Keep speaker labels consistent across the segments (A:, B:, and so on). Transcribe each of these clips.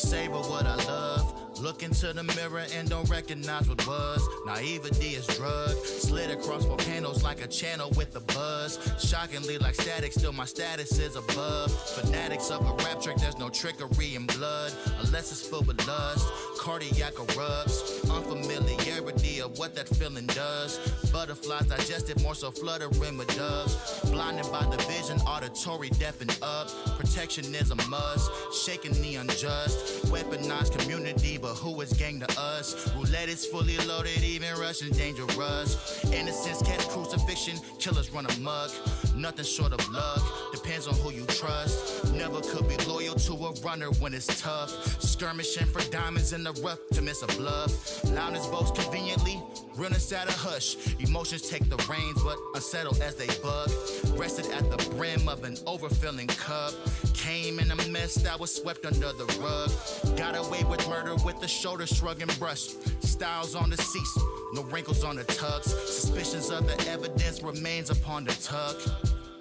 A: Savor what I love. Look into the mirror and don't recognize what was. Naivety is drug. Slid across volcanoes like a channel with a buzz. Shockingly like static, still my status is above. Fanatics of a rap trick, there's no trickery in blood. Unless it's filled with lust. Cardiac erupts. Unfamiliarity of what that feeling does. Butterflies digested, more so fluttering with doves. Blinded by the vision, auditory deafened up. Protection is a must. Shaking the unjust. Weaponized community, but who is gang to us? Roulette is fully loaded, even Russians dangerous. Innocence catch crucifixion, killers run amok. Nothing short of luck, depends on who you trust. Never could be loyal to a runner when it's tough. Skirmishing for diamonds in the rough to miss a bluff. Loudness boast conveniently, realness at a hush. Emotions take the reins, but unsettled as they bug. Rested at the brim of an overfilling cup. Came in a mess that was swept under the rug. Got away with murder with the shoulder shrug and brush. Styles on the cease, no wrinkles on the tux. Suspicions of the evidence remains upon the tuck.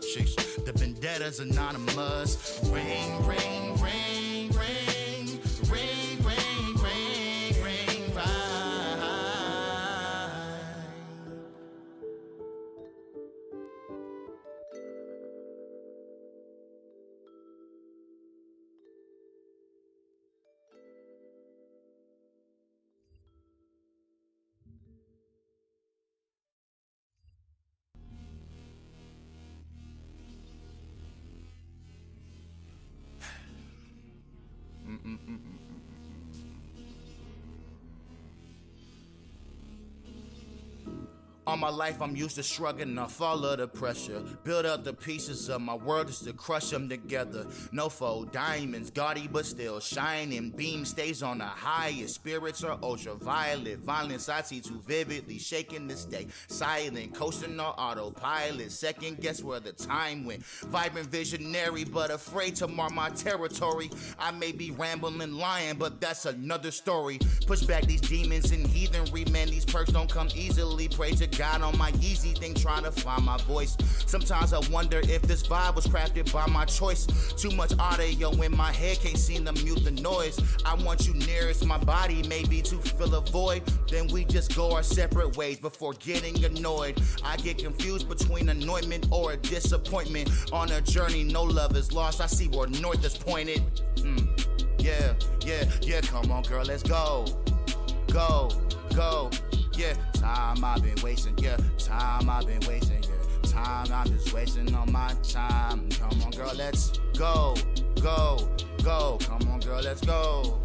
A: Sheesh, the vendetta's anonymous. Ring, ring, ring, ring, ring, ring, ring, ring, right. All my life I'm used to shrugging off all of the pressure. Build up the pieces of my world just to crush them together. No fold diamonds, gaudy but still shining. Beam stays on the highest. Spirits are ultraviolet. Violence I see too vividly. Shaking to stay silent. Coasting on autopilot. Second guess where the time went. Vibrant visionary but afraid to mark my territory. I may be rambling lying but that's another story. Push back these demons and heathenry. Man, these perks don't come easily. Pray to God on my easy thing, trying to find my voice. Sometimes I wonder if this vibe was crafted by my choice. Too much audio in my head, can't seem to mute the noise. I want you nearest my body, maybe to fill a void. Then we just go our separate ways before getting annoyed. I get confused between anointment or a disappointment. On a journey, no love is lost. I see where north is pointed. Yeah, come on girl, let's go. Go. Yeah, time I've been wasting, yeah, time I've been wasting, yeah, time I'm just wasting on my time. Come on, girl, let's go. Come on, girl, let's go.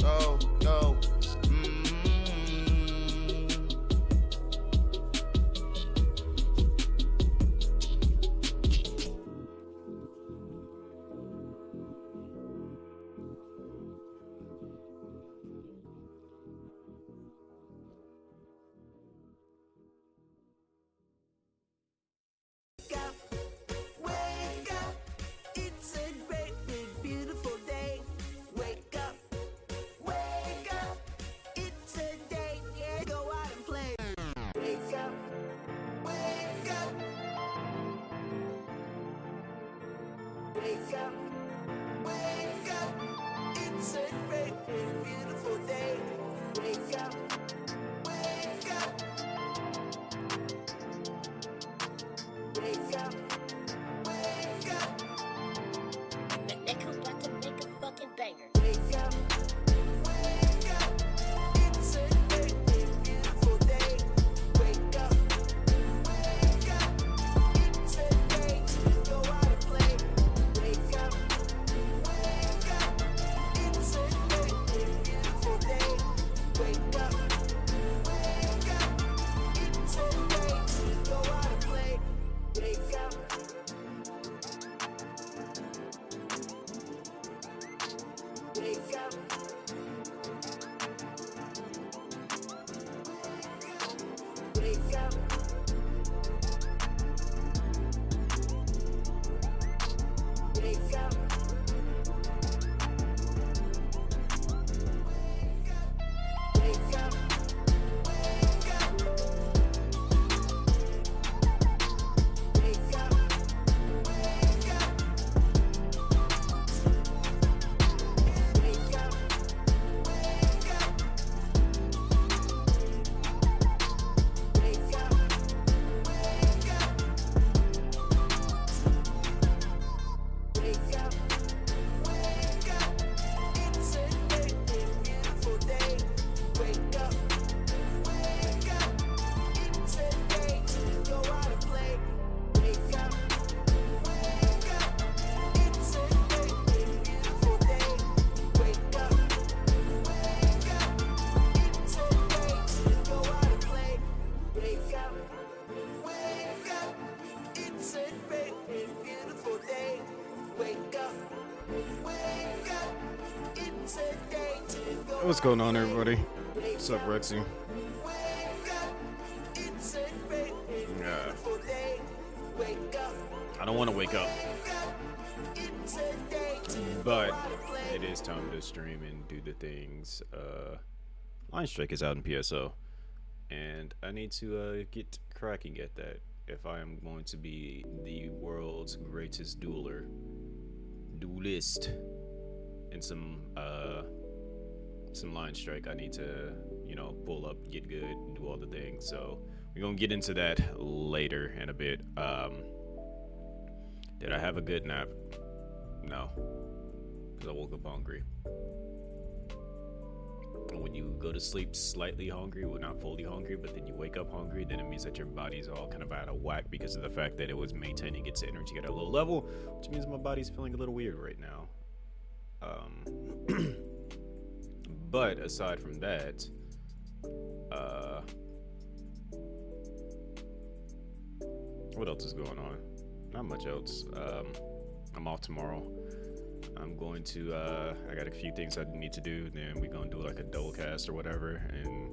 B: What's going on, everybody? What's up, Rexy? I don't want to wake up, but it is time to stream and do the things. Line Strike is out in PSO, and I need to get cracking at that if I am going to be the world's greatest duelist in some Line Strike. I need to, pull up, get good, do all the things. So we're gonna get into that later in a bit. Did I have a good nap? No, because I woke up hungry. When you go to sleep slightly hungry, well, not fully hungry, but then you wake up hungry, then it means that your body's all kind of out of whack because of the fact that it was maintaining its energy at a low level, which means my body's feeling a little weird right now. But aside from that, what else is going on? Not much else. I'm off tomorrow. I'm going to, I got a few things I need to do, then we're going to do like a double cast or whatever, and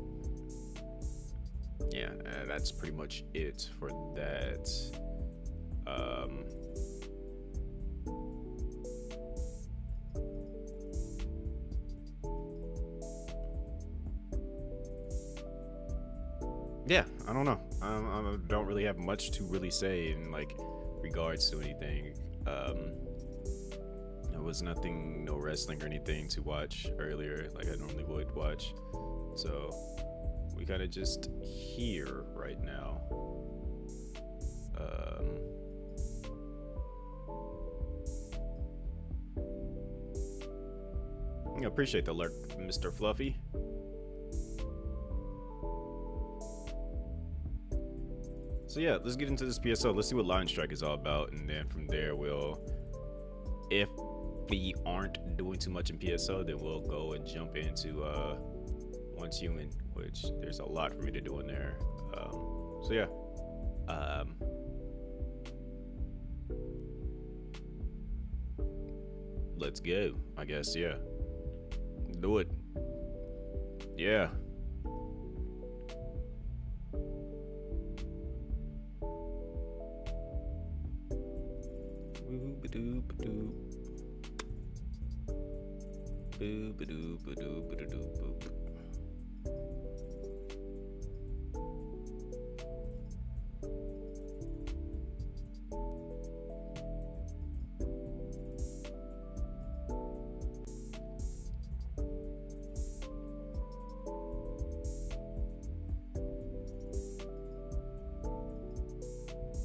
B: yeah, that's pretty much it for that. Yeah, I don't know. I don't really have much to really say in like regards to anything. There was nothing, no wrestling or anything to watch earlier like I normally would watch. So we kind of just here right now. I appreciate the lurk, Mr. Fluffy. So yeah, let's get into this PSO. Let's see what Line Strike is all about, and then from there we'll, if we aren't doing too much in PSO, then we'll go and jump into Once Human, which there's a lot for me to do in there. So yeah, let's go, I guess. Yeah, do it. Yeah.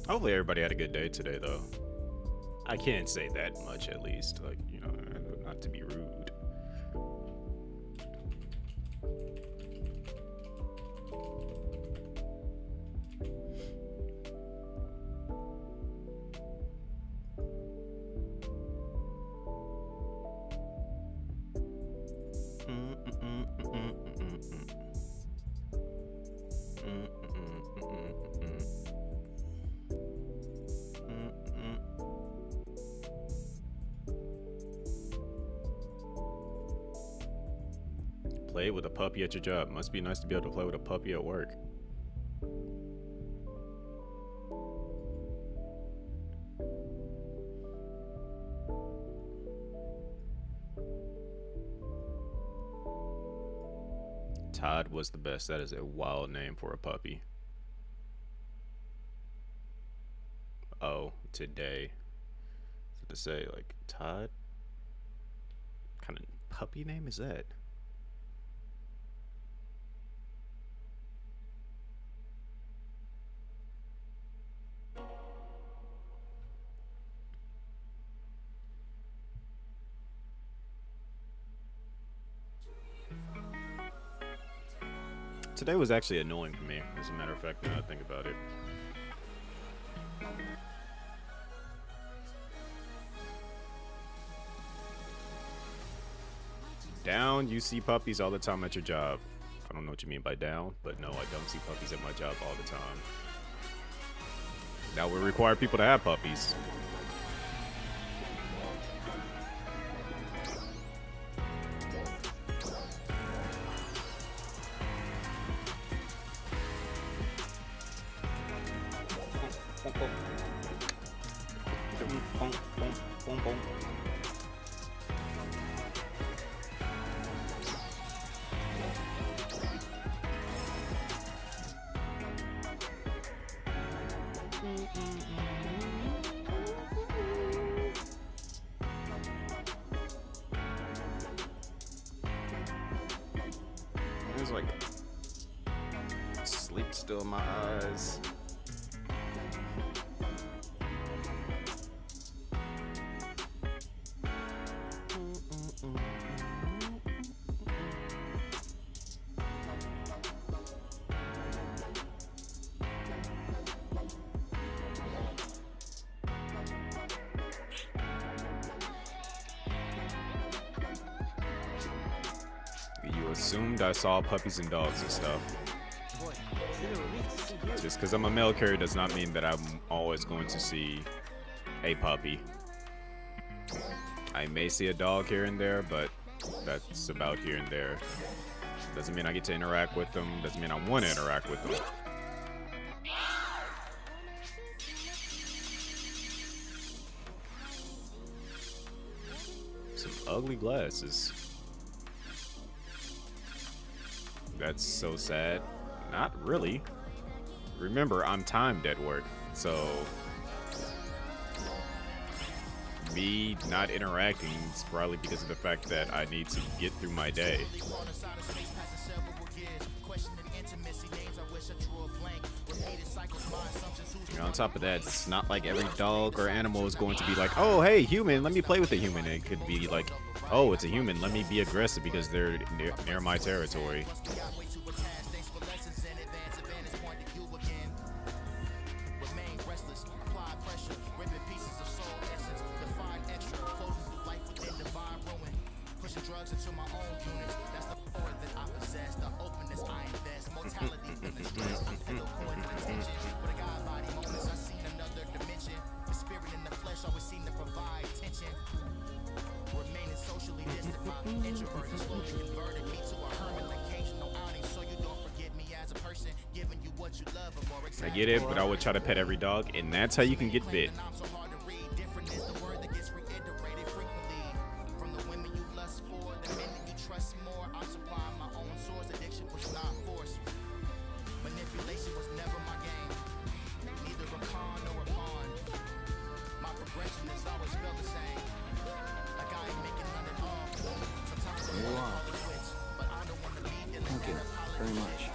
B: Hopefully everybody had a good day today, though. I can't say that much, at least. Like, not to be rude. Play with a puppy at your job. Must be nice to be able to play with a puppy at work. Todd was the best. That is a wild name for a puppy. Oh, today. So to say, like, Todd? What kind of puppy name is that? Today was actually annoying for me, as a matter of fact, now I think about it. Down, you see puppies all the time at your job. I don't know what you mean by down, but no, I don't see puppies at my job all the time. That would require people to have puppies. There's like sleep still in my eyes. You assumed I saw puppies and dogs and stuff. Just because I'm a mail carrier does not mean that I'm always going to see a puppy. I may see a dog here and there, but that's about here and there. Doesn't mean I get to interact with them. Doesn't mean I want to interact with them. Some ugly glasses. That's so sad. Not really. Remember, I'm timed at work, so me not interacting is probably because of the fact that I need to get through my day. And on top of that, it's not like every dog or animal is going to be like, oh, hey, human, let me play with a human. It could be like, oh, it's a human, let me be aggressive because they're near my territory. I get it, but I would try to pet every dog, and that's how you can get bit.
C: Thank you very much.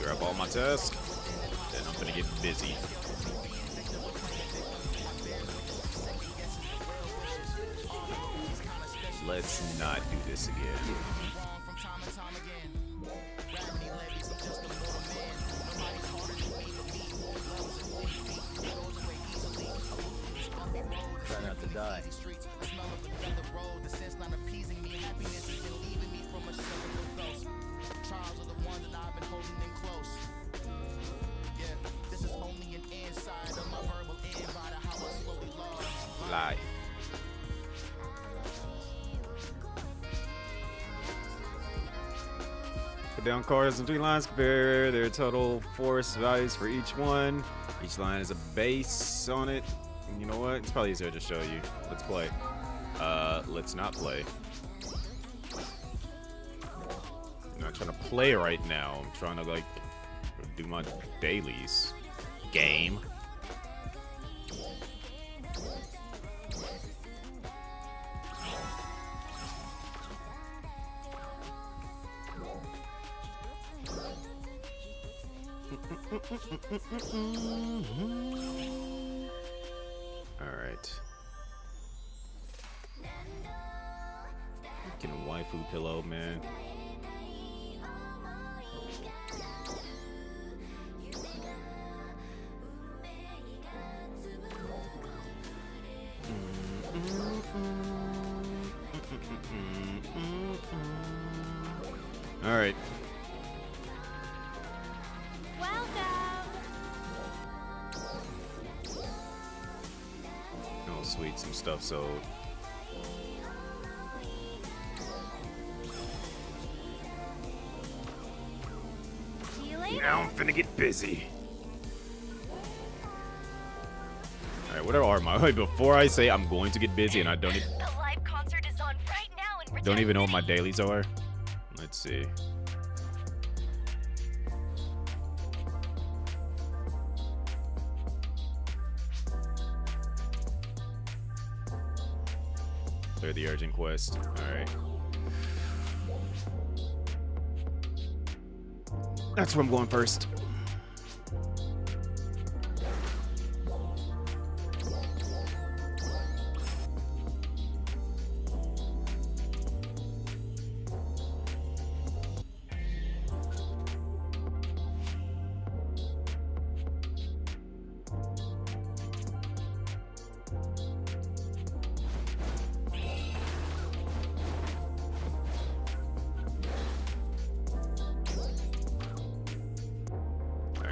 B: Grab all my tasks, then I'm gonna get busy. Let's not do this again.
C: Try not to die.
B: Lie. Put down cards in 3 lines, compare their total force values for each one. Each line has a base on it. And you know what? It's probably easier to show you. Let's play. Let's not play. I'm not trying to play right now. I'm trying to, like, do my dailies. Game. Alright. Getting a waifu pillow, man. Alright. Oh, sweet, some stuff sold. Now I'm finna get busy. Alright, whatever are my wait, before I say I'm going to get busy and I don't even
D: The live concert is on right now in
B: don't even know what my dailies are. Let's see. Clear the urgent quest. Alright. That's where I'm going first.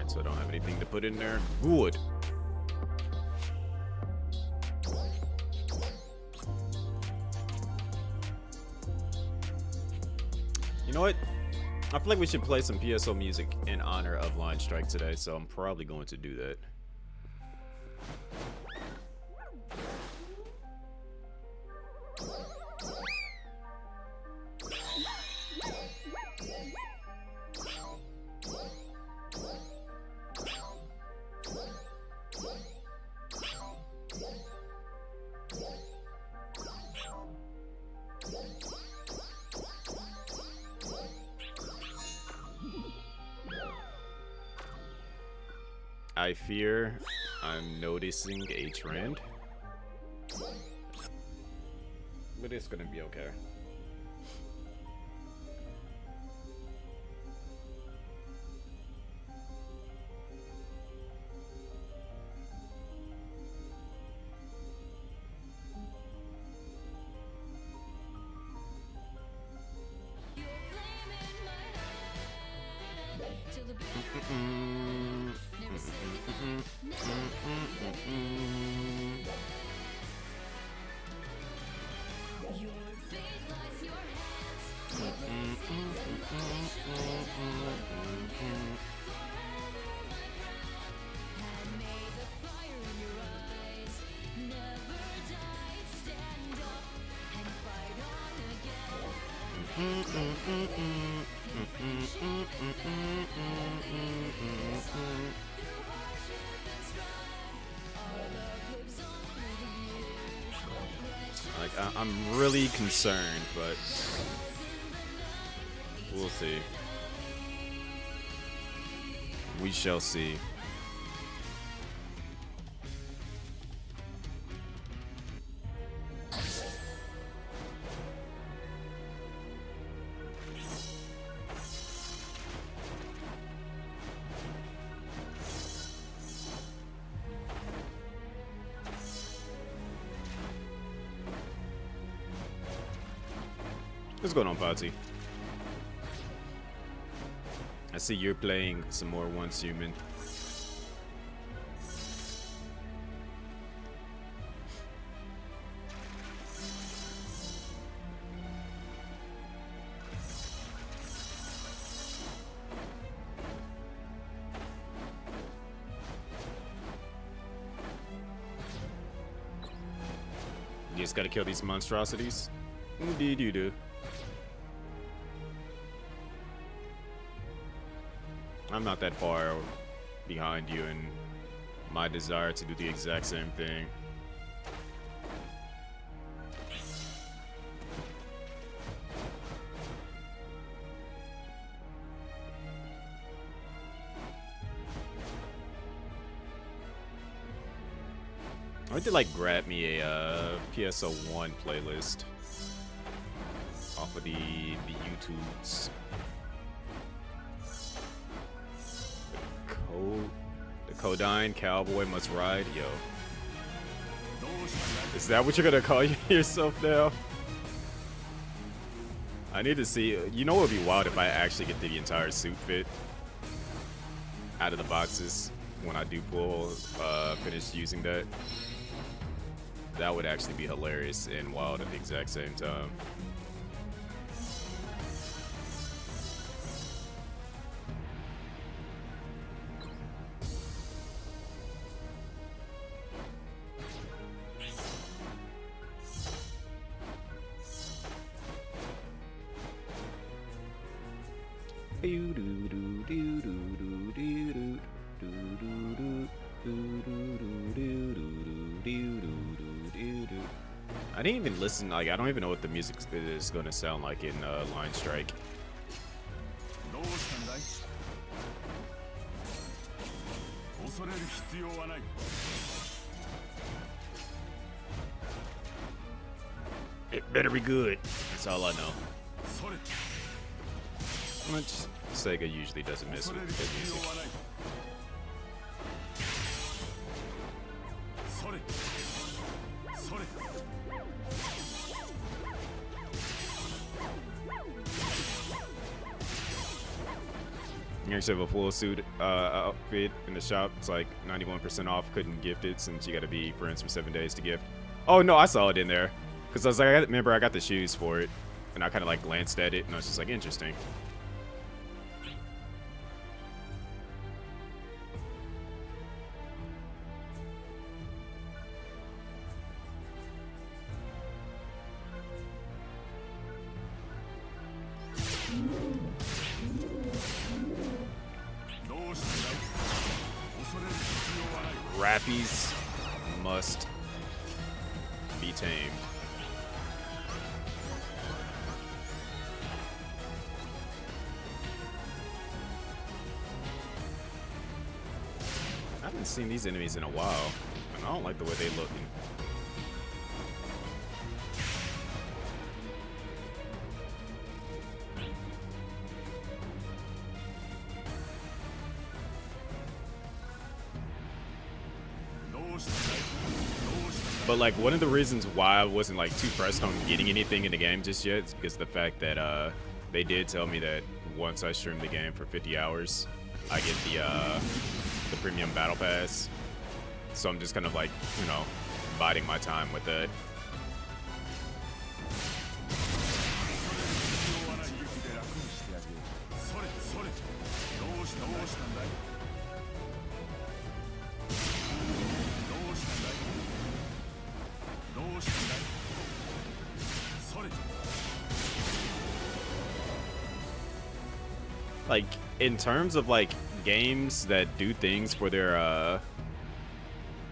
B: So I don't have anything to put in there. Good. You know what? I feel like we should play some PSO music in honor of Line Strike today, so I'm probably going to do that. I fear I'm noticing a trend, but it's gonna be okay. Like, I'm really concerned, but we'll see. We shall see. What's going on, Patsy? I see you're playing some more Once Human. just gotta kill these monstrosities. Indeed you do. I'm not that far behind you in my desire to do the exact same thing. I need to like grab me a PSO 1 playlist off of the YouTubes. The Codine Cowboy Must Ride, yo. Is that what you're gonna call yourself now? I need to see. You know what would be wild if I actually get the entire suit fit out of the boxes when I do pull finish using that. That would actually be hilarious and wild at the exact same time. I didn't even listen, like, I don't even know what the music is going to sound like in Line Strike. It better be good. That's all I know. Which Sega usually doesn't miss with good music. You actually have a full suit outfit in the shop. It's like 91% off. Couldn't gift it since you got to be friends for 7 days to gift. Oh no, I saw it in there because I was like, I remember I got the shoes for it, and I kind of like glanced at it, and I was just like, interesting. Rappies must be tamed. I haven't seen these enemies in a while, and I don't like the way they look. But like one of the reasons why I wasn't like too pressed on getting anything in the game just yet is because of the fact that they did tell me that once I stream the game for 50 hours, I get the premium battle pass. So I'm just kind of like, you know, biding my time with that. Like, in terms of, like, games that do things for their,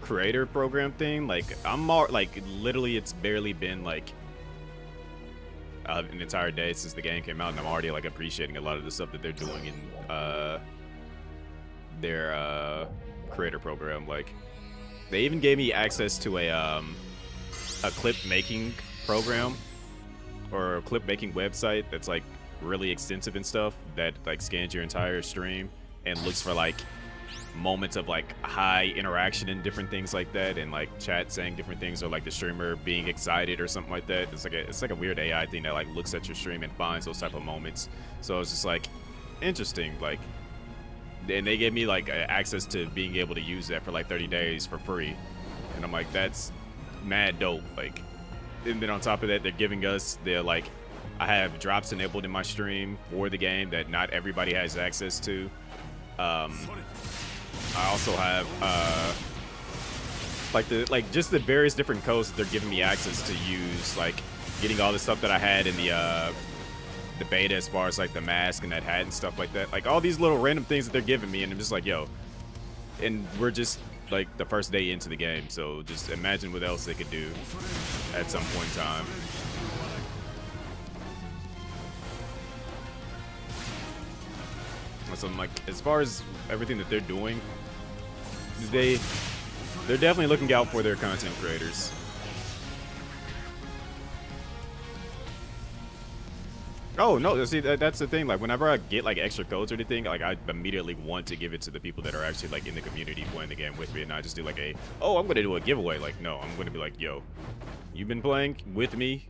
B: creator program thing, like, I'm all, like, literally it's barely been, like, an entire day since the game came out, and I'm already, like, appreciating a lot of the stuff that they're doing in, their, creator program. Like, they even gave me access to a clip making program, or a clip making website that's, like, really extensive and stuff, that like scans your entire stream and looks for like moments of like high interaction and different things like that, and like chat saying different things, or like the streamer being excited or something like that. It's like a weird AI thing that like looks at your stream and finds those type of moments. So it's just like interesting. Like, and they gave me like access to being able to use that for like 30 days for free, and I'm like, that's mad dope. Like, and then on top of that, they're giving us the like, I have drops enabled in my stream for the game that not everybody has access to. I also have like just the various different codes that they're giving me access to use, like getting all the stuff that I had in the beta as far as like the mask and that hat and stuff like that. Like all these little random things that they're giving me, and I'm just like, yo, and we're just like the first day into the game, so just imagine what else they could do at some point in time. So I'm like, as far as everything that they're doing, they're definitely looking out for their content creators. Oh no, see that's the thing. Like whenever I get like extra codes or anything, like I immediately want to give it to the people that are actually like in the community playing the game with me, and I just do like I'm gonna do a giveaway. Like no, I'm gonna be like, yo, you've been playing with me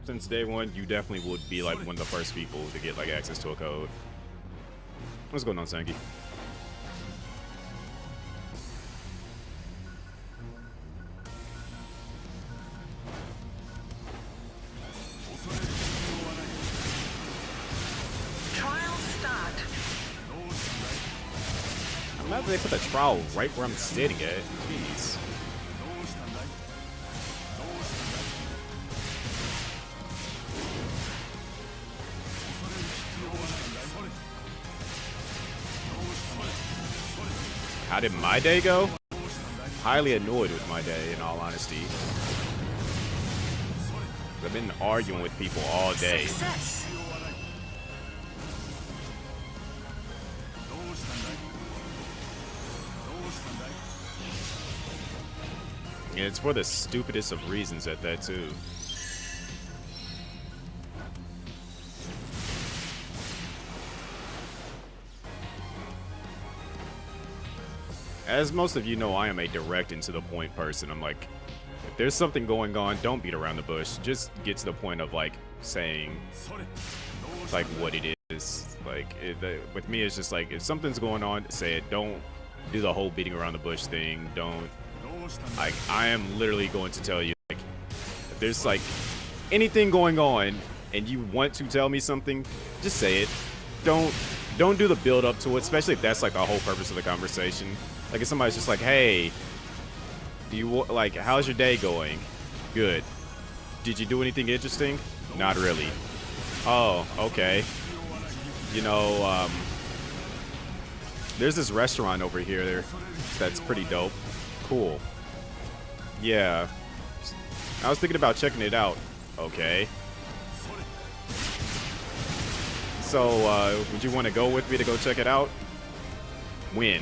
B: since day one. You definitely would be like one of the first people to get like access to a code. What's going on, Sangi?
E: Trial start.
B: I'm glad they put the trial right where I'm sitting at. Jeez. How did my day go? Highly annoyed with my day, in all honesty. I've been arguing with people all day.
E: Success.
B: And it's for the stupidest of reasons at that, too. As most of you know, I am a direct and to the point person. I'm like, if there's something going on, don't beat around the bush. Just get to the point of like saying like what it is. Like with me, it's just like if something's going on, say it. Don't do the whole beating around the bush thing. Don't like I am literally going to tell you like if there's like anything going on and you want to tell me something, just say it. Don't do the build up to it, especially if that's like the whole purpose of the conversation. Like if somebody's just like, hey, do you like how's your day going? Good. Did you do anything interesting? Not really. Oh, okay. You know, there's this restaurant over here that's pretty dope. Cool. Yeah. I was thinking about checking it out. Okay. So, would you want to go with me to go check it out? When?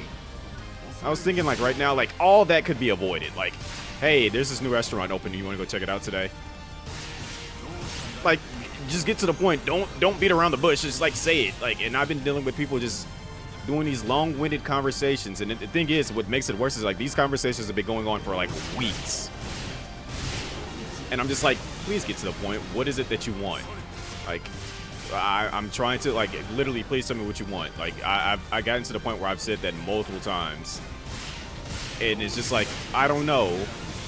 B: I was thinking like right now, like all that could be avoided. Like, hey, there's this new restaurant open. You want to go check it out today? Like, just get to the point. Don't beat around the bush. Just like say it. Like, and I've been dealing with people just doing these long-winded conversations. And the thing is, what makes it worse is like these conversations have been going on for like weeks. And I'm just like, please get to the point. What is it that you want? Like, I'm trying to like literally please tell me what you want. Like I've gotten to the point where I've said that multiple times, and it's just like I don't know,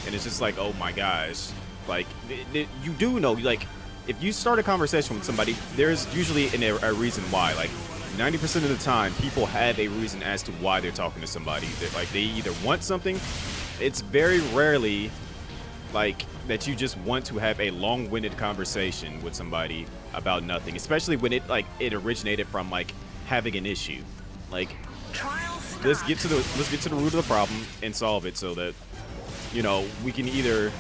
B: and it's just like oh my gosh, like you do know. Like if you start a conversation with somebody, there's usually a reason why. Like 90% of the time, people have a reason as to why they're talking to somebody. Like they either want something. It's very rarely like that you just want to have a long-winded conversation with somebody about nothing, especially when it originated from like having an issue. Like let's get to the root of the problem and solve it so that you know we can either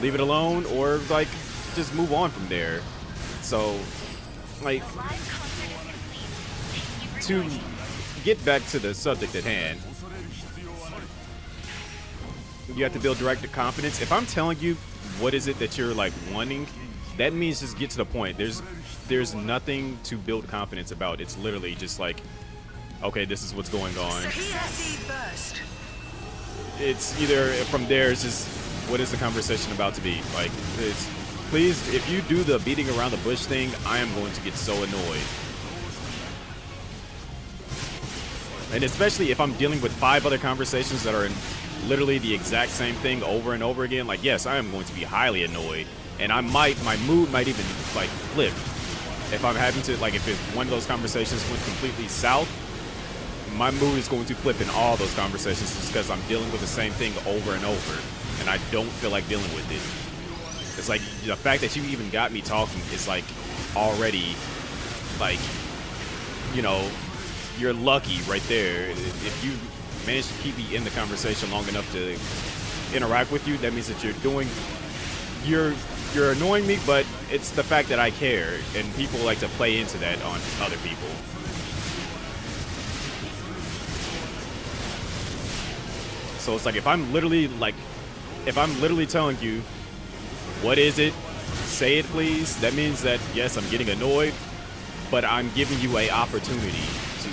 B: leave it alone or like just move on from there. So like to get back to the subject at hand, you have to build direct confidence. If I'm telling you what is it that you're like wanting, that means just get to the point. There's nothing to build confidence about. It's literally just like, okay, this is what's going on. It's either from there, it's just what is the conversation about to be? Like, it's please, if you do the beating around the bush thing, I am going to get so annoyed. And especially if I'm dealing with 5 other conversations that are in literally the exact same thing over and over again, like yes, I am going to be highly annoyed, and my mood might even like flip if I'm having to like if one of those conversations went completely south. my mood is going to flip in all those conversations just because I'm dealing with the same thing over and over, and I don't feel like dealing with it. It's like the fact that you even got me talking is like already like, you know, you're lucky right there. If you manage to keep me in the conversation long enough to interact with you, that means that you're annoying me, but it's the fact that I care, and people like to play into that on other people. So it's like if I'm literally telling you, what is it? Say it, please. That means that yes, I'm getting annoyed, but I'm giving you a opportunity to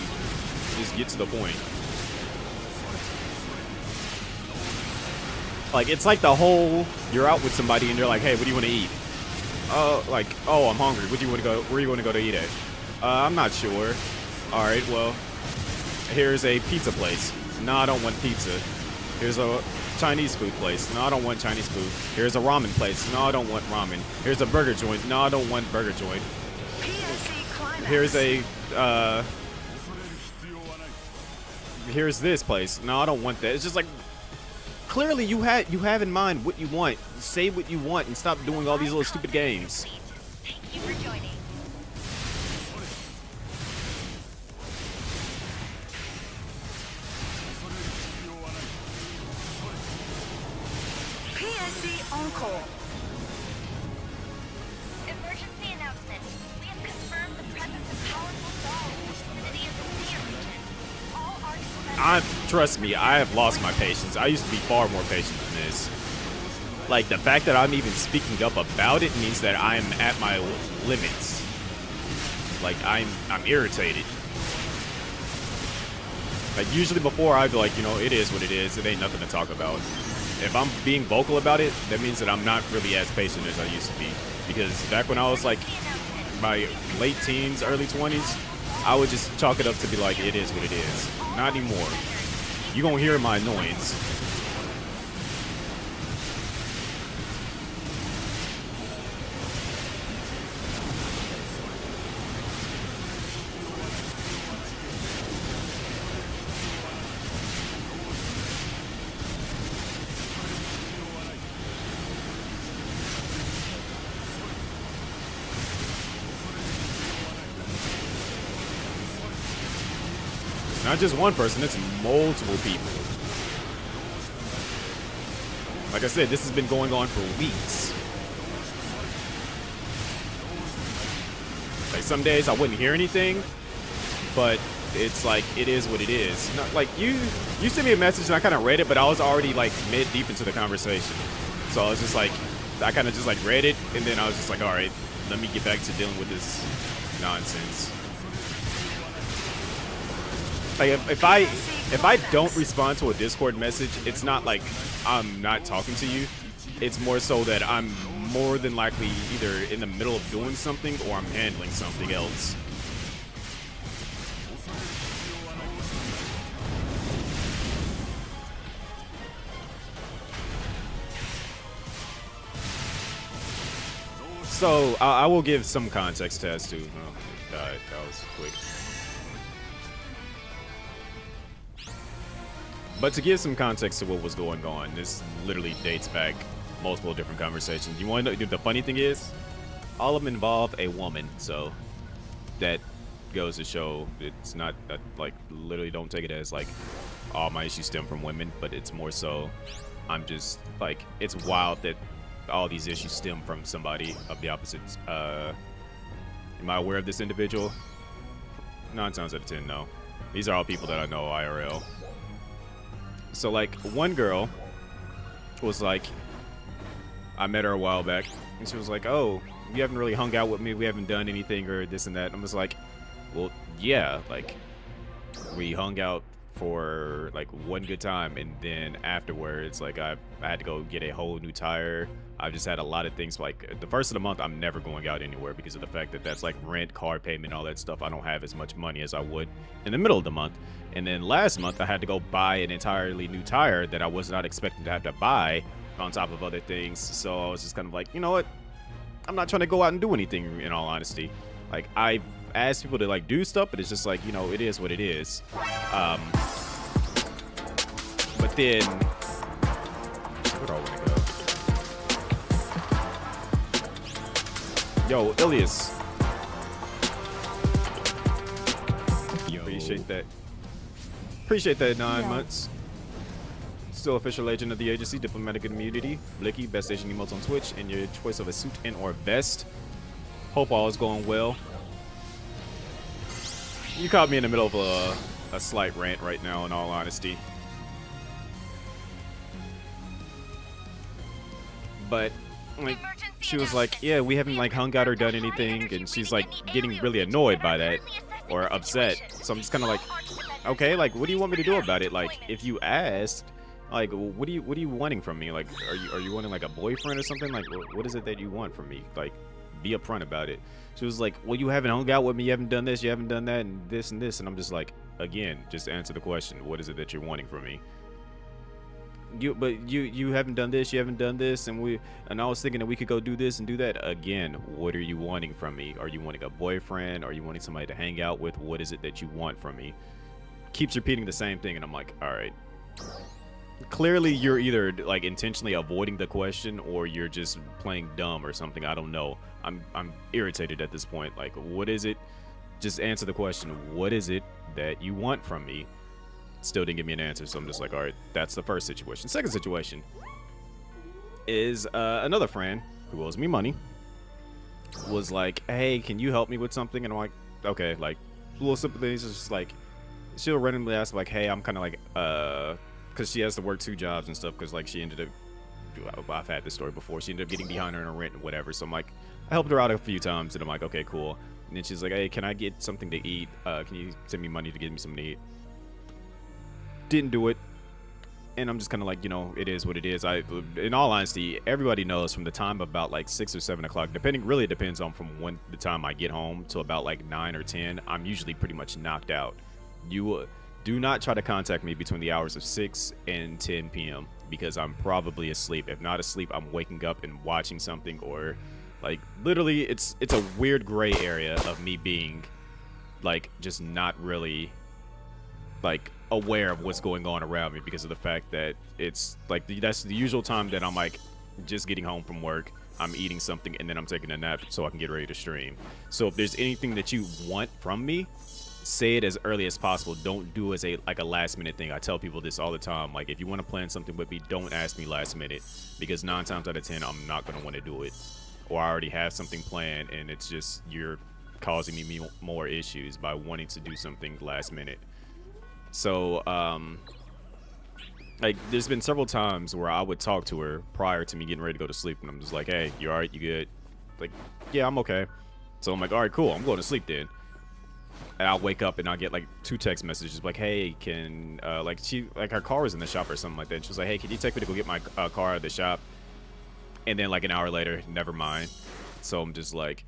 B: just get to the point. Like, it's like the whole, you're out with somebody and you're like, hey, what do you want to eat? Like, oh, I'm hungry. Where do you want to go to eat at? I'm not sure. All right, well, here's a pizza place. No, I don't want pizza. Here's a Chinese food place. No, I don't want Chinese food. Here's a ramen place. No, I don't want ramen. Here's a burger joint. No, I don't want burger joint. Here's a, here's this place. No, I don't want that. It's just like, clearly you have in mind what you want. Say what you want and stop doing all these little stupid games.
D: Thank you for joining.
E: PSO on call.
D: Emergency announcement. We have confirmed the presence of powerful dolls in the vicinity of the Seer region. All arcs.
B: Trust me, I have lost my patience. I used to be far more patient than this. Like, the fact that I'm even speaking up about it means that I'm at my limits. Like, I'm irritated. Like, usually before I'd be like, you know, it is what it is. It ain't nothing to talk about. If I'm being vocal about it, that means that I'm not really as patient as I used to be. Because back when I was like my late teens, early 20s, I would just chalk it up to be like, it is what it is. Not anymore. You're gonna hear my annoyance. Not just one person, it's multiple people. Like I said, this has been going on for weeks. Like, some days I wouldn't hear anything, but it's like, it is what it is. Not, like, you sent me a message and I kind of read it, but I was already like mid-deep into the conversation. So I was just like, I kind of just like read it, and then I was just like, all right, let me get back to dealing with this nonsense. Like, if I don't respond to a Discord message, it's not like I'm not talking to you. It's more so that I'm more than likely either in the middle of doing something or I'm handling something else. So I will give some context as to. Oh, God, that was quick. But to give some context to what was going on, this literally dates back multiple different conversations. You want to know, the funny thing is, all of them involve a woman, so that goes to show it's not like, literally don't take it as like all my issues stem from women, but it's more so I'm just like, it's wild that all these issues stem from somebody of the opposite. Am I aware of this individual? 9 times out of 10, no. These are all people that I know IRL. So, like, one girl was like, I met her a while back, and she was like, oh, you haven't really hung out with me, we haven't done anything, or this and that. And I was like, well, yeah, like, we hung out for, like, one good time, and then afterwards, like, I had to go get a whole new tire. I've just had a lot of things. Like, the first of the month, I'm never going out anywhere because of the fact that that's, like, rent, car payment, all that stuff. I don't have as much money as I would in the middle of the month. And then last month, I had to go buy an entirely new tire that I was not expecting to have to buy on top of other things. So I was just kind of like, you know what? I'm not trying to go out and do anything, in all honesty. Like, I asked people to like do stuff, but it's just like, you know, it is what it is. But then, where do I want to go? Yo, Ilias. Appreciate that. Appreciate that 9 months. Still official agent of the agency, diplomatic immunity. Blicky, best Asian emotes on Twitch, and your choice of a suit and or vest. Hope all is going well. You caught me in the middle of a slight rant right now, in all honesty. But like, she was like, yeah, we haven't like hung out or done anything, and she's like getting really annoyed by that or upset. So I'm just kind of like, okay, like what do you want me to do about it? Like if you asked, like what are you wanting from me? Like are you wanting like a boyfriend or something? Like what is it that you want from me? Like be upfront about it. She was like, well, you haven't hung out with me, you haven't done this, you haven't done that, and this and this. And I'm just like, again, just answer the question. What is it that you're wanting from me? You haven't done this, you haven't done this, and I was thinking that we could go do this and do that. Again, what are you wanting from me? Are you wanting a boyfriend? Are you wanting somebody to hang out with? What is it that you want from me? Keeps repeating the same thing, and I'm like, all right. Clearly, you're either like intentionally avoiding the question, or you're just playing dumb or something. I don't know. I'm irritated at this point. Like, what is it? Just answer the question. What is it that you want from me? Still didn't give me an answer, so I'm just like, all right, that's the first situation. Second situation is another friend who owes me money was like, hey, can you help me with something? And I'm like, okay, like little simple things. It's just like she'll randomly ask like, hey, I'm kind of like because she has to work 2 jobs and stuff, because like she ended up, I've had this story before, she ended up getting behind her rent and whatever. So I'm like, I helped her out a few times, and I'm like, okay, cool. And then she's like, hey, can I get something to eat? Can you send me money to get me something to eat? Didn't do it, and I'm just kind of like, you know, it is what it is. In all honesty, everybody knows from the time about like 6 or 7 o'clock, really depends on from when the time I get home to about like 9 or 10, I'm usually pretty much knocked out. You do not try to contact me between the hours of 6 and 10 p.m. because I'm probably asleep. If not asleep, I'm waking up and watching something, or like literally it's a weird gray area of me being like just not really like aware of what's going on around me, because of the fact that it's like that's the usual time that I'm like just getting home from work, I'm eating something, and then I'm taking a nap so I can get ready to stream. So if there's anything that you want from me, say it as early as possible. Don't do as a last minute thing. I tell people this all the time. Like, if you want to plan something with me, don't ask me last minute, because 9 times out of 10 I'm not going to want to do it, or I already have something planned, and it's just you're causing me more issues by wanting to do something last minute. So like there's been several times where I would talk to her prior to me getting ready to go to sleep, and I'm just like, hey, you all right? You good? Like, yeah, I'm okay. So I'm like, all right, cool, I'm going to sleep then. And I'll wake up and I'll get like 2 text messages like, hey, can like her car was in the shop or something like that, and she was like, hey, can you take me to go get my car out of the shop? And then like an hour later, never mind. So I'm just like,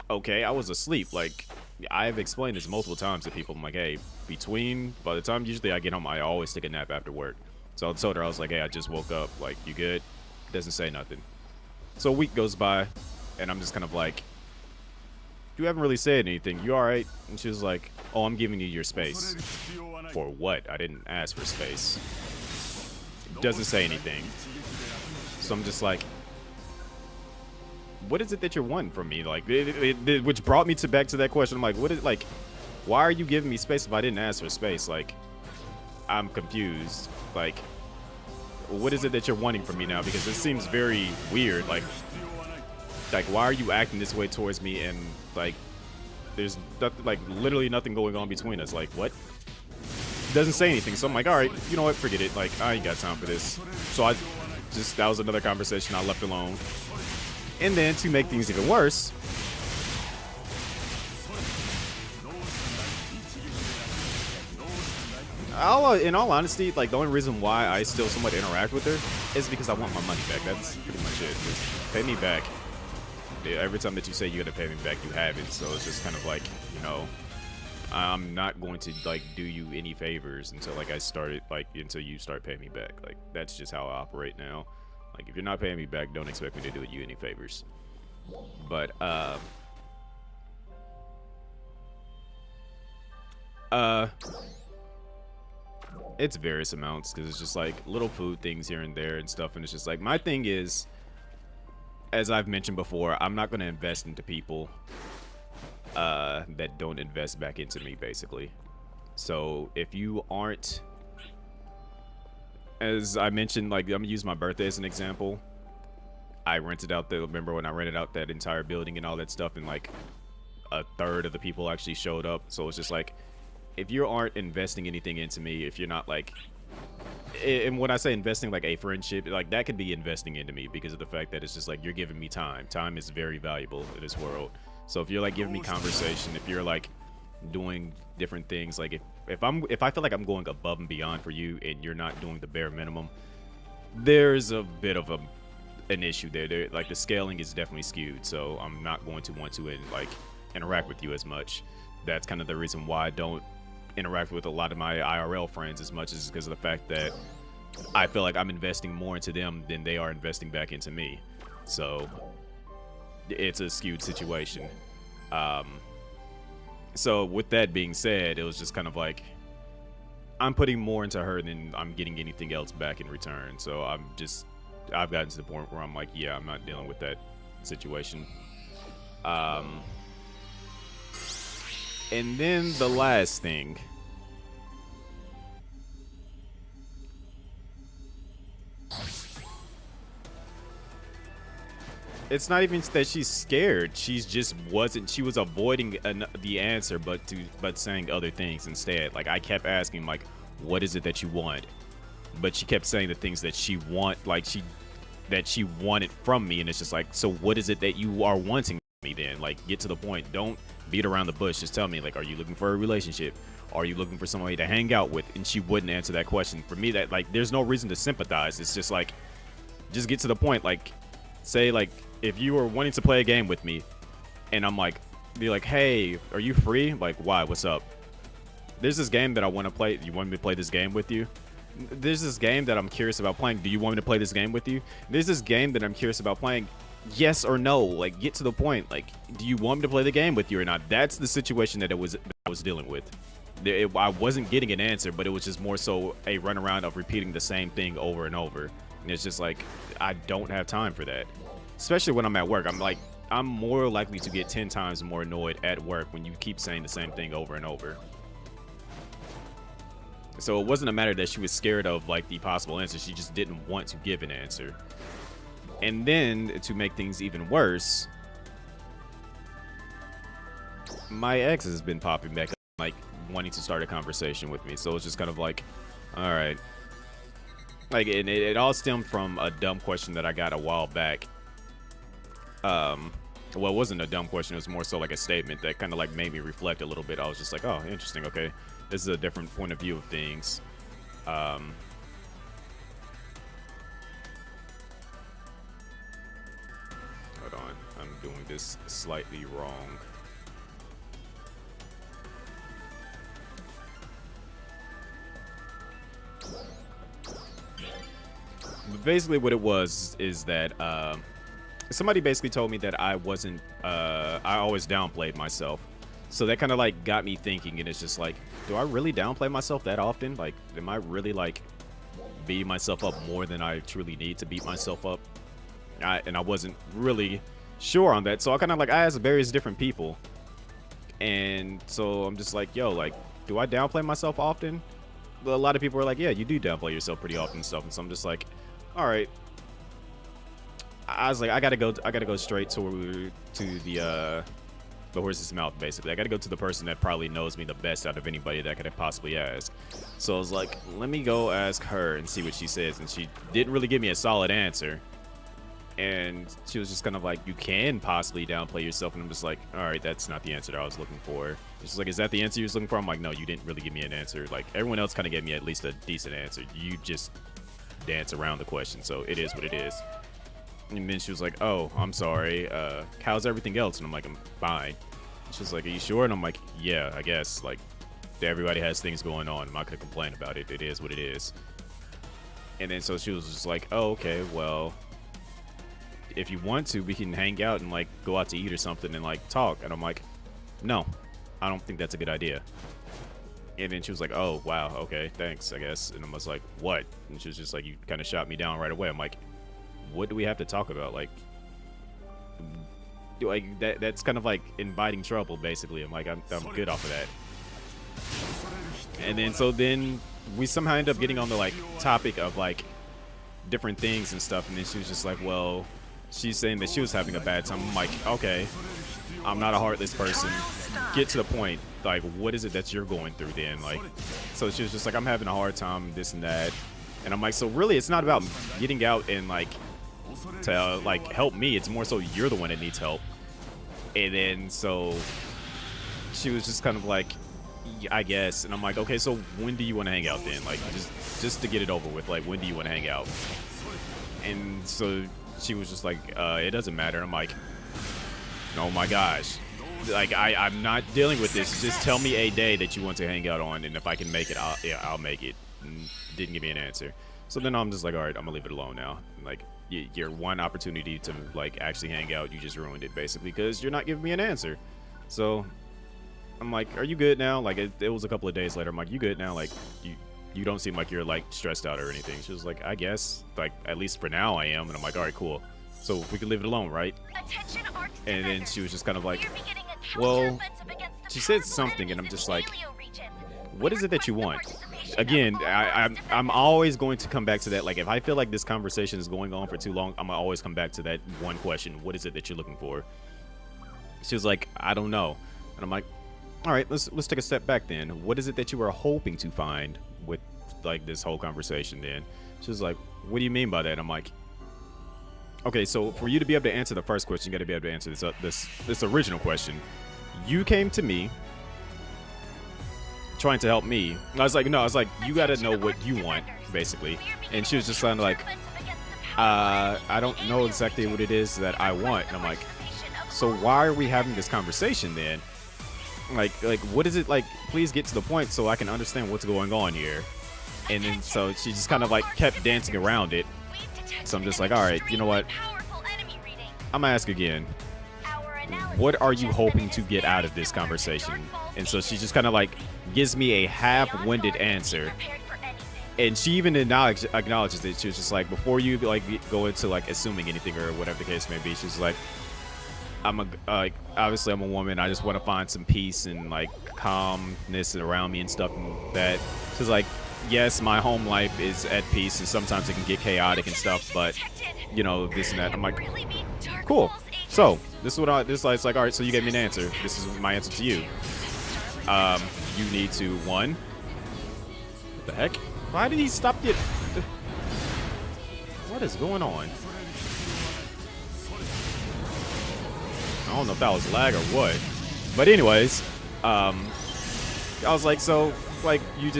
B: okay, I was asleep. Like, I've explained this multiple times to people. I'm like, hey, by the time usually I get home, I always take a nap after work. So I told her, I was like, hey, I just woke up. Like, you good? Doesn't say nothing. So a week goes by, and I'm just kind of like, you haven't really said anything. You all right? And she was like, oh, I'm giving you your space. For what? I didn't ask for space. Doesn't say anything. So I'm just like, what is it that you're wanting from me? Like, which brought me back to that question. I'm like, why are you giving me space if I didn't ask for space? Like, I'm confused. Like, what is it that you're wanting from me now? Because it seems very weird. Like, why are you acting this way towards me? And like, there's nothing, like literally nothing going on between us. Like, what? Doesn't say anything. So I'm like, all right, you know what? Forget it. Like, I ain't got time for this. So that was another conversation I left alone. And then to make things even worse, in all honesty, like the only reason why I still somewhat interact with her is because I want my money back. That's pretty much it. Just pay me back. Yeah, every time that you say you're gonna pay me back, you have it. So it's just kind of like, you know, I'm not going to like do you any favors until until you start paying me back. Like, that's just how I operate now. Like, if you're not paying me back, don't expect me to do you any favors. But Uh, it's various amounts because it's just like little food things here and there and stuff, and it's just like my thing is, as I've mentioned before, I'm not going to invest into people that don't invest back into me, basically. So if you aren't, as I mentioned, like I'm gonna use my birthday as an example. I rented out remember when I rented out that entire building and all that stuff, and like a third of the people actually showed up. So it's just like, if you aren't investing anything into me, if you're not like, and when I say investing like a friendship, like that could be investing into me because of the fact that it's just like you're giving me time. Time is very valuable in this world. So if you're like giving me conversation, if you're like doing different things, like if I feel like I'm going above and beyond for you and you're not doing the bare minimum, there's a bit of an issue there. Like the scaling is definitely skewed, so I'm not going to want to like interact with you as much. That's kind of the reason why I don't interact with a lot of my IRL friends as much, as because of the fact that I feel like I'm investing more into them than they are investing back into me. So it's a skewed situation. So with that being said, it was just kind of like I'm putting more into her than I'm getting anything else back in return. So I've gotten to the point where I'm like, yeah, I'm not dealing with that situation. And then the last thing. It's not even that she's scared. She was avoiding the answer, but saying other things instead. Like I kept asking, like, what is it that you want? But she kept saying the things that she that she wanted from me, and it's just like, so what is it that you are wanting from me then? Like, get to the point. Don't beat around the bush. Just tell me, like, are you looking for a relationship? Are you looking for somebody to hang out with? And she wouldn't answer that question. For me, that, like, there's no reason to sympathize. It's just like, just get to the point. Like, say, like, if you were wanting to play a game with me and I'm like, be like, hey, are you free? Like, why? What's up? There's this game that I want to play. You want me to play this game with you? There's this game that I'm curious about playing. Do you want me to play this game with you? There's this game that I'm curious about playing. Yes or no? Like, get to the point. Like, do you want me to play the game with you or not? That's the situation that I was dealing with. I wasn't getting an answer, but it was just more so a runaround of repeating the same thing over and over. And it's just like, I don't have time for that. Especially when I'm at work. I'm more likely to get 10 times more annoyed at work when you keep saying the same thing over and over. So it wasn't a matter that she was scared of like the possible answer. She just didn't want to give an answer. And then to make things even worse, my ex has been popping back up, like wanting to start a conversation with me. So it's just kind of like, all right. Like, and it all stemmed from a dumb question that I got a while back. Well, it wasn't a dumb question. It was more so like a statement that kind of like made me reflect a little bit. I was just like, oh, interesting. Okay, this is a different point of view of things. Hold on, I'm doing this slightly wrong. But basically what it was is that somebody basically told me that I wasn't I always downplayed myself. So that kind of like got me thinking, and it's just like, do I really downplay myself that often? Like, am I really like beating myself up more than I truly need to beat myself up? And I wasn't really sure on that. So I kind of like, I asked various different people, and so I'm just like, yo, like, do I downplay myself often? But a lot of people are like, yeah, you do downplay yourself pretty often and stuff. And so I'm just like, all right. I was like, I gotta go straight to the horse's mouth, basically. I gotta go to the person that probably knows me the best out of anybody that I could possibly ask. So I was like, let me go ask her and see what she says. And she didn't really give me a solid answer. And she was just kind of like, you can possibly downplay yourself. And I'm just like, all right, that's not the answer that I was looking for. She's like, is that the answer you was looking for? I'm like, no, you didn't really give me an answer. Like, everyone else kind of gave me at least a decent answer. You just dance around the question. So it is what it is. And then she was like, oh, I'm sorry. How's everything else? And I'm like, I'm fine. She's like, are you sure? And I'm like, yeah, I guess. Like, everybody has things going on. I'm not going to complain about it. It is what it is. And then so she was just like, oh, okay, well, if you want to, we can hang out and, like, go out to eat or something and, like, talk. And I'm like, no, I don't think that's a good idea. And then she was like, oh, wow, okay, thanks, I guess. And I was like, what? And she was just like, you kind of shot me down right away. I'm like, what do we have to talk about? Like that's kind of like inviting trouble, basically. I'm like, I'm good off of that. And then we somehow end up getting on the like topic of like different things and stuff. And then she was just like, well, she's saying that she was having a bad time. I'm like, okay, I'm not a heartless person. Get to the point. Like, what is it that you're going through then? Like, so she was just like, I'm having a hard time, this and that. And I'm like, so really, it's not about getting out and like to like help me. It's more so you're the one that needs help. And then so she was just kind of like, I guess. And I'm like, okay, so when do you want to hang out then? Like, just to get it over with. Like, when do you want to hang out? And so she was just like, it doesn't matter. I'm like, oh my gosh. Like, I'm not dealing with this. Just tell me a day that you want to hang out on, and if I can make it, I'll make it. And didn't give me an answer. So then I'm just like, all right, I'm gonna leave it alone now. Like, your one opportunity to like actually hang out, you just ruined it basically because you're not giving me an answer. So I'm like, are you good now? Like, it was a couple of days later. I'm like, you good now? Like, you don't seem like you're like stressed out or anything. She was like, I guess, like, at least for now I am. And I'm like, all right, cool. So we can leave it alone, right? And then she was just kind of like, well, she said something, and I'm just like, what is it that you want? Again, I'm always going to come back to that. Like, if I feel like this conversation is going on for too long, I'm gonna always come back to that one question. What is it that you're looking for? She was like, I don't know. And I'm like, all right, let's take a step back then. What is it that you were hoping to find with like this whole conversation then? She was like, what do you mean by that? I'm like, okay, so for you to be able to answer the first question, you got to be able to answer this original question. You came to me trying to help me. I was like, no, I was like, you got to know what you want, basically. And she was just kind of like, I don't know exactly what it is that I want. And I'm like, so why are we having this conversation then? Like what is it? Like, please get to the point so I can understand what's going on here. And then so she just kind of like kept dancing around it. So I'm just like, all right, you know what? I'm gonna ask again. What are you hoping to get out of this conversation? And so she just kind of like gives me a half-winded answer. And she even acknowledges it. She was just like, before you like go into like assuming anything or whatever the case may be, she's like, obviously I'm a woman. I just want to find some peace and like calmness around me and stuff and that. She's like, yes, my home life is at peace and sometimes it can get chaotic and stuff, but you know, this and that. I'm like, cool. So this is what it's like, all right, so you gave me an answer. This is my answer to you. You need to, one, what the heck? Why did he stop it? What is going on? I don't know if that was lag or what. But anyways, I was like, so, like, you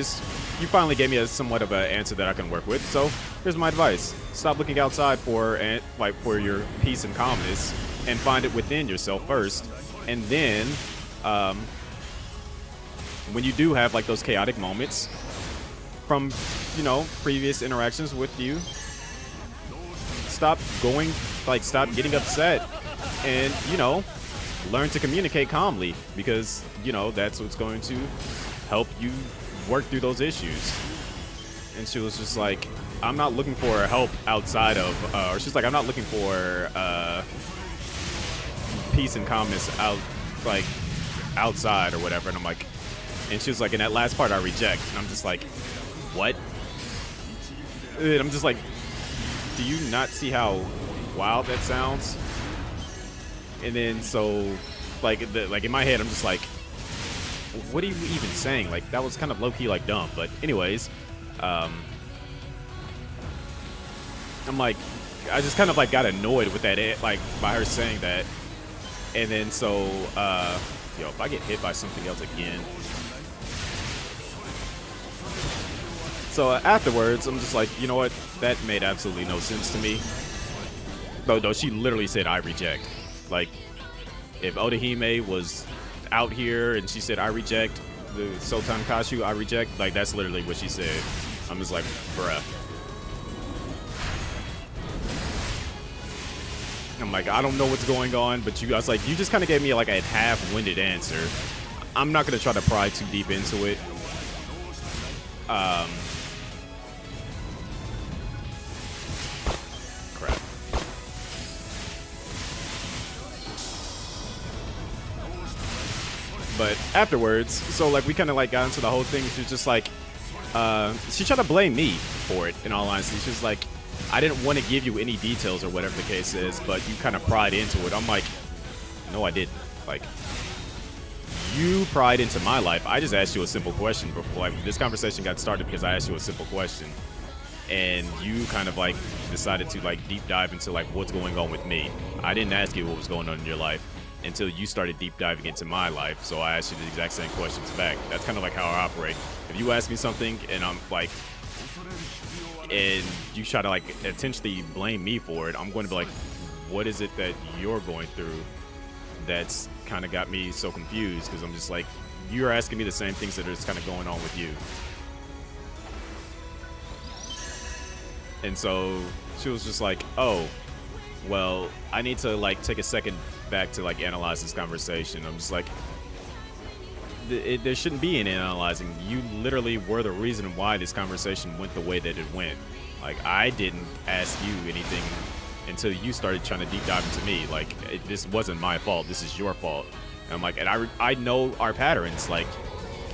B: finally gave me a somewhat of an answer that I can work with. So here's my advice. Stop looking outside for your peace and calmness and find it within yourself first. And then, when you do have like those chaotic moments from, you know, previous interactions with you, stop getting upset and, you know, learn to communicate calmly, because, you know, that's what's going to help you work through those issues. And she was just like, I'm not looking for help outside of, or she's like, I'm not looking for peace and calmness outside or whatever. And I'm like, and she was like, in that last part I reject. And I'm just like, what? And I'm just like, do you not see how wild that sounds? And then so like in my head I'm just like, what are you even saying? Like, that was kind of low-key like dumb. But anyways, I'm like, I just kind of like got annoyed with that, like, by her saying that. And then so yo, if I get hit by something else again. So afterwards, I'm just like, you know what? That made absolutely no sense to me. No, she literally said, I reject. Like, if Odahime was out here and she said, I reject, the Sultan Kashu, I reject, like, that's literally what she said. I'm just like, bruh. I'm like, I don't know what's going on, but I was like, you just kind of gave me like a half-winded answer. I'm not going to try to pry too deep into it. Crap. But afterwards, so like we kind of like got into the whole thing. She was just like, she tried to blame me for it. In all honesty, she was like, I didn't want to give you any details or whatever the case is, but you kind of pried into it. I'm like, no, I didn't. Like, you pried into my life. I just asked you a simple question before. Like, this conversation got started because I asked you a simple question, and you kind of like decided to like deep dive into like what's going on with me. I didn't ask you what was going on in your life until you started deep diving into my life. So I asked you the exact same questions back. That's kind of like how I operate. If you ask me something and I'm like, and you try to like intentionally blame me for it, I'm going to be like, what is it that you're going through that's kind of got me so confused? Because I'm just like, you're asking me the same things that are just kind of going on with you. And so she was just like, oh, well, I need to like take a second back to like analyze this conversation. I'm just like, there shouldn't be any analyzing. You literally were the reason why this conversation went the way that it went. Like, I didn't ask you anything until you started trying to deep dive into me. Like, this wasn't my fault. This is your fault. And I'm like, and I know our patterns. Like,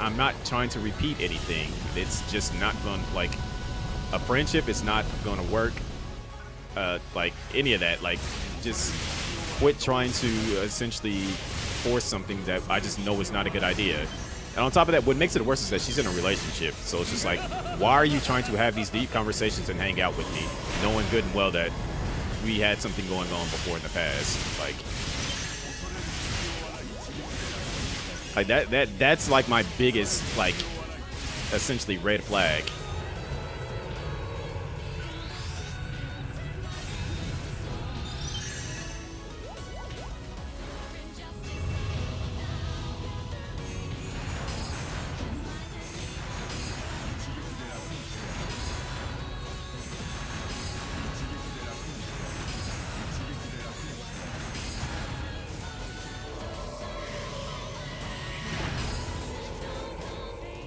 B: I'm not trying to repeat anything. It's just not going to, like, a friendship is not going to work. Like, any of that. Like, just quit trying to essentially force something that I just know is not a good idea. And on top of that, what makes it worse is that she's in a relationship. So it's just like, why are you trying to have these deep conversations and hang out with me, knowing good and well that we had something going on before in the past? Like that's like my biggest, like, essentially red flag.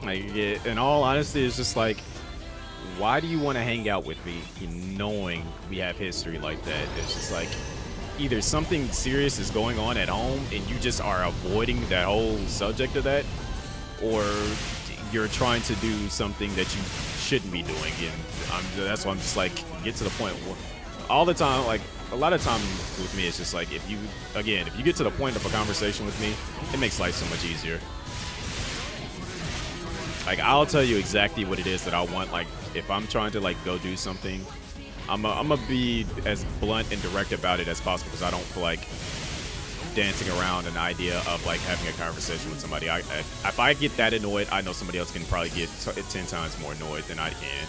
B: Like, in all honesty, it's just like, why do you want to hang out with me knowing we have history like that? It's just like, either something serious is going on at home and you just are avoiding that whole subject of that, or you're trying to do something that you shouldn't be doing. And that's why I'm just like, get to the point. All the time, like, a lot of time with me, it's just like, if you get to the point of a conversation with me, it makes life so much easier. Like, I'll tell you exactly what it is that I want. Like, if I'm trying to, like, go do something, I'm gonna be as blunt and direct about it as possible, because I don't feel like dancing around an idea of, like, having a conversation with somebody. If I get that annoyed, I know somebody else can probably get 10 times more annoyed than I can.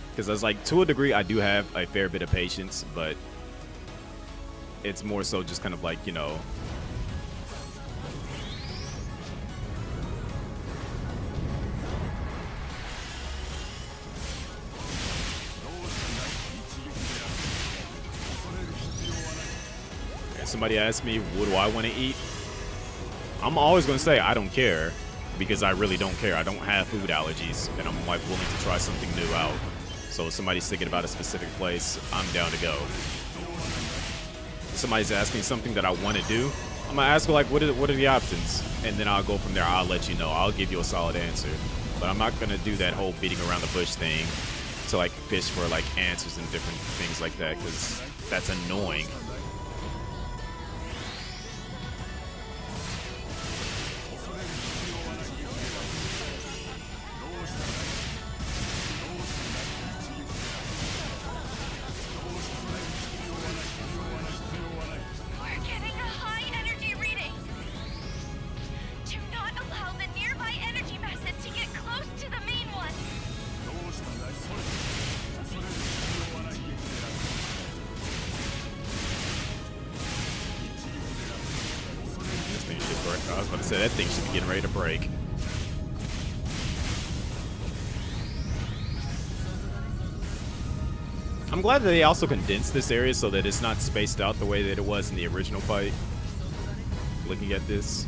B: Because I was like, to a degree, I do have a fair bit of patience, but it's more so just kind of like, you know, somebody asks me, what do I want to eat? I'm always going to say I don't care, because I really don't care. I don't have food allergies, and I'm like willing to try something new out. So if somebody's thinking about a specific place, I'm down to go. If somebody's asking something that I want to do, I'm going to ask, like, what are the options? And then I'll go from there. I'll let you know. I'll give you a solid answer. But I'm not going to do that whole beating around the bush thing to, like, fish for, like, answers and different things like that, because that's annoying. I was about to say, that thing should be getting ready to break. I'm glad that they also condensed this area so that it's not spaced out the way that it was in the original fight. Looking at this.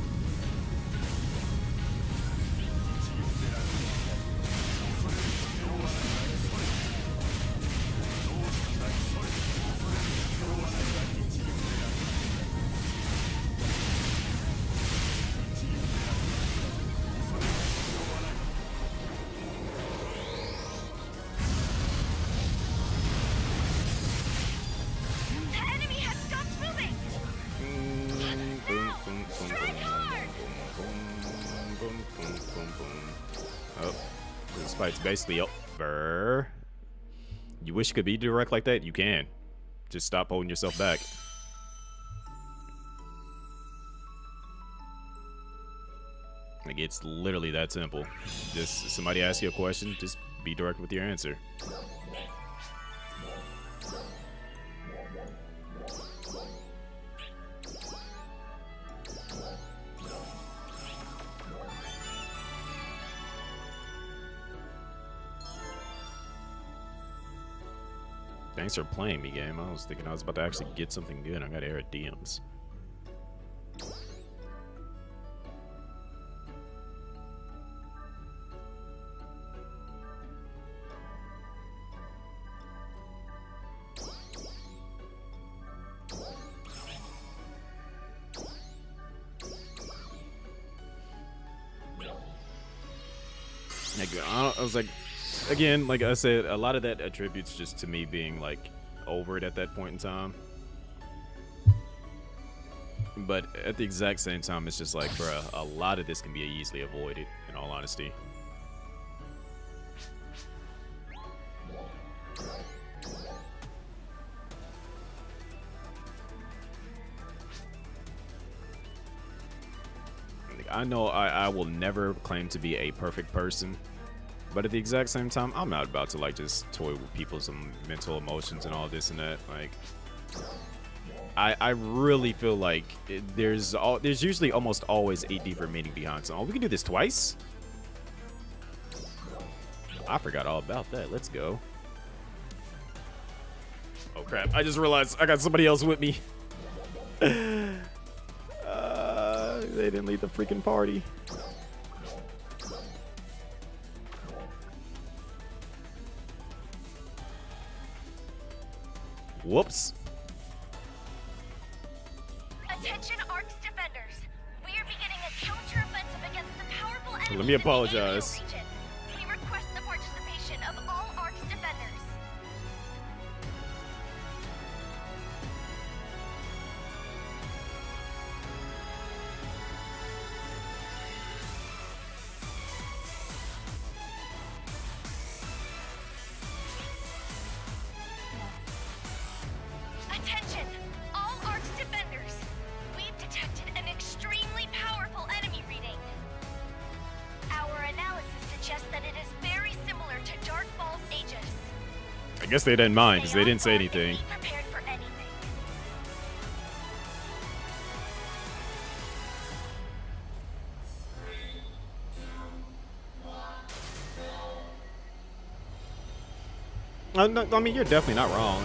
B: This fight's basically over. You wish you could be direct like that? You can. Just stop holding yourself back. Like, it's literally that simple. Just somebody asks you a question, just be direct with your answer. Thanks for playing me, game. I was thinking I was about to actually get something good. I got air at DMs. I was like, again, like I said, a lot of that attributes just to me being like over it at that point in time. But at the exact same time, it's just like, bruh, a lot of this can be easily avoided, in all honesty. I know I will never claim to be a perfect person, but at the exact same time, I'm not about to like just toy with people's mental emotions and all this and that. Like, I really feel like there's usually almost always a deeper meaning behind something. Oh, we can do this twice? I forgot all about that. Let's go. Oh crap! I just realized I got somebody else with me. They didn't leave the freaking party. Whoops.
D: Attention Ark's defenders. We are beginning a counteroffensive against the powerful enemies.
B: Let me apologize.
D: In the region. We request the participation of all Ark's defenders. Attention, all Ark's defenders. We've detected an extremely powerful enemy reading. Our analysis suggests that it is very similar to Dark Ball's Aegis.
B: I guess they didn't mind because they didn't say
D: Stay on guard
B: anything.
D: and be prepared for anything.
B: No, I mean, you're definitely not wrong.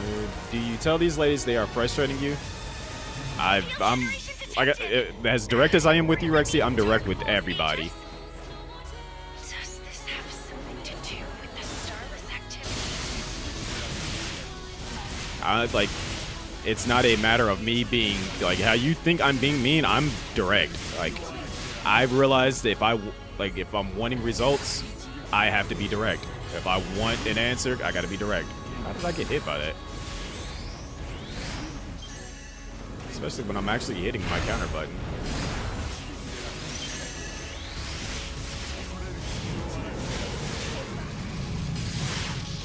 B: Do you tell these ladies they are frustrating you? I'm like, as direct as I am with you, Rexy, I'm direct with everybody.
D: Does this have something to do with the starless activity?
B: Like, it's not a matter of me being like how you think I'm being mean. I'm direct. Like, I realized if I'm wanting results, I have to be direct. If I want an answer, I gotta be direct. How did I get hit by that? Especially when I'm actually hitting my counter button.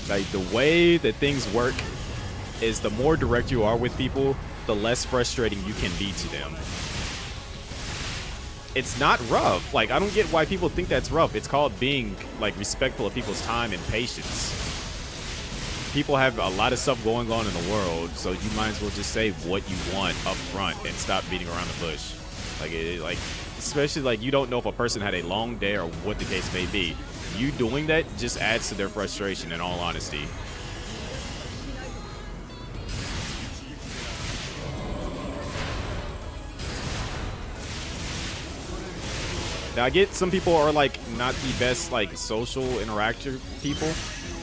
B: Like, the way that things work is the more direct you are with people, the less frustrating you can be to them. It's not rough. Like, I don't get why people think that's rough. It's called being, like, respectful of people's time and patience. People have a lot of stuff going on in the world, so you might as well just say what you want up front and stop beating around the bush. Like, especially, like, you don't know if a person had a long day or what the case may be. You doing that just adds to their frustration, in all honesty. Now, I get some people are like not the best like social interactive people,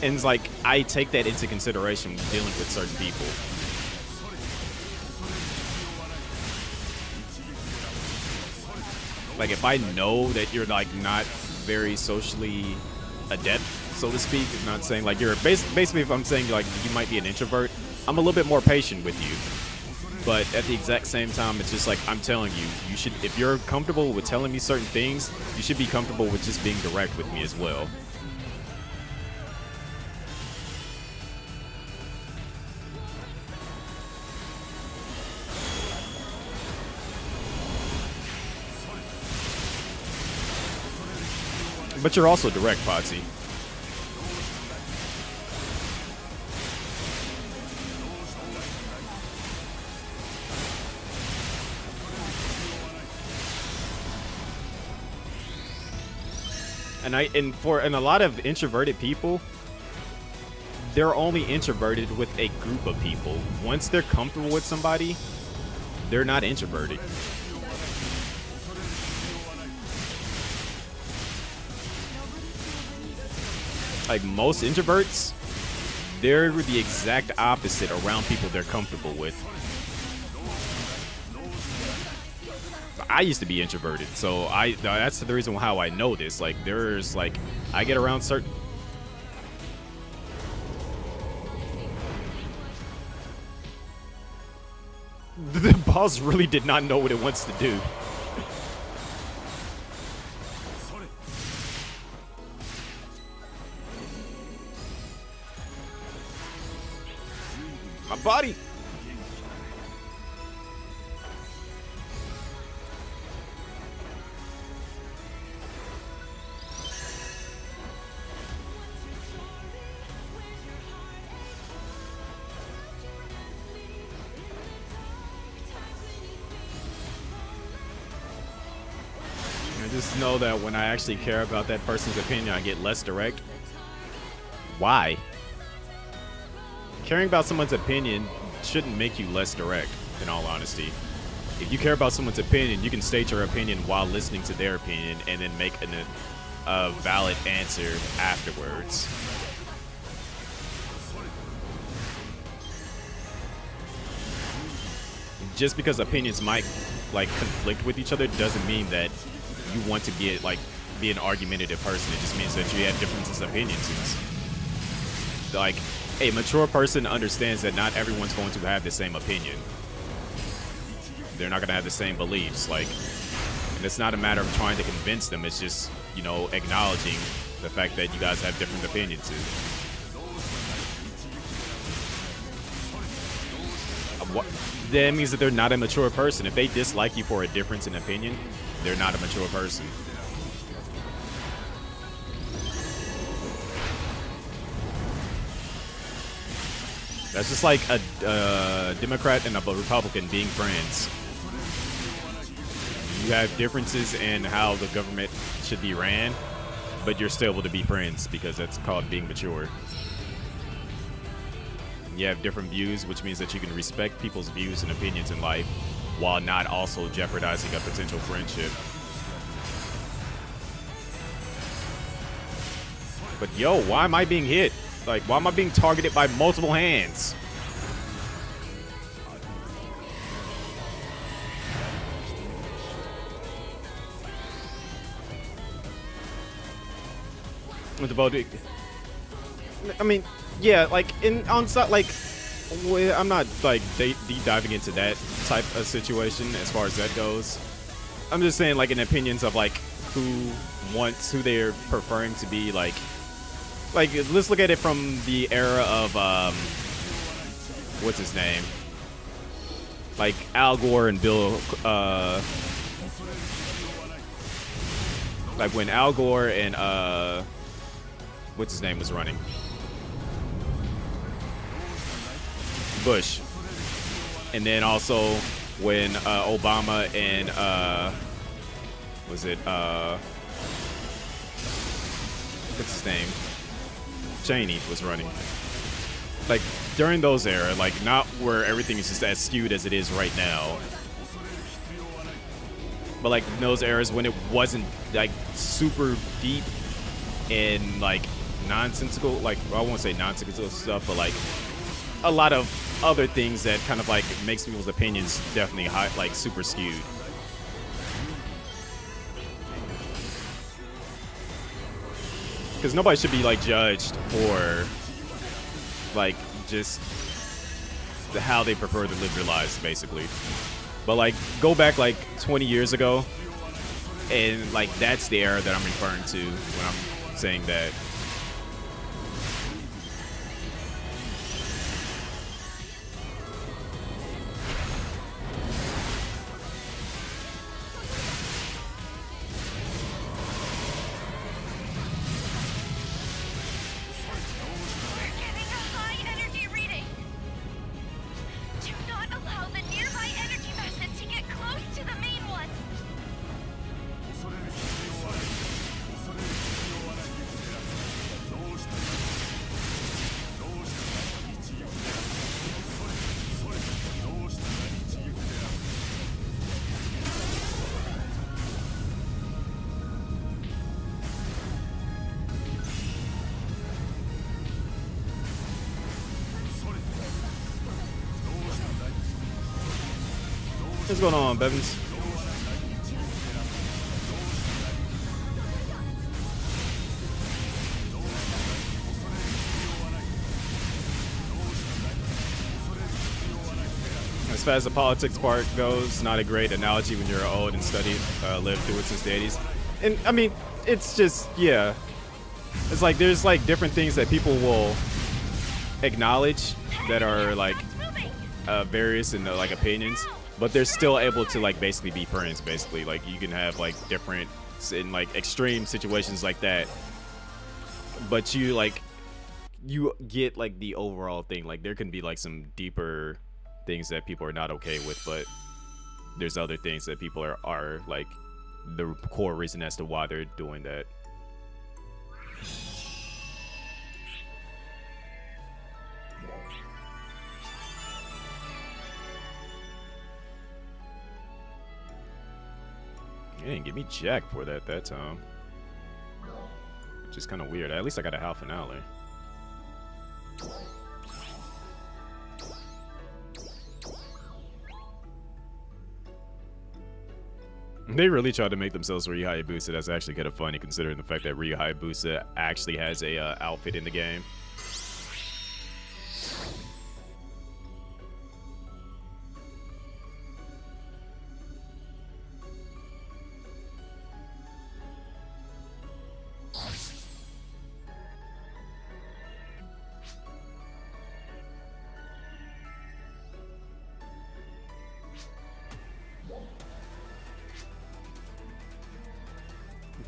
B: and it's like I take that into consideration when dealing with certain people. Like, if I know that you're like not very socially adept, so to speak, not saying like you're basically if I'm saying like you might be an introvert, I'm a little bit more patient with you. But at the exact same time, it's just like I'm telling you, you should, if you're comfortable with telling me certain things, you should be comfortable with just being direct with me as well. But you're also direct, Potsy. And a lot of introverted people, they're only introverted with a group of people. Once they're comfortable with somebody, they're not introverted. Like most introverts, they're the exact opposite around people they're comfortable with. I used to be introverted, so that's the reason how I know this. Like, there's like, I get around certain. The boss really did not know what it wants to do. My body. Just know that when I actually care about that person's opinion, I get less direct. Why? Caring about someone's opinion shouldn't make you less direct, in all honesty. If you care about someone's opinion, you can state your opinion while listening to their opinion and then make a valid answer afterwards. Just because opinions might like conflict with each other doesn't mean that you want to be an argumentative person. It just means that you have differences of opinions. Like, a mature person understands that not everyone's going to have the same opinion. They're not going to have the same beliefs. Like, and it's not a matter of trying to convince them. It's just, you know, acknowledging the fact that you guys have different opinions. That means that they're not a mature person. If they dislike you for a difference in opinion, they're not a mature person. That's just like a Democrat and a Republican being friends. You have differences in how the government should be ran, but you're still able to be friends because that's called being mature. You have different views, which means that you can respect people's views and opinions in life while not also jeopardizing a potential friendship. But yo, why am I being hit? Like, why am I being targeted by multiple hands? With the boat, I mean, yeah, like I'm not like deep diving into that type of situation as far as that goes. I'm just saying, like, in opinions of like who they're preferring to be like let's look at it from the era of what's his name, like Al Gore and Bill, like when Al Gore and what's his name was running, Bush, and then also when Obama and what's his name, Cheney was running. Like during those era, like not where everything is just as skewed as it is right now, but like in those eras when it wasn't like super deep and like nonsensical, like I won't say nonsensical stuff, but like a lot of other things that kind of like makes people's opinions definitely high, like super skewed. Because nobody should be like judged for like just how they prefer to live their lives, basically. But like go back like 20 years ago, and like that's the era that I'm referring to when I'm saying that. What's going on, Bevins? As far as the politics part goes, not a great analogy when you're old and lived through it since the 80s. And I mean, it's just, yeah. It's like there's like different things that people will acknowledge that are like various in the like opinions, but they're still able to like basically be friends. Basically, like you can have like different in like extreme situations like that, but you get like the overall thing. Like there can be like some deeper things that people are not okay with, but there's other things that people are like the core reason as to why they're doing that. They didn't give me jack for that time, which is kind of weird. At least I got a half finale. They really tried to make themselves Ryu Hayabusa. That's actually kind of funny considering the fact that Ryu Hayabusa actually has a outfit in the game.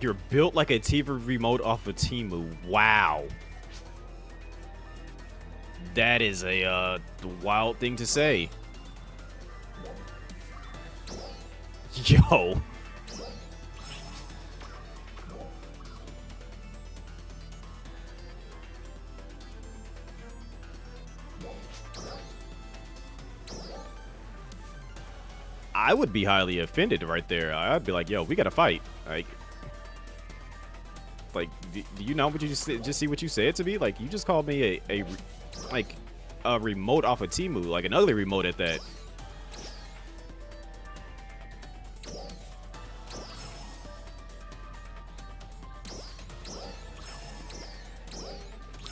B: You're built like a TV remote off of Temu. Wow. That is a wild thing to say. Yo. I would be highly offended right there. I'd be like, yo, we gotta fight. Like, do you know what you just see what you said to me? Like, you just called me a remote off of Temu, like an ugly remote at that.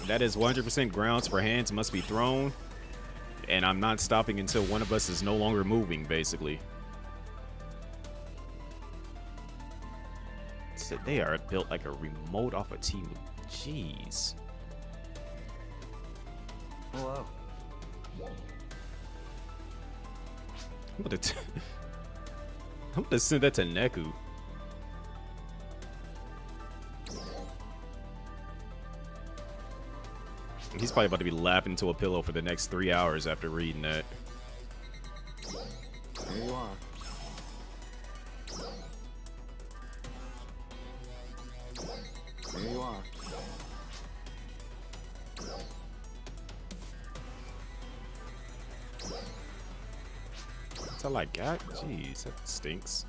B: That is 100% grounds for hands must be thrown, and I'm not stopping until one of us is no longer moving, basically. They are built like a remote off a Temu. Jeez.
C: Hello.
B: I'm gonna send that to Neku. He's probably about to be laughing into a pillow for the next 3 hours after reading that.
C: There you are. There you are.
B: That's all I got? Jeez, that stinks.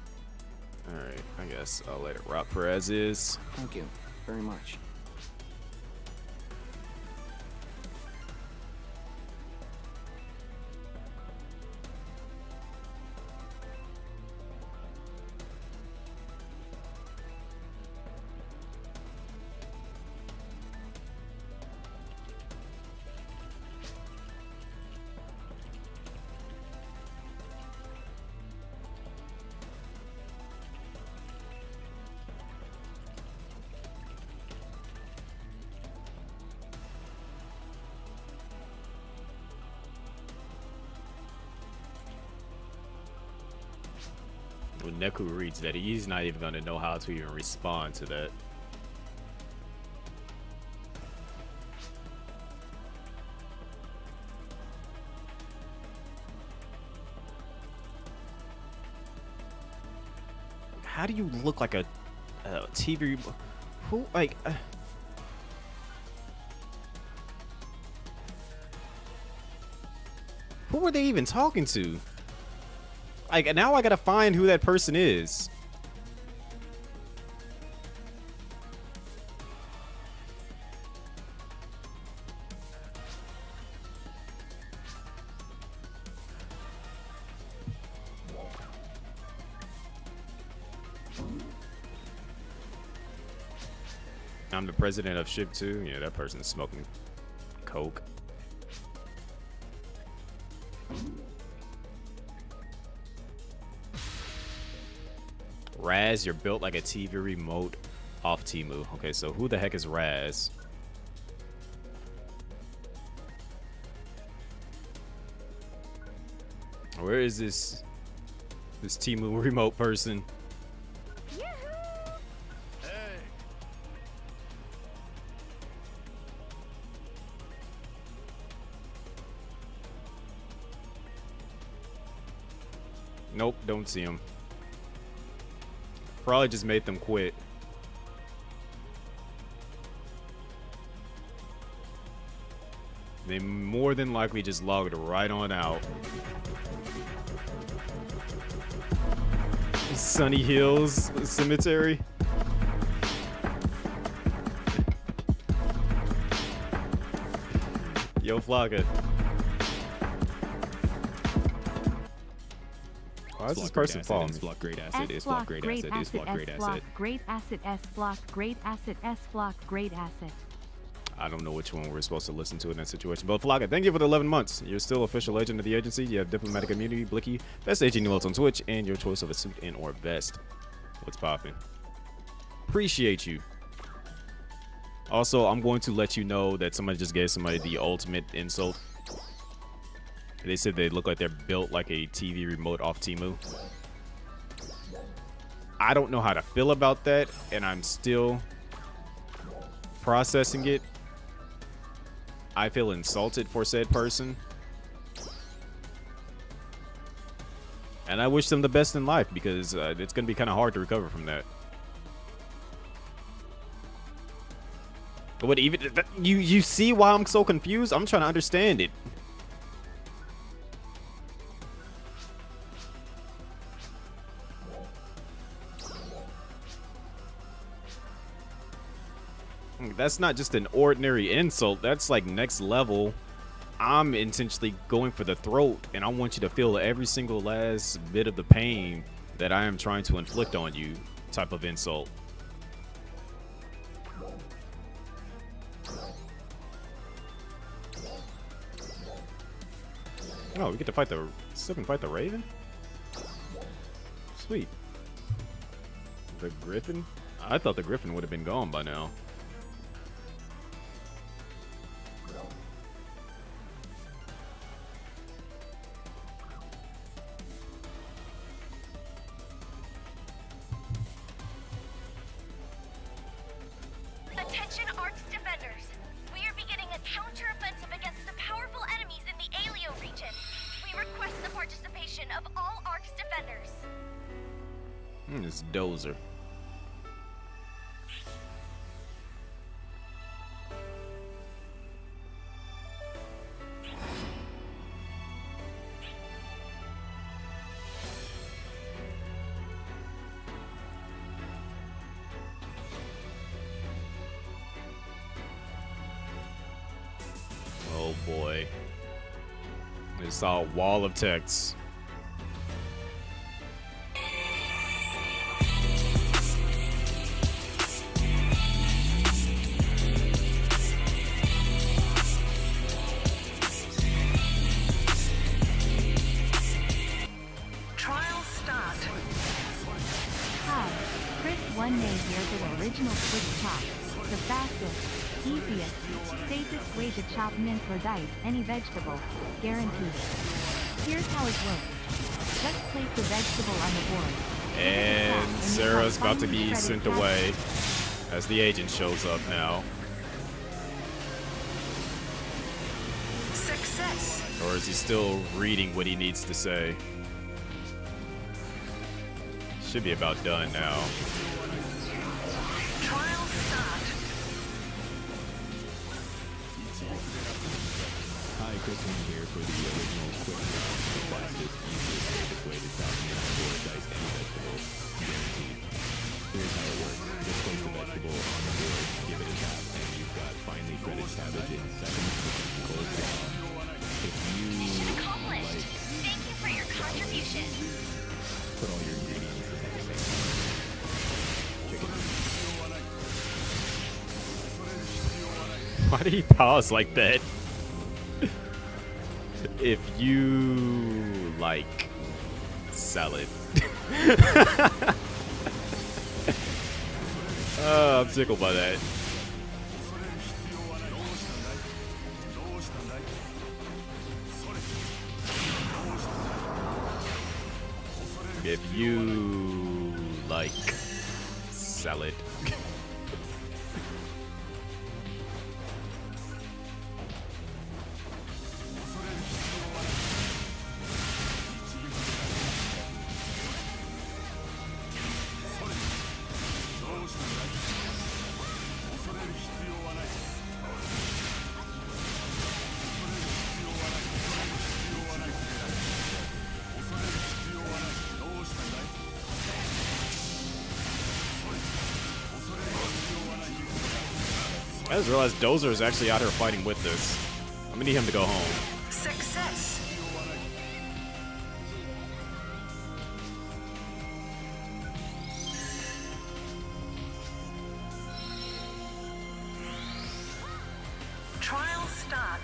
B: Alright, I guess I'll let it rock for as is.
C: Thank you very much.
B: When Neku reads that, he's not even going to know how to even respond to that. How do you look like a TV? Who, like... who were they even talking to? Like, now I gotta find who that person is. I'm the president of ship 2. Yeah, that person's smoking coke. Raz, you're built like a TV remote off Temu. Okay, so who the heck is Raz? Where is this Temu remote person? Nope, don't see him. Probably just made them quit. They more than likely just logged right on out. Sunny Hills Cemetery. Yo, Flocka. Why is this person following me?
F: Flock great asset is flock great asset is flock great asset.
G: Great asset S flock great asset S flock great asset.
B: I don't know which one we're supposed to listen to in that situation. But Flocka, thank you for the 11 months. You're still official agent of the agency. You have diplomatic immunity, Blicky, best agent emotes on Twitch, and your choice of a suit and or vest. What's poppin'? Appreciate you. Also, I'm going to let you know that somebody just gave somebody the ultimate insult. They said they look like they're built like a TV remote off Temu. I don't know how to feel about that, and I'm still processing it. I feel insulted for said person. And I wish them the best in life because it's going to be kind of hard to recover from that. But even you see why I'm so confused? I'm trying to understand it. That's not just an ordinary insult. That's like next level. I'm intentionally going for the throat, and I want you to feel every single last bit of the pain that I am trying to inflict on you type of insult. Oh, we get to fight the... Still can fight the Raven? Sweet. The Griffin? I thought the Griffin would have been gone by now.
D: Attention Arcs defenders. We are beginning a counteroffensive against the powerful enemies in the Alio region. We request the participation of all Arcs defenders.
B: It's Dozer. Oh boy. I saw a wall of texts.
E: Trial start.
G: Hi, Chris One Name here for the original Swiss chop. The fastest, easiest, safest way to chop mint or dice any vegetable, guaranteed. Here's how it works. Just place the vegetable on the board.
B: And Sarah's about to be sent away as the agent shows up now.
E: Success.
B: Or is he still reading what he needs to say? Should be about done now.
E: Trial start.
F: Hi, Chris Wayne here for the original quick round, the fastest, easiest, safest way to chop mint or dice any vegetable, guaranteed. Here's how it works. Just place the vegetable on the board, give it a tap, and you've got finely shredded cabbage in seconds. Close the top. If you
D: Mission accomplished. Thank you for your contribution.
F: put all your ingredients in the same chicken.
B: Why did he pause like that? If you like salad. I'm tickled by that. If you like salad. I just realized Dozer is actually out here fighting with us. I'm gonna need him to go home.
E: Success. Trial start.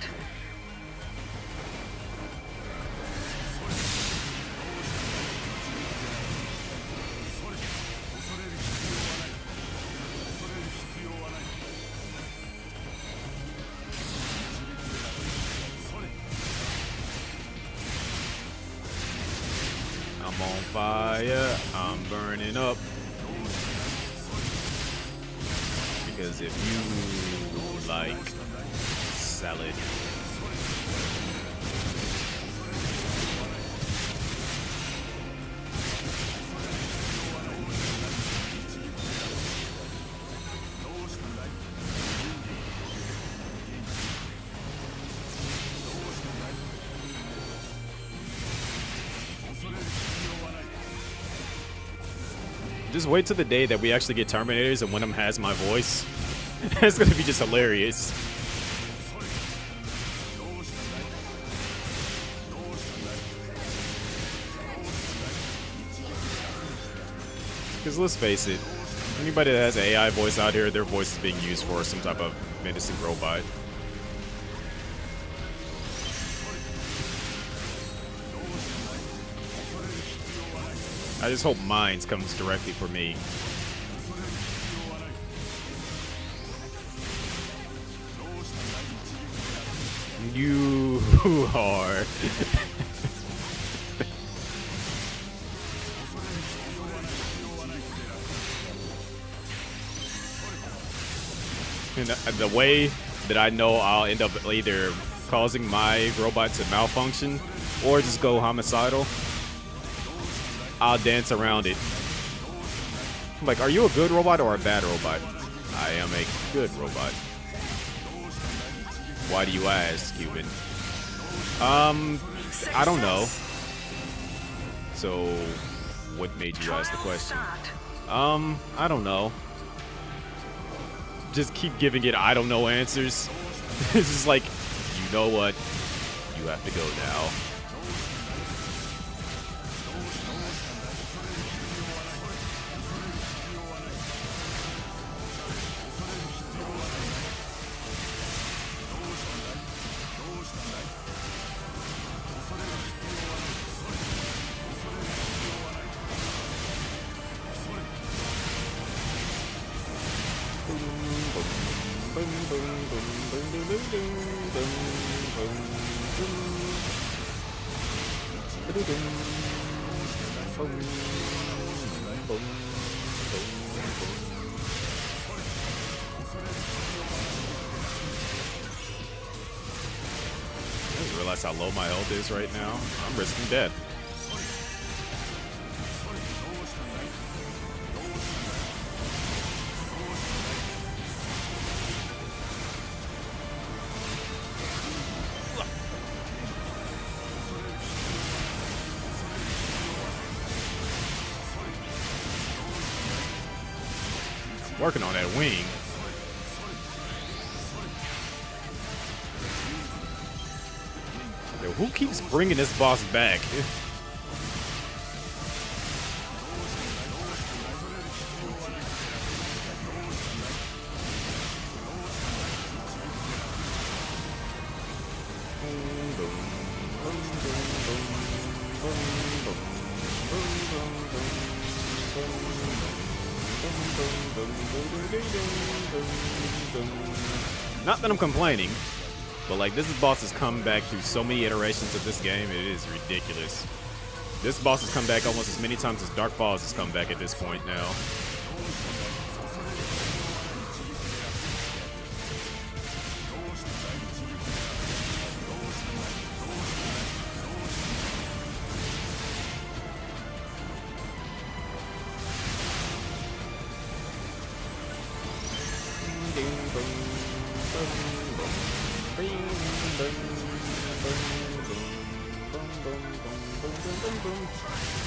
B: I'm on fire, I'm burning up. Because if you like salad. Just wait till the day that we actually get Terminators and one of them has my voice. It's gonna be just hilarious. Because let's face it, anybody that has an AI voice out here, their voice is being used for some type of menacing robot. I just hope Mines comes directly for me. You are. And the way that I know I'll end up either causing my robot to malfunction or just go homicidal, I'll dance around it. I'm like, are you a good robot or a bad robot? I am a good robot. Why do you ask, Cuban? I don't know. So, what made you ask the question? I don't know. Just keep giving it I don't know answers. It's just like, you know what? You have to go now. I just realized how low my health is right now. I'm risking death. Working on that wing. Yo, who keeps bringing this boss back? Not that I'm complaining, but like this boss has come back through so many iterations of this game, it is ridiculous. This boss has come back almost as many times as Dark Falls has come back at this point now.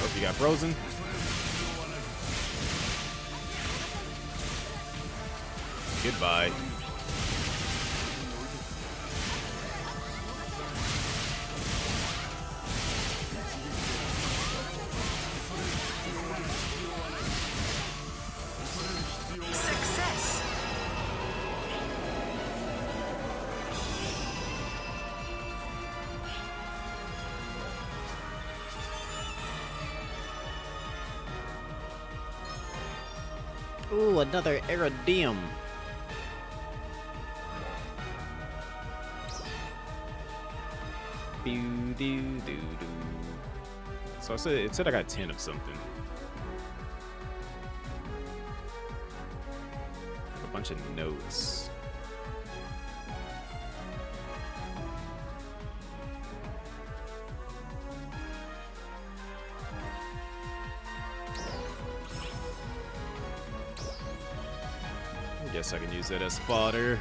B: Oh, you got frozen. Goodbye.
E: Success.
B: Ooh, another Iridium. So it said I got 10 of something. A bunch of notes. Guess I can use that as fodder.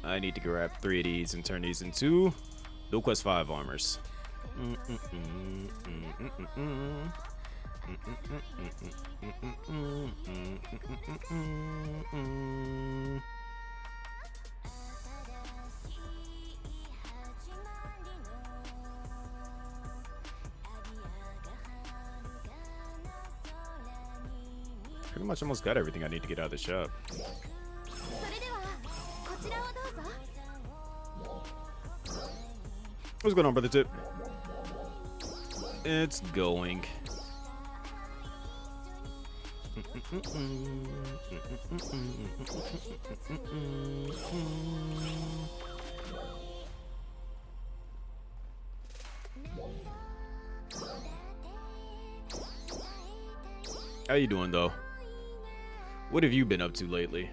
B: I need to grab 3 of these and turn these into Dual Quest 5 armors. Pretty much almost got everything I need to get out of the shop. What's going on, brother Tip? It's going. How you doing, though? What have you been up to lately?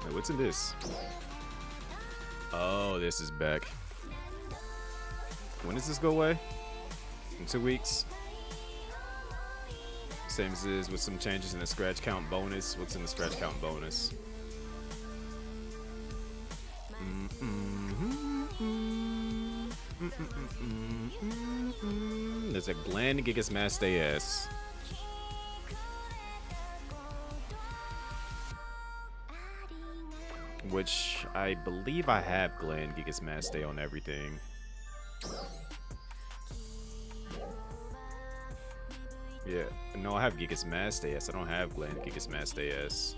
B: Wait, what's in this? Oh, this is back. When does this go away? In 2 weeks? Same as is with some changes in the scratch count bonus. What's in the scratch count bonus? There's a Glenn Gigas Master AS. Which I believe I have Glenn Gigas Master on everything. Yeah, no, I have Gigas Master AS. I don't have Glenn Gigas Master AS.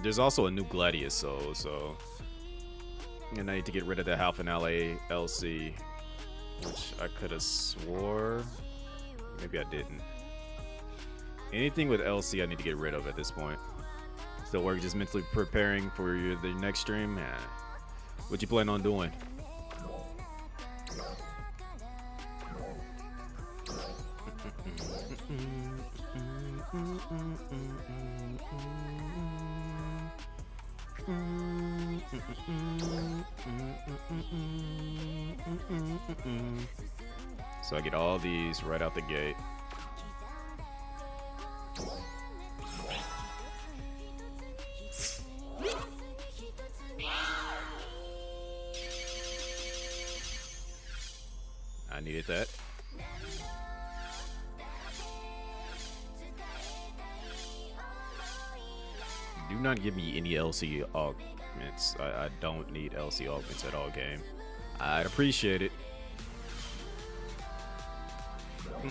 B: There's also a new Gladius, so And I need to get rid of the Half an LA LC, which I could have swore. Maybe I didn't. Anything with LC I need to get rid of at this point. Still work just mentally preparing for the next stream. What you plan on doing? So I get all these right out the gate. I needed that. Do not give me any LC augments. I don't need LC augments at all, game. I'd appreciate it. I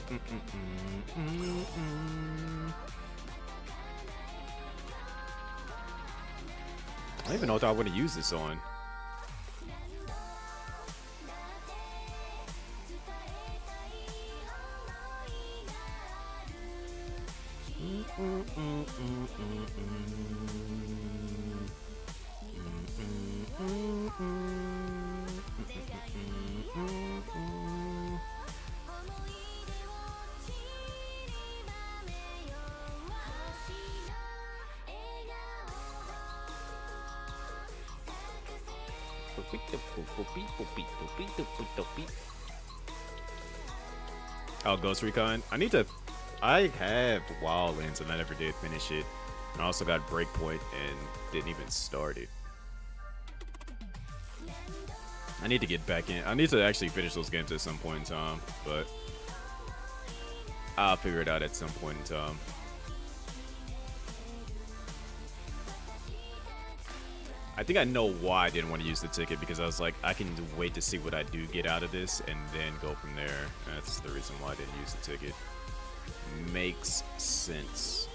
B: don't even know what I want to use this on. Oh, Ghost Recon. I have Wildlands and I never did finish it. And I also got Breakpoint and didn't even start it. I need to get back in. I need to actually finish those games at some point in time, but I'll figure it out at some point in time. I think I know why I didn't want to use the ticket, because I was like, I can wait to see what I do get out of this and then go from there. That's the reason why I didn't use the ticket. Makes sense.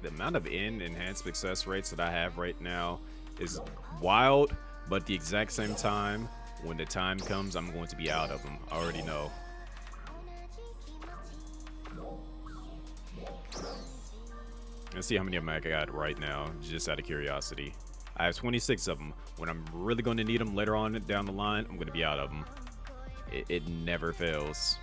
B: The amount of enhanced success rates that I have right now is wild, but at the exact same time, when the time comes, I'm going to be out of them. I already know. Let's see how many of them I got right now, just out of curiosity. I have 26 of them. When I'm really going to need them later on down the line, I'm going to be out of them. It never fails.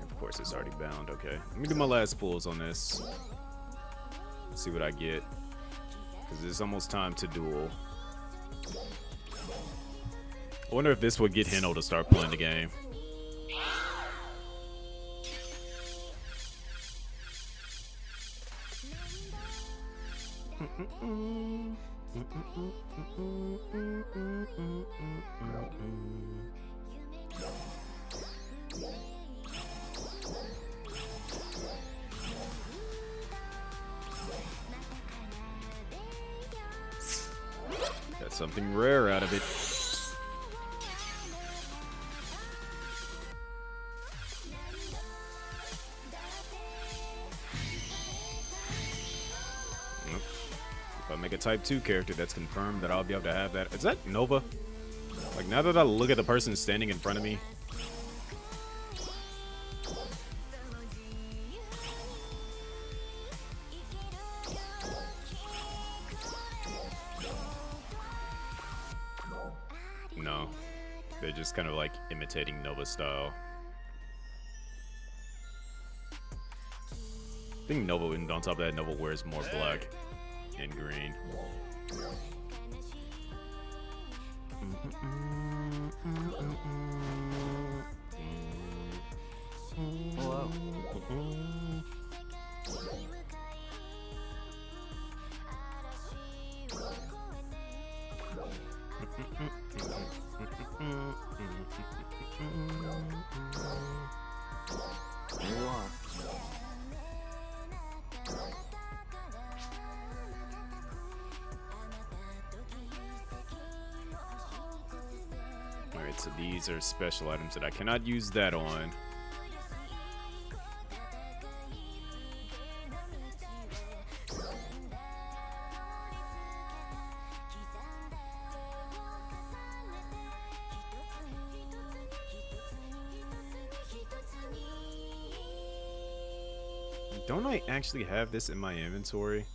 B: Of course, it's already bound. Okay, let me do my last pulls on this. Let's see what I get, because it's almost time to duel. I wonder if this would get Hino to start playing the game. Got something rare out of it. If I make a type 2 character, that's confirmed that I'll be able to have that. Is that Nova? Like, now that I look at the person standing in front of me. They're just kind of like imitating Nova style. I think Nova, and on top of that, Nova wears more black and green.
C: Hello. There you are.
B: Alright, so these are special items that I cannot use that on. Don't I actually have this in my inventory?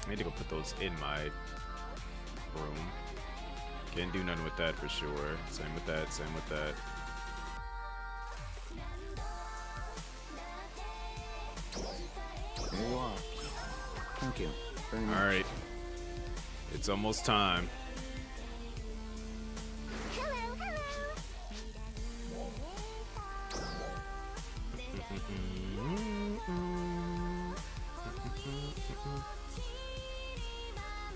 B: I need to go put those in my room. Can't do nothing with that for sure. Same with that, same with that.
C: There you are. Thank you very much.
B: Alright. It's almost time.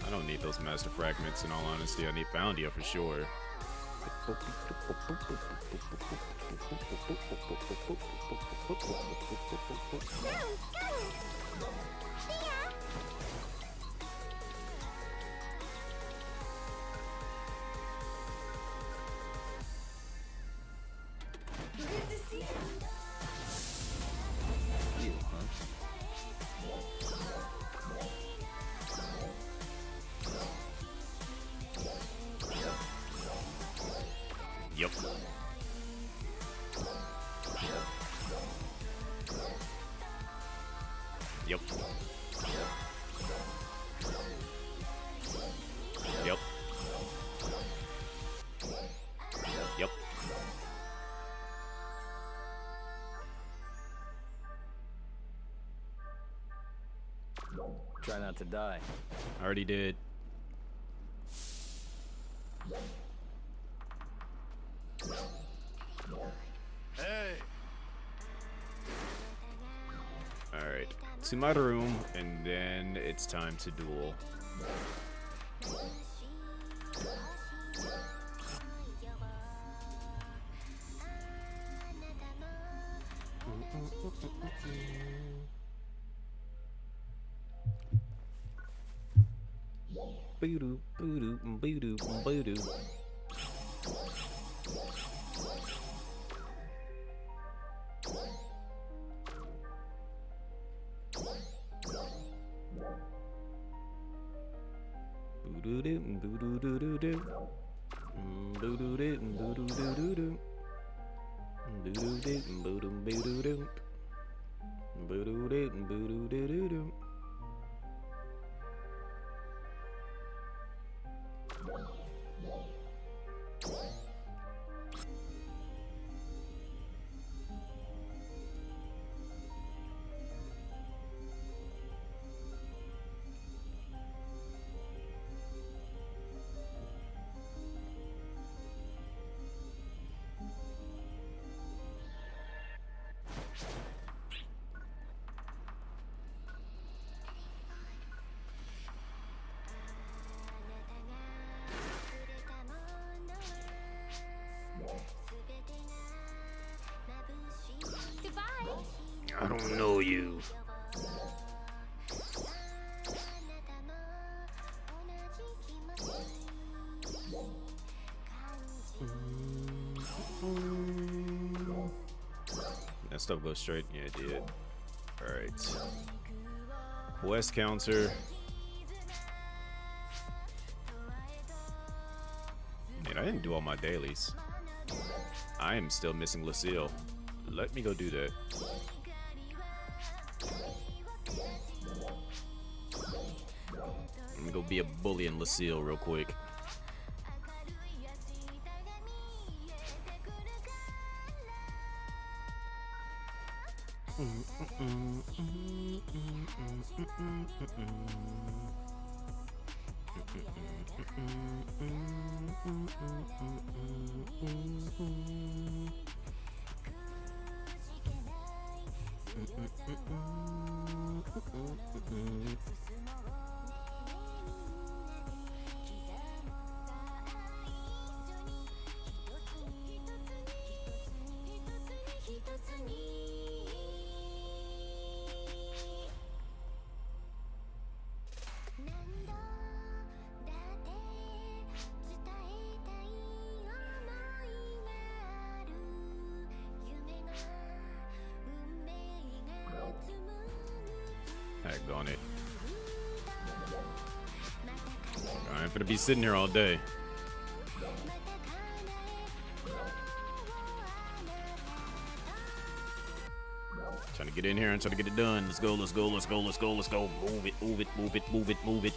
B: I don't need those master fragments in all honesty. I need Foundia for sure.
C: You, huh?
B: Yep. Yep. Yep. Yep.
C: Try not to die.
B: Already did.
A: Hey.
B: Alright. To my room, and then it's time to duel. Boo-doo, boo-doo, boo-doo, boo-doo. Boo-doo-doo, boo-doo-doo-doo-doo. Boo-doo-doo, boo-doo-doo-doo-doo. Boo-doo-doo, boo-doo-doo-doo-doo. Boo-doo-doo, boo-doo-doo-doo-doo. I don't know you. That stuff goes straight. Yeah, it did. Alright. Quest counter. And I didn't do all my dailies. I am still missing Lucille. Let me go do that. Let me go be a bully in Lucille real quick. On it. I ain't gonna be sitting here all day. Trying to get in here and try to get it done. Let's go, let's go, let's go, let's go, let's go. Move it, move it, move it, move it, move it.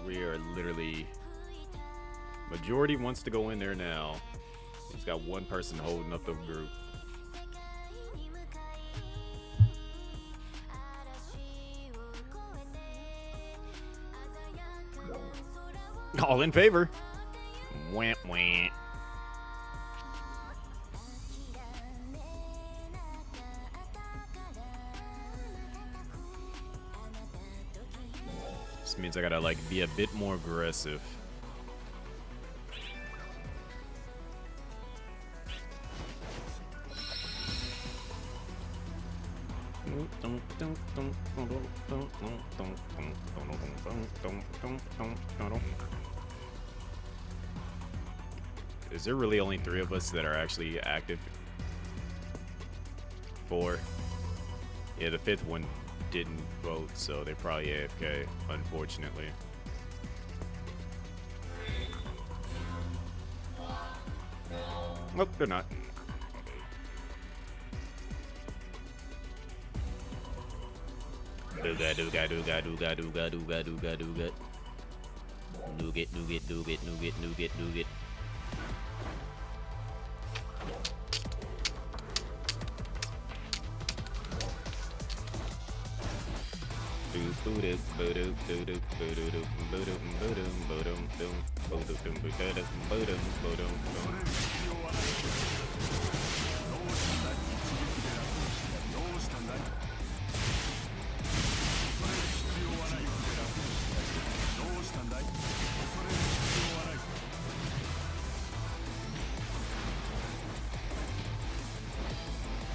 B: We are literally... Majority wants to go in there now. He's got one person holding up the group. All in favor. Wah, wah. This means I gotta like be a bit more aggressive. Is there really only 3 of us that are actually active? 4. Yeah, the 5th one didn't vote, so they're probably AFK, unfortunately. Nope, they're not. Dooga dooga dooga dooga dooga dooga dooga dooga. Nougat, nougat, nougat, nougat, nougat, nougat.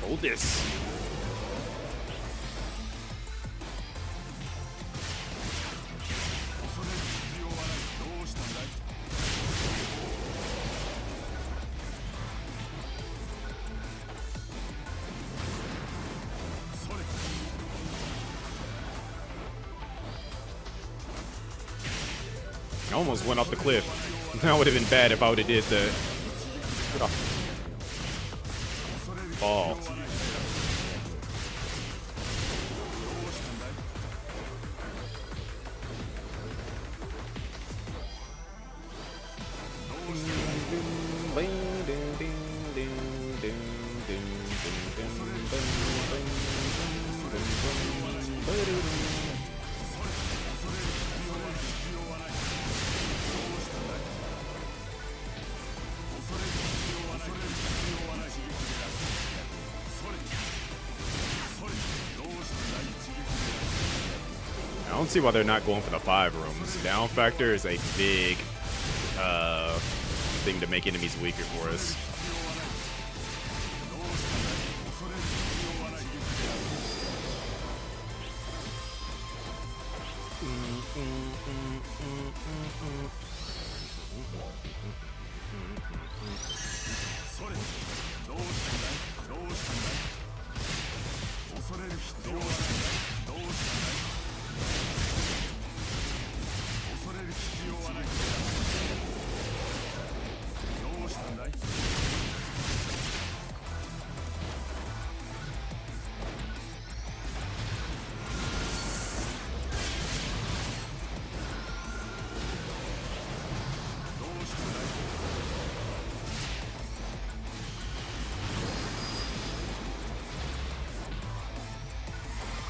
B: Hold this. I almost went off the cliff. That would have been bad if I would have did that. Get off. Fall. I don't see why they're not going for the 5 rooms. Down factor is a big thing to make enemies weaker for us.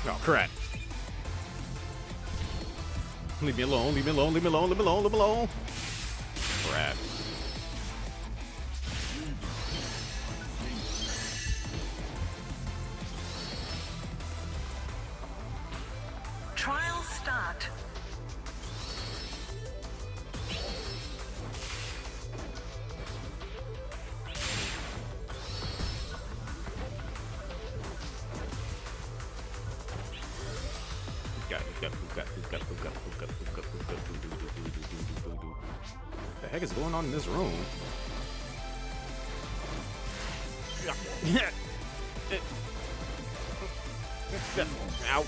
B: Oh, crap. Leave me alone, leave me alone, leave me alone, leave me alone, leave me alone. Crap.
E: Trial start.
B: What the heck is going on in this room? Ow.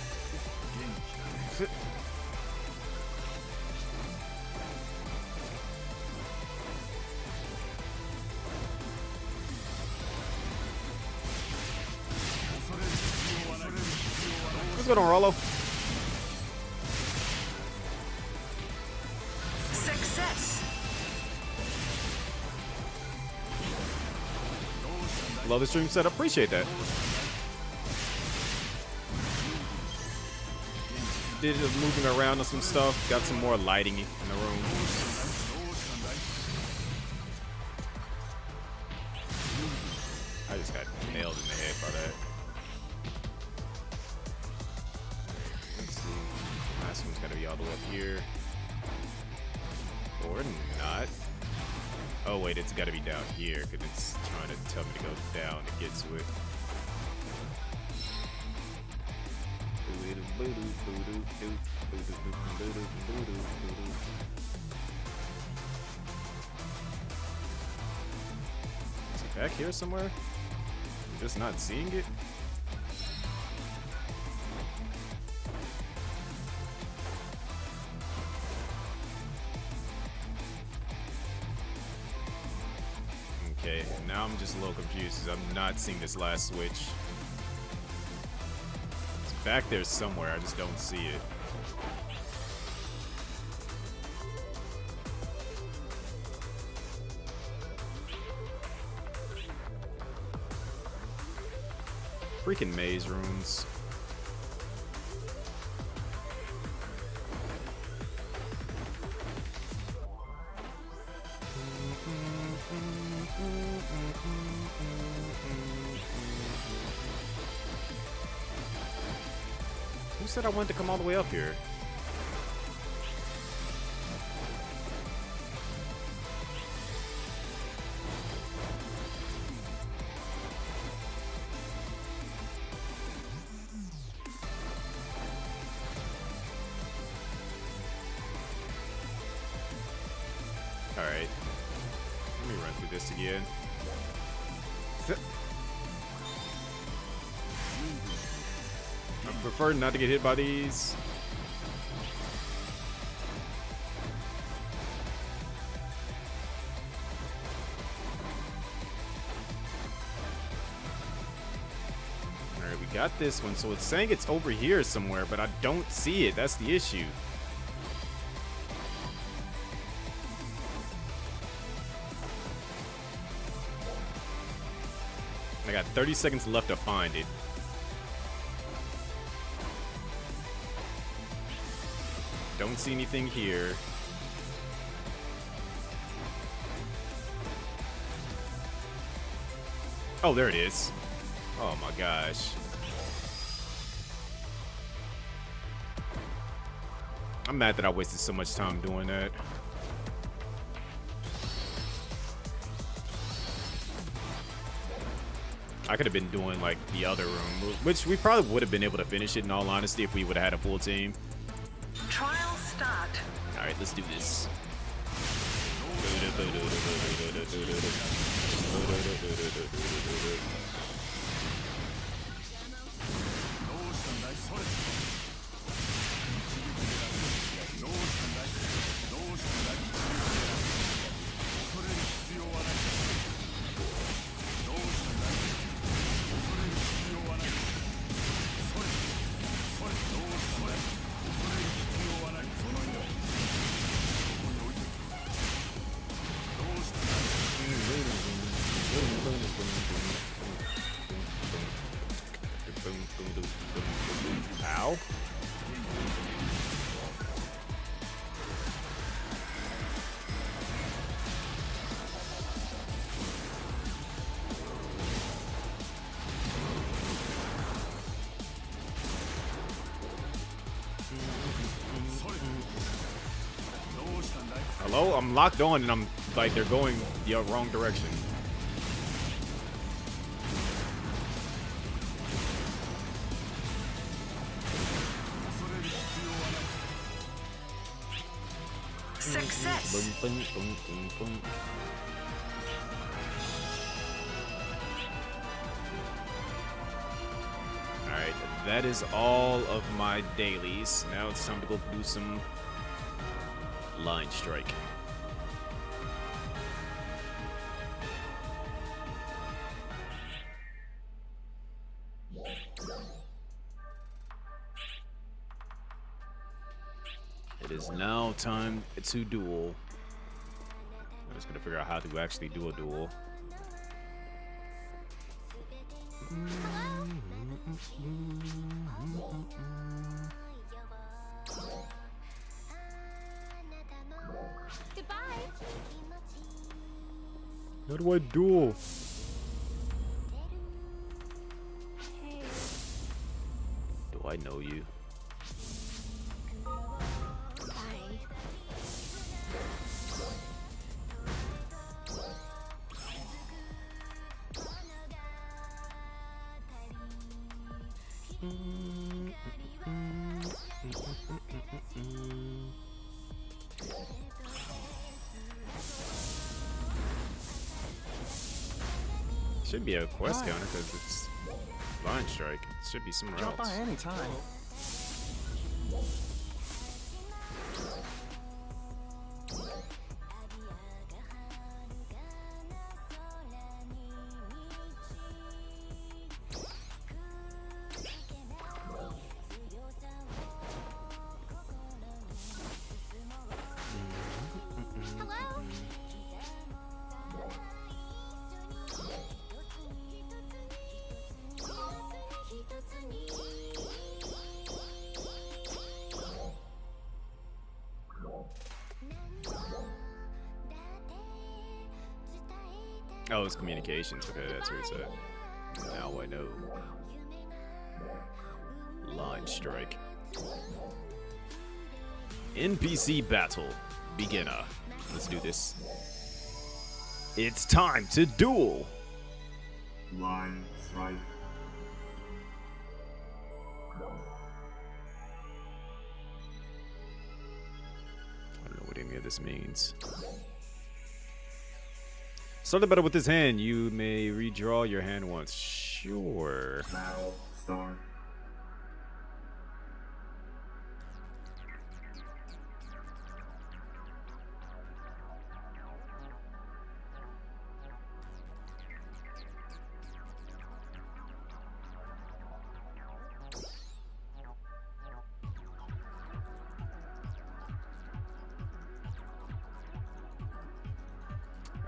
B: What's going on, Rollo?
E: Success.
B: Love the stream setup. Appreciate that. Did just moving around on some stuff. Got some more lighting in the room. I just got nailed in the head by that. Let's see. Last one's gotta be all the way up here. Or not. Oh wait, it's gotta be down here because it's trying to tell me to go down to get to it. Is it back here somewhere? I'm just not seeing it? Okay, now I'm just a little confused because I'm not seeing this last switch. It's back there somewhere, I just don't see it. Freaking maze rooms. Who said I wanted to come all the way up here? Alright. Let me run through this again. I prefer not to get hit by these. Alright, we got this one. So it's saying it's over here somewhere, but I don't see it. That's the issue. I got 30 seconds left to find it. Don't see anything here. Oh, there it is. Oh my gosh. I'm mad that I wasted so much time doing that. I could have been doing like the other room, which we probably would have been able to finish it in all honesty if we would have had a full team.
E: Trial start.
B: All right, let's do this. Ow. Hello? I'm locked on and I'm like, they're going the wrong direction.
E: Success.
B: Alright, that is all of my dailies. Now it's time to go do some line strike. It is now time to duel. I'm just gonna figure out how to actually do a duel. How do I duel? Do I know you? Should be a quest counter because it's line strike. It should be somewhere
C: Drop by
B: else.
C: anytime.
B: Oh, it's communications. Okay, that's where it's at. Now I know. Line strike. NPC battle. Beginner. Let's do this. It's time to duel.
H: Line strike.
B: I don't know what any of this means. Start the battle with his hand. You may redraw your hand once. Sure.
H: Battle start.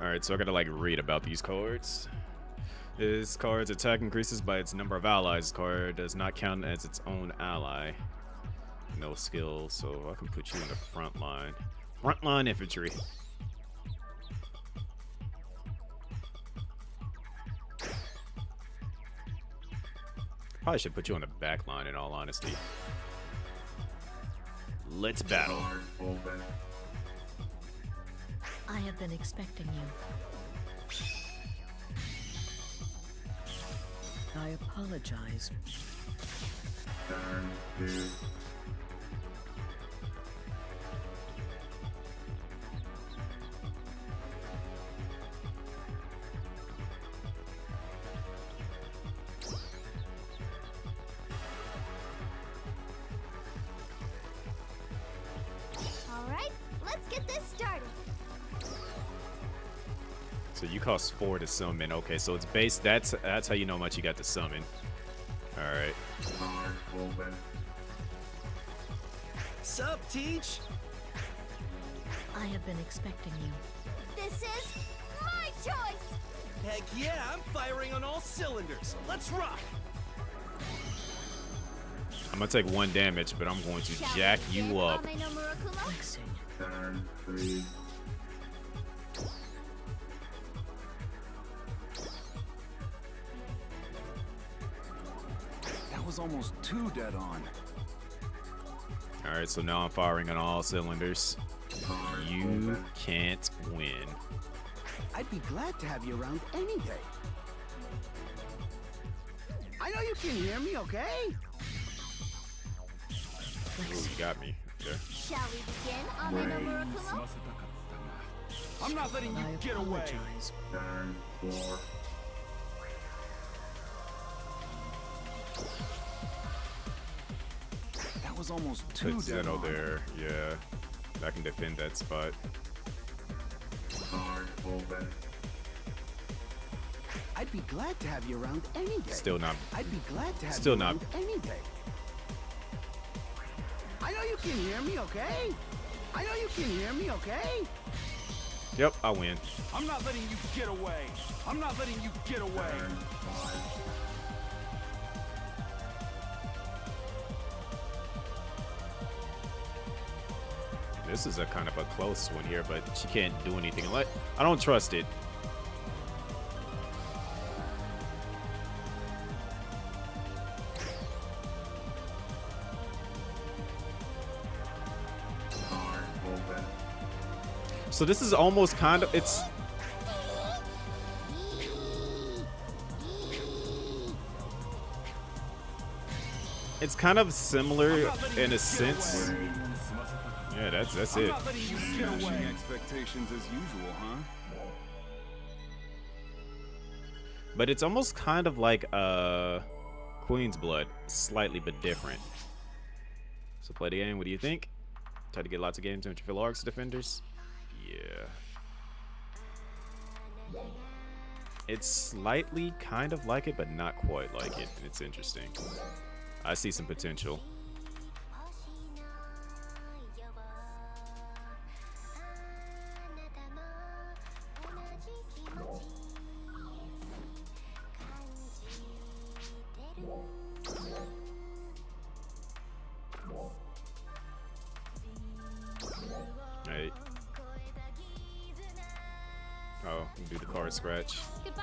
B: Alright, so I gotta like read about these cards. This card's attack increases by its number of allies. This card does not count as its own ally. No skill, so I can put you in the front line. Front line infantry. Probably should put you on the back line in all honesty. Let's battle.
H: Start open.
I: I have been expecting you. I apologize.
H: Turn 2.
D: Alright, let's get this started.
B: So you cost 4 to summon. Okay, so it's based. That's how you know how much you got to summon. All right.
H: Start open.
J: Sup, Teach?
I: I have been expecting you.
D: This is my choice!
J: Heck yeah, I'm firing on all cylinders. Let's rock!
B: I'm gonna take 1 damage, but I'm going to jack you up.
D: Ame no Murakumo?
I: Flexing.
H: Turn 3.
J: That was almost too dead on.
B: All right, so now I'm firing on all cylinders.
H: Start
B: You
H: open.
B: can't win.
J: I'd be glad to have you around any day. I know you can hear me, okay?
B: Ooh, you got me. Okay.
D: Shall we begin, Ame no Murakumo?
J: I'm not letting you
I: I
J: get away.
I: apologize.
H: Turn 4.
J: That was almost too
B: Put
J: dead
B: Zeno
J: on.
B: there. Yeah, I can defend that spot.
H: Start open.
J: I'd be glad to have you around any day.
B: Still not.
J: I'd be glad to have
B: Still
J: you
B: not.
J: around any day. I know you can hear me, okay? I know you can hear me, okay?
B: Yep, I win.
J: I'm not letting you get away. I'm not letting you get away.
H: Turn 5.
B: This is a kind of a close one here, but she can't do anything. I don't trust it.
H: Start open.
B: So this is almost kind of it's kind of similar in a sense. Yeah, that's
J: I'm
B: it.
J: not letting you get away.
F: Expectations as usual, huh?
B: But it's almost kind of like Queen's Blood, slightly but different. So play the game. What do you think? Try to get lots of games in with your fellow Arcs defenders. Yeah. It's slightly kind of like it, but not quite like it. And it's interesting. I see some potential. Hey. Oh, do the card scratch.
D: Goodbye!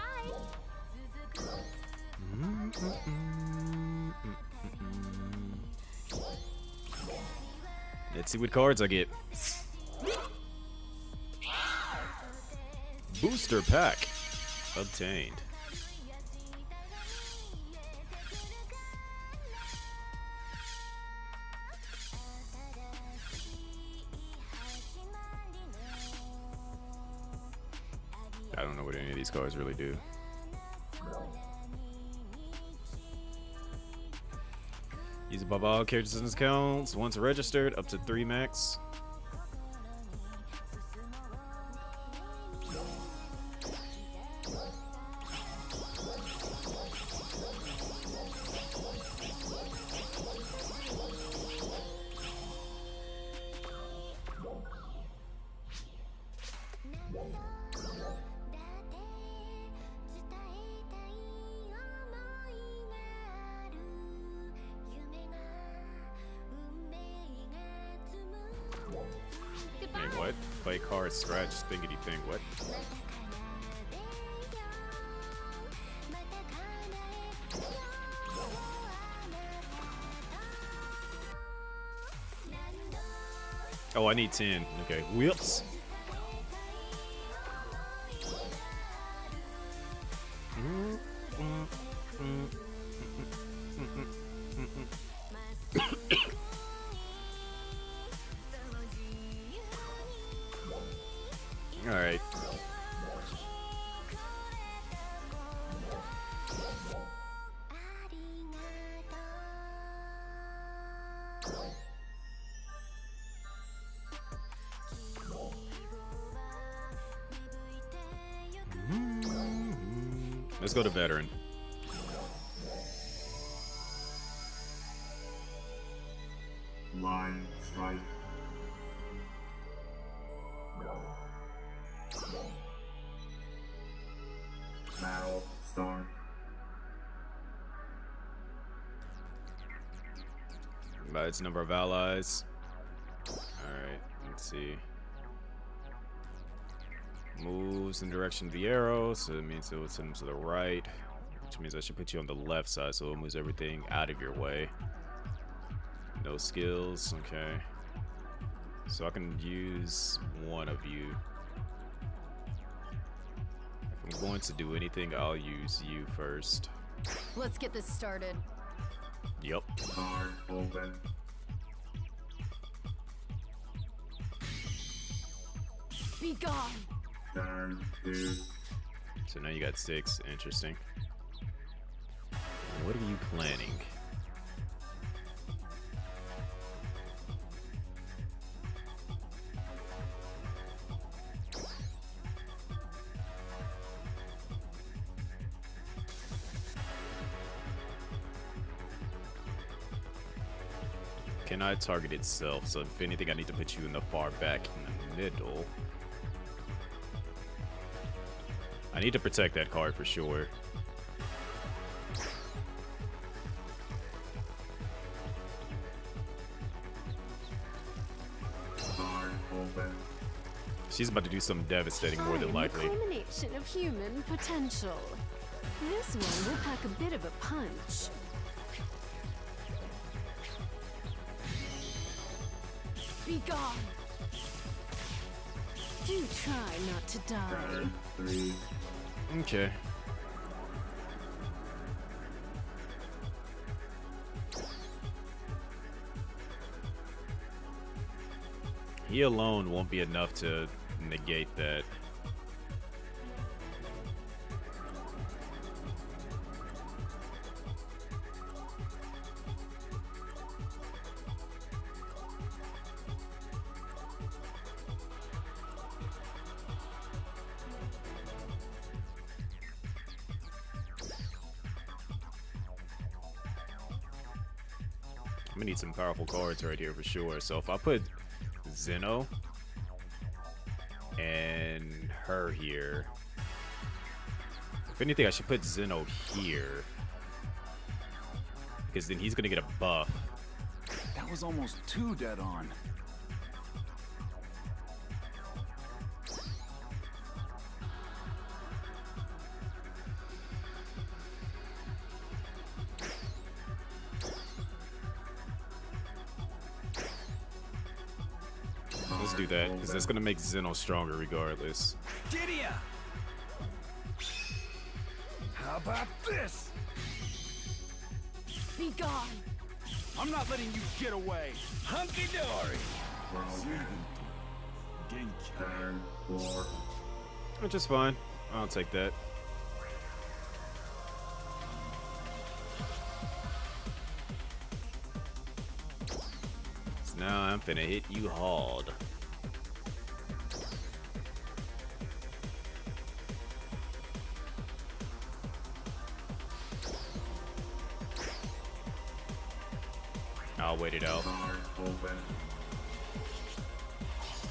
B: Let's see what cards I get. Booster pack obtained. I don't know what any of these cards really do. Use above all characters in this counts. Once registered, up to 3 max. Wait, what? Play card scratch thingy thing. What? Oh, I need 10. Okay. Whoops. All right. Let's go to veteran.
H: Line strike. Battle start.
B: By its number of allies. Alright, let's see. Moves in the direction of the arrow, so it means it will send them to the right. Which means I should put you on the left side so it moves everything out of your way. No skills, okay. So I can use one of you. If I'm going to do anything, I'll use you first.
K: Let's get this started.
B: Yep.
H: Card open.
K: Be gone.
H: Turn 2.
B: So now you got 6. Interesting. What are you planning? Cannot target itself, so if anything I need to put you in the far back in the middle. I need to protect that card for sure.
H: Card open.
B: She's about to do something devastating more than likely.
K: The culmination of human potential. This one will pack a bit of a punch. Be gone. Do try not to die.
H: Turn 3.
B: Okay. He alone won't be enough to negate that. I'm gonna need some powerful cards right here for sure. So if I put Zeno and her here, if anything, I should put Zeno here because then he's gonna get a buff.
J: That was almost too dead on.
B: Let's do that because that's gonna make Zeno stronger regardless.
J: Gideon! How about this?
K: Be gone.
J: I'm not letting you get away. Hunky dory.
H: Turn 4.
B: Which is fine. I'll take that. So now I'm finna hit you hard. I'll wait it out.
H: Card open.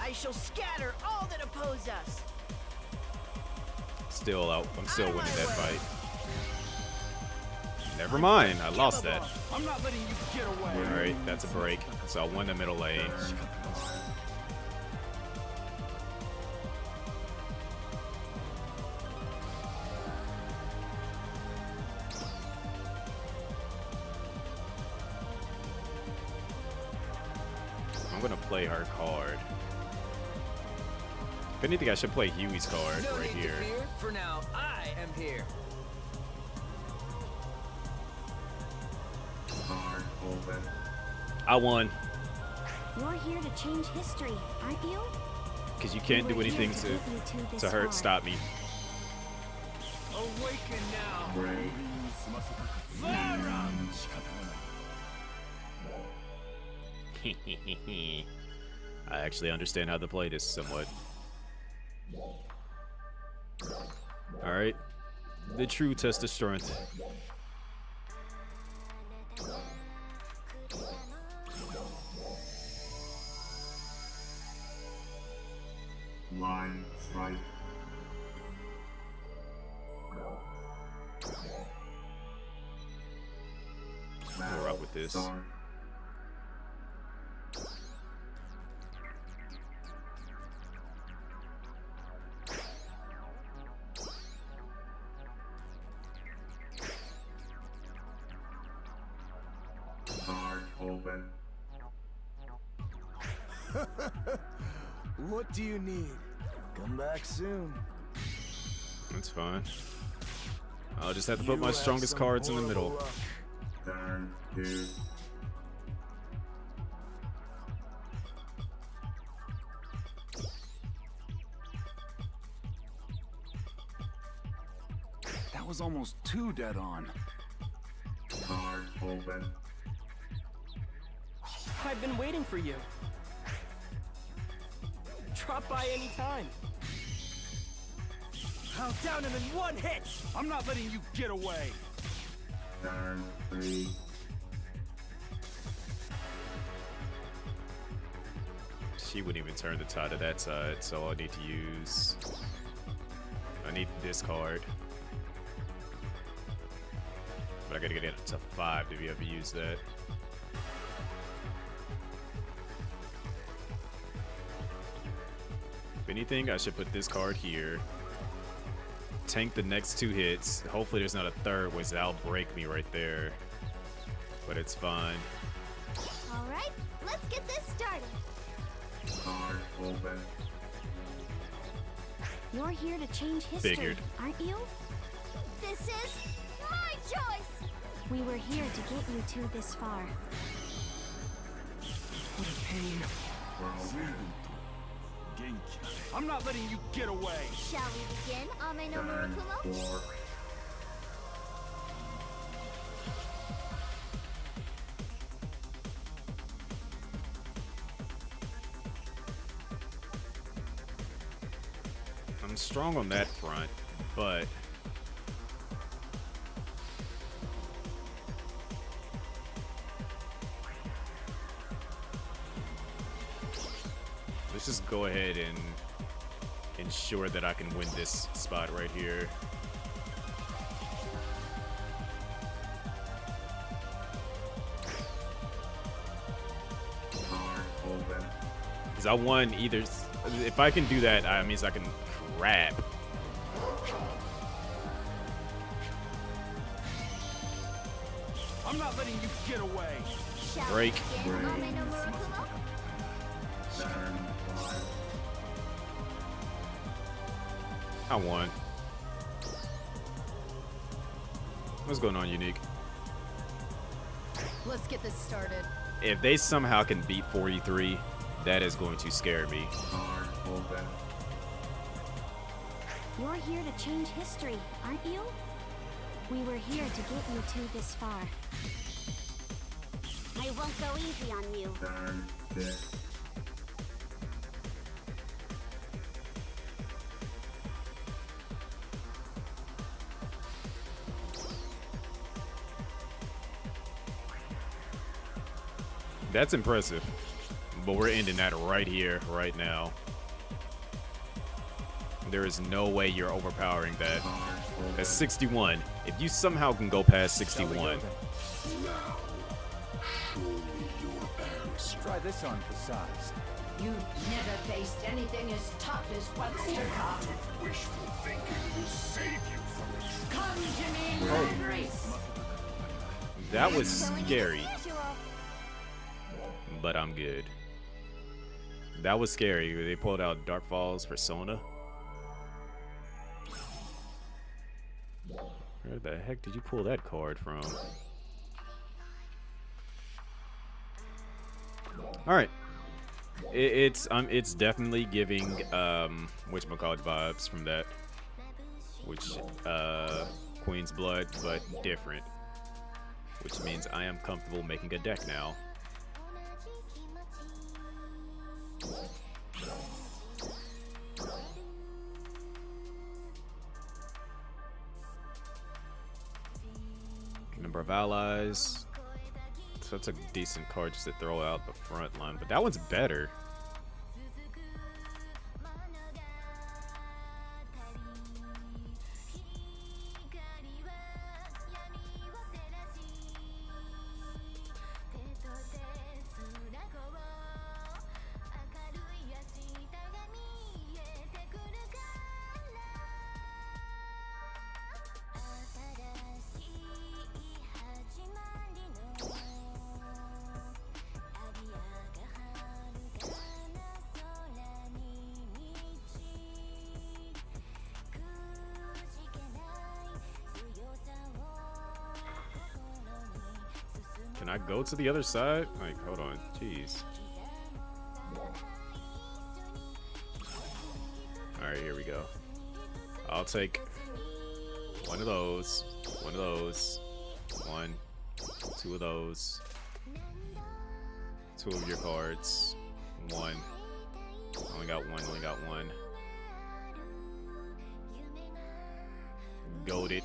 E: I shall scatter all that oppose us.
B: Still out. I'm still winning that fight. Never mind. I lost that.
J: I'm not letting you get away.
B: Alright, that's a break. So I won the middle lane.
H: Turn 5.
B: gonna play her card. If anything, I should play Huey's card right here.
L: For now, I am here.
H: Card open.
B: I won.
G: You're here to change history, aren't you?
B: Because you can't do anything to hurt, stop me.
L: Awaken now.
H: Break.
B: I actually understand how to play this somewhat. Alright. The true test of strength.
H: Line strike.
B: We'll rock with this.
H: Start. Card open.
J: What do you need? Come back soon.
B: That's fine. I'll just have to put my strongest cards in the middle.
H: Turn 2.
J: That was almost too dead on.
H: Card open.
L: I've been waiting for you. Drop by any time.
J: I'll down him in one hit. I'm not letting you get away.
H: Turn 3.
B: She wouldn't even turn the tide of that side, so I need to use... I need this card. But I gotta get it to 5 to be able to use that. If anything, I should put this card here. Tank the next 2 hits. Hopefully there's not a third, which that'll break me right there. But it's fine.
D: All right, let's get this started.
H: Card open.
G: You're here to change history,
B: Figured.
G: aren't you?
D: This is my choice.
G: We were here to get you to this far.
J: What a pain. I'm not letting you get away.
D: Shall we begin, Ame no
H: Turn
D: Murakumo?
H: 4.
B: I'm strong on that front, but... let's just go ahead and ensure that I can win this spot right here.
H: Card open.
B: Because I won either... if I can do that, that means I can grab.
J: I'm not letting you get away.
D: Shall
B: Break.
D: we begin, Ame no Murakumo?
H: Turn 5.
B: I won. What's going on, Unique?
K: Let's get this started.
B: If they somehow can beat 43, that is going to scare me.
H: Card open.
G: You're here to change history, aren't you? We were here to get you to this far.
D: I won't go easy on you.
H: Turn 6.
B: That's impressive. But we're ending that right here, right now. There is no way you're overpowering that. That's 61. If you somehow can go past 61.
J: Try this on for size.
M: You've never faced anything as tough as what's to come.
H: Wishful thinking will save you from it.
M: Come to me, my grace.
B: That was scary. But I'm good. That was scary. They pulled out Dark Falls Persona. Where the heck did you pull that card from? All right. It's definitely giving whatchamacallit vibes from that, which Queen's Blood, but different, which means I am comfortable making a deck now. Number of allies. So that's a decent card just to throw out the front line, but that one's better. Can I go to the other side? Like, hold on. Jeez. Alright, here we go. I'll take one of those. One of those. One. Two of those. Two of your cards. One. Only got one. Only got one. Goated.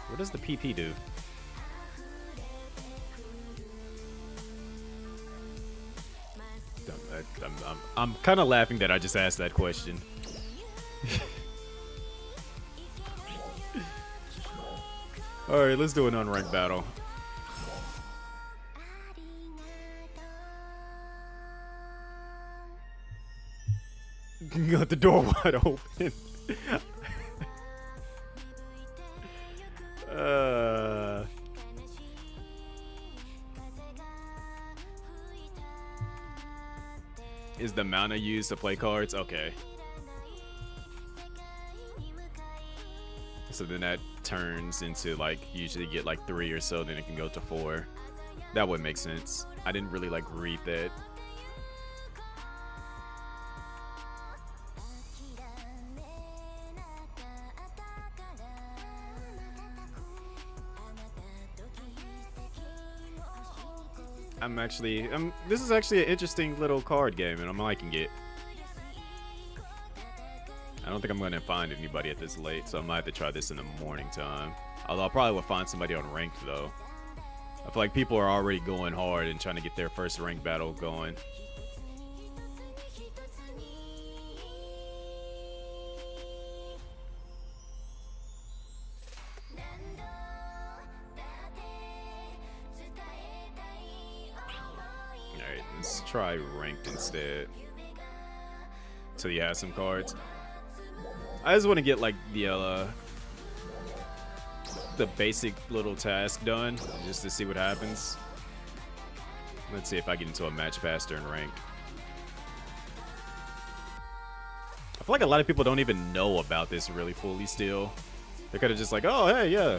B: What does the PP do? I'm kind of laughing that I just asked that question. Alright, let's do an unranked battle. Got the door wide open. Is the mana used to play cards? Okay. So then that turns into like, usually get like 3 or so, then it can go to 4. That would make sense. I didn't really like read that. This is actually an interesting little card game, and I'm liking it. I don't think I'm going to find anybody at this late, so I might have to try this in the morning time. Although I probably will find somebody on ranked, though. I feel like people are already going hard and trying to get their first ranked battle going. Let's try ranked instead. So you have some cards. I just want to get like the basic little task done just to see what happens. Let's see if I get into a match faster in ranked. I feel like a lot of people don't even know about this really fully still. They're kind of just like, oh, hey, yeah.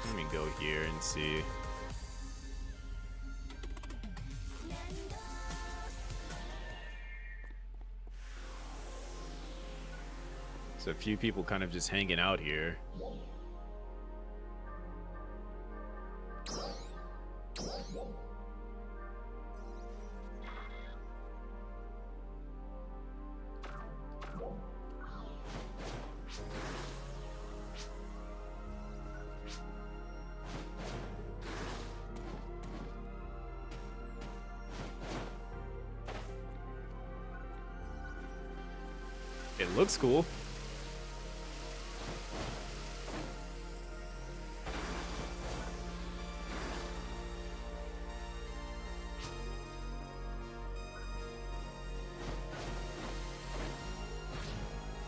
B: Let me go here and see. So a few people kind of just hanging out here. It looks cool.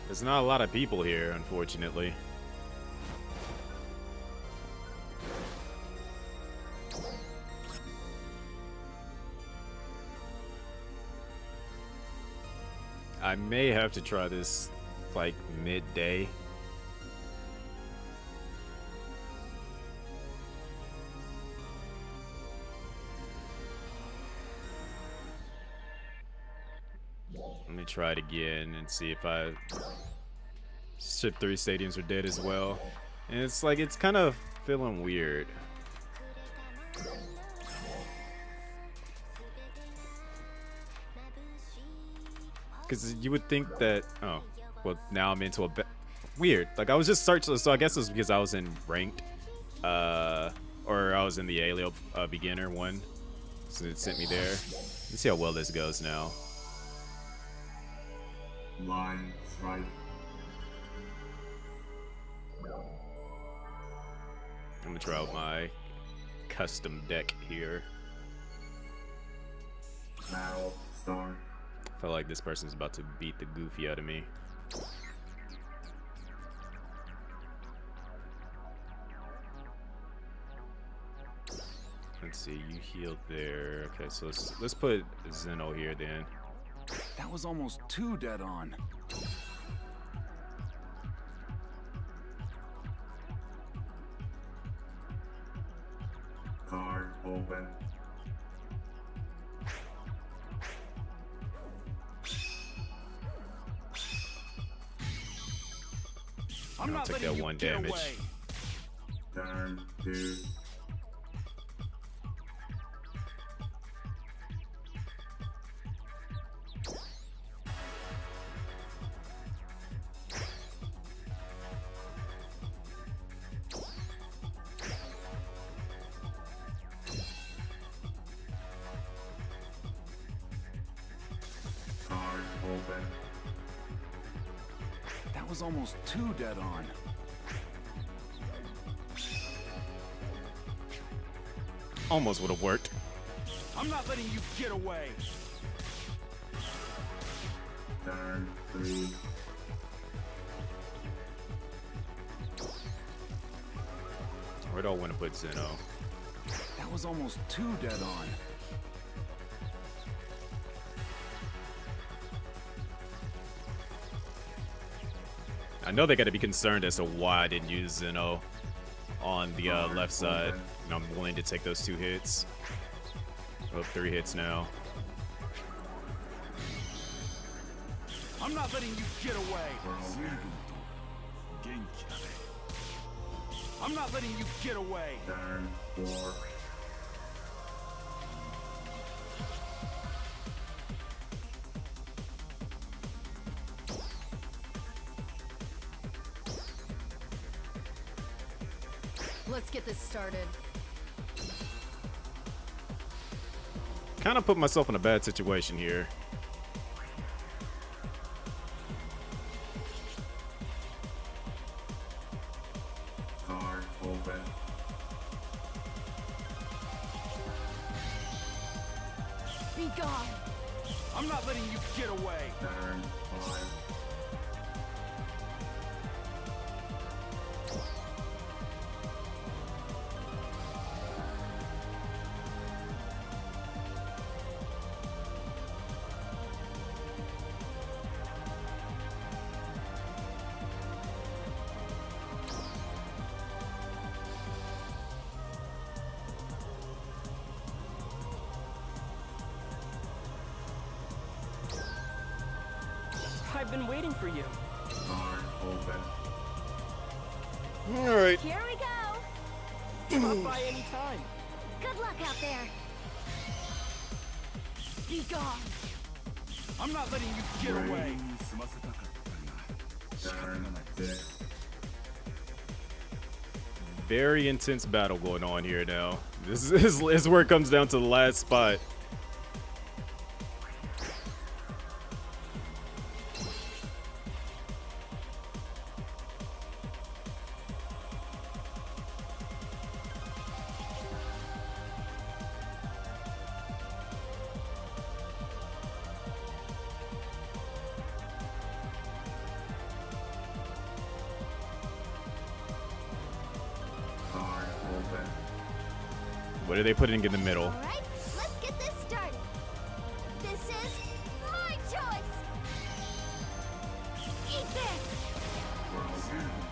B: There's not a lot of people here, unfortunately. I may have to try this like midday. Let me try it again and see if I Ship 3 stadiums are dead as well. And it's like, it's kind of feeling weird. Because you would think that, oh, well, now I'm into a weird. Like, I was just searching, so I guess it was because I was in ranked, or I was in the Alio beginner one, so it sent me there. Let's see how well this goes now.
N: Line strike.
B: I'm gonna try out my custom deck here.
N: Battle start.
B: I feel like this person's about to beat the goofy out of me. Let's see, you healed there. Okay, so let's put Zeno here then.
H: That was almost too dead on.
N: Card open.
B: I'll take that 1 damage.
N: Turn 2. Card open.
H: That was almost too dead on.
B: Almost would have worked.
H: I'm not letting you get away.
N: Turn 3.
B: Where do I want to put Zeno?
H: That was almost too dead on.
B: I know they got to be concerned as to why I didn't use Zeno on the left side. And I'm willing to take those 2 hits. Oh, 3 hits now.
H: I'm not letting you get away. I'm not letting you get away.
N: Turn 4.
K: Let's get this started.
B: Kind of put myself in a bad situation here.
N: Card open.
K: Be gone.
H: I'm not letting you get away.
N: Turn 5.
L: I've been waiting for you.
N: Card open.
B: All right.
D: Here we go.
L: Drop by any time.
D: Good luck out there. Be gone.
J: I'm not letting you get away.
N: Turn 6.
B: Very intense battle going on here now. This is where it comes down to the last spot.
N: Card open.
B: What are they putting in the middle?
D: All right, let's get this started. This is my choice. Eat this.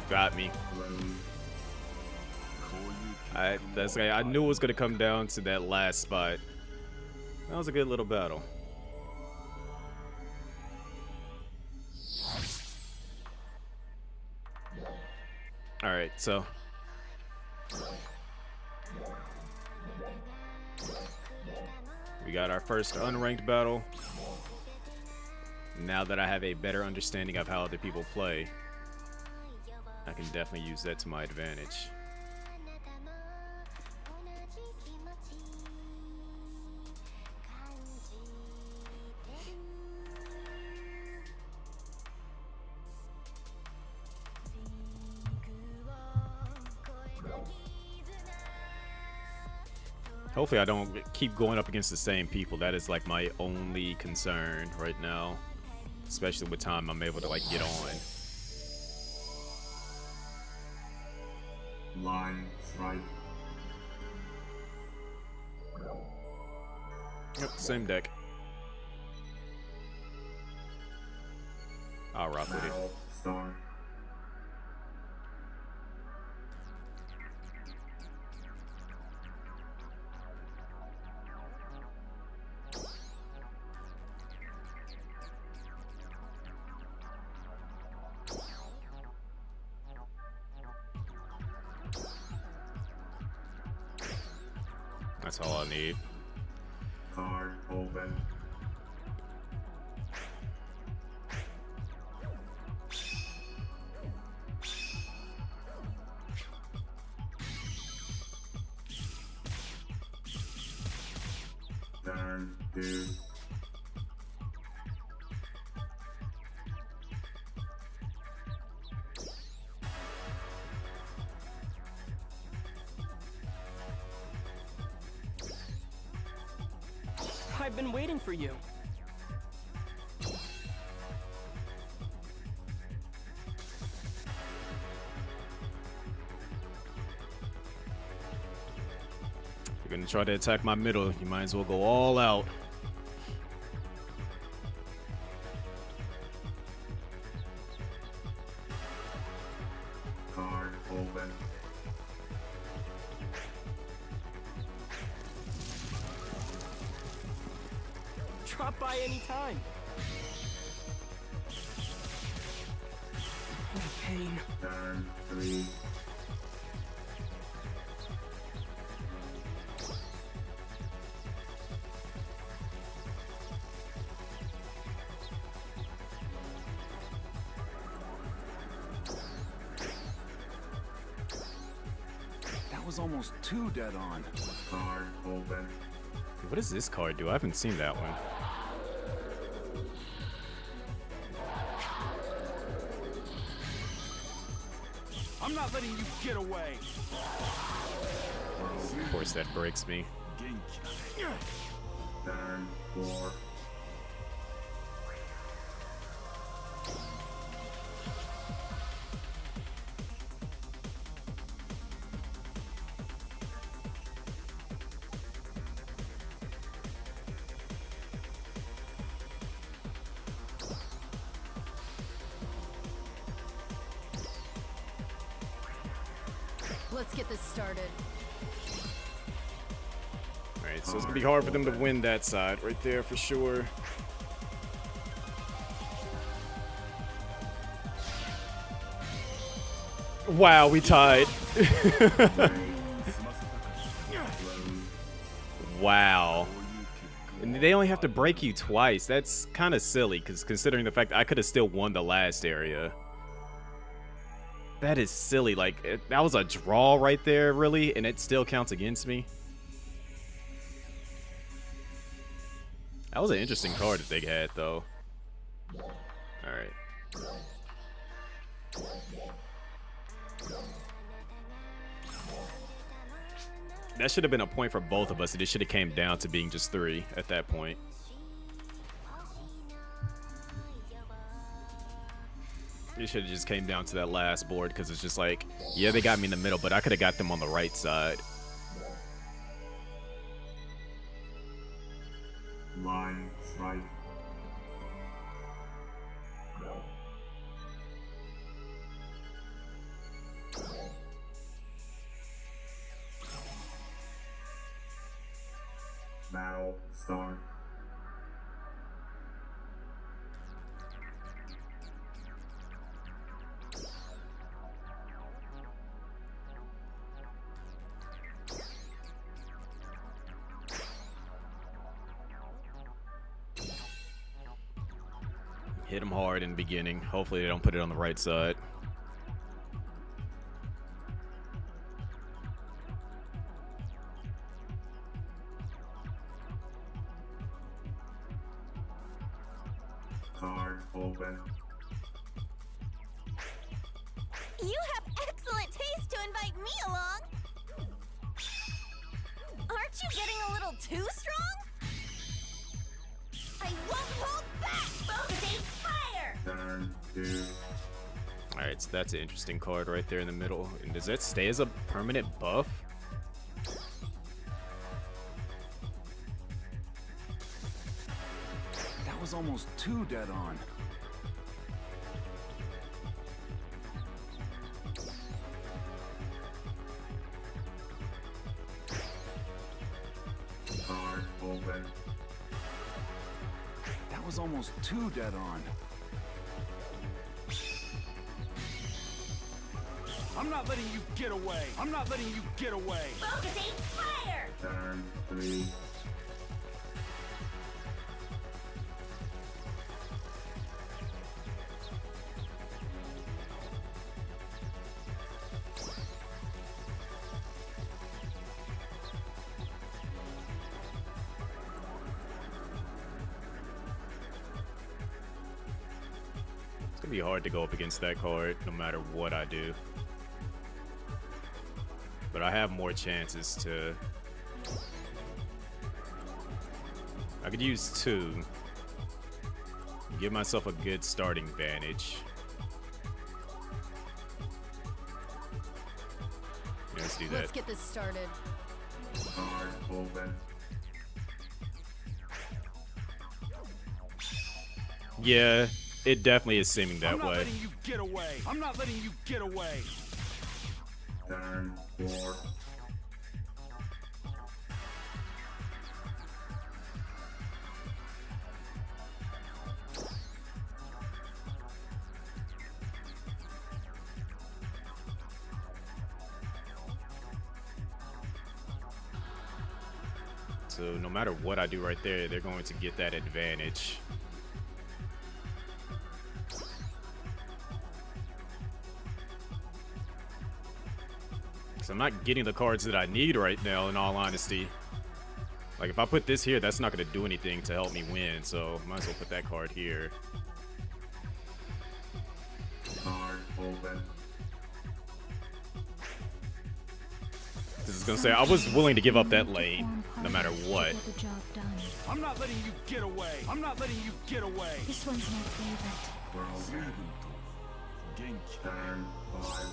B: Got me. I knew it was gonna come down to that last spot. That was a good little battle. All right, so we got our first unranked battle. Now that I have a better understanding of how other people play, I can definitely use that to my advantage. Hopefully I don't keep going up against the same people. That is like my only concern right now. Especially with time I'm able to like get on.
N: Line strike.
B: Yep, same deck. I'll rock with it.
N: Battle start.
B: That's all I need.
N: Card open. Turn 2.
L: I've been waiting for you.
B: You're gonna try to attack my middle, you might as well go all out.
N: Card open.
L: Drop by any time. What a pain.
N: Turn 3.
J: That was almost 2 dead on.
N: Card open.
B: What does this card do? I haven't seen that one.
J: I'm not letting you get away.
B: Of course that breaks me.
N: Turn 4.
K: Let's get this started.
B: Alright, so it's gonna be hard for them to win that side right there for sure. Wow, we tied. Wow. And they only have to break you twice. That's kind of silly, because considering the fact that I could have still won the last area. That is silly. Like, that was a draw right there, really, and it still counts against me. That was an interesting card that they had, though. Alright. That should have been a point for both of us, and it should have came down to being just 3 at that point. It should have just came down to that last board, because it's just like, yeah, they got me in the middle, but I could have got them on the right side.
N: Line strike. Battle start.
B: Hit them hard in the beginning. Hopefully they don't put it on the right side.
N: Card open.
D: You have excellent taste to invite me along. Aren't you getting a little too strong? I won't hold back! Focusing fire!
N: Turn 2.
B: Alright, so that's an interesting card right there in the middle. And does that stay as a permanent buff?
J: That was almost too dead on.
N: Card open.
J: That was almost too dead on. I'm not letting you get away. I'm not letting you get away.
D: Focusing fire!
N: Turn 3.
B: It's gonna be hard to go up against that card no matter what I do. But I have more chances to... I could use 2. Give myself a good starting advantage. Yeah, let's do that.
K: Let's get this started.
N: Card open.
B: Yeah, it definitely is seeming that
J: I'm not
B: way.
J: letting you get away. I'm not letting you get away.
N: Turn 4.
B: So no matter what I do right there, they're going to get that advantage. I'm not getting the cards that I need right now, in all honesty. Like, if I put this here, that's not going to do anything to help me win, so might as well put that card here.
N: Card open.
B: This is going to say, I was willing to give up that lane, no matter what.
J: I'm not letting you get away. I'm not letting you get away.
I: This one's my favorite.
N: Turn 5.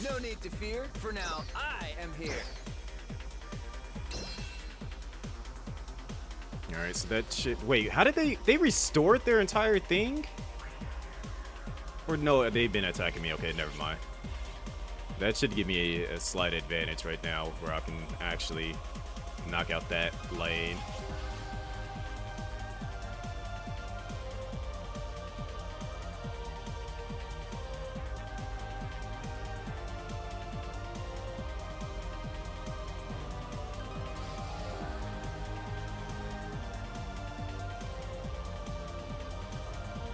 O: No need to fear, for now I am here.
B: Alright, so that shit... Wait, how did they restored their entire thing? Or no, they've been attacking me. Okay, never mind. That should give me a slight advantage right now, where I can actually knock out that lane.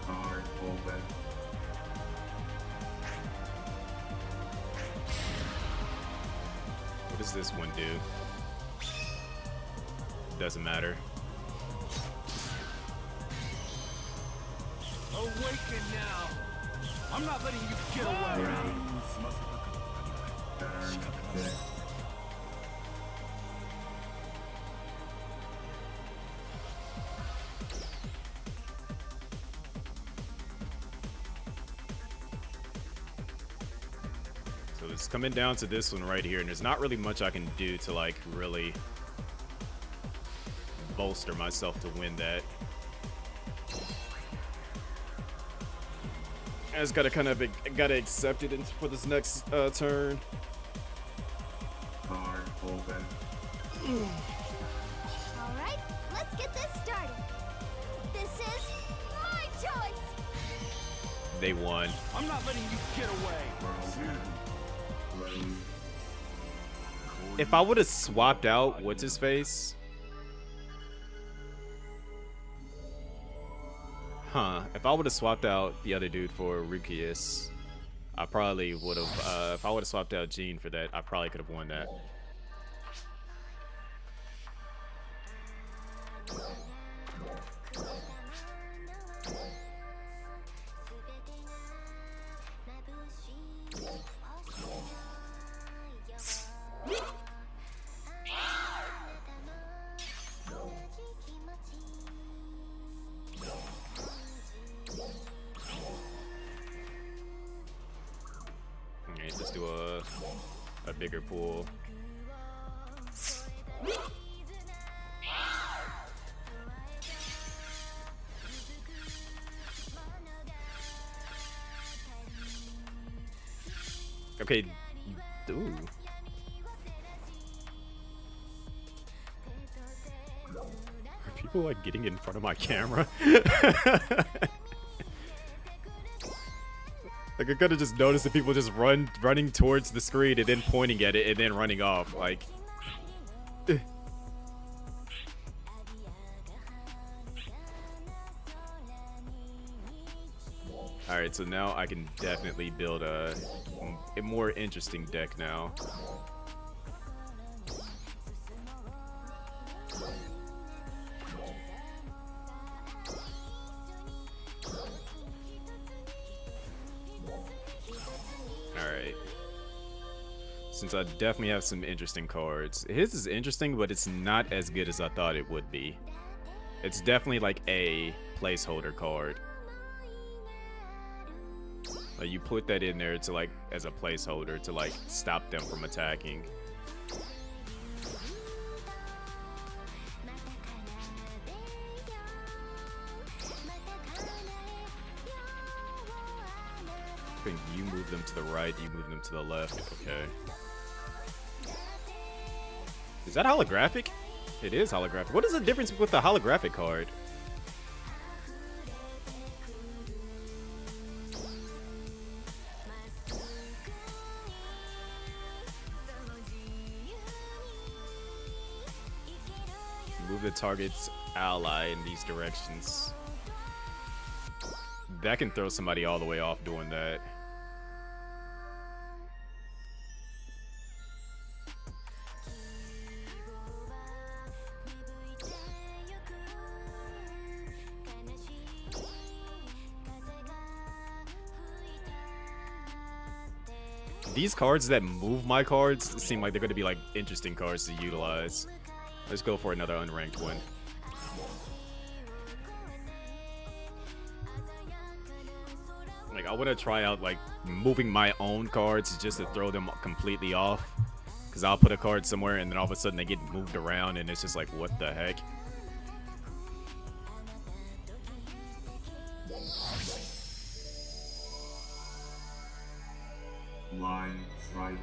N: Card open.
B: What does this one do? Doesn't matter.
J: Awaken now! I'm not letting you get away!
N: Turn 6.
B: So it's coming down to this one right here, and there's not really much I can do to like really bolster myself to win that. I just gotta kind of gotta accept it for this next turn.
N: Card open.
D: Alright, let's get this started. This is my choice!
B: They won.
J: I'm not letting you get away!
B: If I would have swapped out what's his face, if I would have swapped out the other dude for Rukius, I probably would have. If I would have swapped out Gene for that, I probably could have won that. Alright, let's do a bigger pool. Okay. Ooh. Are people like getting in front of my camera? Like I could have just noticed that people just running towards the screen and then pointing at it and then running off. Like, all right, so now I can definitely build a more interesting deck now. Alright. Since I definitely have some interesting cards. His is interesting, but it's not as good as I thought it would be. It's definitely like a placeholder card. Like you put that in there to like as a placeholder to like stop them from attacking. You move them to the right, you move them to the left. Okay. Is that holographic? It is holographic. What is the difference with the holographic card? Move the target's ally in these directions. That can throw somebody all the way off doing that. These cards that move my cards seem like they're going to be like interesting cards to utilize. Let's go for another unranked one. Like I want to try out like moving my own cards just to throw them completely off. Because I'll put a card somewhere and then all of a sudden they get moved around and it's just like, what the heck?
N: Line strike.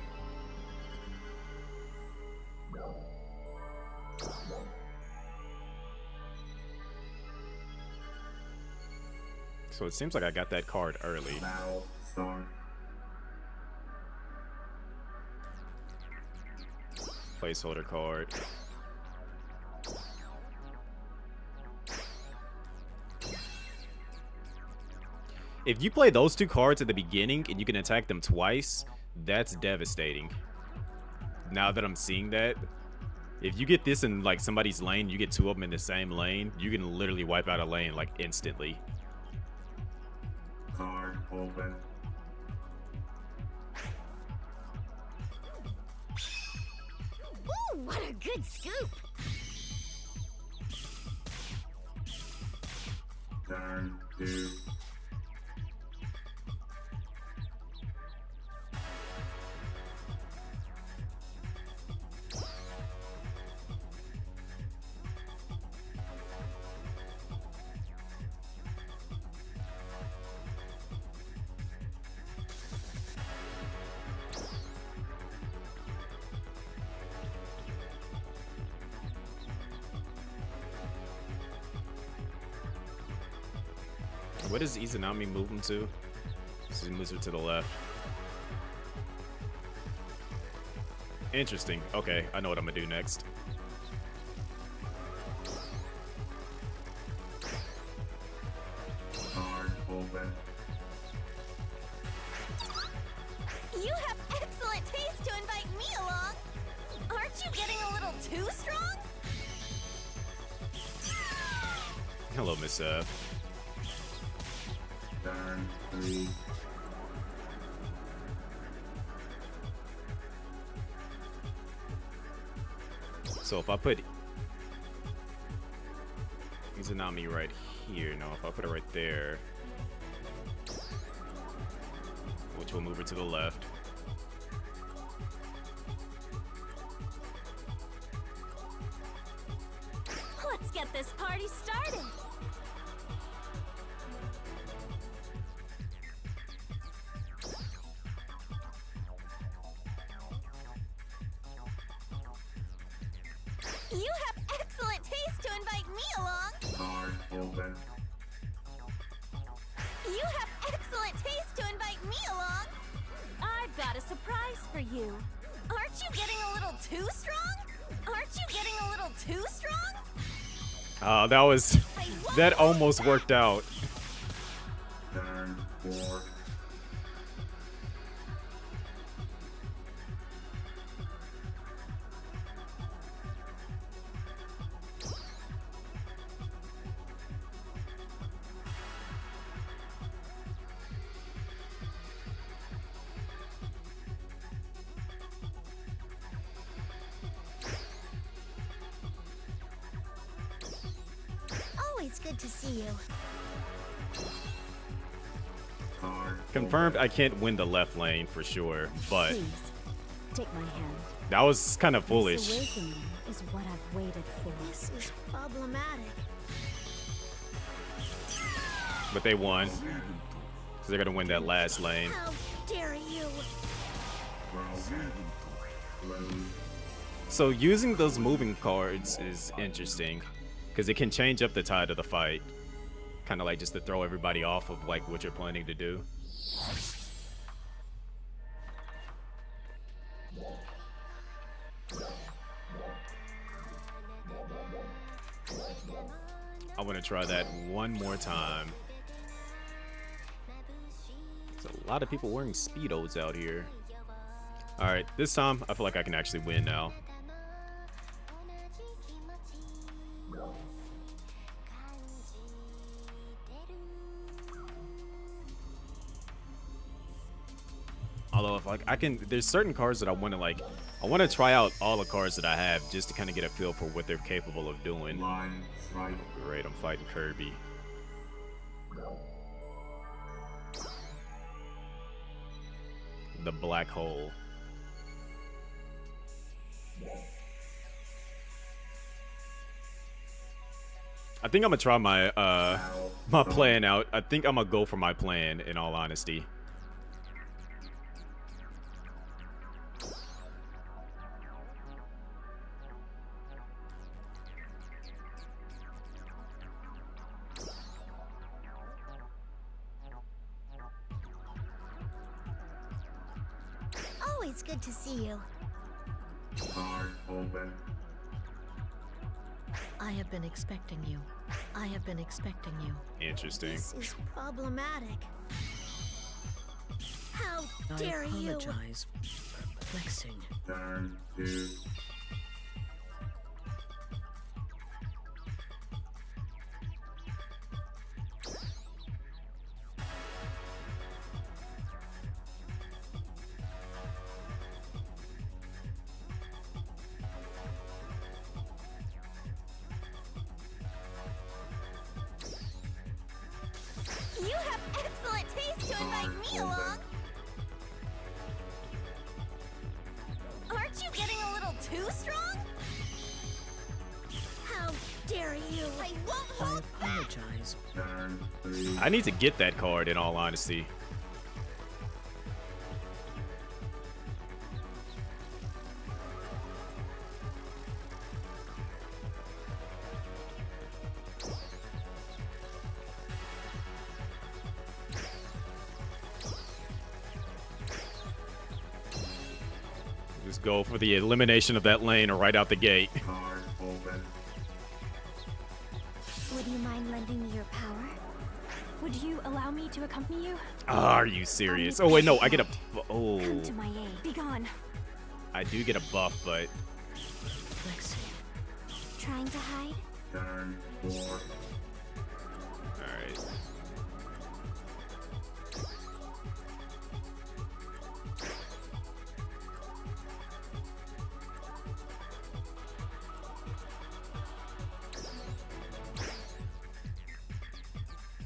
B: So it seems like I got that card early.
N: Now start.
B: Placeholder card. If you play those two cards at the beginning and you can attack them twice, that's devastating. Now that I'm seeing that, if you get this in like somebody's lane, you get two of them in the same lane, you can literally wipe out a lane like instantly.
N: Card open.
D: Ooh, what a good scoop!
N: Turn 2.
B: What does Izanami move him to? So he moves her to the left. Interesting. Okay, I know what I'm gonna do next.
N: Card open.
D: You have excellent taste to invite me along. Aren't you getting a little too strong?
B: Hello, Miss
N: Turn 3.
B: So if I put Izanami right here, no, if I put it right there, which will move her to the left.
D: Let's get this party started. You have excellent taste to invite me along.
N: Card open.
D: You have excellent taste to invite me along. I've got a surprise for you. Aren't you getting a little too strong? Aren't you getting a little too strong?
B: That almost worked out.
N: Turn 4.
D: Always good to see you.
N: Card
B: Confirmed I can't win the left lane for sure, but
I: Please, take my hand.
B: that was kind of foolish.
I: This awakening is what I've waited for.
D: This is problematic.
B: But they won. So they're gonna win that last lane.
D: How dare you?
B: So using those moving cards is interesting, because it can change up the tide of the fight. Kind of like just to throw everybody off of like what you're planning to do. I want to try that one more time. There's a lot of people wearing Speedos out here. Alright, this time I feel like I can actually win now. Although if like I can, there's certain cards that I want to try out all the cards that I have just to kind of get a feel for what they're capable of doing.
N: Line strike.
B: Great, I'm fighting Kirby. The black hole. I think I'm gonna try my my plan out. I think I'm gonna go for my plan in all honesty.
P: It's good to see you.
N: Card open.
Q: I have been expecting you. I have been expecting you.
B: Interesting.
P: This is problematic. How dare
Q: I
P: you?
Q: apologize for perplexing.
N: Turn 2.
D: You have excellent taste to invite me along. Aren't you getting a little too strong?
P: How dare you?
D: I won't
Q: I
D: hold back.
Q: apologize.
N: Turn 3.
B: I need to get that card in all honesty. Just go for the elimination of that lane right out the gate.
N: Card open.
I: Would you mind lending me your power?
K: Would you allow me to accompany you?
B: Are you serious? Oh wait, no, I get a oh.
K: Come to my aid. Be gone.
B: I do get a buff, but
I: Trying to hide?
N: Turn 4.
B: alright.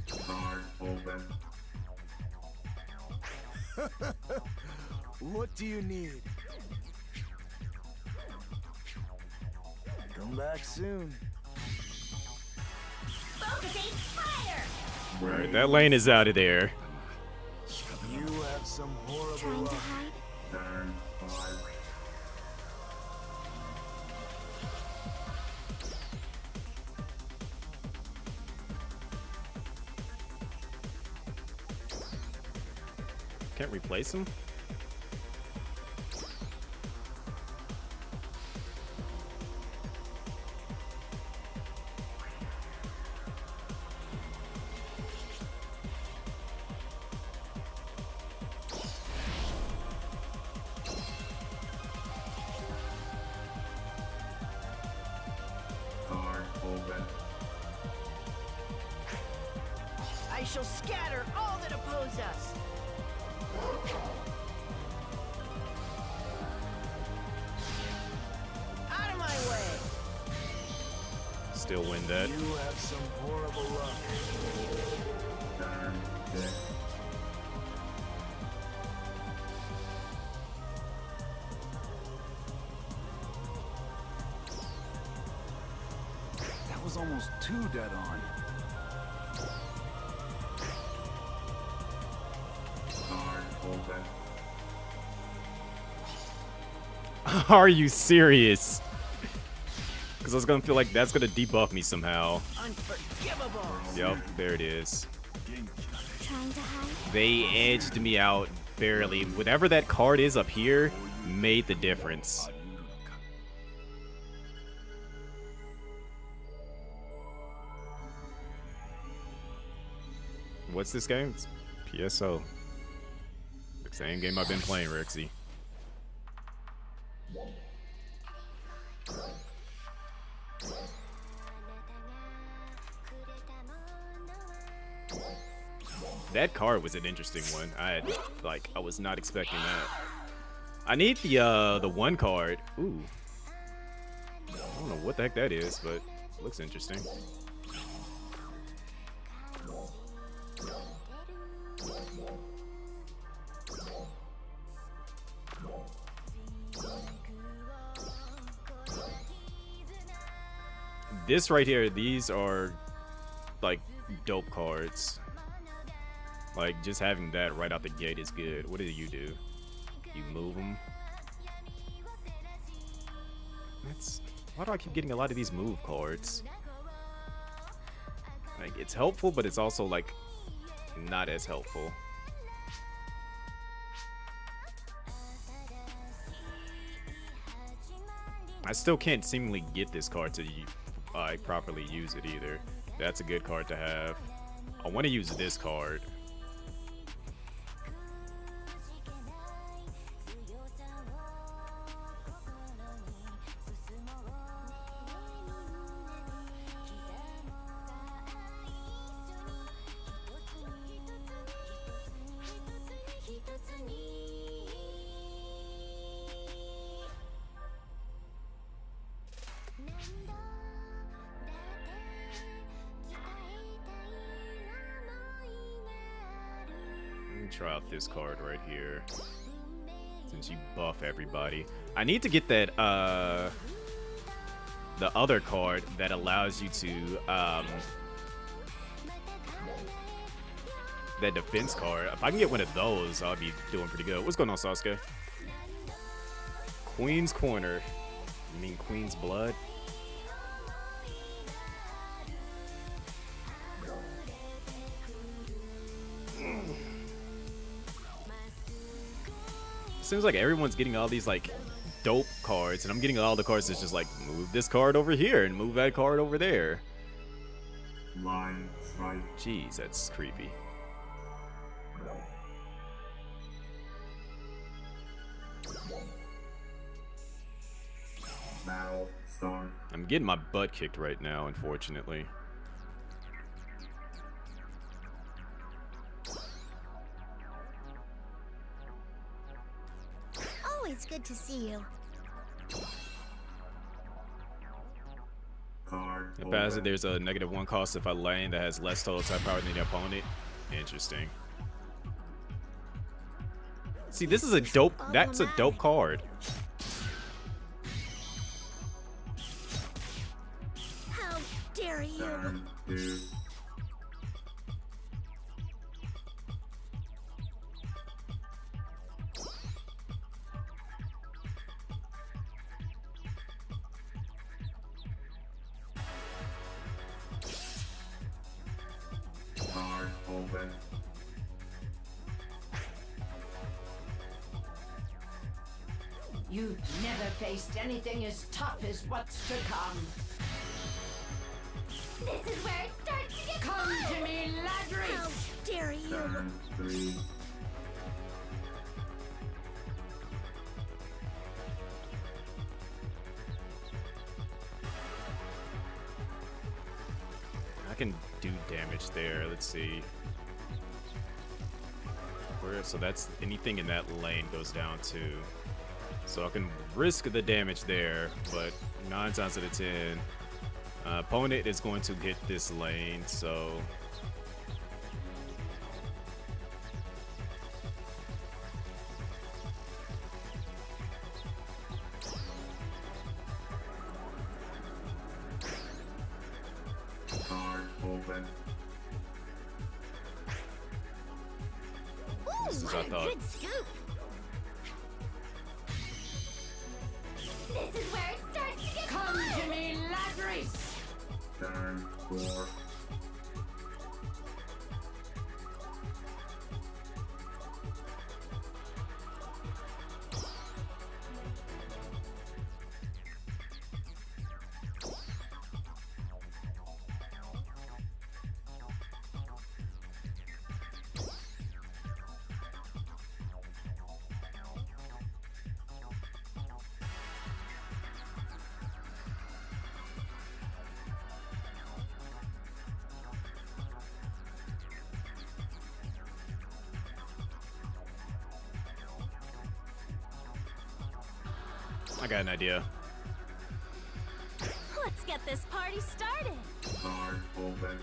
N: Card open.
O: What do you need? Come back soon.
D: Focusing fire!
B: Alright, that lane is out of there.
O: You have some horrible
I: Trying to
O: luck.
I: hide?
N: Turn 5.
B: Can't replace him?
N: Card open.
E: I shall scatter all that oppose us. Out of my way.
B: Still win that.
O: You have some horrible luck.
N: Turn 6.
O: That was almost too dead on.
N: Card open.
B: Are you serious? Because I was gonna feel like that's gonna debuff me somehow.
E: Unforgivable.
B: Yep, there it is.
I: Trying to hide?
B: They edged me out barely. Whatever that card is up here made the difference. What's this game? It's PSO. The same game I've been playing, Rexy. That card was an interesting one. I was not expecting that. I need the one card. Ooh. I don't know what the heck that is, but it looks interesting. This right here, these are like dope cards. Like just having that right out the gate is good. What do? You move them. Why do I keep getting a lot of these move cards? Like it's helpful, but it's also like not as helpful. I still can't seemingly get this card to properly use it either. That's a good card to have. I want to use this card. Try out this card right here since you buff everybody. I need to get that the other card that allows you to that defense card. If I can get one of those, I'll be doing pretty good. What's going on, Sasuke? Queen's Corner. You mean Queen's Blood? Seems like everyone's getting all these like dope cards, and I'm getting all the cards that's just like move this card over here and move that card over there.
N: Line strike.
B: Jeez, that's creepy.
N: Battle start.
B: I'm getting my butt kicked right now, unfortunately.
P: Always good to see you.
N: Card.
B: If as it, there's a -1 cost if I lane that has less total type power than the opponent. Interesting. See, this is a dope. That's a dope card.
P: How dare you?
N: Turn 2. Card open.
M: You've never faced anything as tough as what's to come.
I: This is where it starts to get
M: Come
I: fun.
M: to me, Ladris!
P: How dare you?
N: Turn 3.
B: I can do damage there. Let's see. So that's anything in that lane goes down to. So I can risk the damage there, but 9 times out of 10, opponent is going to hit this lane. So
N: Card open.
P: Ooh,
B: this is,
P: what
B: I
P: a
B: thought,
P: good scoop.
I: This is where it starts to get
M: Come
I: fun.
M: to me, Ladris!
N: Turn 4.
B: I got an idea.
D: Let's get this party started.
N: Card open.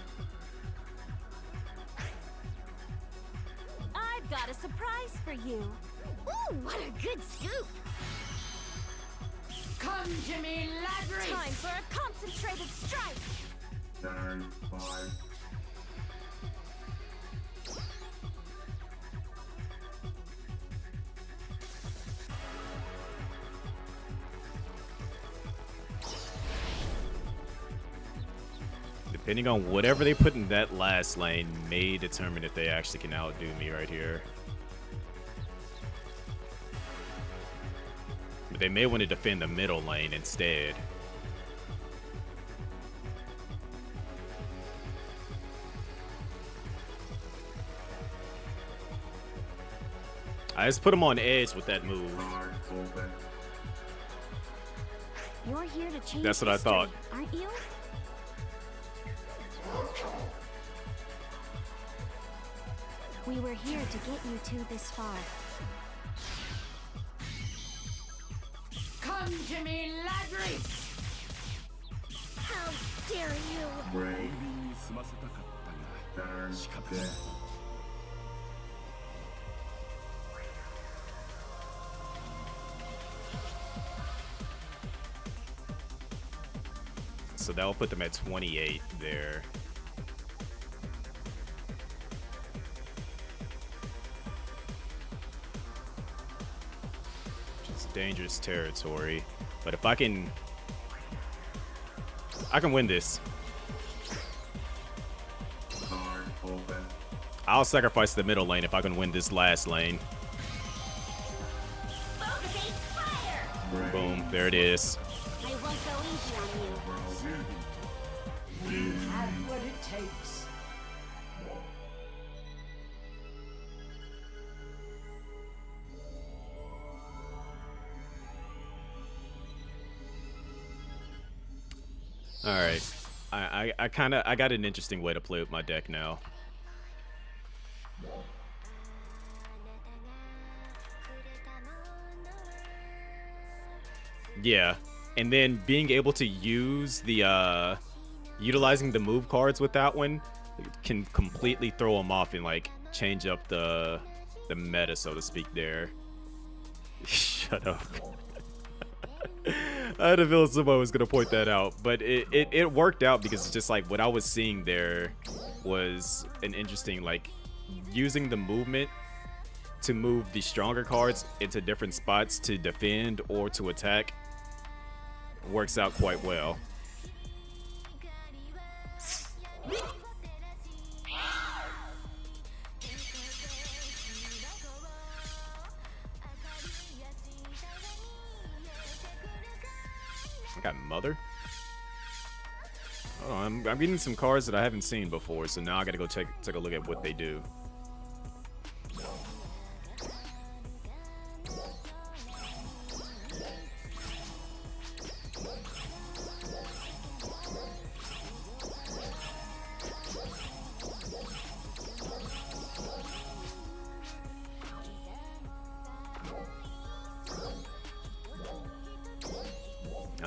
D: I've got a surprise for you.
P: Ooh, what a good scoop.
M: Come to me, Ladris!
D: Time for a concentrated strike.
N: Turn 5.
B: Depending on whatever they put in that last lane may determine if they actually can outdo me right here. But they may want to defend the middle lane instead. I just put him on edge with that move.
P: You're here to change
B: That's what I thought.
P: aren't you? We were here to get you two this far.
M: Come to me, ladry!
P: How dare you?
N: Break. Turn death.
B: So that will put them at 28 there. Which is dangerous territory. But if I can win this.
N: Card open.
B: I'll sacrifice the middle lane if I can win this last lane. Boom, there it is.
P: I won't go easy on you.
M: You have what it takes.
B: All right, I got an interesting way to play with my deck now. Yeah, and then being able to use the utilizing the move cards with that one can completely throw them off and like change up the meta, so to speak. There. Shut up. I had a feeling somebody was gonna point that out, but it worked out because it's just like what I was seeing there was an interesting, like, using the movement to move the stronger cards into different spots to defend or to attack works out quite well. I got Mother. Oh, I'm getting some cards that I haven't seen before, so now I gotta go take a look at what they do.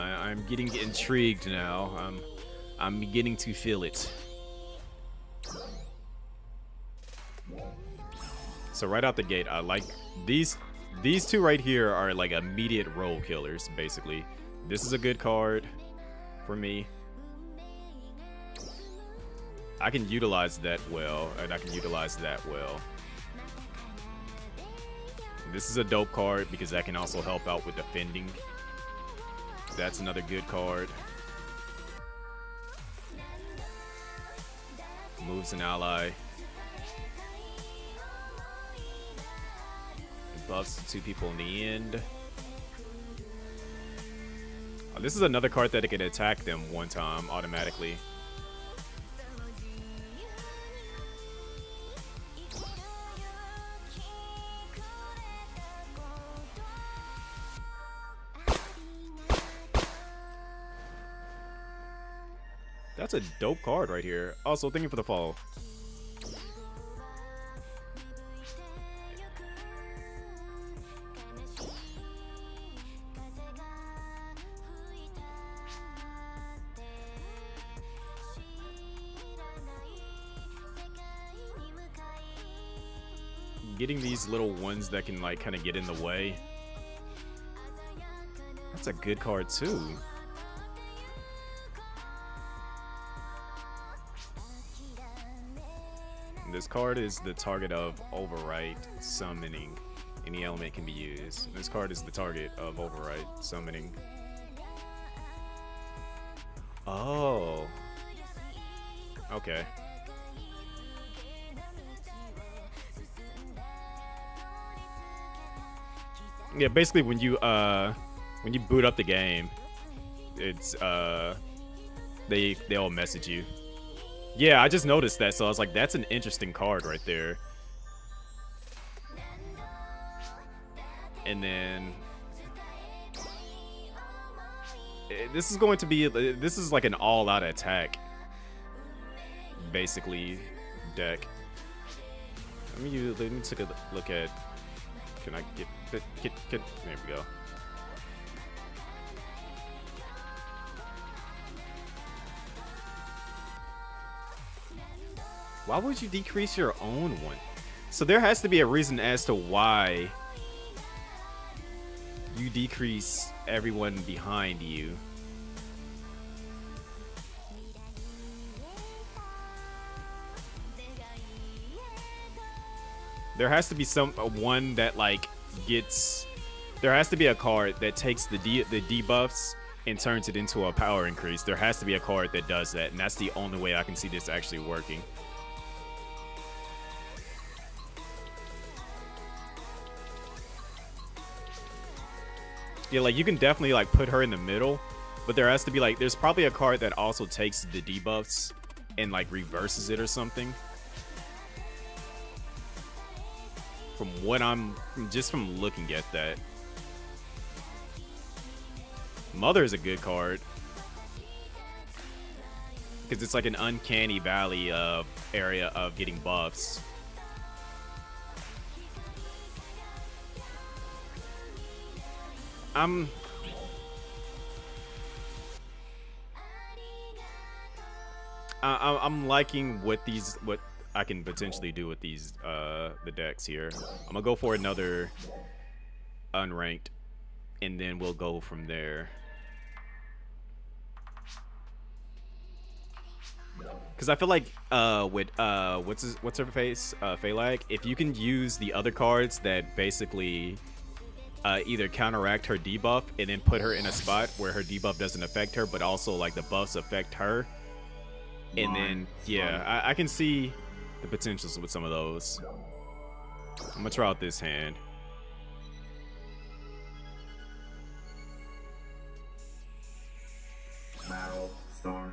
B: I'm getting intrigued now. I'm beginning to feel it. So right out the gate, I like these two right here are like immediate role killers, basically. This is a good card for me. I can utilize that well, and I can utilize that well. This is a dope card because that can also help out with defending. That's another good card. Moves an ally. It buffs two people in the end. Oh, this is another card that it can attack them one time automatically. That's a dope card right here. Also, thank you for the follow. Getting these little ones that can like kind of get in the way. That's a good card too. This card is the target of overwrite summoning. Any element can be used. This card is the target of overwrite summoning. Oh. Okay. Yeah, basically when you when you boot up the game, it's they'll message you. Yeah, I just noticed that, so I was like, that's an interesting card right there. And then this is going to be, this is like an all-out attack, basically, deck. Let me take a look at. Can I get? There we go. Why would you decrease your own one? So there has to be a reason as to why you decrease everyone behind you. There has to be one that like gets. There has to be a card that takes the debuffs and turns it into a power increase. There has to be a card that does that, and that's the only way I can see this actually working. Yeah, like you can definitely like put her in the middle, but there has to be like, there's probably a card that also takes the debuffs and like reverses it or something. From what just from looking at that. Mother is a good card. Because it's like an uncanny valley area of getting buffs. I'm liking what I can potentially do with these the decks here. I'm gonna go for another unranked, and then we'll go from there. Because I feel like with what's her face, Phalag, if you can use the other cards that basically either counteract her debuff and then put her in a spot where her debuff doesn't affect her, but also like the buffs affect her, and then yeah, I can see the potentials with some of those. I'm gonna try out this hand.
N: Battle Star.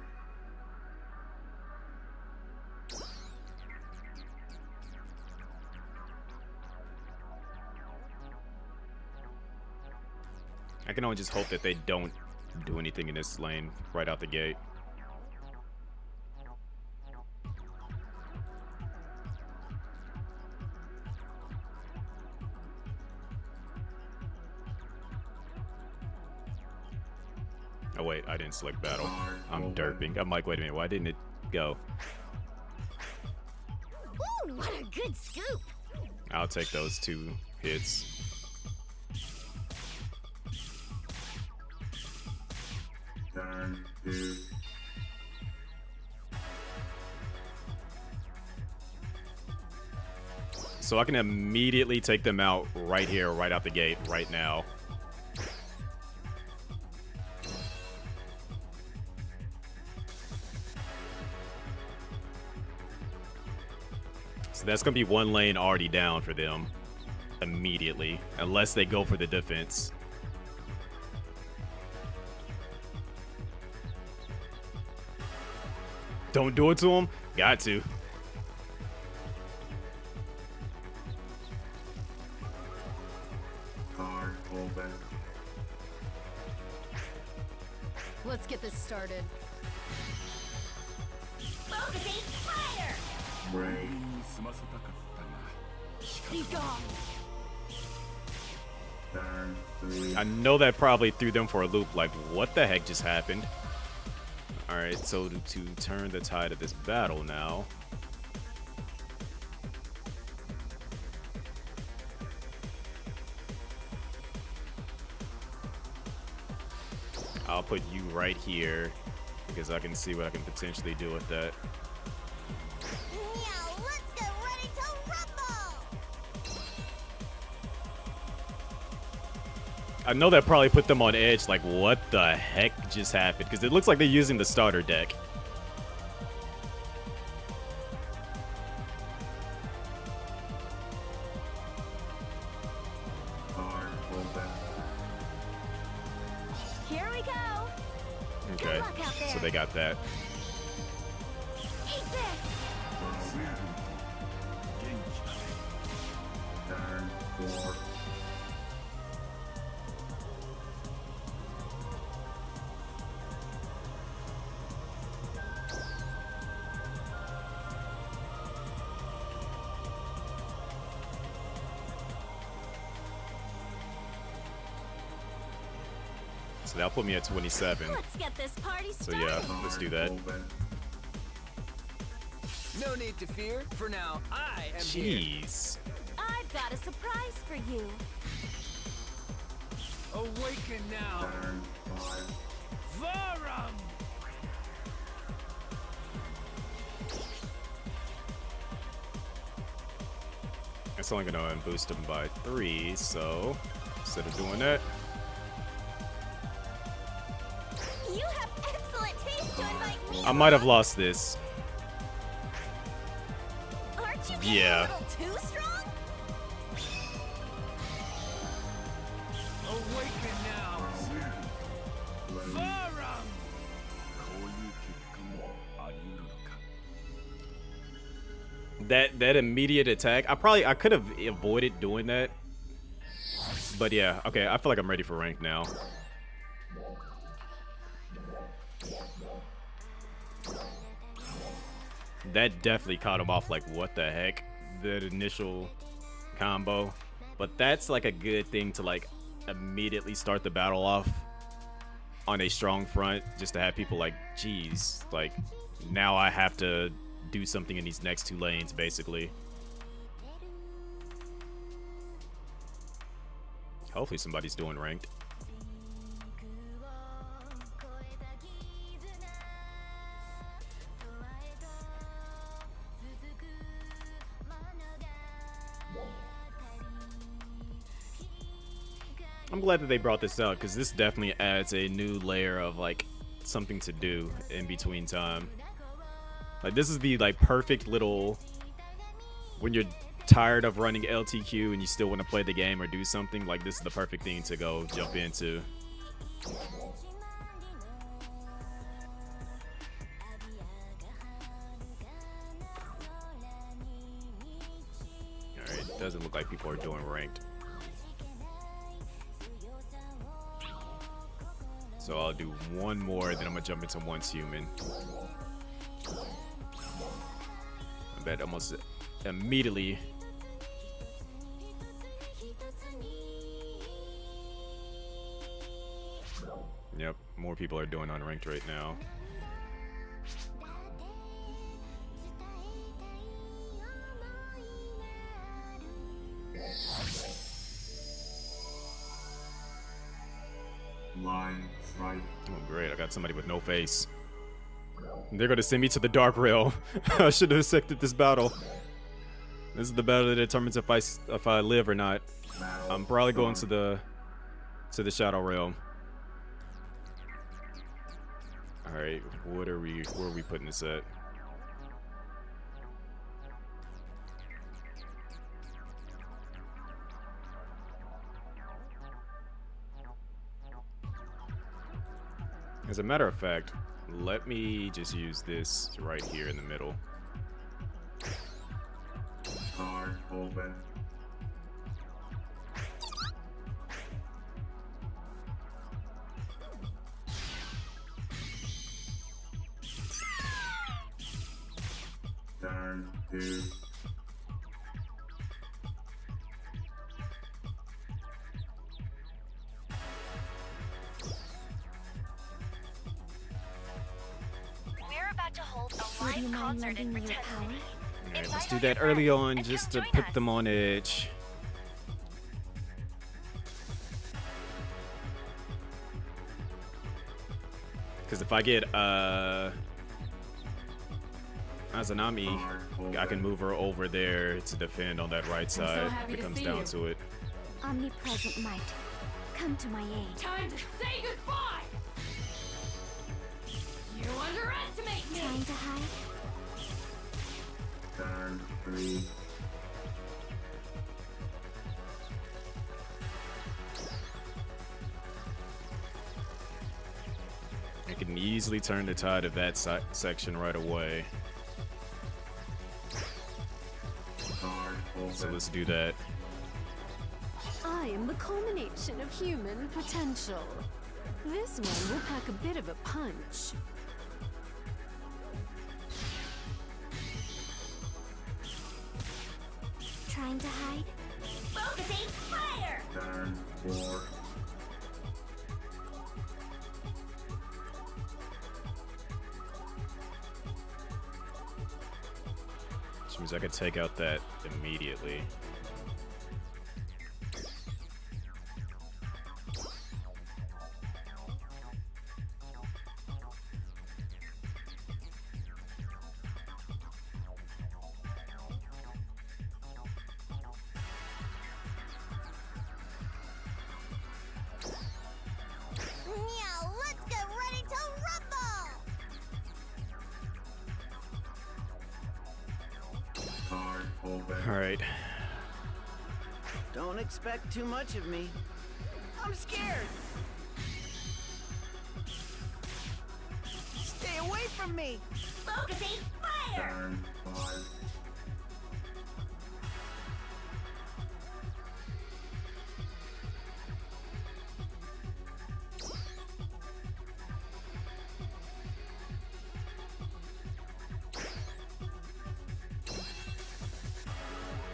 B: I can only just hope that they don't do anything in this lane right out the gate. Oh wait, I didn't select battle. I'm derping. I'm like, wait a minute, why didn't it go?
I: Ooh, what a good scoop!
B: I'll take those 2 hits.
N: Turn 2.
B: So I can immediately take them out right here, right out the gate, right now. So that's going to be 1 lane already down for them immediately, unless they go for the defense. Don't do it to him. Got to.
N: Card pullback.
K: Let's get this started.
I: Focusing fire!
N: Break.
K: Be gone.
N: Turn 3.
B: I know that probably threw them for a loop. Like, what the heck just happened? Alright, so to turn the tide of this battle now. I'll put you right here because I can see what I can potentially do with that.
I: Now let's get ready to rumble!
B: I know that probably put them on edge, like what the heck just happened? Because it looks like they're using the starter deck.
N: Card pullback.
B: Okay, so they got that.
N: Turn 4.
B: So that'll put me at 27.
I: Let's get this party
B: So
I: started.
B: yeah, let's do that.
O: No need to fear, for now I am here.
B: Jeez.
I: I've got a surprise for you.
O: Awaken now.
N: Turn 5.
O: Varum!
B: It's only gonna boost him by 3, so instead of doing that,
I: You have excellent taste to invite me.
B: I might have lost this.
I: Aren't you getting
B: Yeah.
I: a little too strong?
O: Awaken now. Varum!
B: That immediate attack, I could have avoided doing that. But yeah, okay, I feel like I'm ready for rank now. That definitely caught him off, like, what the heck? That initial combo. But that's like a good thing to like immediately start the battle off on a strong front, just to have people like, geez, like, now I have to do something in these next 2 lanes, basically. Hopefully somebody's doing ranked. I'm glad that they brought this out, because this definitely adds a new layer of like something to do in between time. Like, this is the like perfect little, when you're tired of running LTQ and you still want to play the game or do something, like this is the perfect thing to go jump into. Alright, doesn't look like people are doing ranked. So I'll do one more, then I'm gonna jump into once human. I bet almost immediately. Yep, more people are doing unranked right now.
N: Line right.
B: Oh, great. I got somebody with no face. They're going to send me to the Dark Realm. I should have accepted this battle. This is the battle that determines if I live or not. I'm probably going to the Shadow Realm. All right, where are we putting this at? As a matter of fact, let me just use this right here in the middle.
N: Card open. Turn 2.
D: We're about to hold a
P: Would you
D: live
P: mind
D: concert in
P: lending me your
D: Pretend
P: power?
D: City.
B: Alright, let's
D: Invite
B: do
D: all
B: that
D: your
B: early
D: friends
B: on
D: and
B: just
D: come
B: to
D: join
B: put
D: us.
B: them on edge. Because if I get Azanami, I can move her over there to defend on that right side if it comes down to it.
P: Omnipresent might, come to my aid.
K: Time to say goodbye! You underestimate me!
P: Trying to hide?
N: Turn 3.
B: I can can easily turn the tide of that section right away. So let's do that.
K: I am the culmination of human potential. This one will pack a bit of a punch.
I: Trying to hide? Focusing fire!
N: Turn 4.
B: Which means I could take out that immediately.
I: Now let's get ready to rumble!
B: Alright.
J: Don't expect too much of me. I'm scared. Stay away from me.
I: Focusing fire!
N: Turn 5.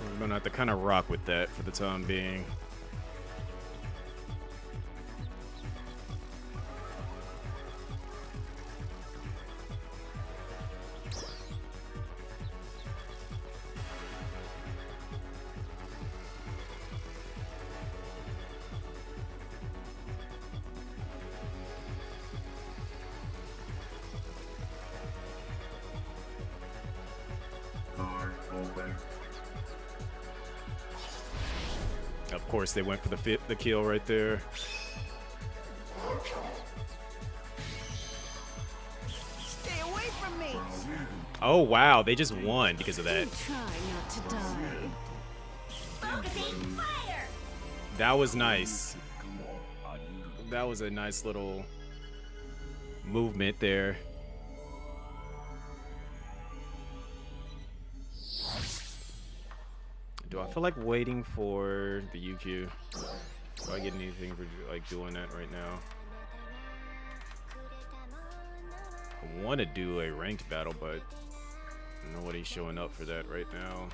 B: We're gonna have to kind of rock with that for the time being.
N: Card open.
B: Of course, they went for the kill right there.
J: Stay away from me.
B: Oh wow, they just won because of that.
K: Try not to die.
I: Focusing fire!
B: That was nice. That was a nice little movement there. Do I feel like waiting for the UQ? Do I get anything for like doing that right now? I want to do a ranked battle, but nobody's showing up for that right now.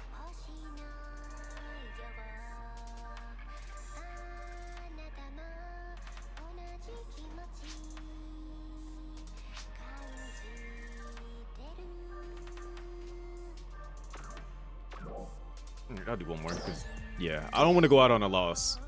B: I'll do one more because, yeah, I don't want to go out on a loss.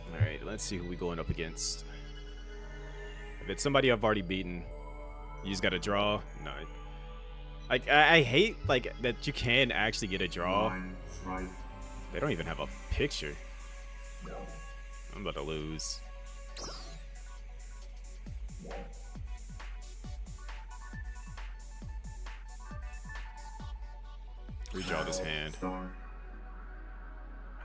B: All right, let's see who we going up against. If it's somebody I've already beaten, you just gotta draw. No, like I hate like that you can actually get a draw. They don't even have a picture. I'm about to lose. Redraw this hand. I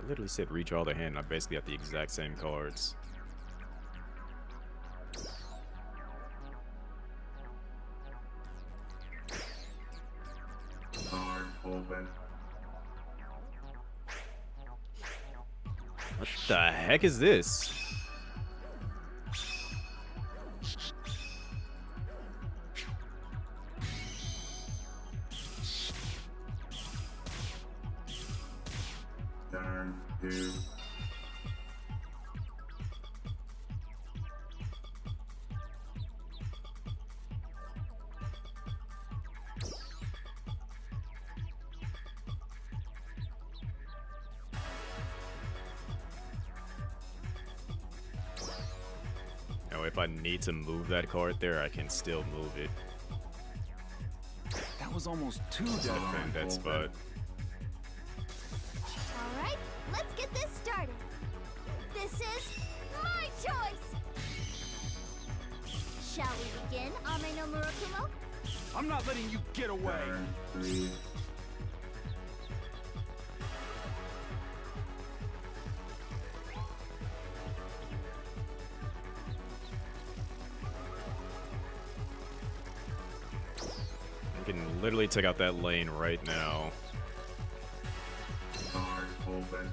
B: literally said redraw the hand. I basically have the exact same cards.
N: Open.
B: What the heck is this?
N: Turn 2.
B: Now, if I need to move that card there, I can still move it.
R: That was almost too
B: Defend that spot.
I: Shall we begin, Ame no Murakumo?
J: I'm not letting you get away.
N: Turn 3.
B: I can literally take out that lane right now.
N: Card open.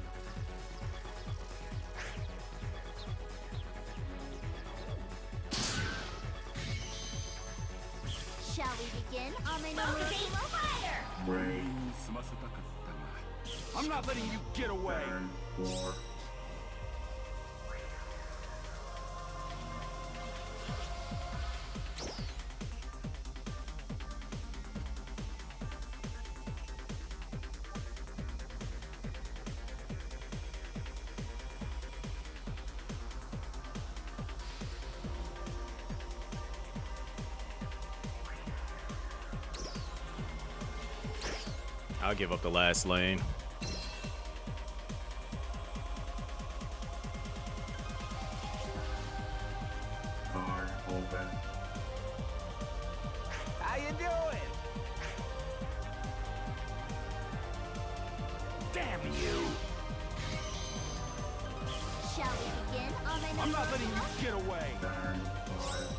I: Shall we begin, Ame no Murakumo? Fire!
N: Break.
J: I'm not letting you get away.
N: Turn 4.
B: I'll give up the last lane.
N: Card open.
J: How you doing? Damn you!
I: Shall we begin, Ame no
J: I'm not letting you
I: Murakumo?
J: get away.
N: Turn 5.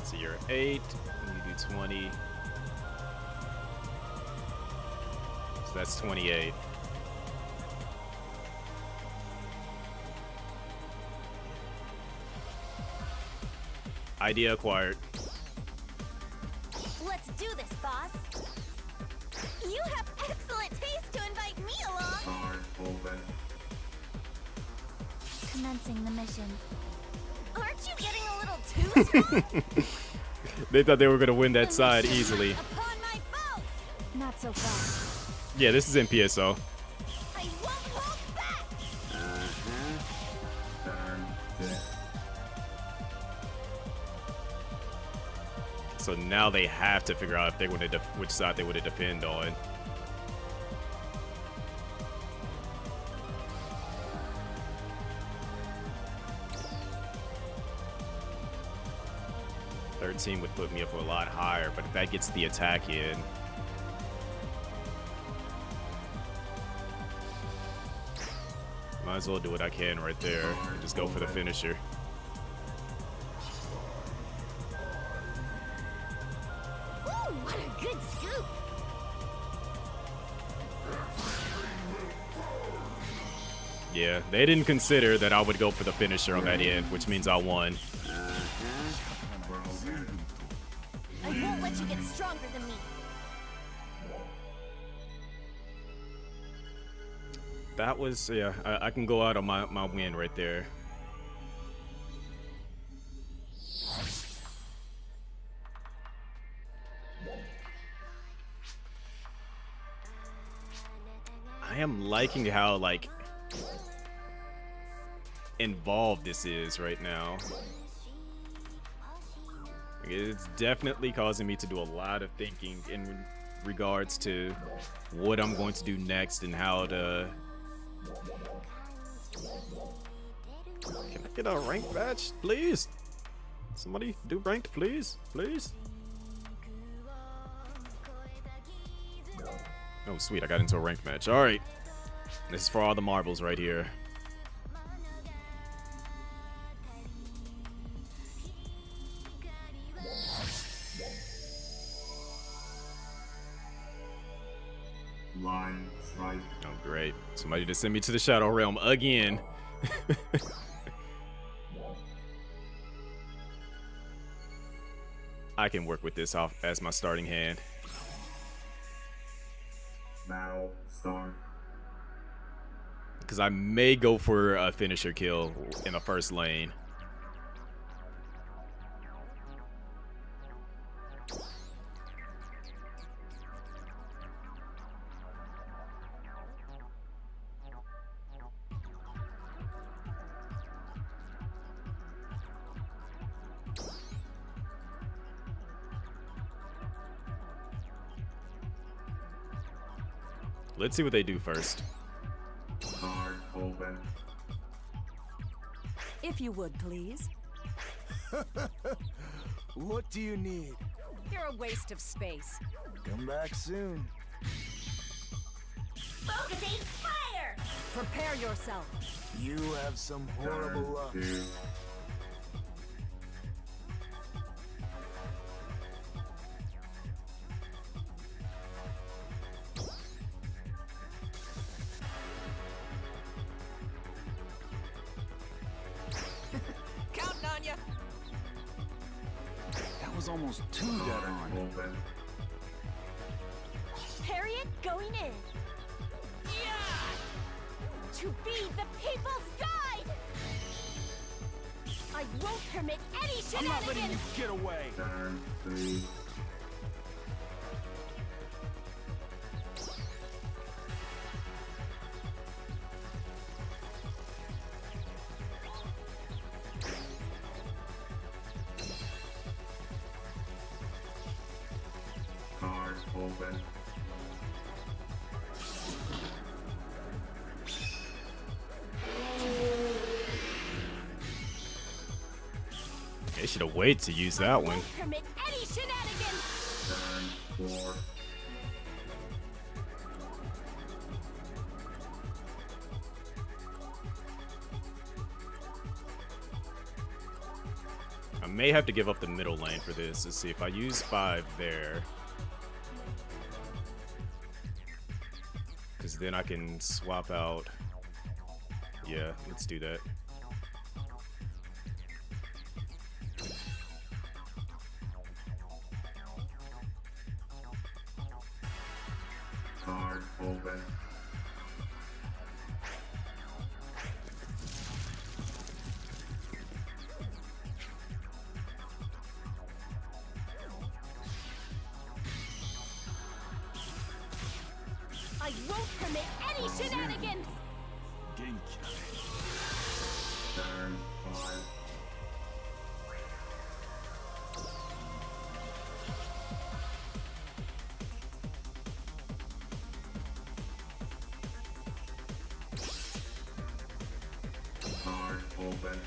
B: So you're 8, you do 20. So that's 28. Idea acquired.
I: Let's do this, boss. You have excellent taste to invite me along.
N: Card open.
I: Commencing the mission. Aren't you getting a little too strong?
B: They thought they were going to win that side easily.
I: Upon my foe. Not so fast.
B: Yeah, this is in PSO.
I: I won't hold back.
N: Turn 6.
B: So now they have to figure out if they want to which side they want to defend on. Team would put me up a lot higher, but if that gets the attack in, might as well do what I can right there and just go for the finisher.
I: Ooh, what a good scoop.
B: Yeah, they didn't consider that I would go for the finisher on that end, which means I won.
I: I won't let you get stronger than me.
B: That was, yeah, I can go out on my win right there. I am liking how, like, involved this is right now. It's definitely causing me to do a lot of thinking in regards to what I'm going to do next and how to... Can I get a ranked match, please? Somebody do ranked, please? Please? Oh, sweet. I got into a ranked match. All right. This is for all the marbles right here.
N: Line strike.
B: Oh, great. Somebody just sent me to the Shadow Realm again. I can work with this off as my starting hand.
N: Battle start.
B: Because I may go for a finisher kill in the first lane. let's see what they do first.
N: Card open.
E: If you would, please.
J: What do you need?
E: You're a waste of space.
J: Come back soon.
I: Focusing fire!
E: Prepare yourself.
J: You have some horrible luck.
N: Two.
E: Counting on you.
J: That was almost too dead on.
N: Open.
I: Harriet going in. To be the people's guide! I won't permit any
J: I'm not letting you
I: shenanigans!
J: get away.
N: Turn 3. Card open.
B: They should have waited to use that one.
I: Won't permit any shenanigans!
N: Turn 4.
B: I may have to give up the middle lane for this. Let's see if I use 5 there. Because then I can swap out. Yeah, let's do that.
N: Card open.
I: I won't permit any shenanigans!
N: Turn 5. Card open.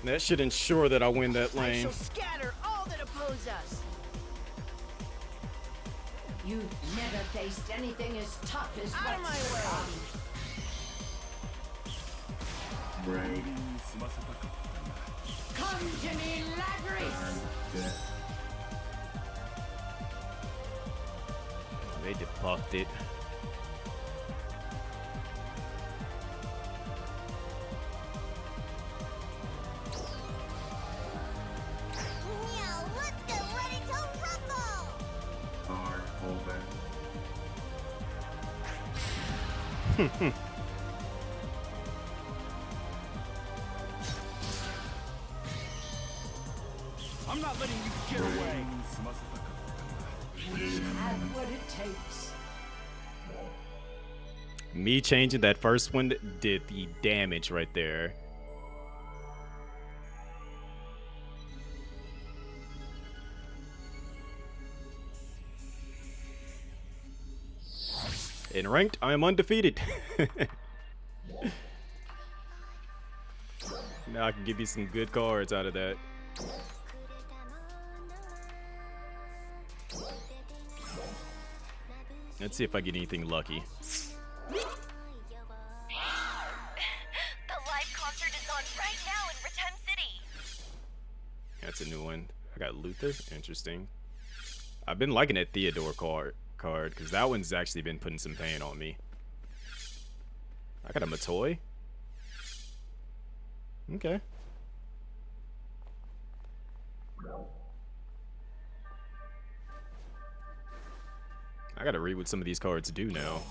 B: That should ensure that I win that
E: I
B: lane.
E: shall scatter all that oppose us.
M: You've never faced anything as tough as
E: Out of
M: what's
E: my
M: to
E: way.
M: come.
N: Break.
M: Come to me, Ladris!
N: Turn 6.
B: They depuffed it.
I: Now let's get ready to rumble!
N: Card open.
J: I'm not letting you get away.
M: We have what it takes.
B: Me changing that first one did the damage right there. In ranked, I am undefeated. Now I can give you some good cards out of that. Let's see if I get anything lucky.
D: The live concert is on right now in Retem City.
B: That's a new one. I got Luther. Interesting. I've been liking that Theodore card because that one's actually been putting some pain on me. I got a Matoy. Okay. I gotta read what some of these cards do now.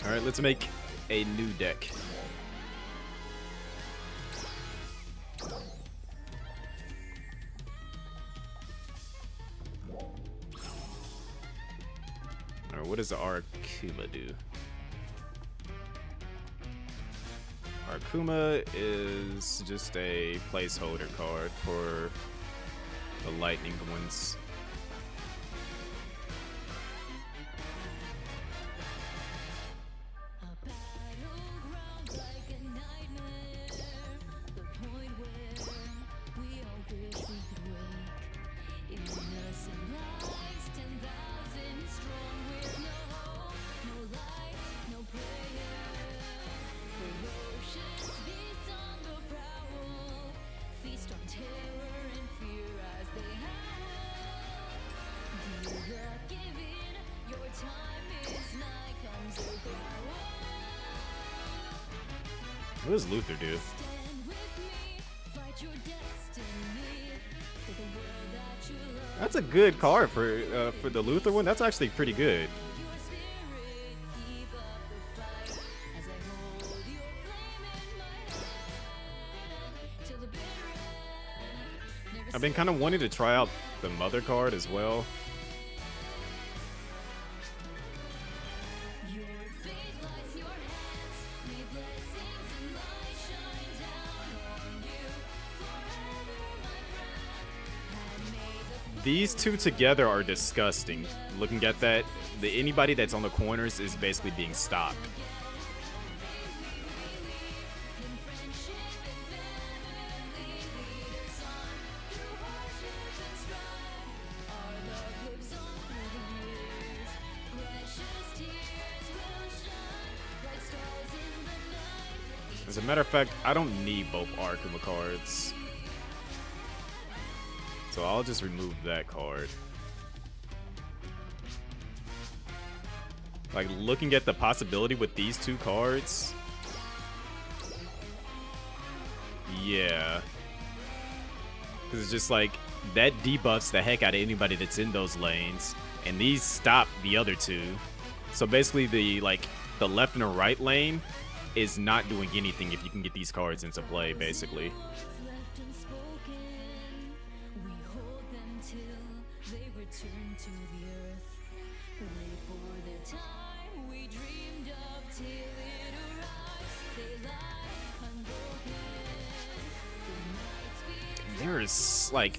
B: Alright, let's make a new deck. what does the Arkuma do? Arkuma is just a placeholder card for the lightning ones. What does Luther do? That's a good card for the Luther one. That's actually pretty good. I've been kind of wanting to try out the Mother card as well. These two together are disgusting. Looking at that, anybody that's on the corners is basically being stopped. As a matter of fact, I don't need both Arkuma cards. So I'll just remove that card. Like, looking at the possibility with these two cards. Yeah. Because it's just like, that debuffs the heck out of anybody that's in those lanes. And these stop the other two. So basically the left and the right lane is not doing anything if you can get these cards into play, basically. There's like,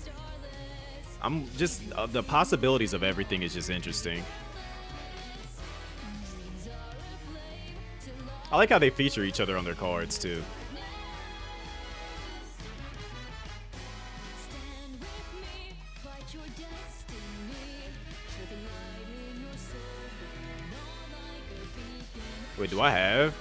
B: I'm just the possibilities of everything is just interesting. I like how they feature each other on their cards too. Wait, do I have?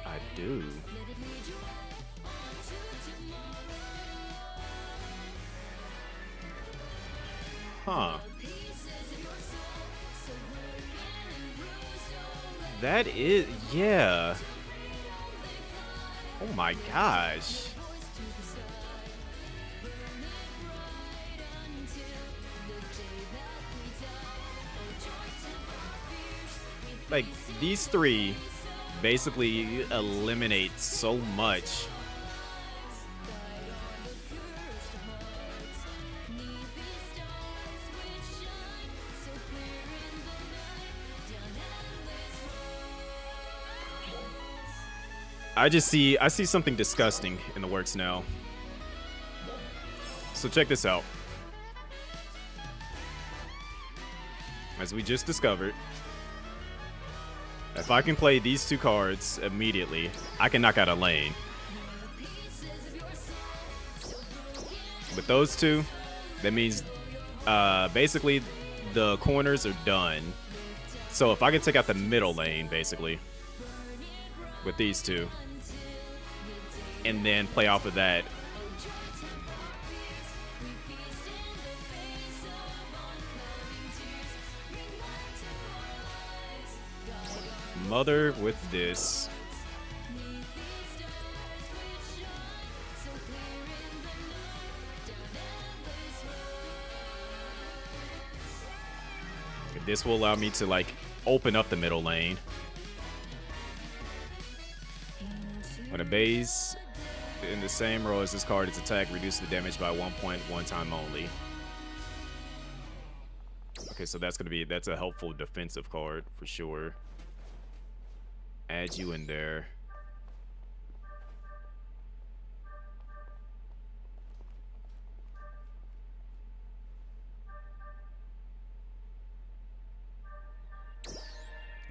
B: I do. Huh. That is, yeah. Oh my gosh. Like, these three basically eliminate so much. I see something disgusting in the works now. So check this out. As we just discovered, if I can play these two cards immediately, I can knock out a lane. With those two, that means basically the corners are done. So if I can take out the middle lane, basically, with these two, and then play off of that. Mother with this. This will allow me to like open up the middle lane. When a base in the same row as this card, its attack reduces the damage by 1 point 1 time only. Okay, so that's a helpful defensive card for sure. Add you in there.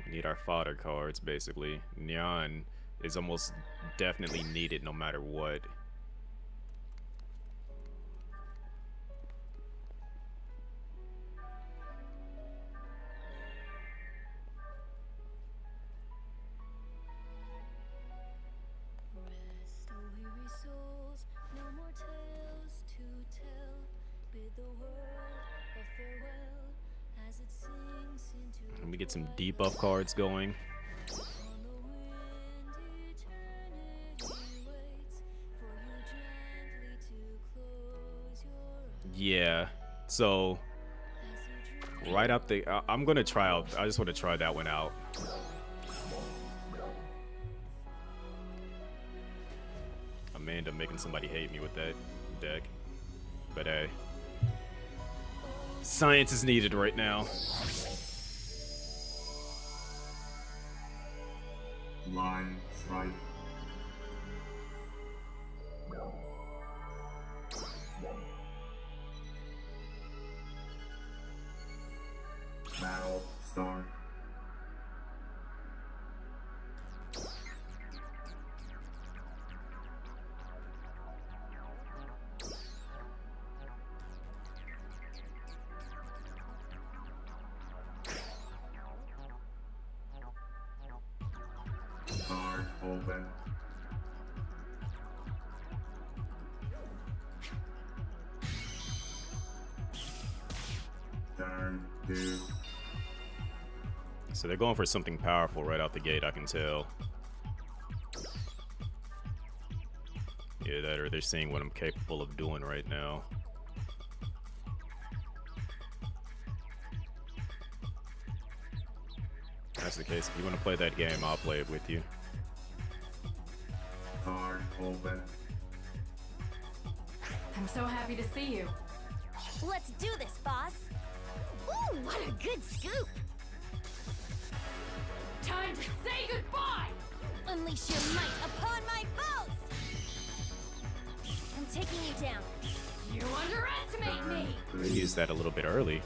B: We need our fodder cards, basically. Nyan is almost definitely needed no matter what.
R: Rest, O weary souls, no more tales to tell. Bid the world a farewell as it sinks into
B: Let me get some debuff cards going.
R: on the wind. Eternity waits for you gently to close your eyes.
B: Yeah. So right up the I'm gonna try out. I just want to try that one out. I may end up making somebody hate me with that deck, but hey, science is needed right now.
N: Line strike. Battle start. Card open. Turn 2.
B: So they're going for something powerful right out the gate, I can tell. Yeah, that or they're seeing what I'm capable of doing right now. If that's the case. If you want to play that game, I'll play it with you.
N: Card open.
S: I'm so happy to see you.
I: Let's do this, boss. Ooh, what a good scoop.
S: Time to say goodbye!
I: Unleash your might upon my foes. I'm taking you down.
S: You underestimate me!
B: They used that a little bit early.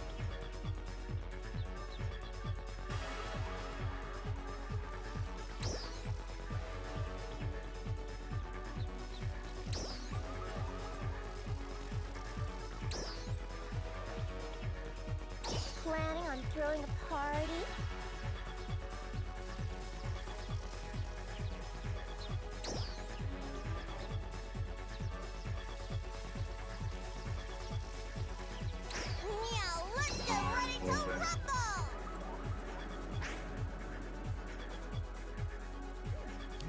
I: Planning on throwing a party? Meow, let's get ready to rumble!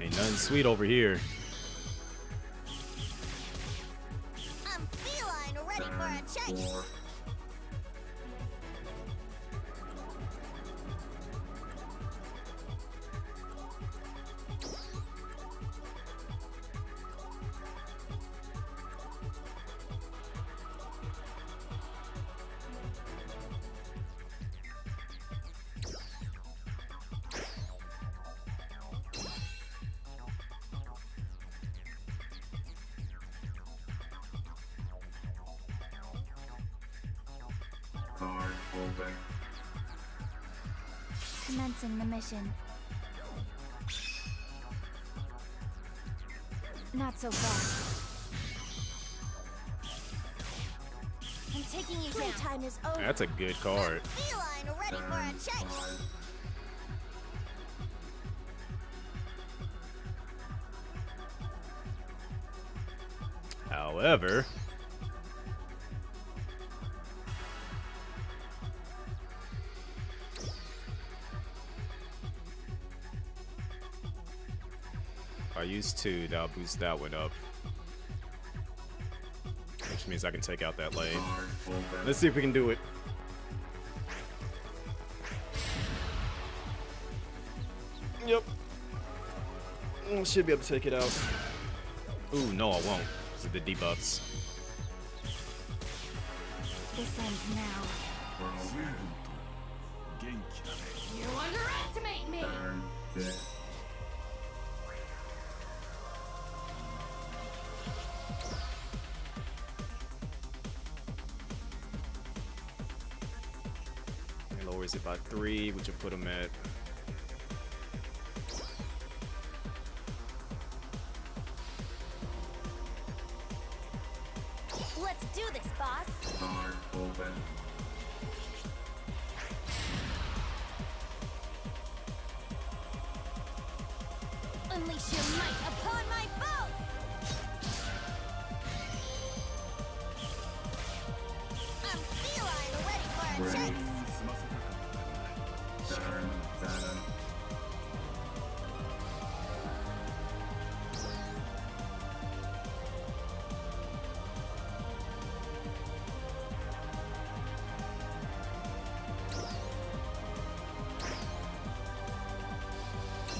B: Ain't nothing sweet over here.
I: I'm feline ready for a chase.
N: 4. Card open.
P: Commencing the mission. Not so fast.
I: I'm taking you down. Playtime is over.
B: That's a good card.
I: Feline ready for a chase.
B: However, if I use 2, that'll boost that one up. Which means I can take out that lane. Let's see if we can do it. Yep. Should be able to take it out. Ooh, no, I won't. So the debuffs.
P: This ends now.
S: You underestimate me!
N: Turn 6.
B: It lowers it by 3, which will put him at.
I: Let's do this, boss.
N: Card open.
I: Unleash your might upon my foes! I'm feline ready for a chase!
N: Turn 7.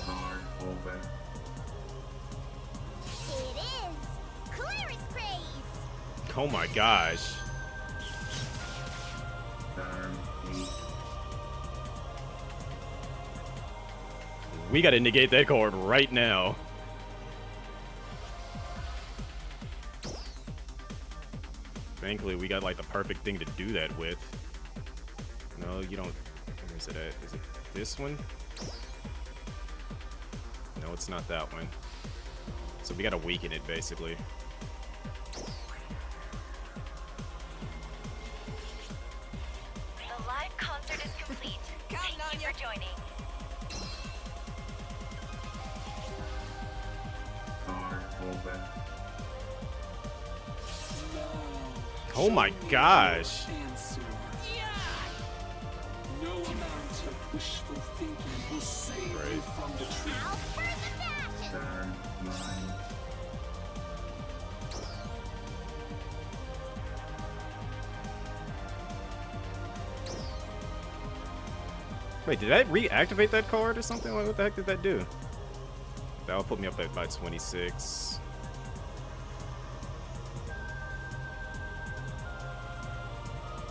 N: Card open.
I: It is Claris Craze!
B: Oh my gosh.
N: Turn 8.
B: We gotta negate that card right now. Thankfully, we got like the perfect thing to do that with. No, you don't. Where is it at? Is it this one? No, it's not that one. So we gotta weaken it, basically.
D: The live concert is complete. Thank you for joining.
N: Card open.
B: Oh my gosh.
H: No amount of wishful thinking will save you from the truth.
N: Turn 9.
B: Wait, did that reactivate that card or something? What the heck did that do? That'll put me up at by 26.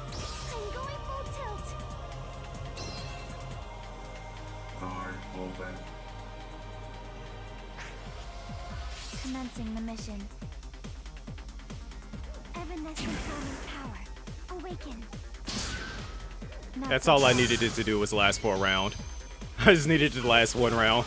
I: I'm going full tilt!
N: Card open.
P: Commencing the mission. Evanescent power. Awaken. Not
B: That's
P: so
B: all I
P: fast.
B: needed it to do was last for a round. I just needed it to last one round.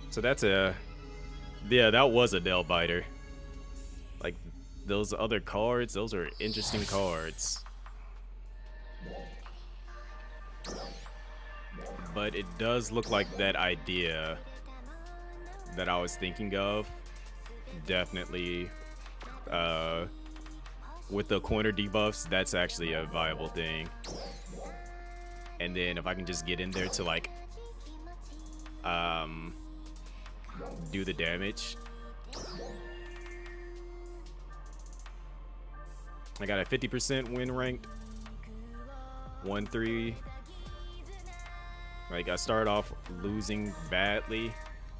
B: So that's a... Yeah, that was a nail biter. Like, those other cards, those are interesting cards. But it does look like that idea that I was thinking of. Definitely, with the corner debuffs, that's actually a viable thing. And then if I can just get in there to like, do the damage. I got a 50% win ranked. 1-3. Like I started off losing badly,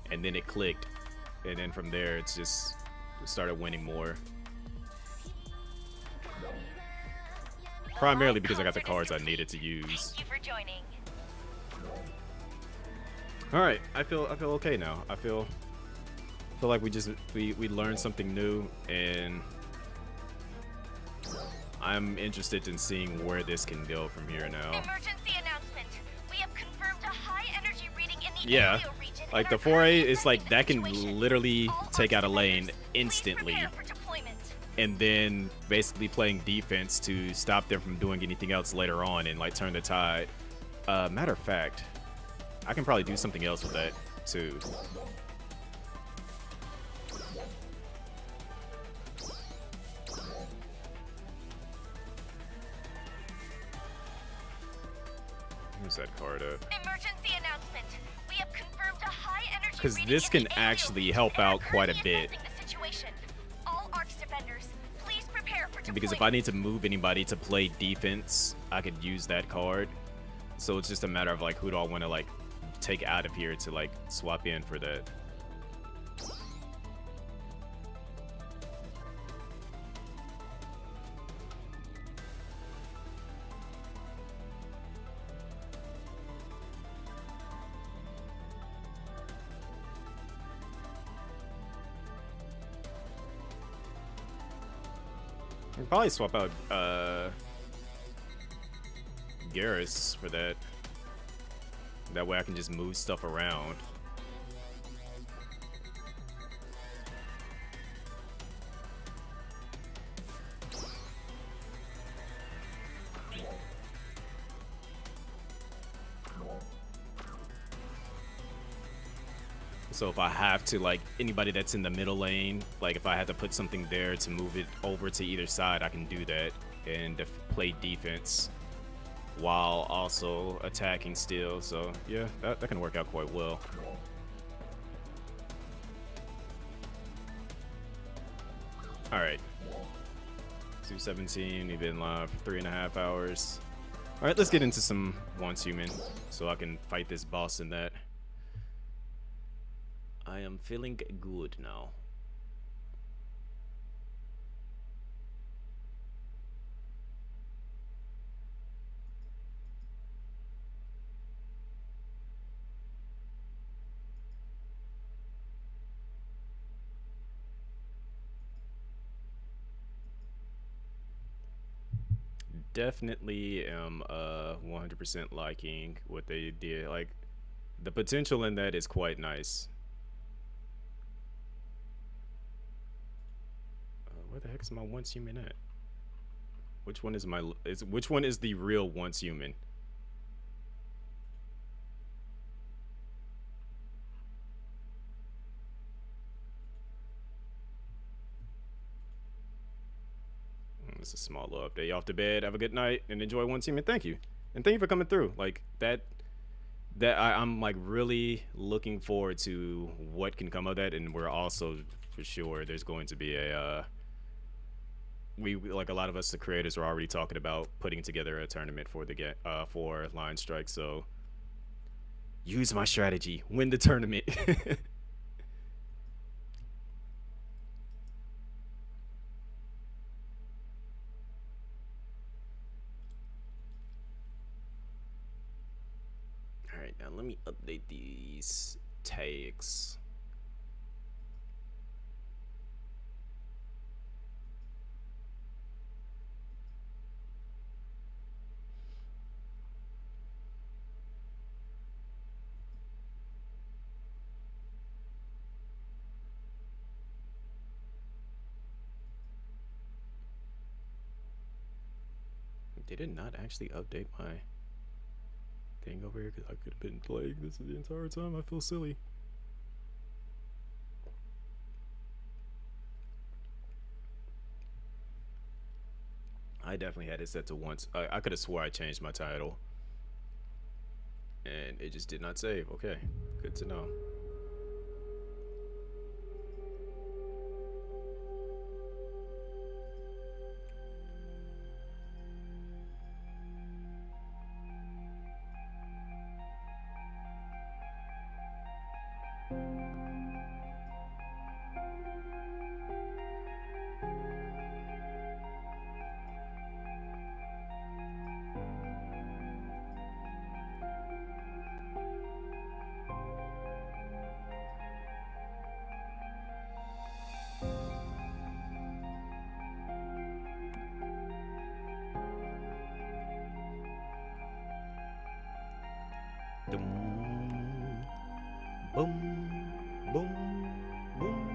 B: and then it clicked, and then from there it's just started winning more. Primarily because I got the cards I needed to use.
D: Thank you for joining.
B: All right, I feel okay now. I feel like we learned something new, and I'm interested in seeing where this can go from here now.
D: Emergency announcement. We have confirmed a high energy reading in the
B: Yeah,
D: aerial region.
B: like the 4A is like that can literally take out a lane instantly, and then basically playing defense to stop them from doing anything else later on and like turn the tide. Matter of fact, I can probably do something else with that too. Where's that card up?
D: Emergency announcement. We have confirmed a high energy
B: Because
D: reading
B: this
D: in
B: can
D: the aerial
B: actually
D: region
B: help
D: and are
B: out quite a
D: currently
B: bit.
D: assessing the situation. All Arcs defenders, please prepare for
B: because if I need to move anybody to play defense, I could use that card. So it's just a matter of like who do I want to like take out of here to like swap in for that. I can probably swap out Garrus for that. That way I can just move stuff around. So if I have to, like, anybody that's in the middle lane, like if I had to put something there to move it over to either side, I can do that and play defense while also attacking still. So yeah, that can work out quite well. All right, 2:17. We've been live for 3.5 hours. All right, let's get into some once human so I can fight this boss in that. I am feeling good now. Definitely am 100% liking what they did. Like, the potential in that is quite nice. Where the heck is my once human at? Which one is which one is the real once human? It's a small little update. You off to bed, have a good night, and enjoy once human. Thank you. And thank you for coming through. Like I'm like really looking forward to what can come of that, and we're also for sure there's going to be a we like a lot of us the creators are already talking about putting together a tournament for the for Line Strike. So use my strategy, win the tournament. All right, now let me update these tags. Did it not actually update my thing over here? Because I could have been playing this the entire time. I feel silly. I definitely had it set to once. I could have swore I changed my title. And it just did not save. Okay, good to know. Boom, boom, boom.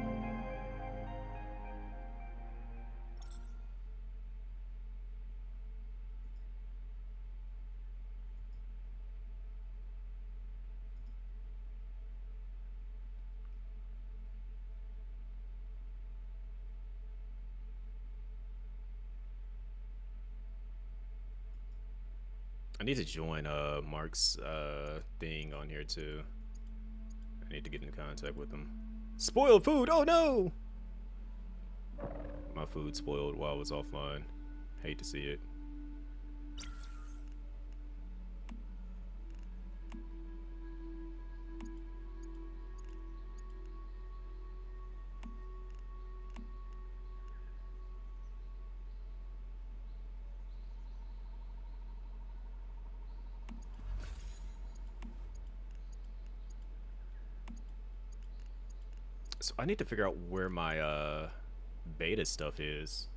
B: I need to join Mark's thing on here too. I need to get in contact with him. Spoiled food! Oh no! My food spoiled while I was offline. Hate to see it. So I need to figure out where my beta stuff is.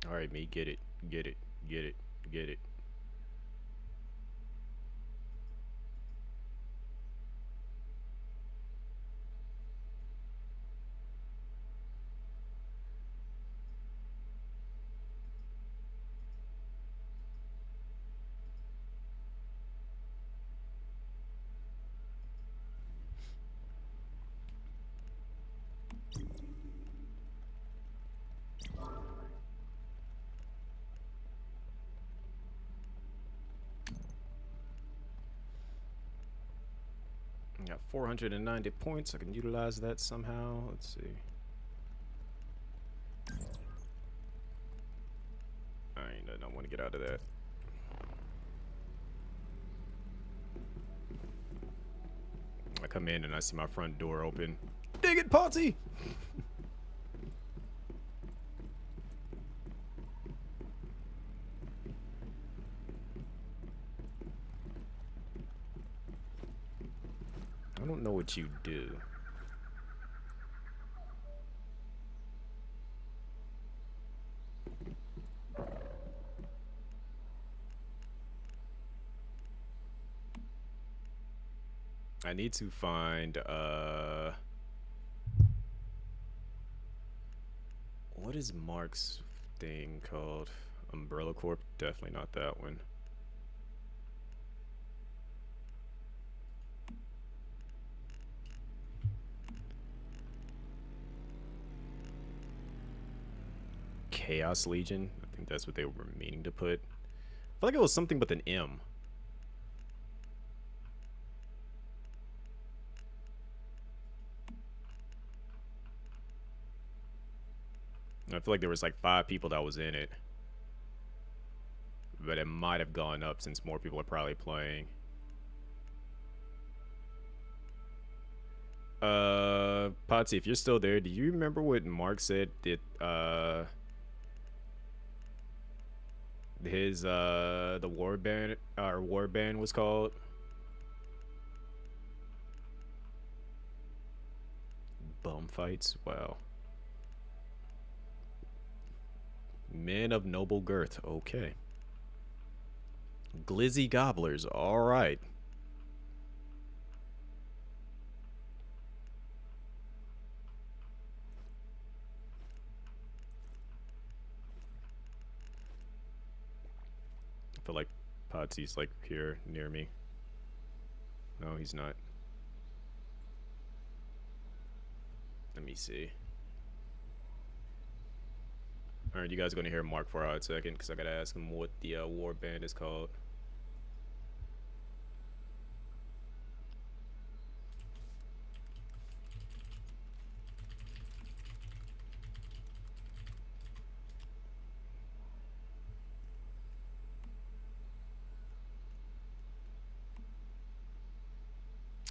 B: All right, me, get it, get it, get it, get it. I got 490 points. I can utilize that somehow. Let's see. I don't want to get out of that. I come in and I see my front door open. Dig it, Potty! I don't know what you do. I need to find, what is Mark's thing called? Umbrella Corp? Definitely not that one. Chaos Legion? I think that's what they were meaning to put. I feel like it was something with an M. I feel like there was like 5 people that was in it. But it might have gone up since more people are probably playing. Potsy, if you're still there, do you remember what Mark said that, his, the warband was called? Bum fights? Wow. Men of noble girth. Okay. Glizzy gobblers. All right. I feel like Potsy's like here near me. No, he's not. Let me see. Alright, you guys are going to hear Mark for a hot second because I got to ask him what the war band is called.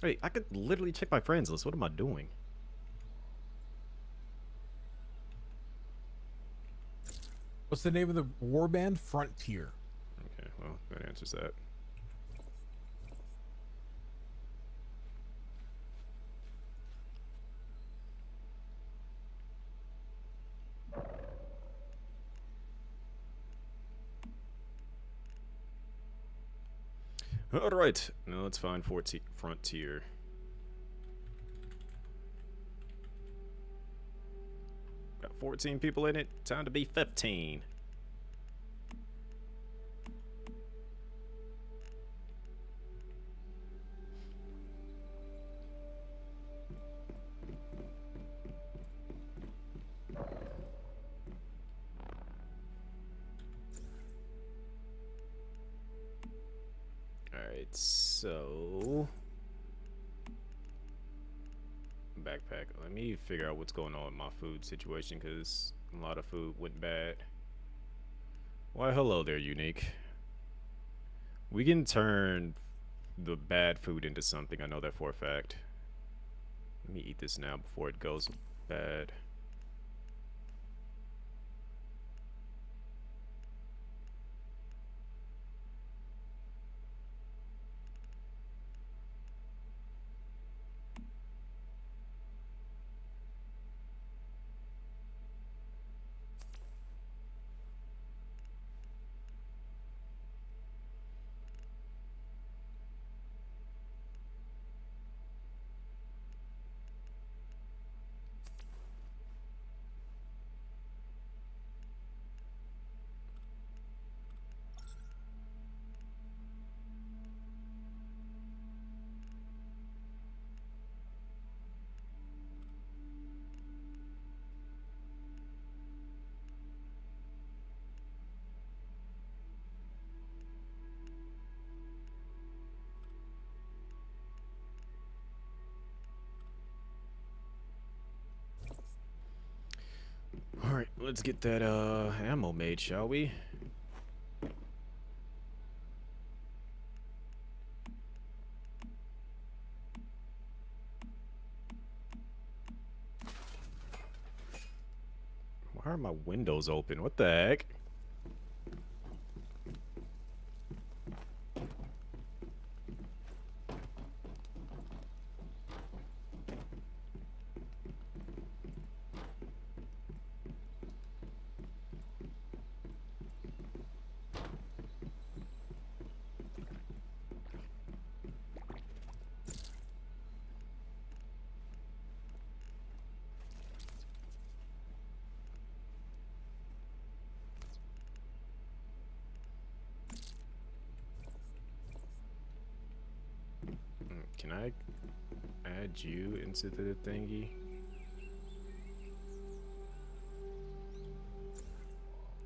B: Wait, I could literally check my friends list. What am I doing?
T: What's the name of the warband? Frontier.
B: Okay, well, that answers that. All right, now let's find Frontier. Got 14 people in it. Time to be 15. Alright, so backpack. Let me figure out what's going on with my food situation, because a lot of food went bad. Why, hello there, Unique. We can turn the bad food into something. I know that for a fact. Let me eat this now before it goes bad. Alright, let's get that ammo made, shall we? Why are my windows open? What the heck? Can I add you into the thingy?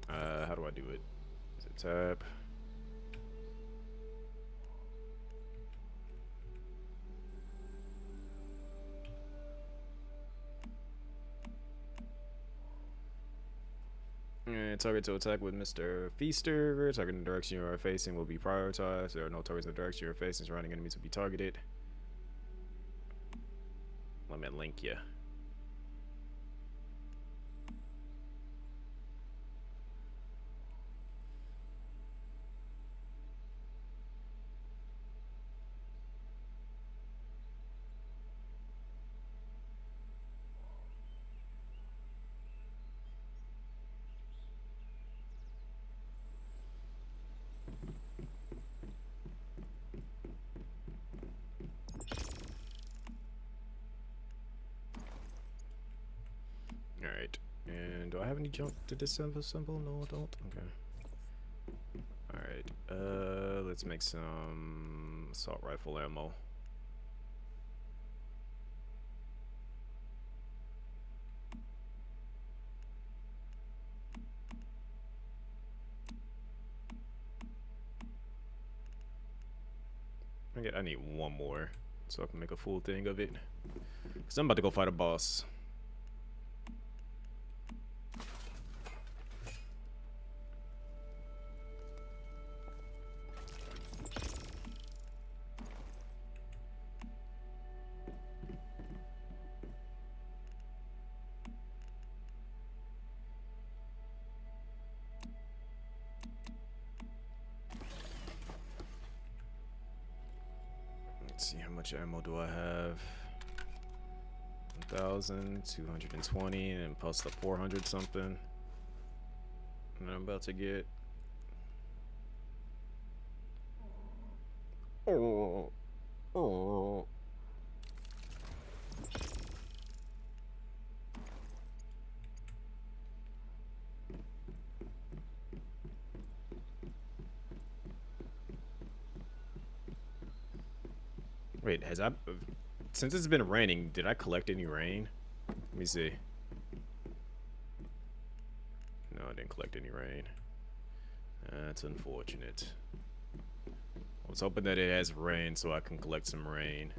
B: How do I do it? Is it tab? Target to attack with Mr. Feaster. Target in the direction you are facing will be prioritized. There are no targets in the direction you are facing. Surrounding enemies will be targeted. Let me link you. Alright, and do I have any junk to disassemble? No, I don't. Okay. Alright, let's make some assault rifle ammo. I need one more so I can make a full thing of it. Because I'm about to go fight a boss. Let's see, how much ammo do I have? 1,220 and plus the 400 something. And I'm about to get. Oh. Wait, since it's been raining, did I collect any rain? Let me see. No, I didn't collect any rain. That's unfortunate. I was hoping that it has rain so I can collect some rain.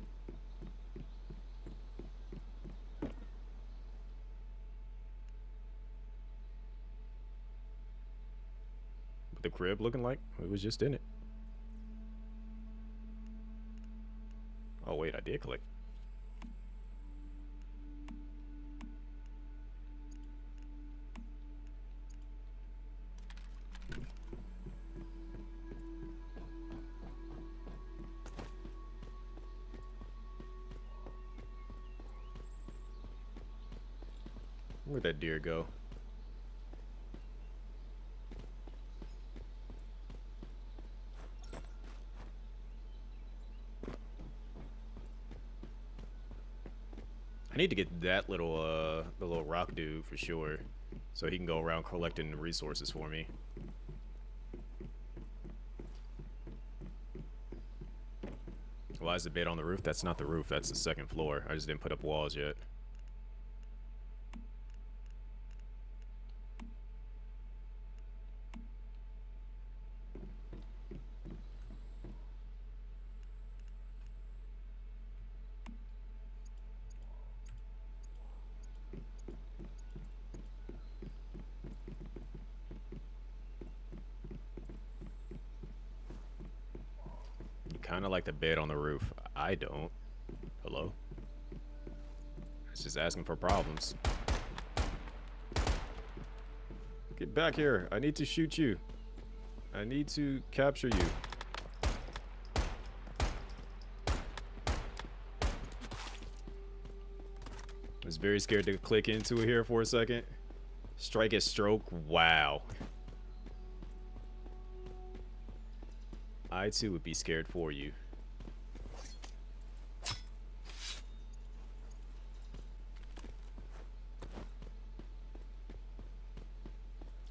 B: What the crib looking like? It was just in it. Oh wait, I did collect. Where'd that deer go? I need to get that little the little rock dude for sure, so he can go around collecting resources for me. Why is the bed on the roof? That's not the roof, that's the second floor. I just didn't put up walls yet. Kind of like the bed on the roof. I don't. Hello? It's just asking for problems. Get back here. I need to shoot you. I need to capture you. I was very scared to click into it here for a second. Strike at stroke. Wow. I too would be scared for you.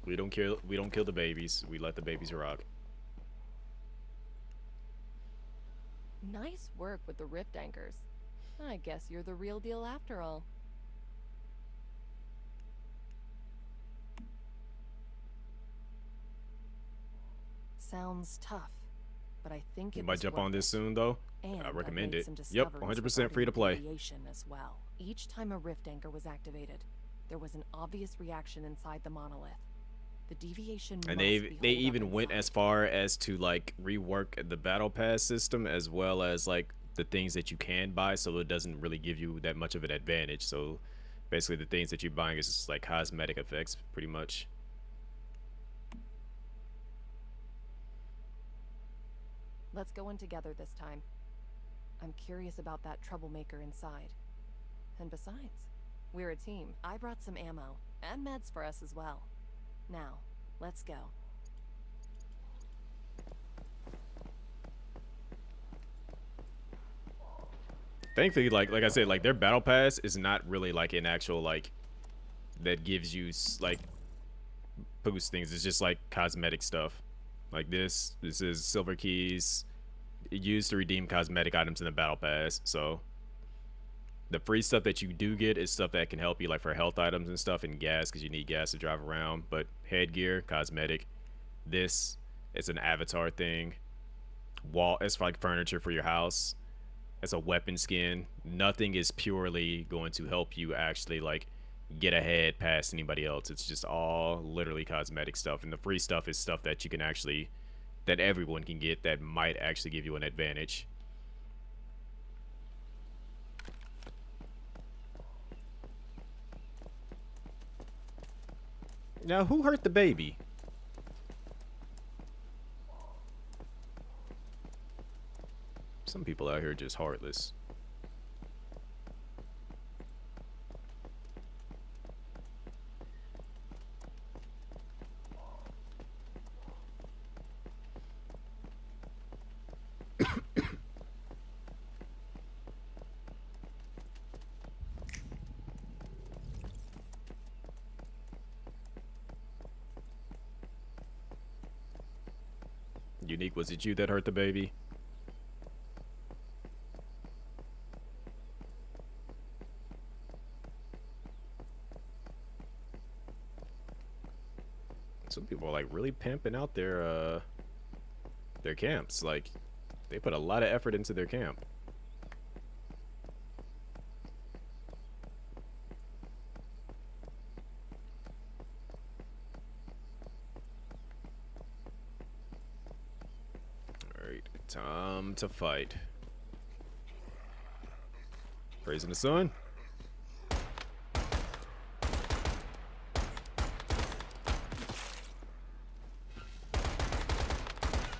B: We don't kill the babies. We let the babies rock.
U: Nice work with the rift anchors. I guess you're the real deal after all. Sounds tough, but I think
B: you might jump on this soon though. I recommend it. Yep, 100% free to play.
U: As well. Each time a rift anchor was activated, there was an obvious reaction inside the monolith. The deviation
B: and they even went as far as to like rework the battle pass system as well as like the things that you can buy, so it doesn't really give you that much of an advantage. So basically the things that you're buying is just like cosmetic effects pretty much.
U: Let's go in together this time. I'm curious about that troublemaker inside. And besides, we're a team. I brought some ammo and meds for us as well. Now, let's go.
B: Thankfully, like I said, like their battle pass is not really like an actual like that gives you like boost things. It's just like cosmetic stuff. Like this is silver keys used to redeem cosmetic items in the battle pass. So the free stuff that you do get is stuff that can help you like for health items and stuff and gas because you need gas to drive around. But headgear, cosmetic. This is an avatar thing. Wall, it's like furniture for your house. It's a weapon skin. Nothing is purely going to help you actually like get ahead past anybody else. It's just all literally cosmetic stuff. And the free stuff is stuff that you can actually, that everyone can get that might actually give you an advantage. Now, who hurt the baby? Some people out here are just heartless. Unique, was it you that hurt the baby? Some people are like really pimping out their camps. Like They put a lot of effort into their camp. Alright, time to fight. Praising the sun.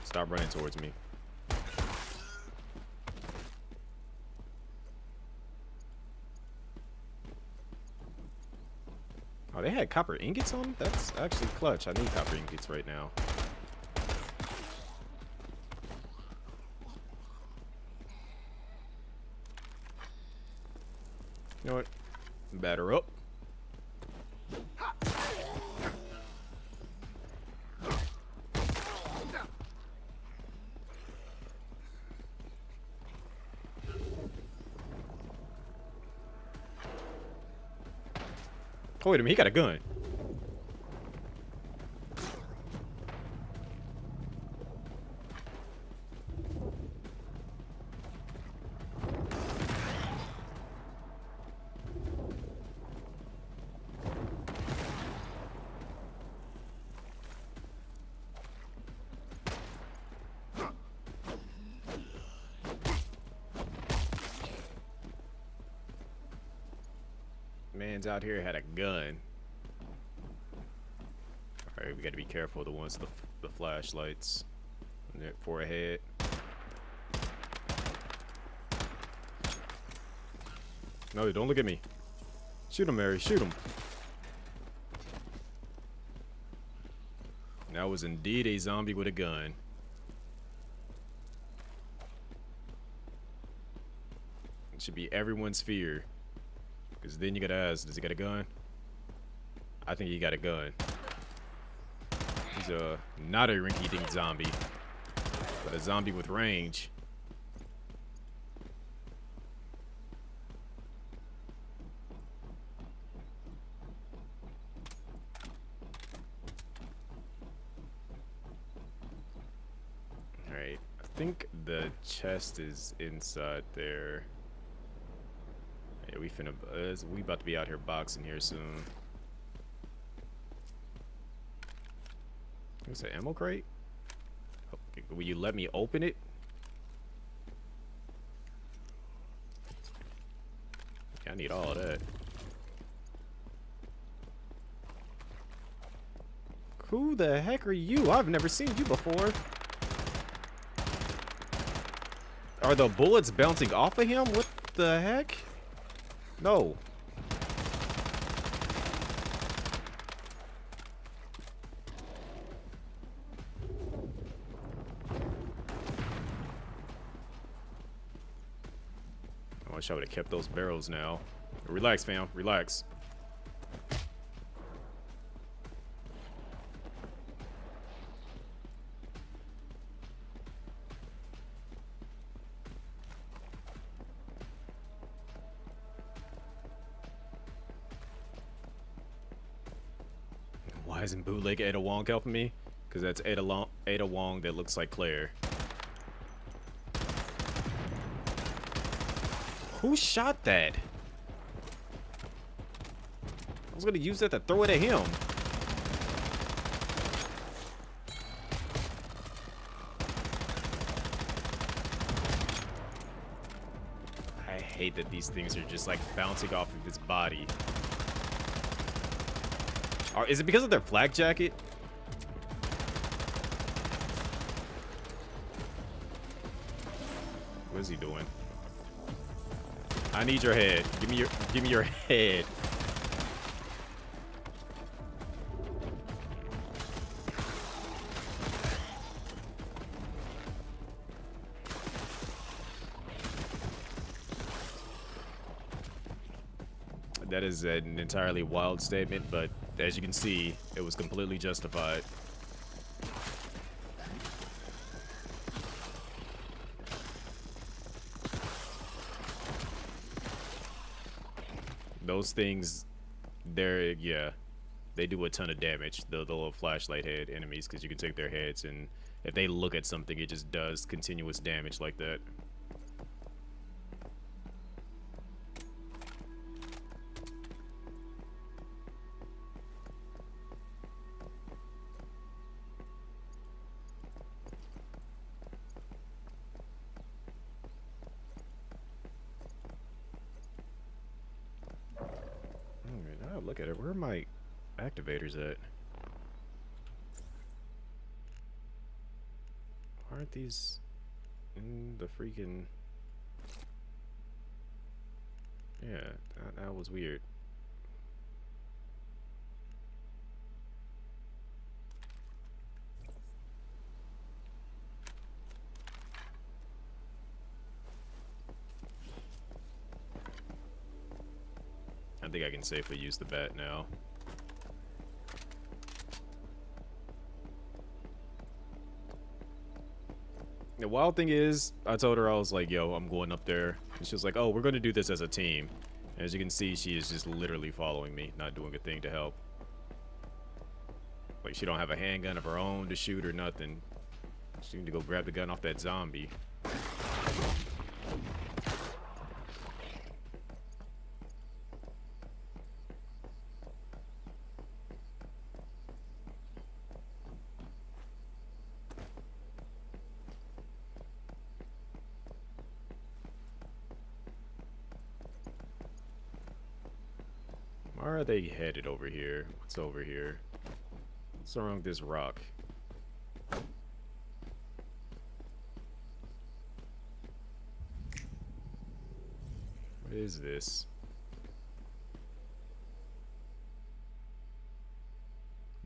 B: Stop running towards me. Oh, they had copper ingots on them? That's actually clutch. I need copper ingots right now. You know what? Batter up. Oh, wait a minute, he got a gun. Man's out here had a gun. Alright, we gotta be careful of the ones with the flashlights on their forehead. No, don't look at me. Shoot him, Mary. Shoot him. That was indeed a zombie with a gun. It should be everyone's fear. Because then you gotta ask, does he got a gun? I think he got a gun. He's not a rinky-dink zombie, but a zombie with range. Alright, I think the chest is inside there. Yeah, we about to be out here boxing here soon. What's that, ammo crate? Okay, will you let me open it? Okay, I need all of that. Who the heck are you? I've never seen you before. Are the bullets bouncing off of him? What the heck? No. I wish I would have kept those barrels now. Relax, fam. Relax. Why isn't bootleg Ada Wong helping me? Because that's Ada Wong that looks like Claire. Who shot that? I was gonna use that to throw it at him. I hate that these things are just like bouncing off of his body. Is it because of their flak jacket? What is he doing? I need your head. Give me your head. That is an entirely wild statement, but as you can see, it was completely justified. Those things, yeah, they do a ton of damage. The little flashlight head enemies, because you can take their heads, and if they look at something, it just does continuous damage like that. Now look at it. Where are my activators at? Aren't these in the freaking... Yeah, that was weird. I think I can safely use the bat now. The wild thing is, I told her, I was like, yo, I'm going up there. And she was like, oh, we're going to do this as a team. And as you can see, she is just literally following me, not doing a thing to help. Like, she don't have a handgun of her own to shoot or nothing. She need to go grab the gun off that zombie. Why are they headed over here? What's over here? What's wrong with this rock? What is this?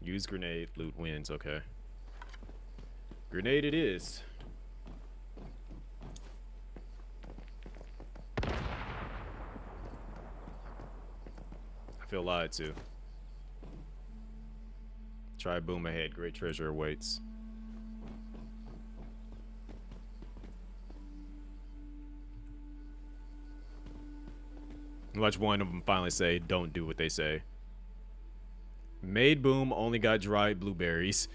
B: Use grenade, loot wins, okay. Grenade it is. I feel lied to. Try boom ahead. Great treasure awaits. Watch one of them finally say, don't do what they say. Made boom, only got dried blueberries.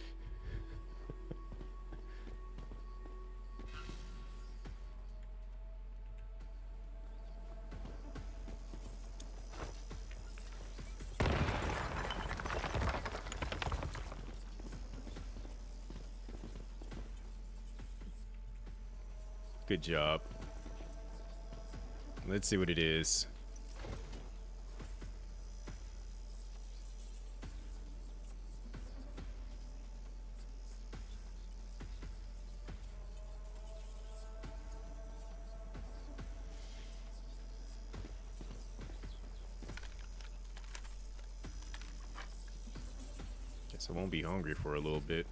B: Good job. Let's see what it is. Guess I won't be hungry for a little bit.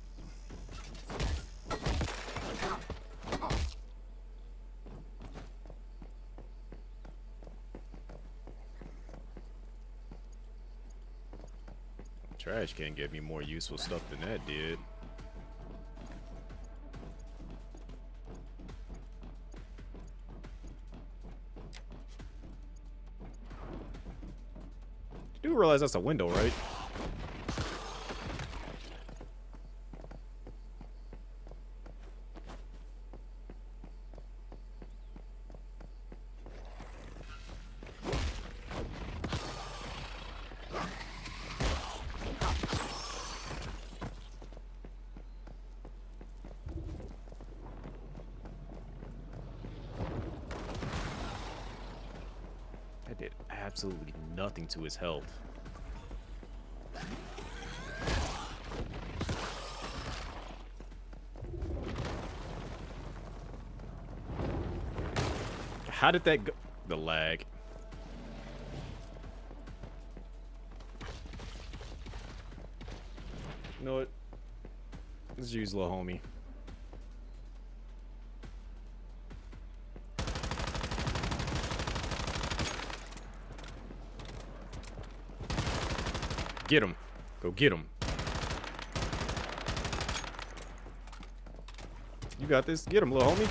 B: Trash can get me more useful stuff than that did. You do realize that's a window, right? That did absolutely nothing to his health. How did that go? The lag. You know what? Let's use little homie. Get him. Go get him. You got this. Get him, little homie.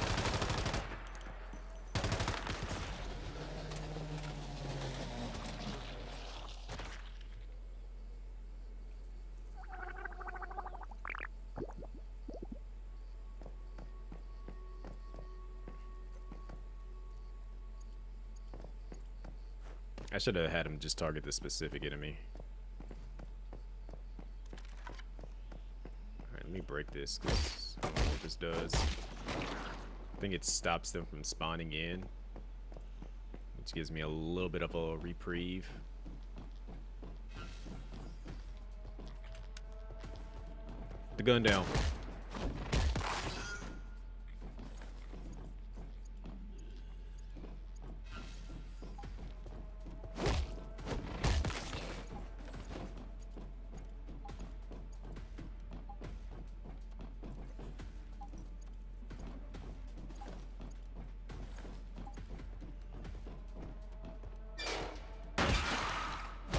B: I should have had him just target the specific enemy. Alright, let me break this, because I don't know what this does. I think it stops them from spawning in, which gives me a little bit of a reprieve. The gun down.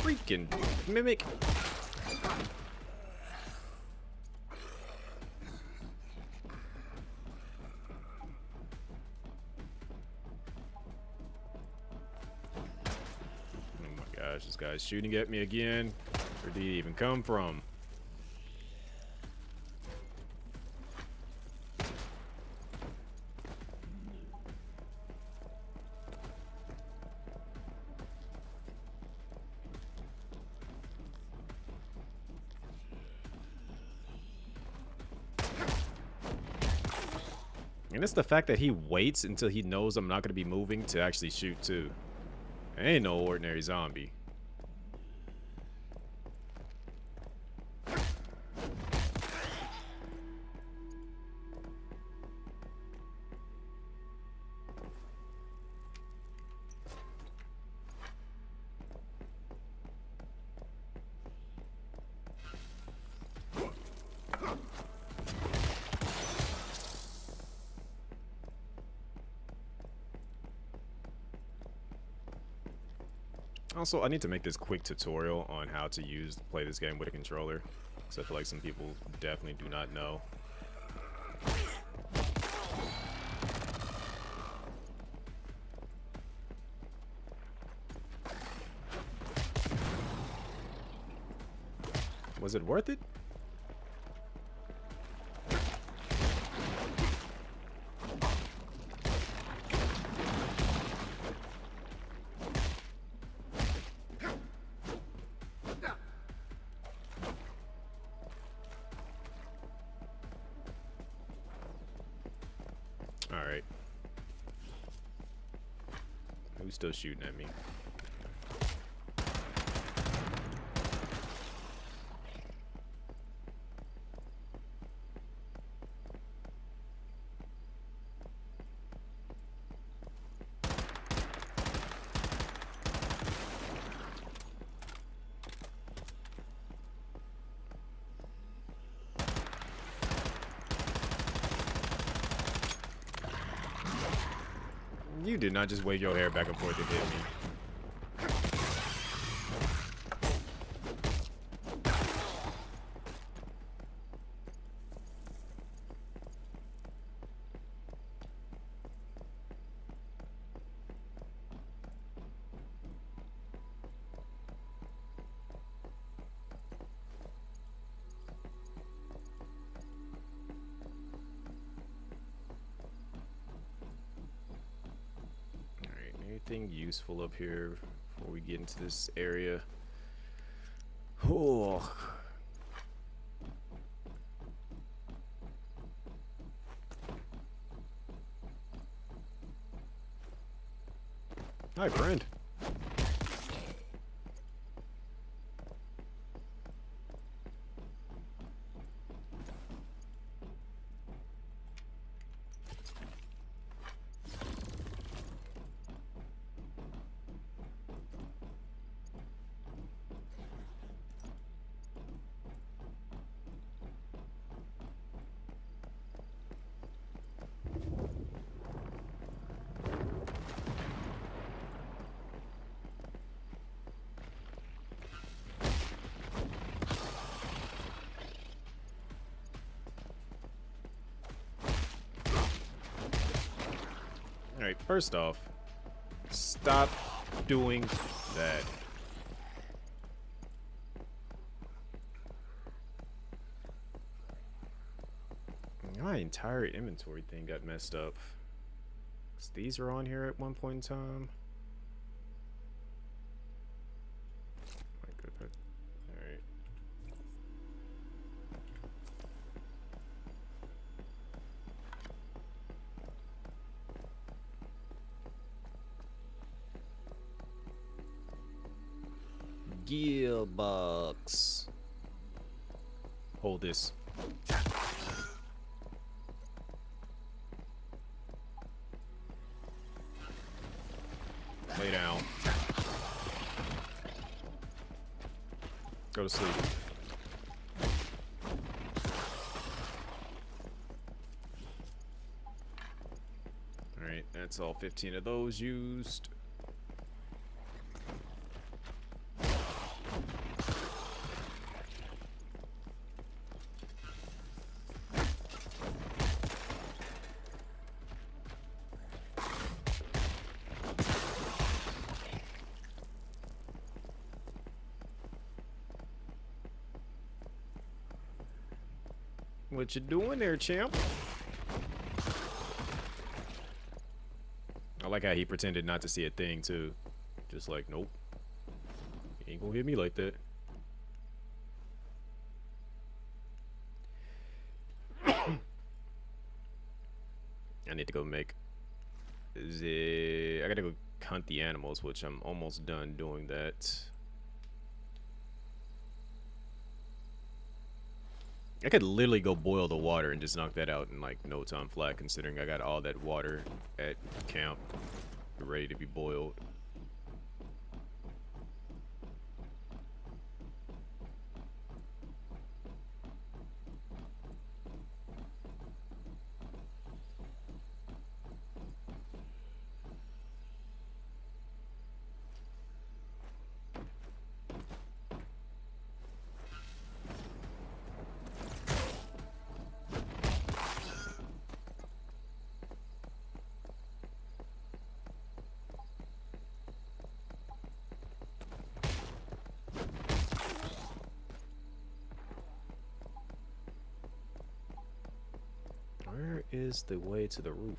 B: Freaking mimic. Oh my gosh, this guy's shooting at me again. Where did he even come from? And it's the fact that he waits until he knows I'm not going to be moving to actually shoot too. I ain't no ordinary zombie. Also, I need to make this quick tutorial on how to play this game with a controller, because I feel like some people definitely do not know. Was it worth it? Alright. Who's still shooting at me? You did not just wave your hair back and forth and hit me. Anything useful up here before we get into this area? Oh. Hi, friend. Alright, first off, stop doing that. My entire inventory thing got messed up. 'Cause these are on here at one point in time. heal box. Hold this. Lay down. Go to sleep. Alright, that's all 15 of those used. What you doing there, champ? I like how he pretended not to see a thing, too. Just like, nope. You ain't gonna hit me like that. I need to go make I gotta go hunt the animals, which I'm almost done doing that. I could literally go boil the water and just knock that out in like no time flat, considering I got all that water at camp ready to be boiled. Where is the way to the roof?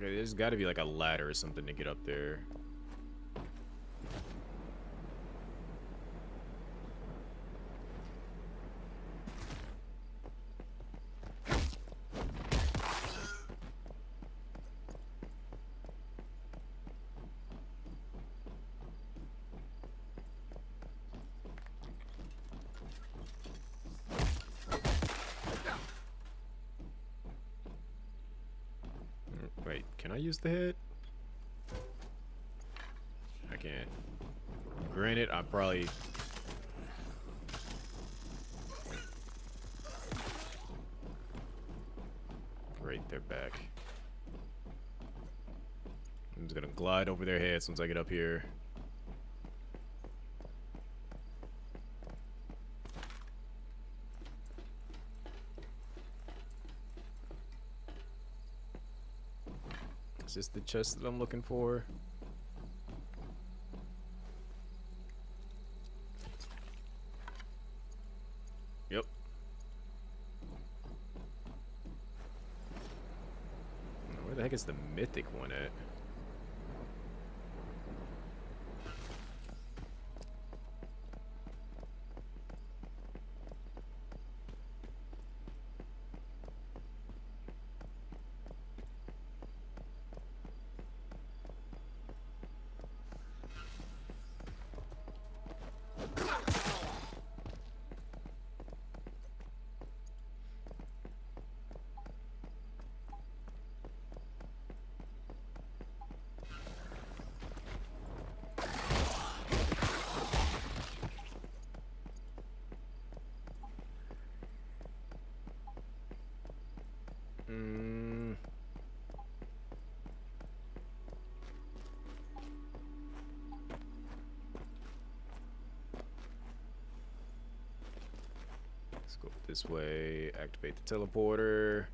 B: Okay, there's got to be like a ladder or something to get up there. Wait, can I use the head? I can't. Granted, I probably... Great, they're back. I'm just gonna glide over their heads once I get up here. Is this the chest that I'm looking for? Yep. Where the heck is the mythic one at? Let's go this way, activate the teleporter.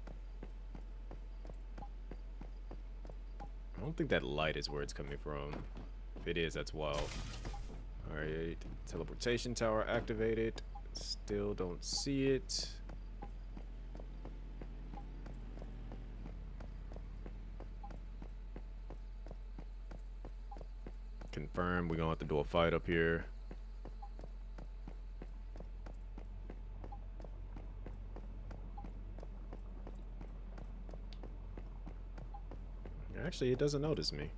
B: I don't think that light is where it's coming from. If it is, that's wild. Alright, teleportation tower activated. Still don't see it. Confirm. We're gonna have to do a fight up here. Actually, it doesn't notice me.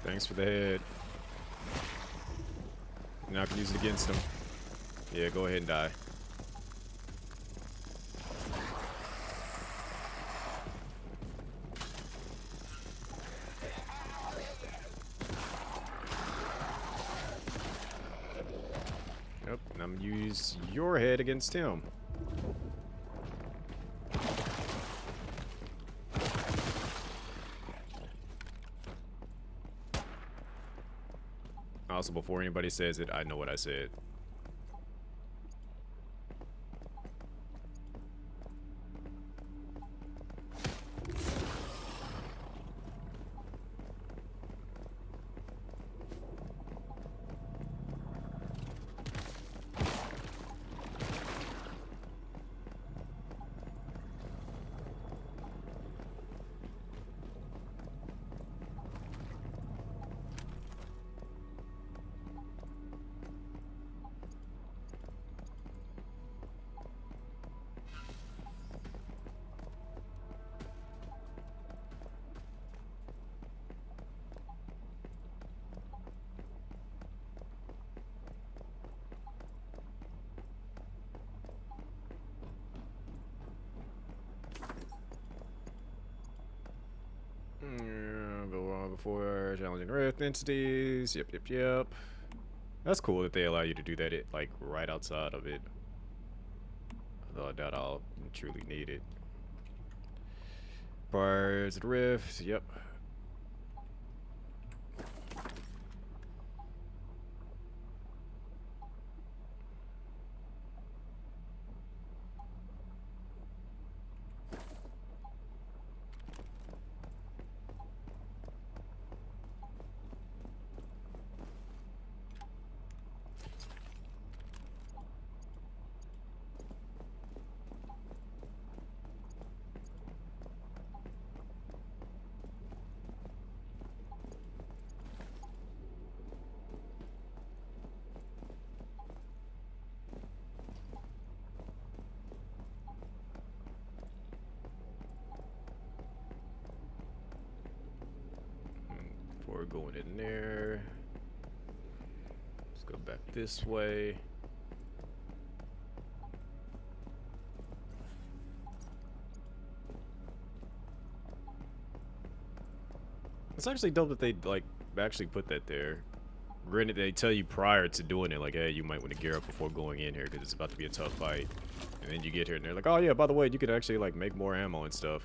B: Thanks for the head. Now I can use it against him. Yeah, go ahead and die. Nope, and I'm gonna use your head against him. Also, before anybody says it, I know what I said. Go on before challenging Rift entities. Yep. That's cool that they allow you to do that, like, right outside of it. Although I doubt I'll truly need it. Bars of the Rift, yep. Before going in there, let's go back this way. It's actually dope that they like actually put that there. Granted, they tell you prior to doing it, like, hey, you might want to gear up before going in here because it's about to be a tough fight. And then you get here and they're like, oh yeah, by the way, you could actually like make more ammo and stuff.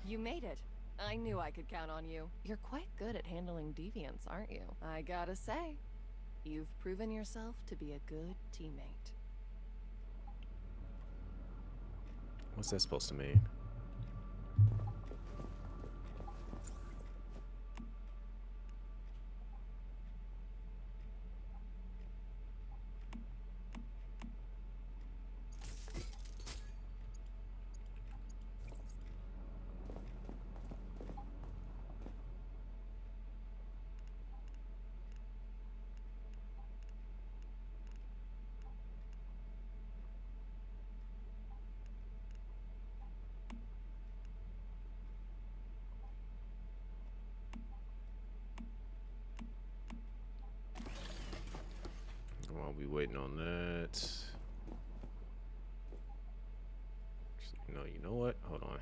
U: You made it. I knew I could count on you. You're quite good at handling deviants, aren't you? I gotta say, you've proven yourself to be a good teammate.
B: What's that supposed to mean? While we waiting on that. No, you know what? Hold on.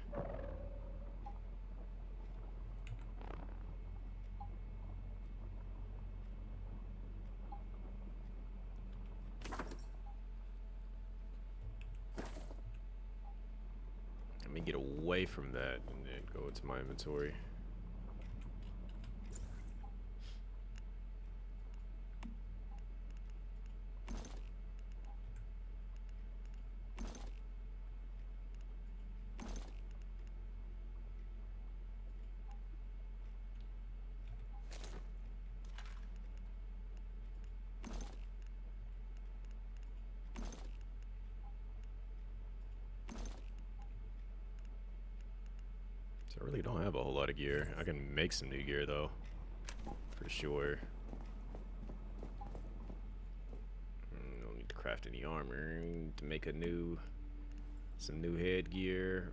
B: me get away from that and then go into my inventory. I really don't have a whole lot of gear. I can make some new gear though, for sure. Don't need to craft any armor to make some new headgear,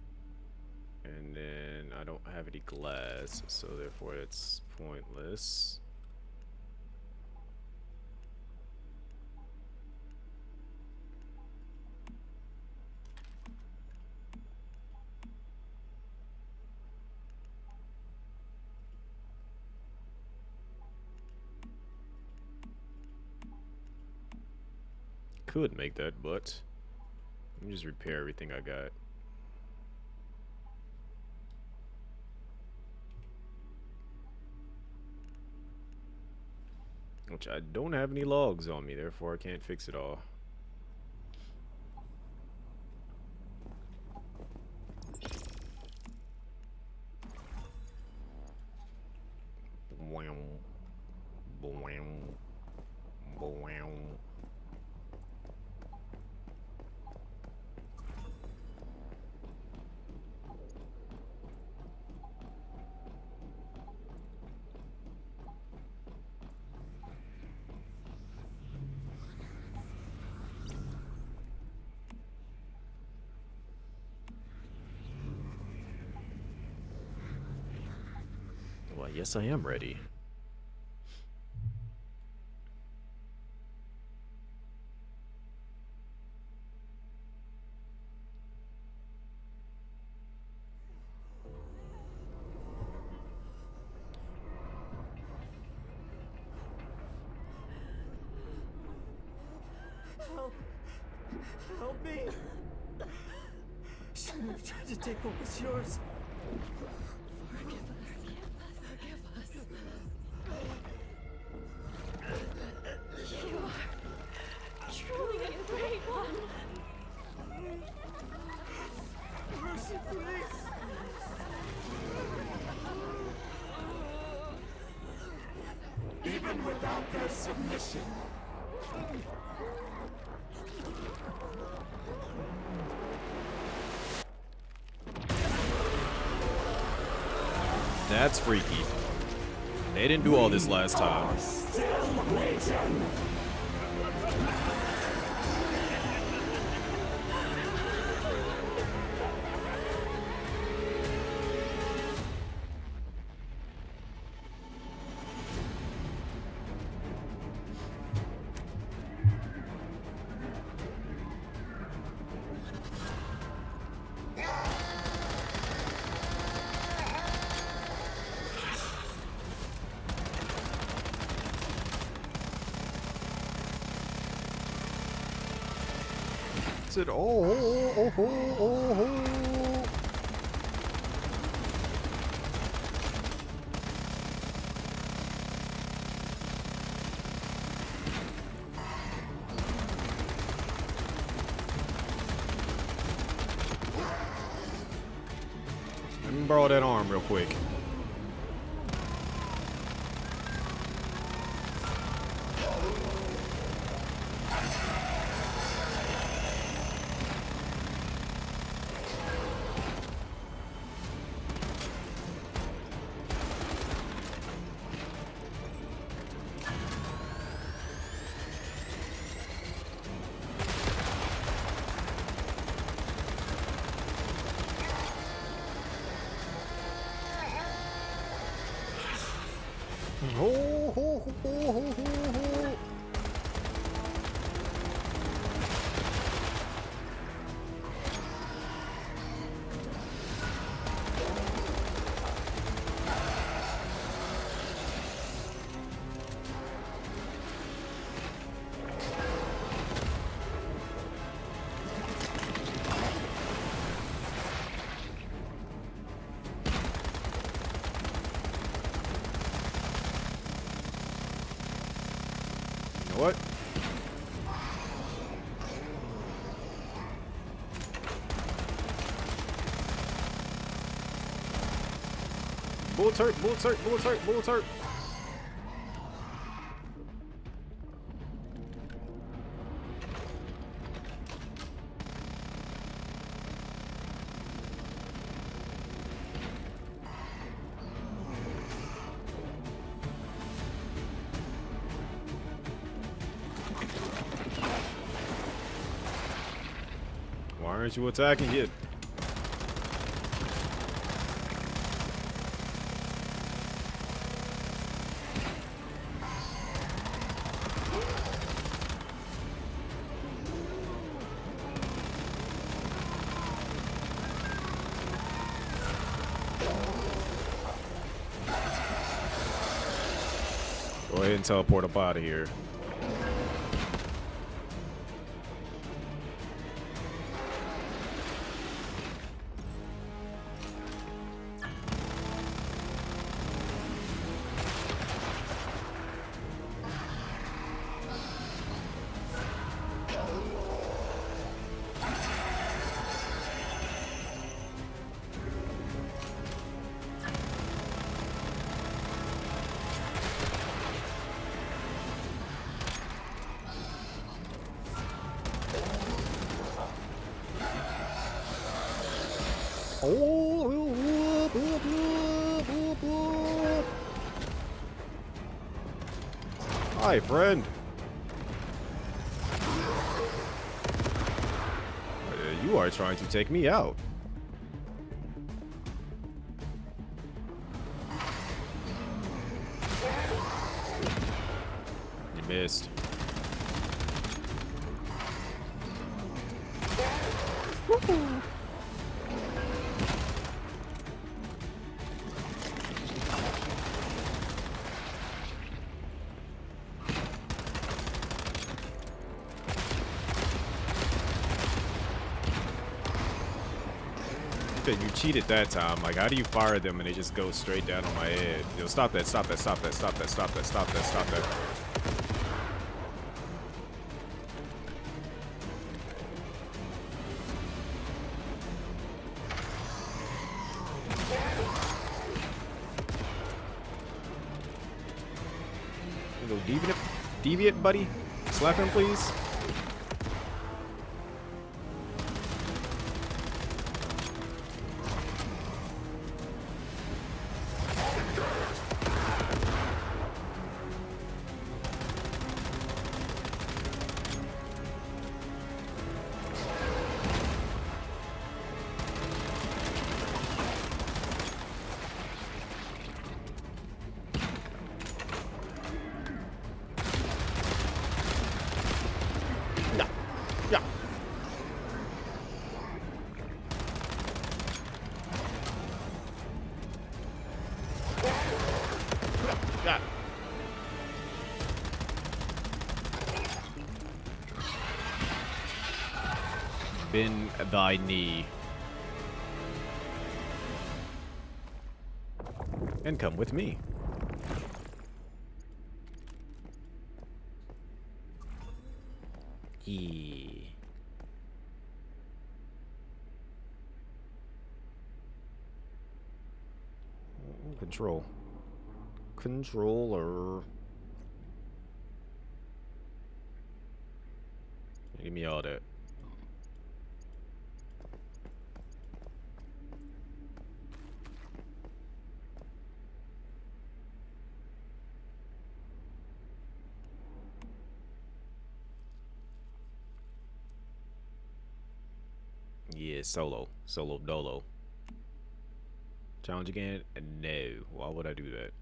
B: and then I don't have any glass, so therefore it's pointless. Could make that, but let me just repair everything I got. Which I don't have any logs on me, therefore I can't fix it all. Wow. Wow. Wow. Well, yes, I am ready.
L: Help! Help me! Shouldn't have tried to take what was yours. Forgive us.
S: You are truly a great one.
L: Mercy, please!
H: Even without their submission.
B: That's freaky. They didn't do all this last time.
H: Still waiting.
B: It oh. Let me borrow that arm real quick. What? Bullets hurt, bullets hurt, bullets hurt, bullets hurt. Why aren't you attacking it? Go ahead and teleport up out of here. Hi, friend. You are trying to take me out. You missed. You cheated that time. Like, how do you fire them and they just go straight down on my head? Yo, stop that, stop that, stop that, stop that, stop that, stop that, stop that. You go deviant, buddy. Slap him, please. Bend thy knee. And come with me. Yeah. Control. Controller. Give me all that. Yeah, solo. Solo dolo. Challenge again? No. Why would I do that?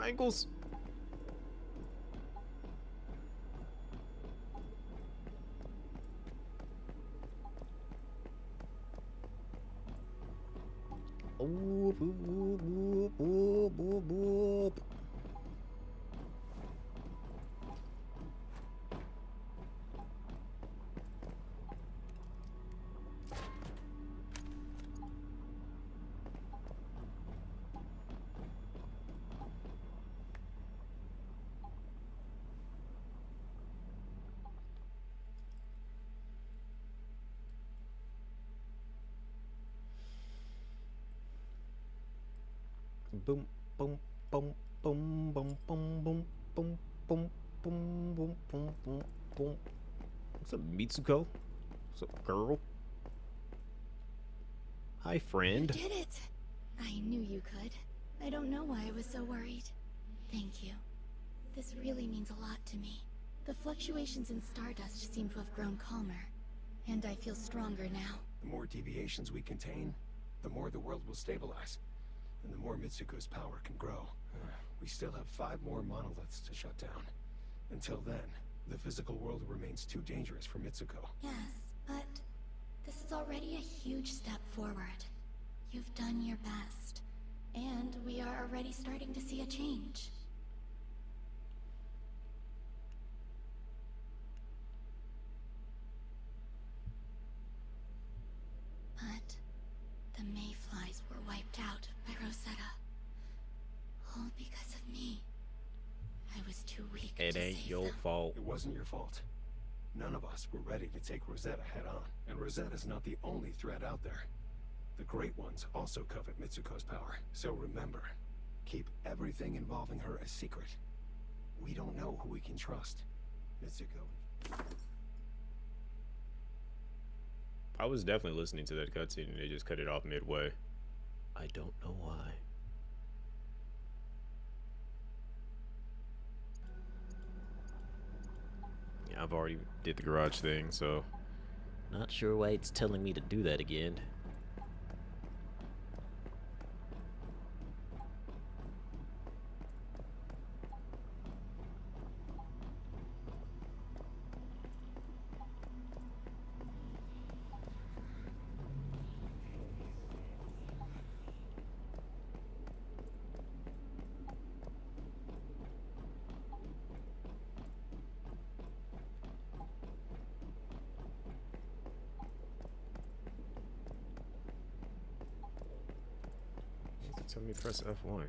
B: ankles. Oh, boop, boop, boop, boop, boop, boop. Boom, boom, boom, boom, boom, boom, boom, boom, boom, boom, boom, boom, boom, boom. What's up, Mitsuko? What's up, girl? Hi, friend.
P: You did it! I knew you could. I don't know why I was so worried. Thank you. This really means a lot to me. The fluctuations in Stardust seem to have grown calmer, and I feel stronger now.
A: The more deviations we contain, the more the world will stabilize, and the more Mitsuko's power can grow. We still have 5 more monoliths to shut down. Until then, the physical world remains too dangerous for Mitsuko.
P: Yes, but this is already a huge step forward. You've done your best, and we are already starting to see a change. But the Mayflies were wiped out by Rosetta. All because of me. I was too weak to
B: It ain't
P: save
B: your
P: them.
B: fault.
A: It wasn't your fault. None of us were ready to take Rosetta head on, and Rosetta's not the only threat out there. The Great Ones also covet Mitsuko's power, so remember, keep everything involving her a secret. We don't know who we can trust. Mitsuko.
B: I was definitely listening to that cutscene and they just cut it off midway. I don't know why. Yeah, I've already did the garage thing, so not sure why it's telling me to do that again. Tell me press F1.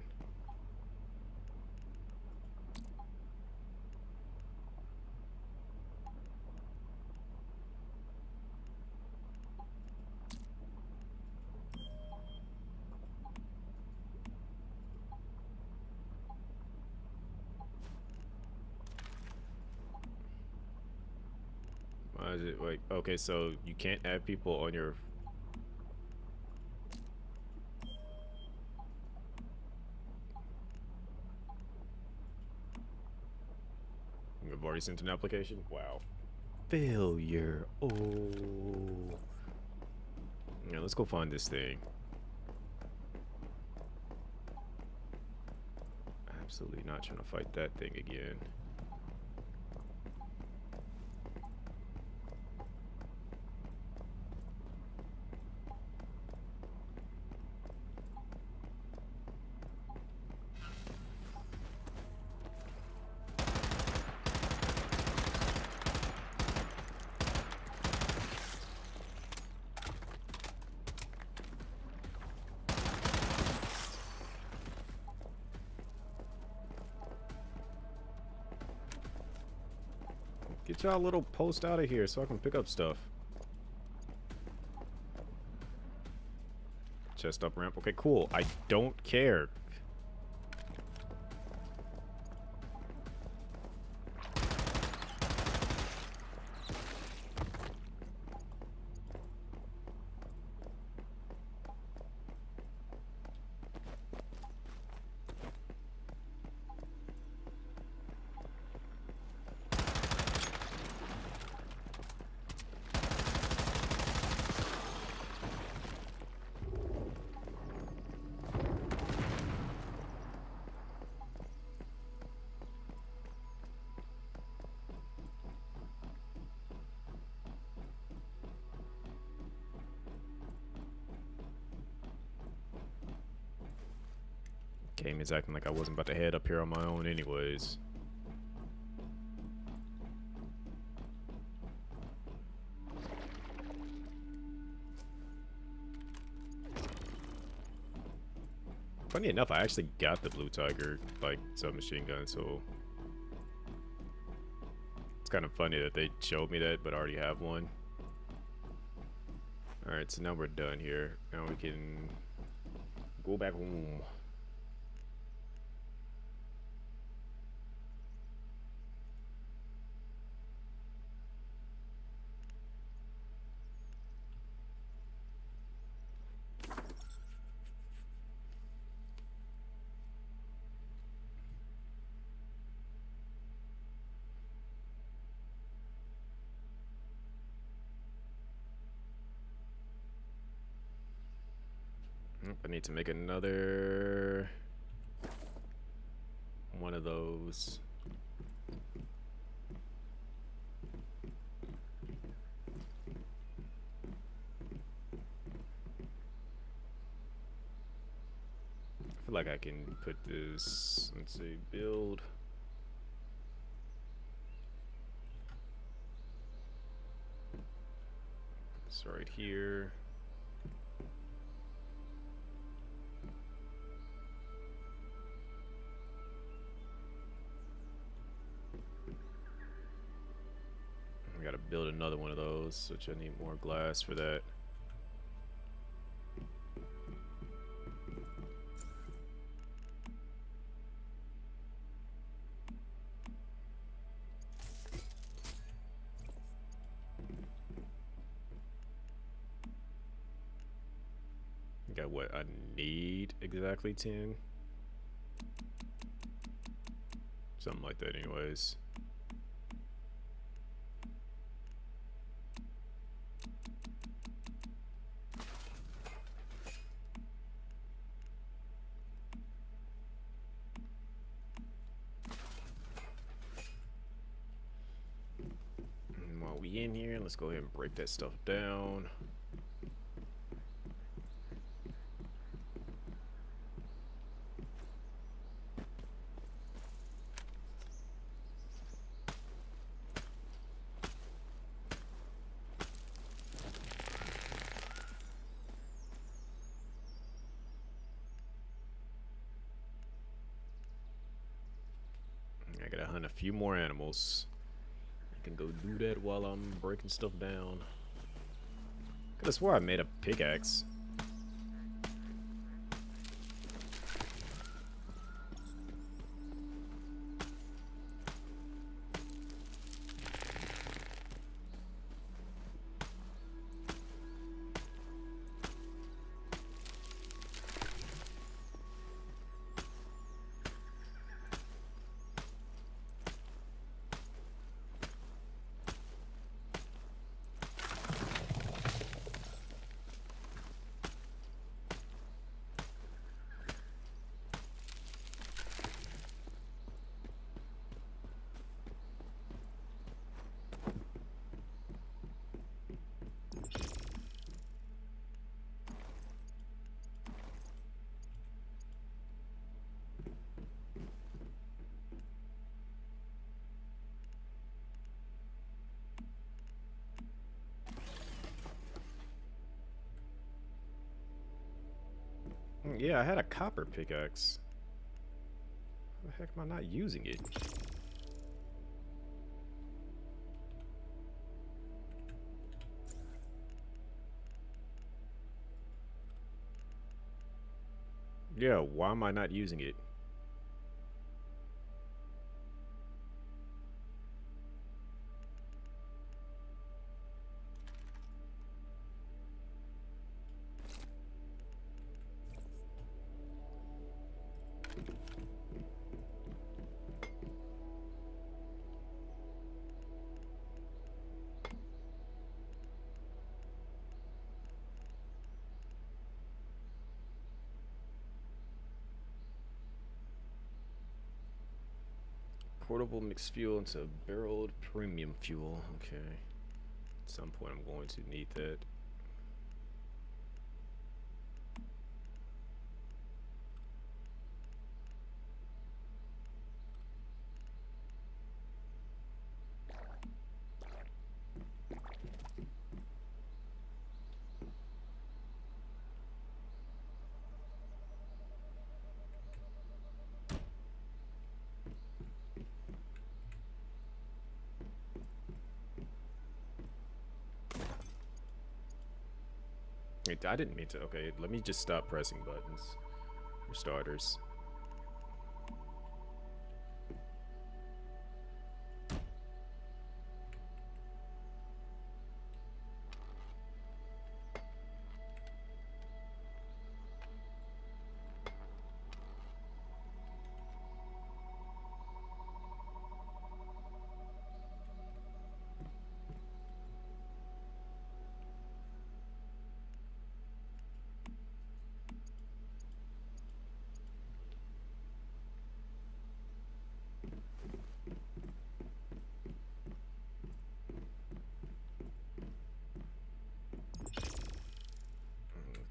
B: Why is it like, okay, so you can't add people on your I've already sent an application? Wow. Failure. Oh. Yeah, let's go find this thing. Absolutely not trying to fight that thing again. Get y'all little post out of here so I can pick up stuff. Chest up ramp. Okay, cool. I don't care. Game is acting like I wasn't about to head up here on my own anyways. Funny enough, I actually got the Blue Tiger, like, submachine gun, so it's kind of funny that they showed me that, but I already have one. Alright, so now we're done here. Now we can go back home. I need to make another one of those. I feel like I can put this, let's see, build. This right here. I gotta build another one of those, which I need more glass for that. Got what I need exactly 10. Something like that anyways. And while we in here, let's go ahead and break that stuff down. I gotta hunt a few more animals. I can go do that while I'm breaking stuff down. Could have swore I made a pickaxe. Yeah, I had a copper pickaxe. How the heck am I not using it? Yeah, why am I not using it? Portable mixed fuel into barreled premium fuel. Okay. At some point I'm going to need that. Wait, I didn't mean to. Okay, let me just stop pressing buttons for starters.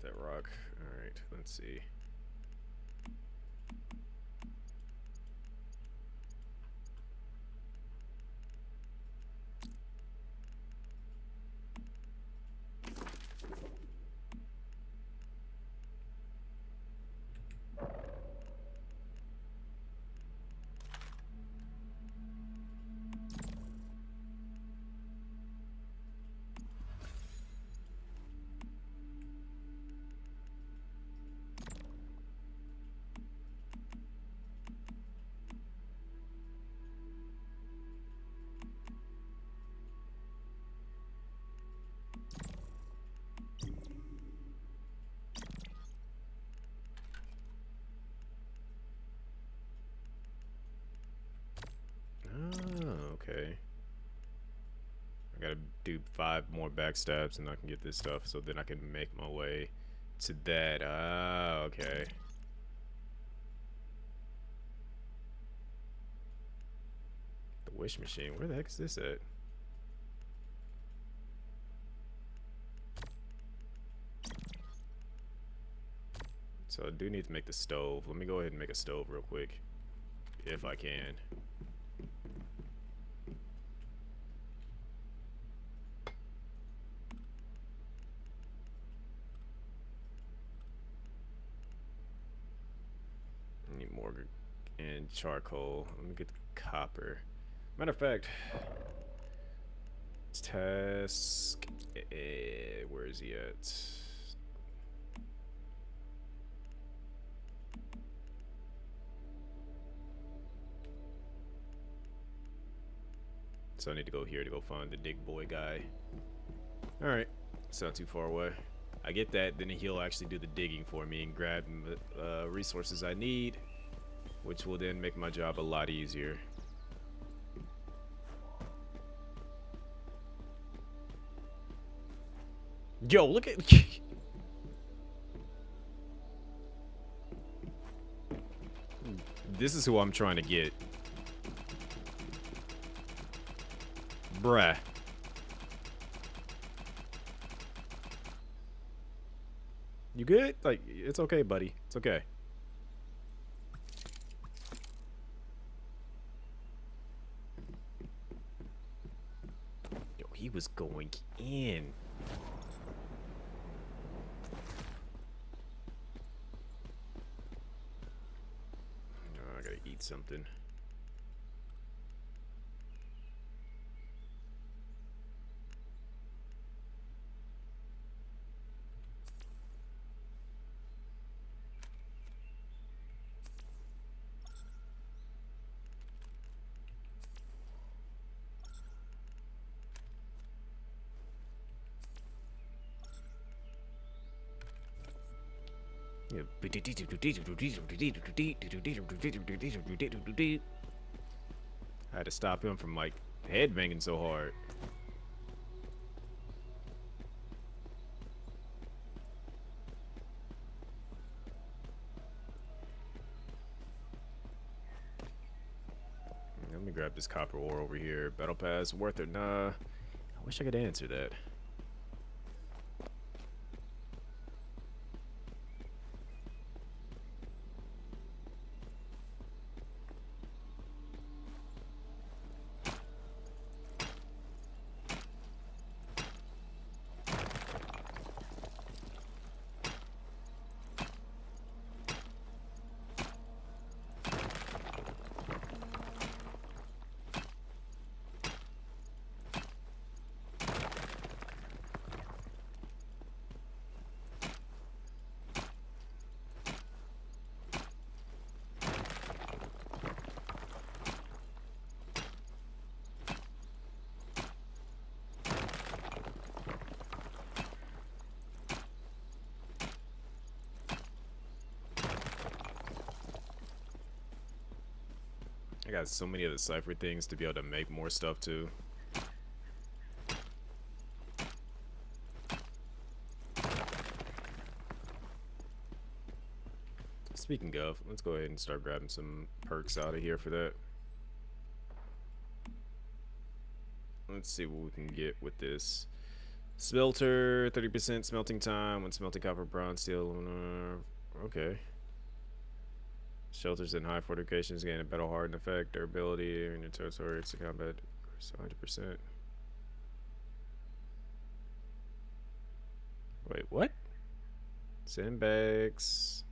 B: That rock. All right, let's see. Oh, okay. I gotta do 5 more backstabs and I can get this stuff, so then I can make my way to that. Ah, okay. The wish machine. Where the heck is this at? So I do need to make the stove. Let me go ahead and make a stove real quick, if I can. I need more and charcoal. Let me get the copper. Matter of fact, task. Where is he at? So I need to go here to go find the dig boy guy. Alright, it's not too far away. I get that, then he'll actually do the digging for me and grab the resources I need, which will then make my job a lot easier. Yo, look at... This is who I'm trying to get. Bruh. You good? Like, it's okay, buddy. It's okay. Yo, he was going in. Oh, I gotta eat something. I had to stop him from like head banging so hard. Let me grab this copper ore over here. Battle pass worth it? Nah. I wish I could answer that. I got so many of the cipher things to be able to make more stuff too. Speaking of, let's go ahead and start grabbing some perks out of here for that. Let's see what we can get with this. Smelter, 30% smelting time when smelting copper, bronze, steel, aluminum. Okay. Shelters in high fortifications gain a battle hardened effect, durability in your territory. It's a combat 100%. Wait, what? Sandbags.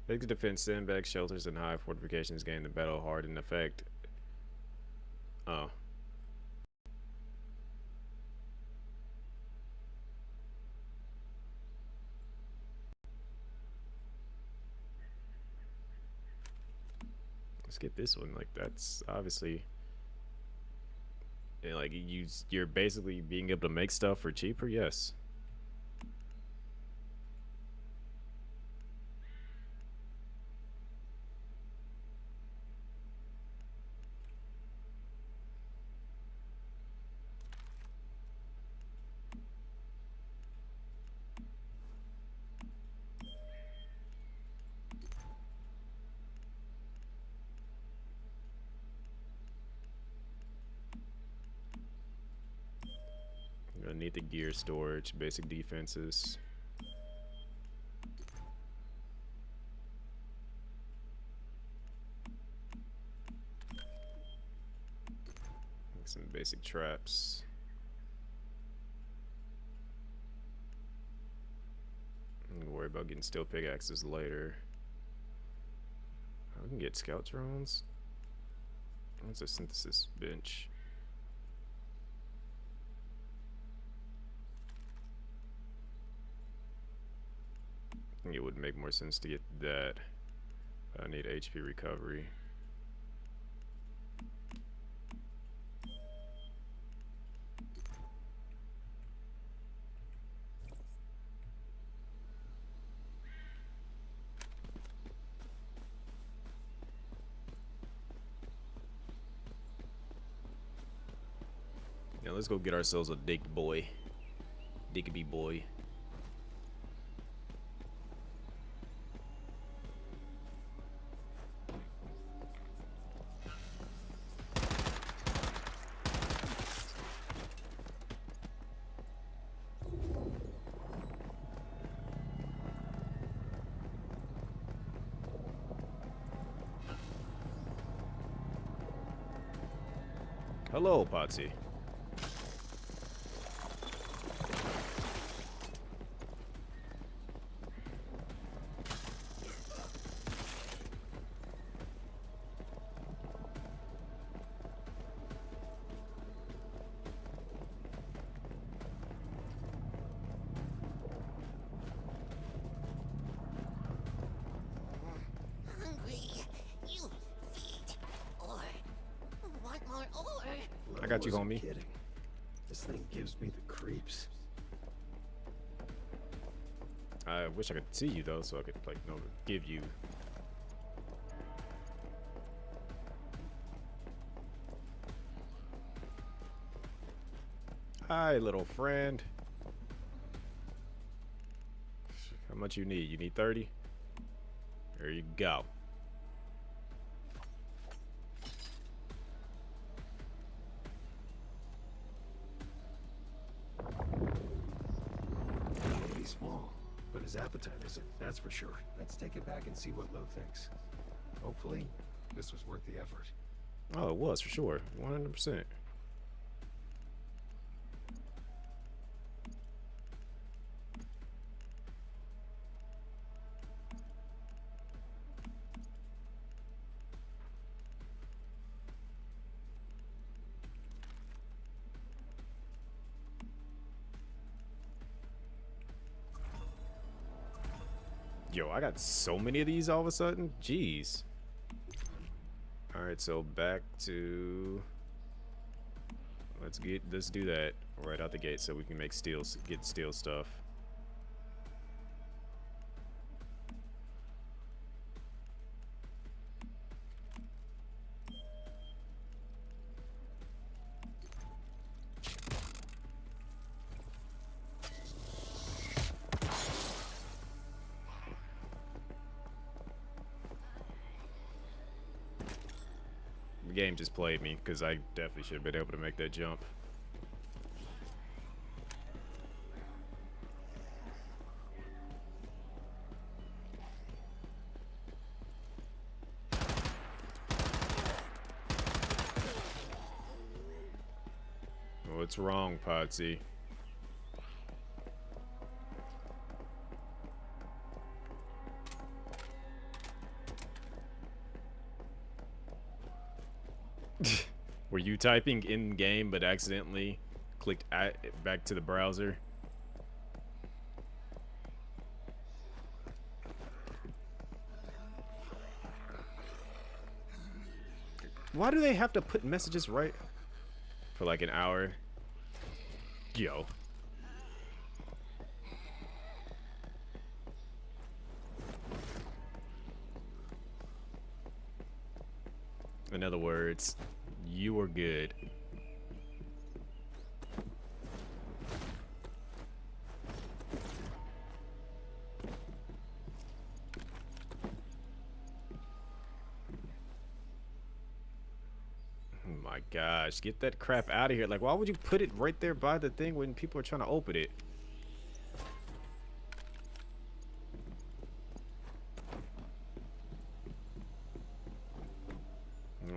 B: Basic defense sandbags, shelters, and high fortifications gain the battle hardened effect. Oh. Let's get this one. Like, that's obviously, like, you're basically being able to make stuff for cheaper. Yes. Gonna need the gear storage, basic defenses. Some basic traps. I'm gonna worry about getting steel pickaxes later. I can get scout drones. What's a synthesis bench? I think it would make more sense to get that. I need HP recovery. Now let's go get ourselves a dig boy. Digby boy. Hello, Potsy.
I: Hungry. You feed or want more ore?
B: I got you,
A: wasn't
B: homie.
A: Kidding. This thing gives me the creeps.
B: I wish I could see you though, so I could like know to give you. Hi, little friend. How much you need? You need 30? There you go.
A: Maybe small, but his appetite isn't, that's for sure. Let's take it back and see what Lo thinks. Hopefully, this was worth the effort.
B: Oh, it was for sure. 100%. Yo, I got so many of these all of a sudden. Jeez. Alright, so back to... Let's do that right out the gate so we can make get steel stuff. The game just played me because I definitely should have been able to make that jump. What's wrong, Potsy? Were you typing in game but accidentally clicked back to the browser? Why do they have to put messages right for like an hour? Yo. In other words, you are good. Oh my gosh, get that crap out of here. Like, why would you put it right there by the thing when people are trying to open it?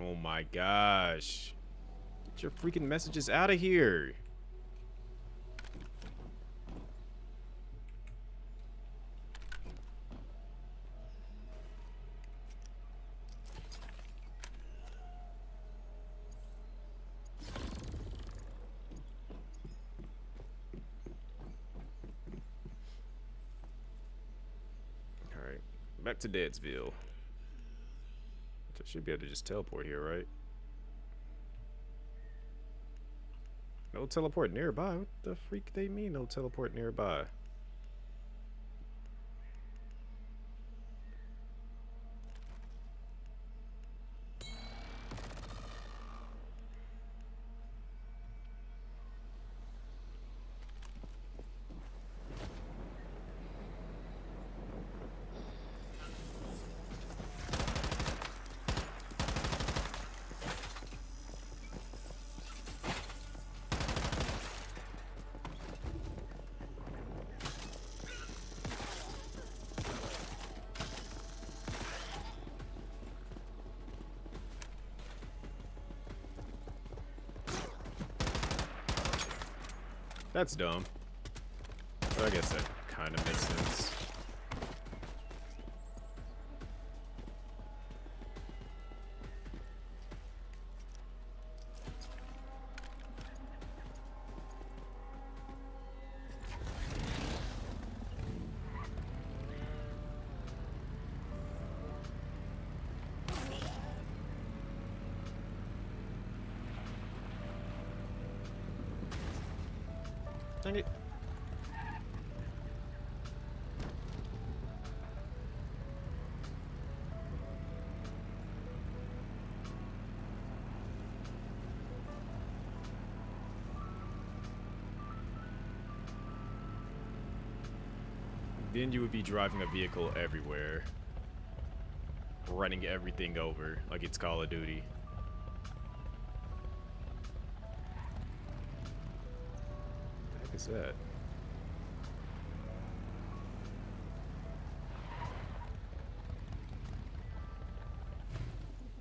B: Oh my gosh. Get your freaking messages out of here. Alright, back to Deadsville. I should be able to just teleport here, right? No teleport nearby? What the freak they mean, no teleport nearby? That's dumb. But I guess that kind of makes sense. Dang it. Then you would be driving a vehicle everywhere, running everything over like it's Call of Duty. What the heck is that?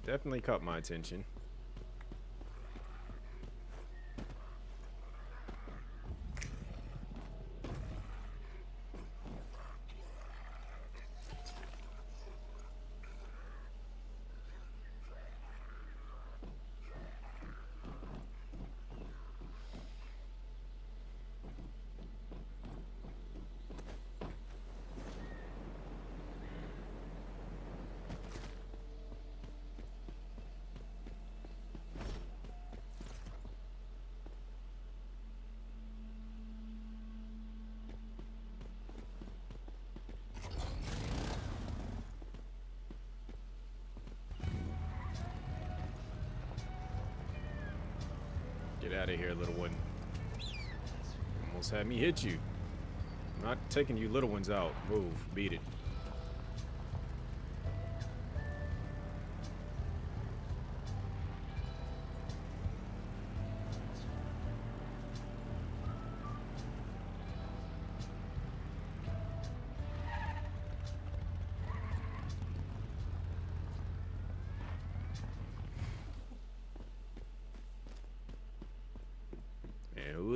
B: Definitely caught my attention. Get out of here, little one. Almost had me hit you. I'm not taking you little ones out. Move. Beat it.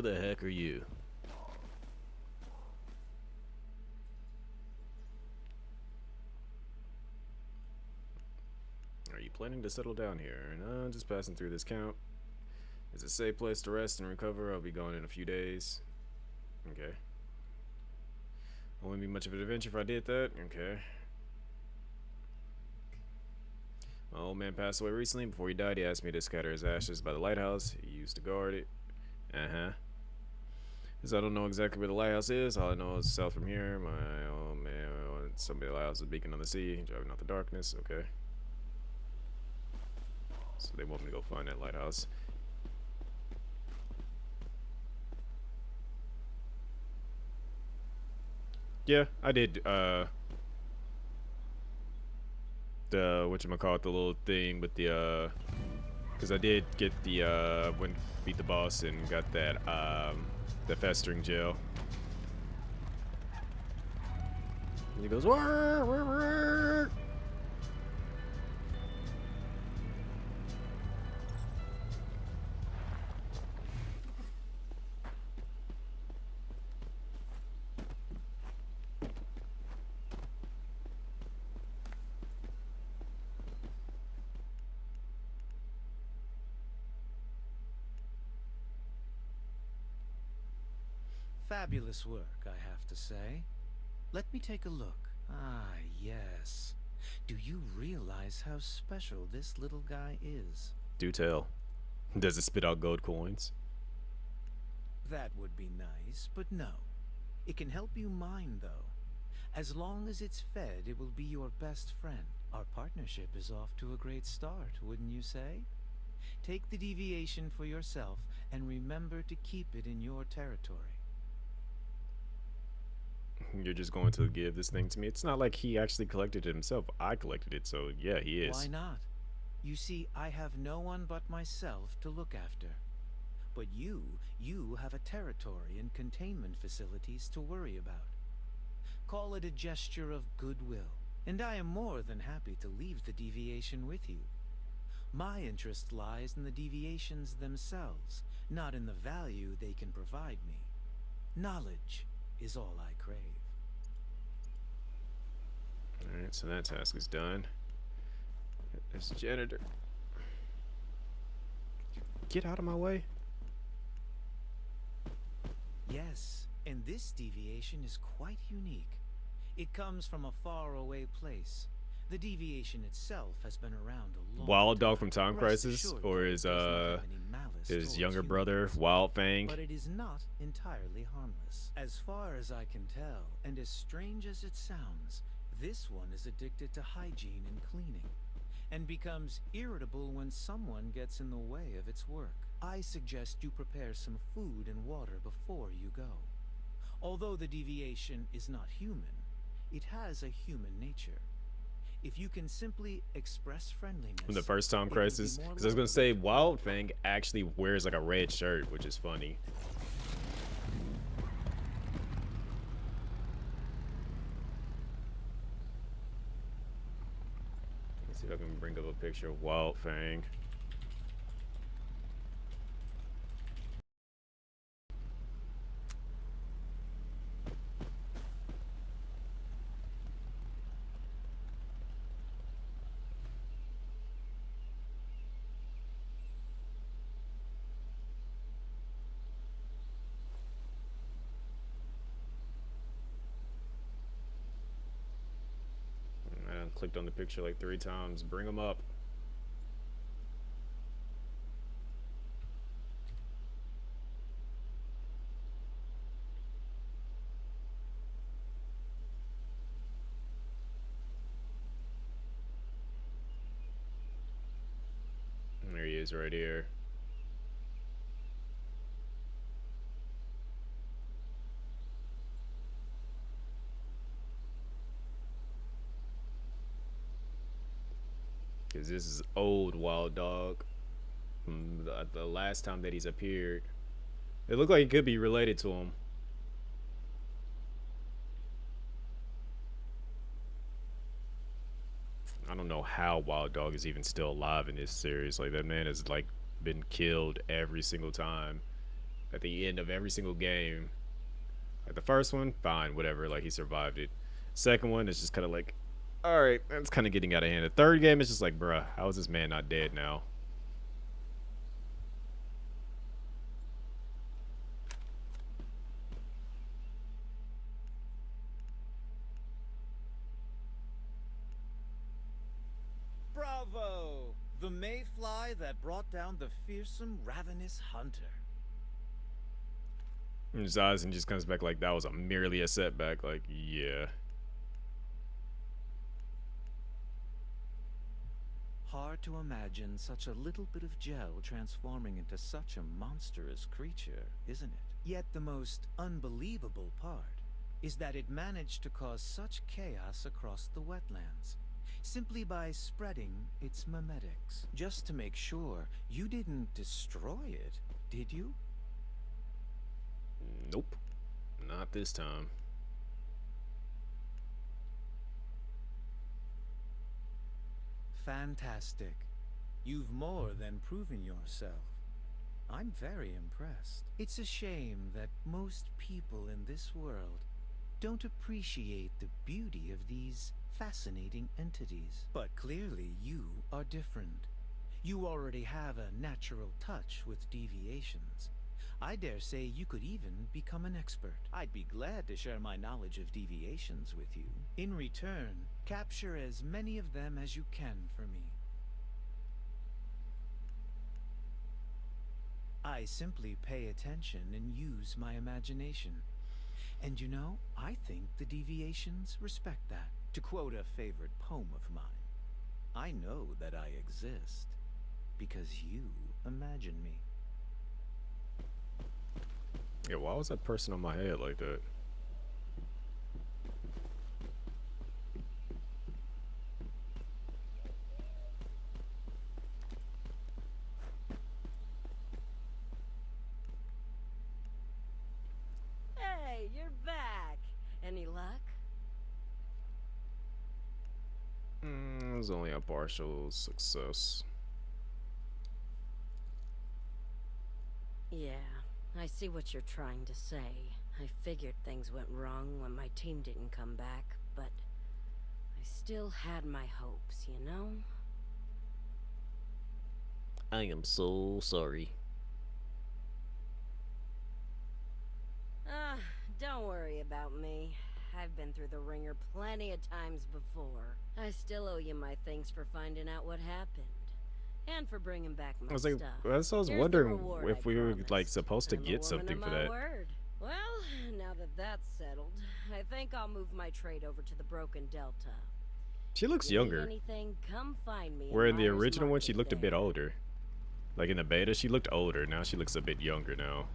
B: Who the heck are you? Are you planning to settle down here? No, just passing through this camp. It's a safe place to rest and recover. I'll be gone in a few days. Okay. Wouldn't be much of an adventure if I did that. Okay. My old man passed away recently. Before he died, he asked me to scatter his ashes by the lighthouse. He used to guard it. Because I don't know exactly where the lighthouse is. All I know is south from here. My old man wanted somebody to lighthouse, a beacon on the sea, driving out the darkness. Okay. So they want me to go find that lighthouse. Yeah, I did, the, whatchamacallit, the little thing with the, because I did get the, went beat the boss and got that, the festering gel. And he goes, "Wah, wah, wah."
C: Fabulous work, I have to say. Let me take a look. Ah, yes. Do you realize how special this little guy is?
B: Do tell. Does it spit out gold coins?
C: That would be nice, but no. It can help you mine, though. As long as it's fed, it will be your best friend. Our partnership is off to a great start, wouldn't you say? Take the deviation for yourself, and remember to keep it in your territory.
B: You're just going to give this thing to me? It's not like he actually collected it himself. I collected it, so yeah, he is.
C: Why not? You see, I have no one but myself to look after. But you have a territory and containment facilities to worry about. Call it a gesture of goodwill, and I am more than happy to leave the deviation with you. My interest lies in the deviations themselves, not in the value they can provide me. Knowledge is all I crave.
B: Alright, so that task is done. This janitor. Get out of my way.
C: Yes, and this deviation is quite unique. It comes from a faraway place. The deviation itself has been around a long
B: Wild
C: time.
B: Dog from Time Crisis, or his younger brother, Wild Fang.
C: But it is not entirely harmless. As far as I can tell, and as strange as it sounds, this one is addicted to hygiene and cleaning, and becomes irritable when someone gets in the way of its work. I suggest you prepare some food and water before you go. Although the deviation is not human, it has a human nature. If you can simply express friendliness
B: From the first Time Crisis, because I was gonna say Wild Fang actually wears like a red shirt, which is funny. Let's see if I can bring up a picture of Wild Fang. I clicked on the picture like 3 times. Bring them up. There he is right here. Because this is old Wild Dog from the last time that he's appeared. It looked like it could be related to him. I don't know how Wild Dog is even still alive in this series. Like, that man has like been killed every single time. at the end of every single game. Like the first one, fine, whatever, like he survived it. Second one is just kind of like, all right, that's kind of getting out of hand. The third game is just like, bruh, how is this man not dead now?
C: Bravo! The mayfly that brought down the fearsome, ravenous hunter.
B: And Zazen just comes back like that was merely a setback. Like, yeah.
C: Hard to imagine such a little bit of gel transforming into such a monstrous creature, isn't it? Yet the most unbelievable part is that it managed to cause such chaos across the wetlands, simply by spreading its memetics. Just to make sure, you didn't destroy it, did you?
B: Nope. Not this time.
C: Fantastic. You've more than proven yourself. I'm very impressed. It's a shame that most people in this world don't appreciate the beauty of these fascinating entities. But clearly you are different. You already have a natural touch with deviations. I dare say you could even become an expert. I'd be glad to share my knowledge of deviations with you. In return, capture as many of them as you can for me. I simply pay attention and use my imagination. And you know, I think the deviations respect that. To quote a favorite poem of mine, I know that I exist because you imagine me.
B: Yeah, why was that person on my head like that?
F: Hey, you're back. Any luck?
B: It was only a partial success.
F: Yeah, I see what you're trying to say. I figured things went wrong when my team didn't come back, but I still had my hopes, you know?
B: I am so sorry.
F: Don't worry about me. I've been through the ringer plenty of times before. I still owe you my thanks for finding out what happened. And for bringing back my
B: I was like,
F: stuff.
B: that's what I was
F: Here's the
B: wondering
F: reward
B: if
F: I
B: we were
F: promised.
B: like supposed to
F: I'm a
B: get
F: woman
B: something
F: of
B: for
F: my
B: that.
F: word. Well, now that that's settled, I think I'll move my trade over to the Broken Delta.
B: She looks
F: You need
B: younger.
F: anything, come find me
B: Where in the
F: Myers
B: original one she
F: Market
B: looked a bit
F: there.
B: older. Like in the beta she looked older, now she looks a bit younger now.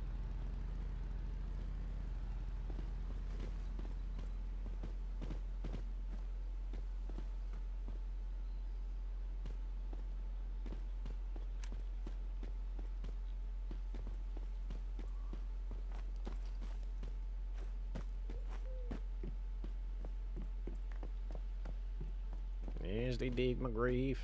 B: As they dig my grave.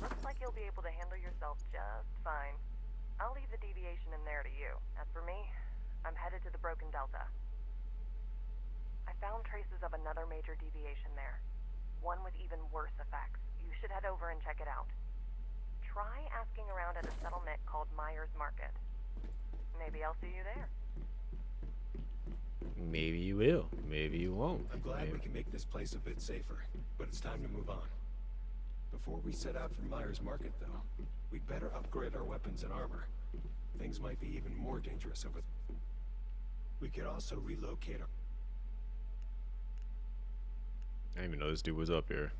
V: Looks like you'll be able to handle yourself just fine. I'll leave the deviation in there to you. As for me, I'm headed to the Broken Delta. I found traces of another major deviation there. One with even worse effects. You should head over and check it out. Try asking around at a settlement called Myers Market. Maybe I'll see you there.
B: Maybe you will, maybe you won't.
A: I'm glad we can make this place a bit safer, but it's time to move on. Before we set out for Myers Market, though, we'd better upgrade our weapons and armor. Things might be even more dangerous over there. We could also relocate our...
B: I didn't even know this dude was up here.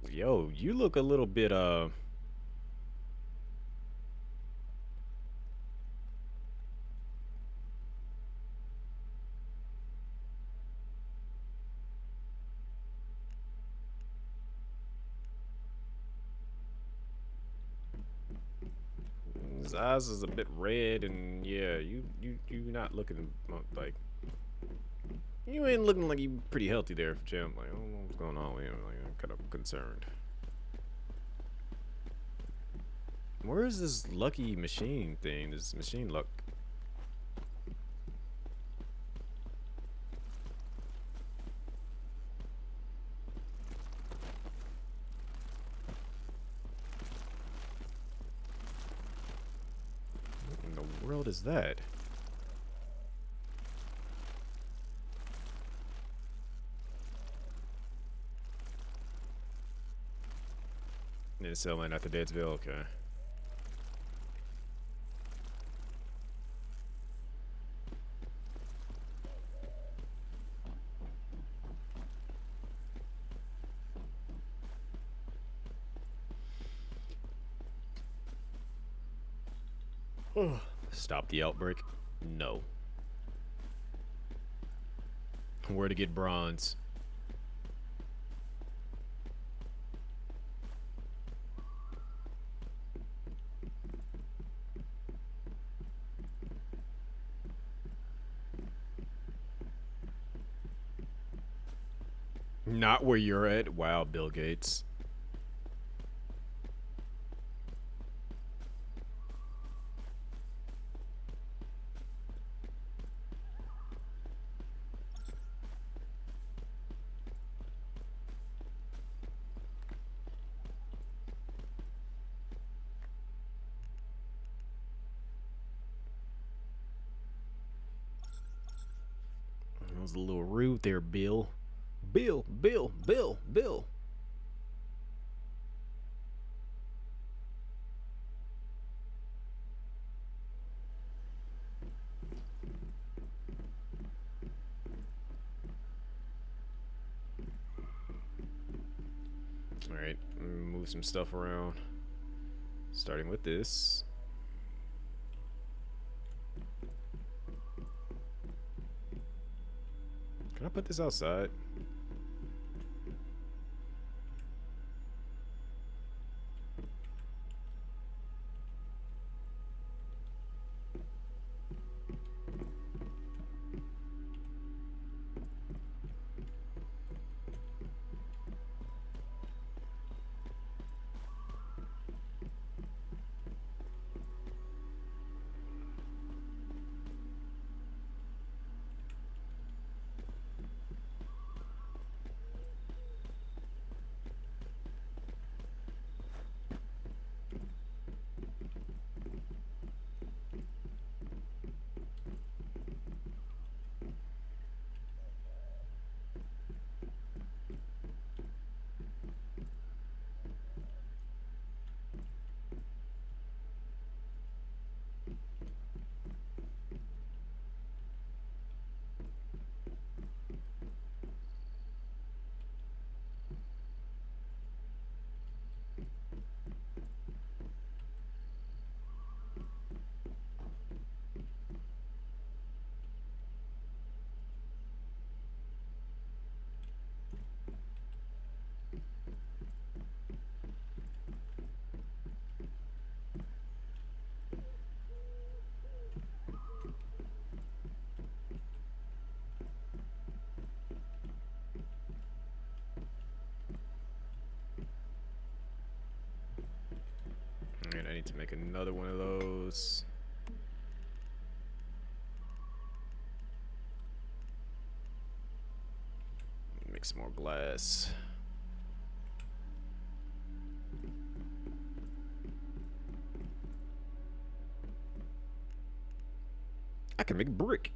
B: Yo, you look a little bit His eyes is a bit red, and yeah, you not looking like you ain't looking like you pretty healthy there, champ. Like, I don't know what's going on with him. Like, I'm kind of concerned. Where is this lucky machine thing? This machine luck. What in the world is that? Need to sell mine after Deadsville, okay. Stop the outbreak? No. Where to get bronze? Not where you're at. Wow, Bill Gates. That was a little rude there, Bill. Bill. Alright, move some stuff around. Starting with this. Can I put this outside? Alright, I need to make another one of those. Make some more glass. I can make brick.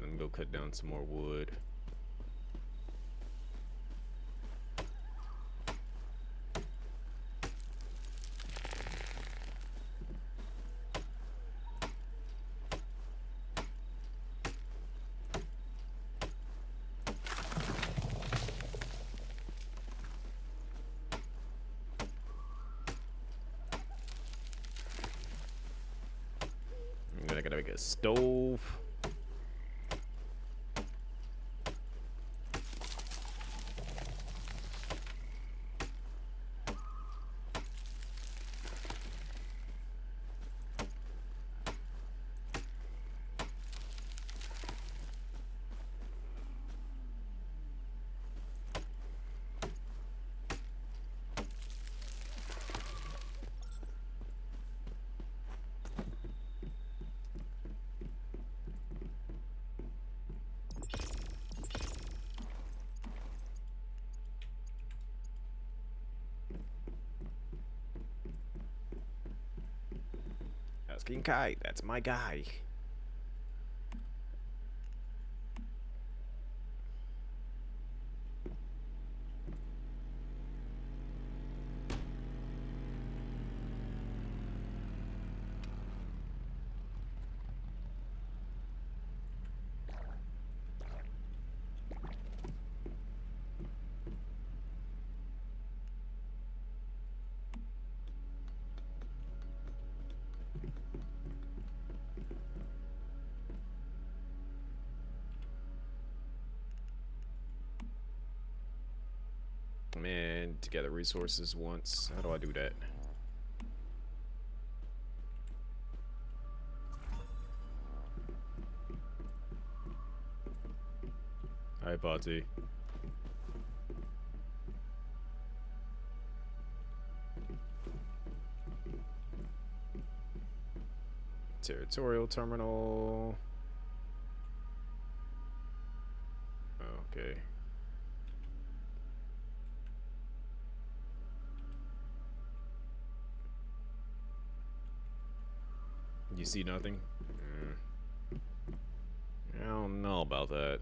B: Let me go cut down some more wood. a stove. That's King Kai. That's my guy. Man, to gather resources once. How do I do that? Hi, party. Territorial terminal. Okay. You see nothing? I don't know about that.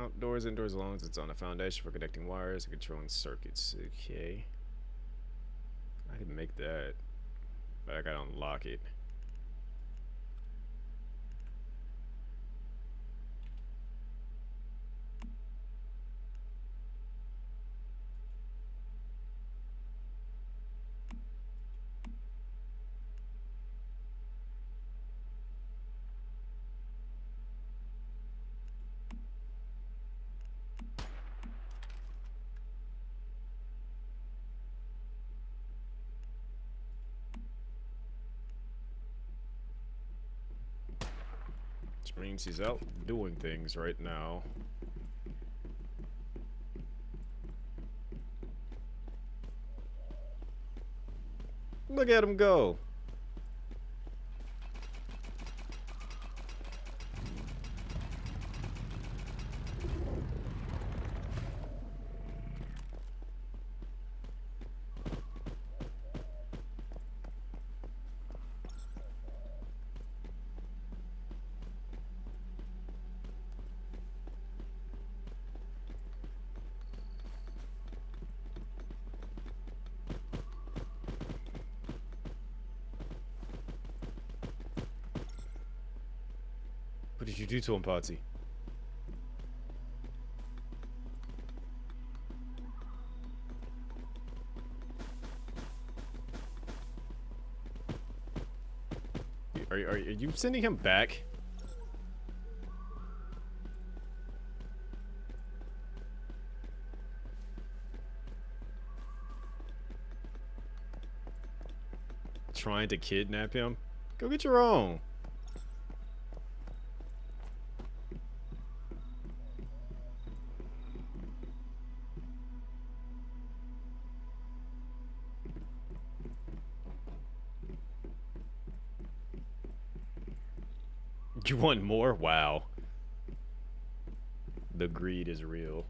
B: Outdoors, indoors, as long as it's on a foundation for connecting wires and controlling circuits. Okay. I can make that, but I gotta unlock it. Which means he's out doing things right now. Look at him go. What did you do to him, Patsy? Are you sending him back? Trying to kidnap him? Go get your own. You want more? Wow. The greed is real.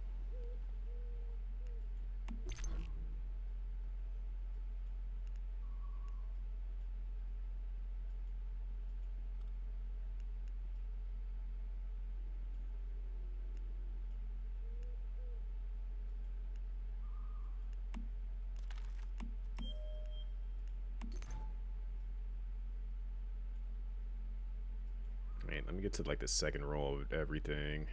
B: let me get to like the second row of everything.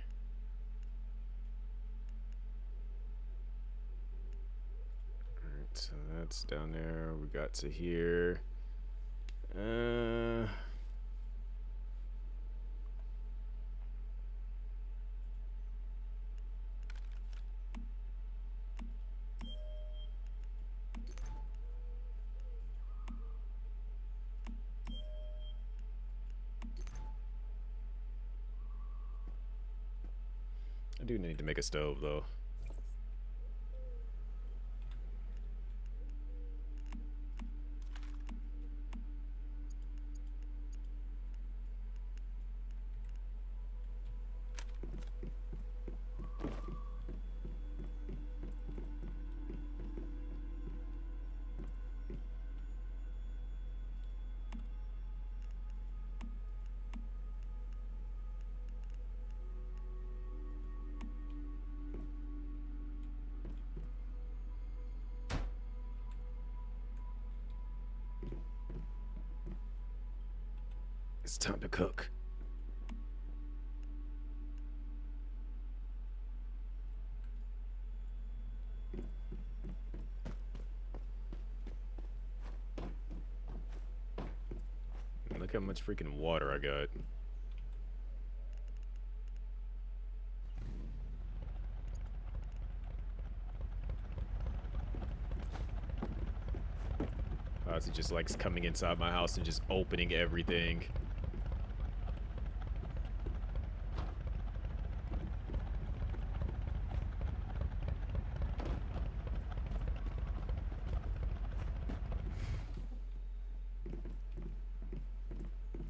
B: Alright, so that's down there. We got to here. I do need to make a stove though. It's time to cook. Look how much freaking water I got. He just likes coming inside my house and just opening everything.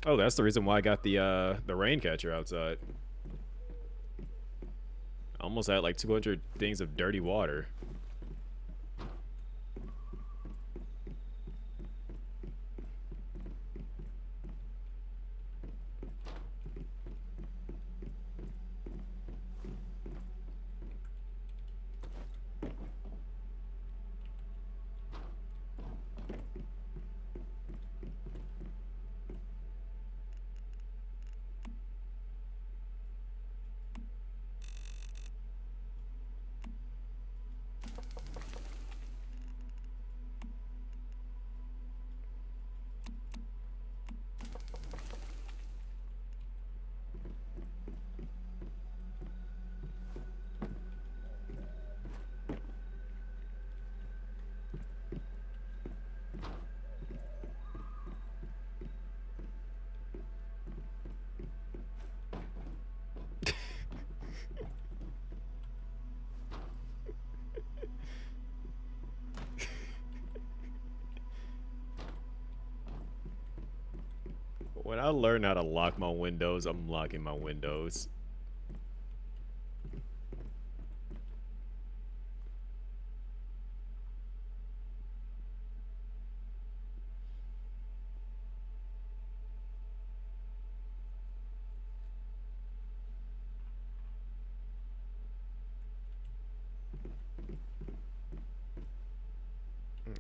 B: Oh, that's the reason why I got the rain catcher outside. Almost had like 200 things of dirty water. When I learn how to lock my windows, I'm locking my windows.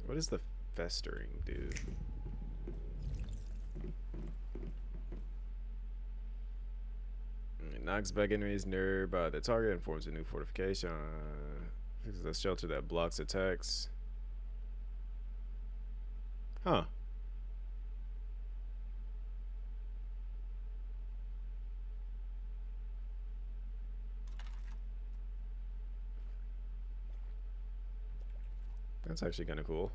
B: What does the festering do? It knocks back enemies nearby the target and forms a new fortification. Fixes a shelter that blocks attacks. Huh. That's actually kind of cool.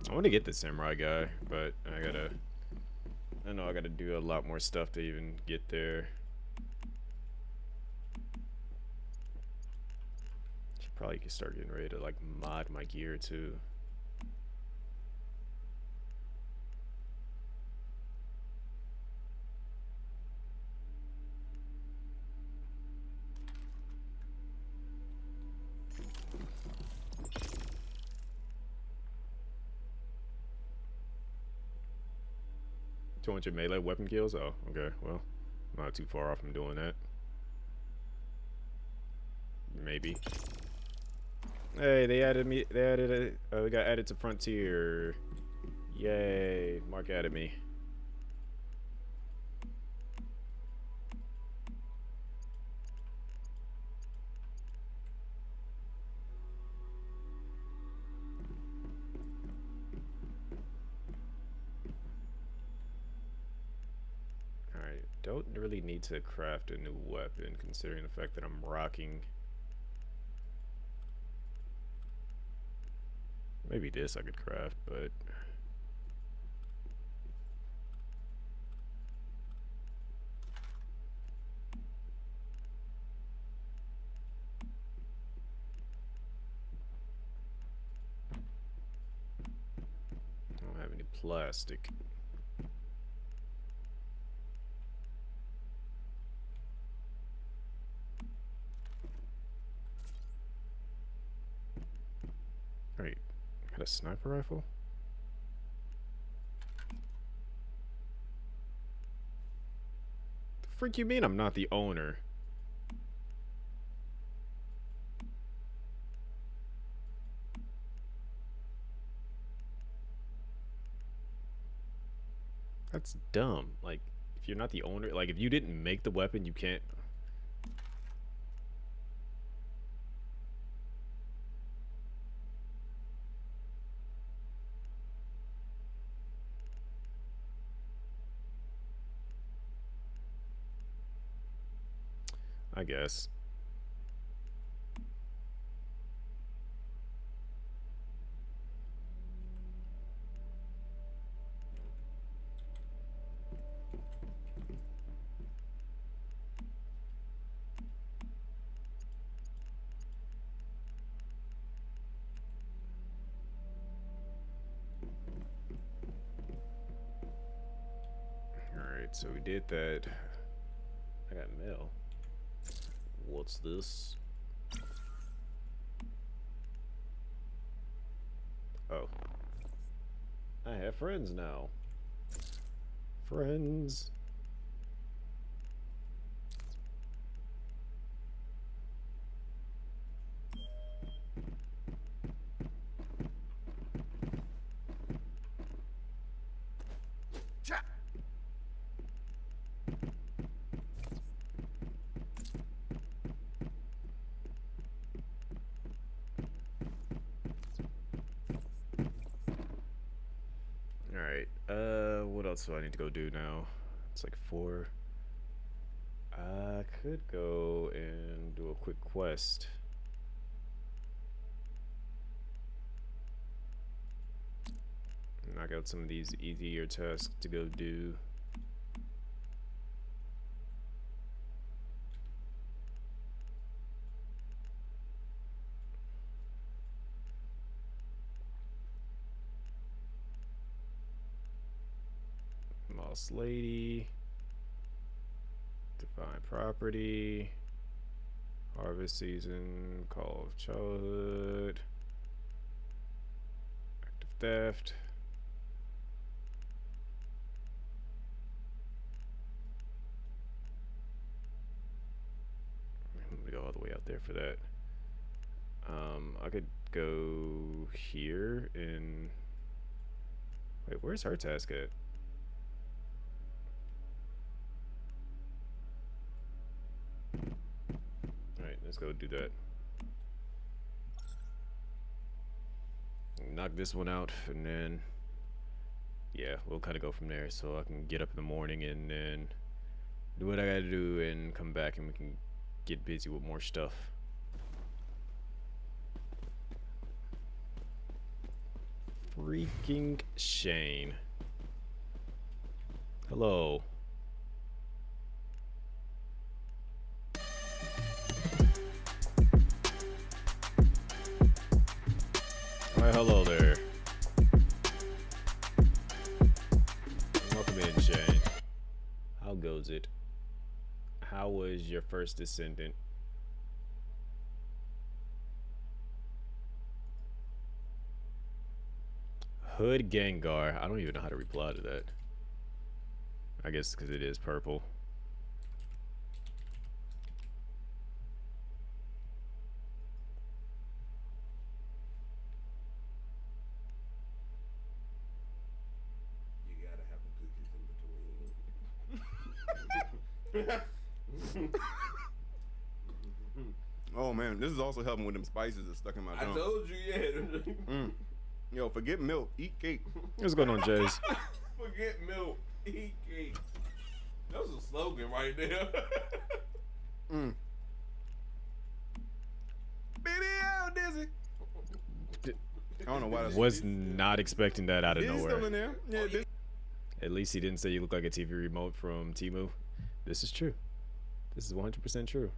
B: I want to get the samurai guy, but I know I gotta do a lot more stuff to even get there. Should probably start getting ready to like mod my gear too. .200 melee weapon kills? Oh, okay. Well, I'm not too far off from doing that. Maybe. Hey, they added me. They added a. We got added to Frontier. Yay, Mark added me. Alright, don't really need to craft a new weapon considering the fact that I'm rocking. Maybe this I could craft, but I don't have any plastic. Alright, got a sniper rifle? The freak you mean I'm not the owner? That's dumb. Like, if you're not the owner, like if you didn't make the weapon, you can't. I guess. Alright, so we did that. I got mail. What's this? Oh. I have friends now. Friends. Alright, what else do I need to go do now? It's like 4. I could go and do a quick quest. Knock out some of these easier tasks to go do. Lost Lady, Divine Property, Harvest Season, Call of Childhood, Active Theft. I'm gonna go all the way out there for that. I could go here and wait, where's her task at? Alright, let's go do that. Knock this one out, and then yeah, we'll kind of go from there. So I can get up in the morning and then do what I gotta do and come back and we can get busy with more stuff. Freaking Shane. Hello. Why, hello there. Welcome in, Shane. How goes it? How was your first descendant? Hood Gengar. I don't even know how to reply to that. I guess because it is purple.
G: Oh man, this is also helping with them spices that's stuck in my
Q: I
G: tongue.
Q: told you, yeah.
G: Yo, forget milk, eat cake.
B: What's going on, Jays?
Q: Forget milk, eat cake. That was a slogan right there.
G: Baby, I'm dizzy. I don't know why that's
B: Was not expecting that out of
G: He's
B: nowhere.
G: still in there. Yeah,
B: At least he didn't say you look like a TV remote from Temu. This is true. This is 100% true.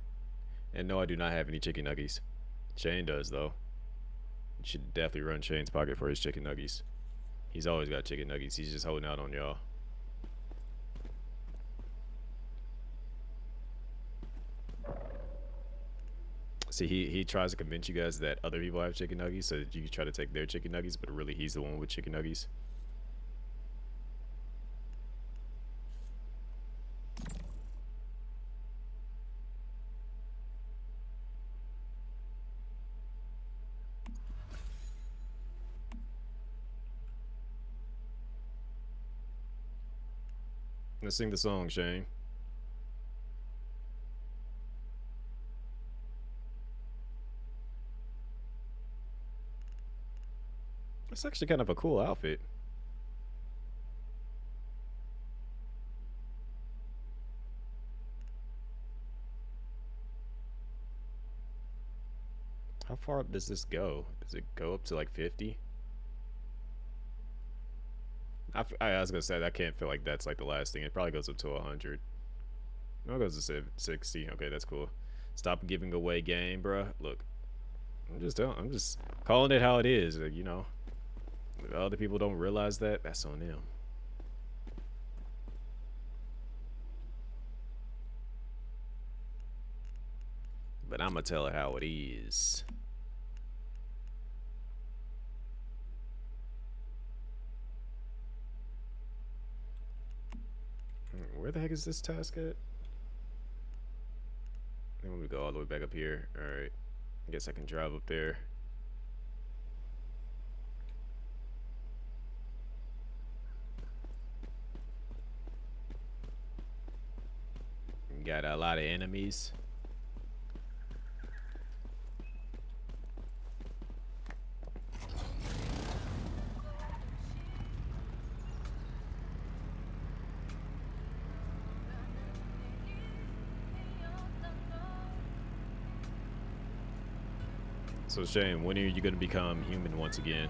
B: And no, I do not have any chicken nuggies. Shane does, though. You should definitely run Shane's pocket for his chicken nuggies. He's always got chicken nuggies. He's just holding out on y'all. See, he tries to convince you guys that other people have chicken nuggies so that you can try to take their chicken nuggies, but really he's the one with chicken nuggies. Let's sing the song, Shane. It's actually kind of a cool outfit. How far up does this go? Does it go up to like 50? I was gonna say I can't feel like that's like the last thing. It probably goes up to 100. No, it goes to 60. Okay, that's cool. Stop giving away game, bruh. Look, I'm just calling it how it is. You know, if other people don't realize that, that's on them. But I'm gonna tell it how it is. Where the heck is this task at? Then when we go all the way back up here. Alright. I guess I can drive up there. Got a lot of enemies. So Shane, when are you going to become human once again?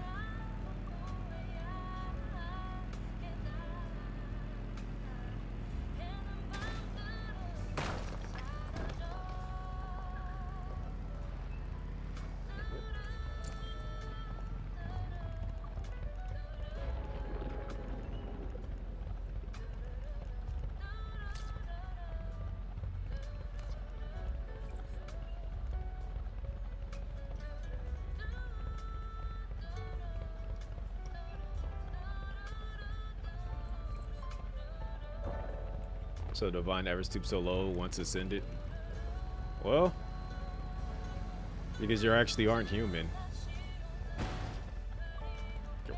B: So divine never stoops so low once ascended. Well, because you actually aren't human.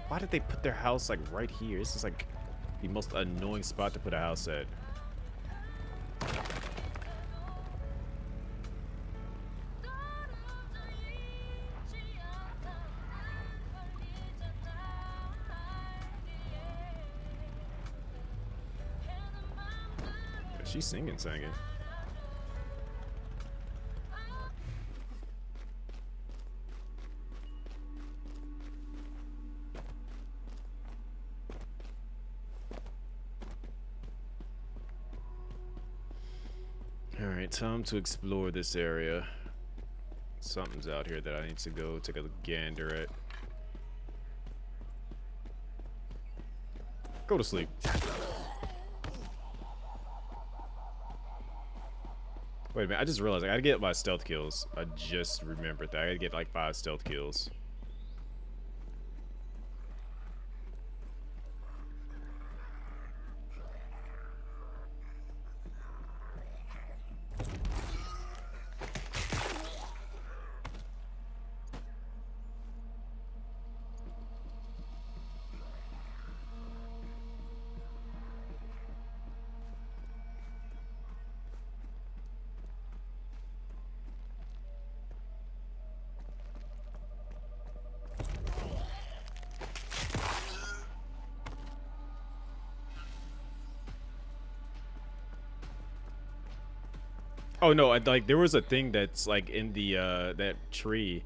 B: Why did they put their house like right here? This is like the most annoying spot to put a house at. She's singing. Alright, time to explore this area. Something's out here that I need to go take a gander at. Go to sleep. Wait a minute, I just realized I gotta get my stealth kills. I just remembered that. I gotta get like 5 stealth kills. Oh no, like there was a thing that's like in the that tree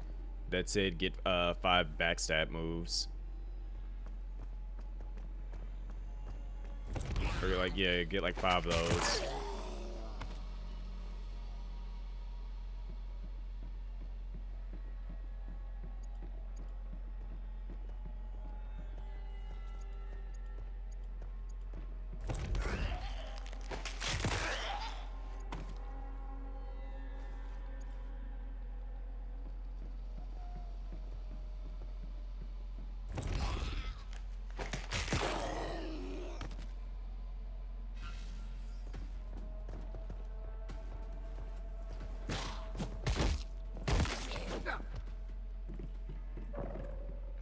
B: that said get 5 backstab moves. Or like yeah, get like 5 of those.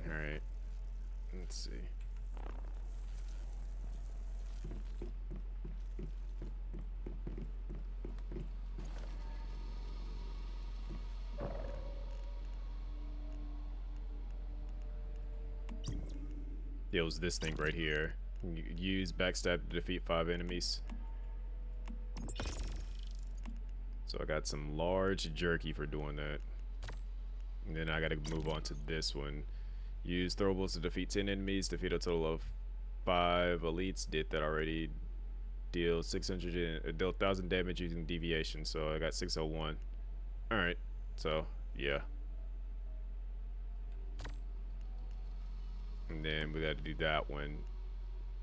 B: Alright. Let's see. Yeah, it was this thing right here. Use backstab to defeat 5 enemies. So I got some large jerky for doing that. And then I gotta move on to this one. Use throwables to defeat 10 enemies. Defeat a total of 5 elites. Did that already. Deal 1,000 damage using deviation. So I got 601. Alright. So, yeah. And then we gotta do that one.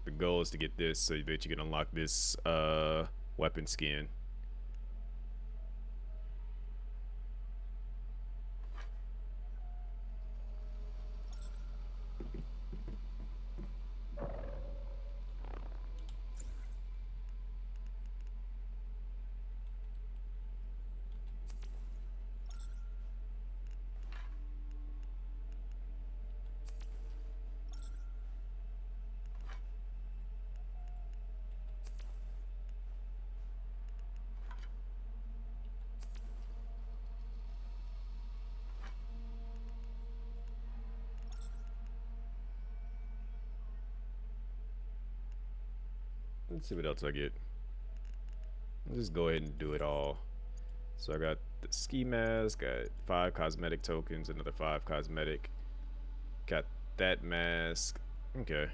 B: The goal is to get this so that you can unlock this weapon skin. Let's see what else I get. I'll just go ahead and do it all. So I got the ski mask, got 5 cosmetic tokens, another 5 cosmetic. Got that mask. Okay.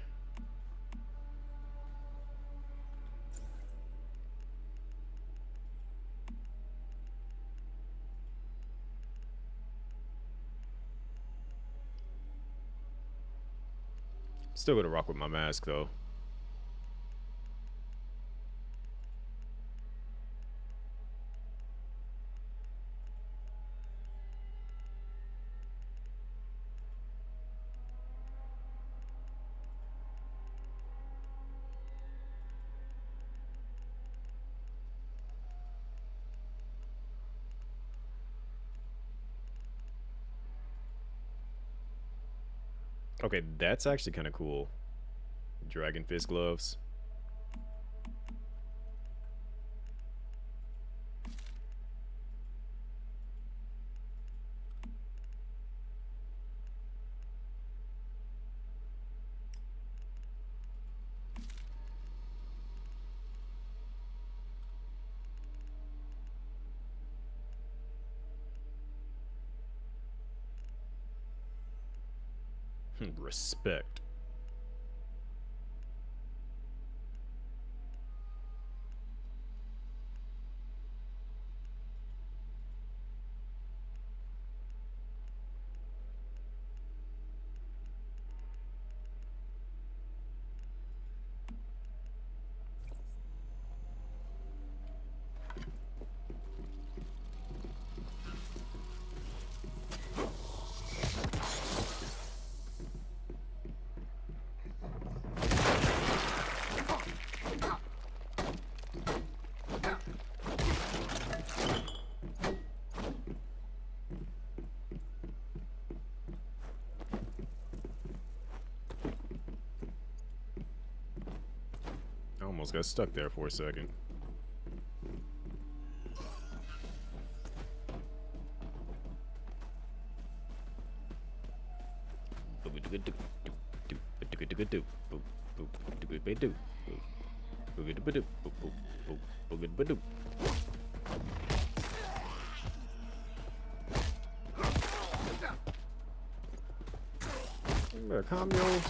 B: Still gonna rock with my mask though. Okay, that's actually kind of cool. Dragon fist gloves. Respect. I almost got stuck there for a second. better calm your.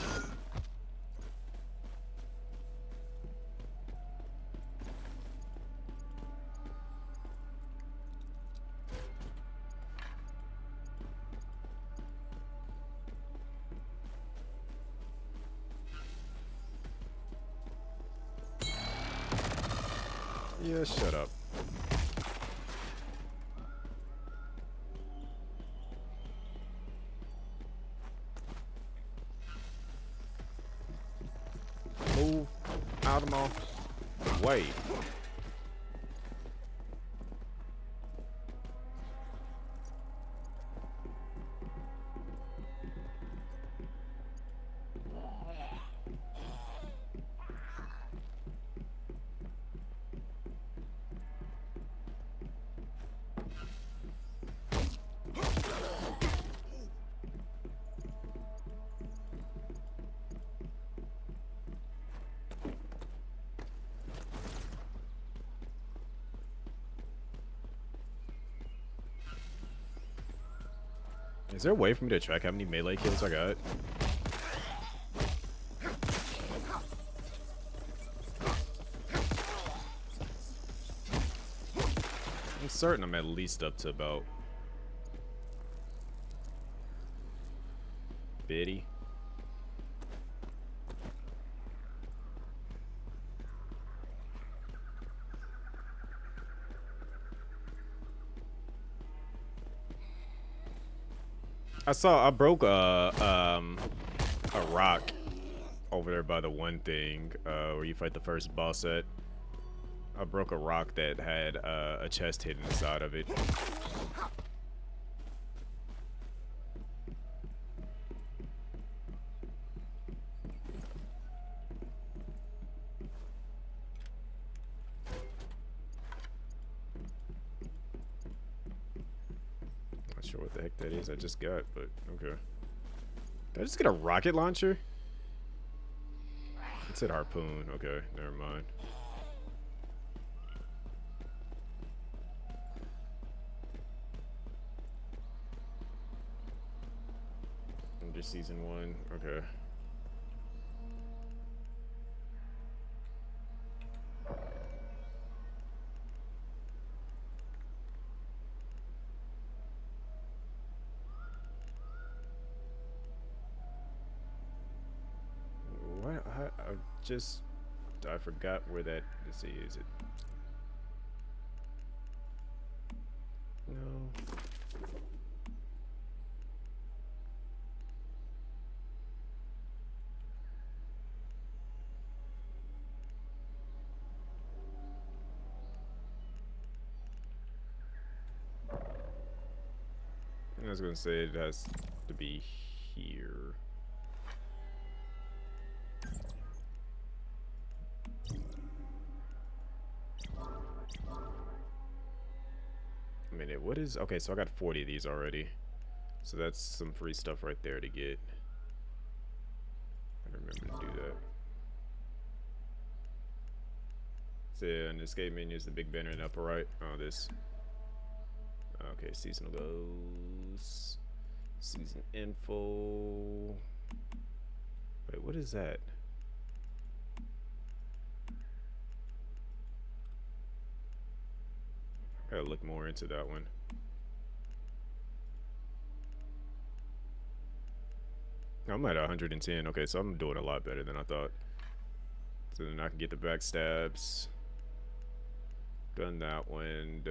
B: Yeah, shut up. Move out of my way. Is there a way for me to track how many melee kills I got? I'm certain I'm at least up to about 50. I broke a rock over there by the one thing where you fight the first boss at. I broke a rock that had a chest hidden inside of it. Not sure what the heck that is I just got, but okay. Did I just get a rocket launcher? It said harpoon. Okay, never mind. Under season 1. Okay. What? I forgot where that. Let's see. Is it? No. I was gonna say it has to be here. I mean, what is... Okay, so I got 40 of these already. So that's some free stuff right there to get. I remember to do that. So in the escape menu is the big banner in the upper right. Oh, this. Okay, seasonal goes. Season info. Wait, what is that? Gotta look more into that one. I'm at 110. Okay, so I'm doing a lot better than I thought. So then I can get the backstabs. Done that one.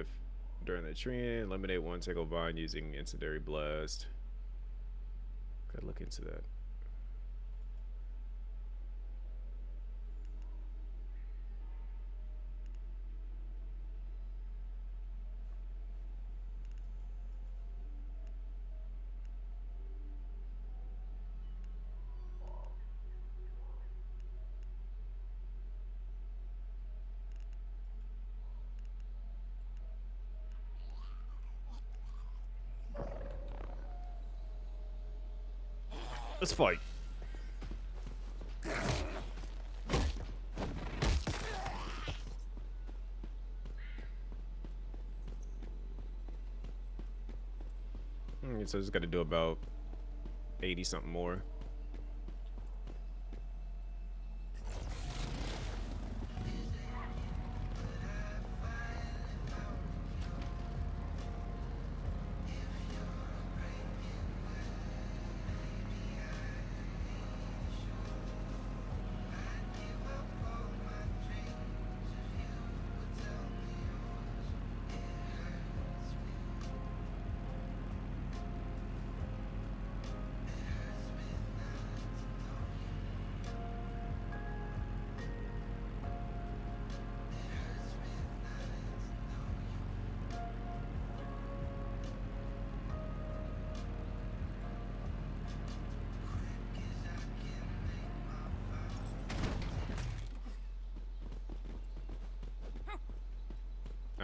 B: During the training, eliminate one tackle vine using incendiary blast. Gotta look into that. Let's fight. So I just got to do about 80 something more.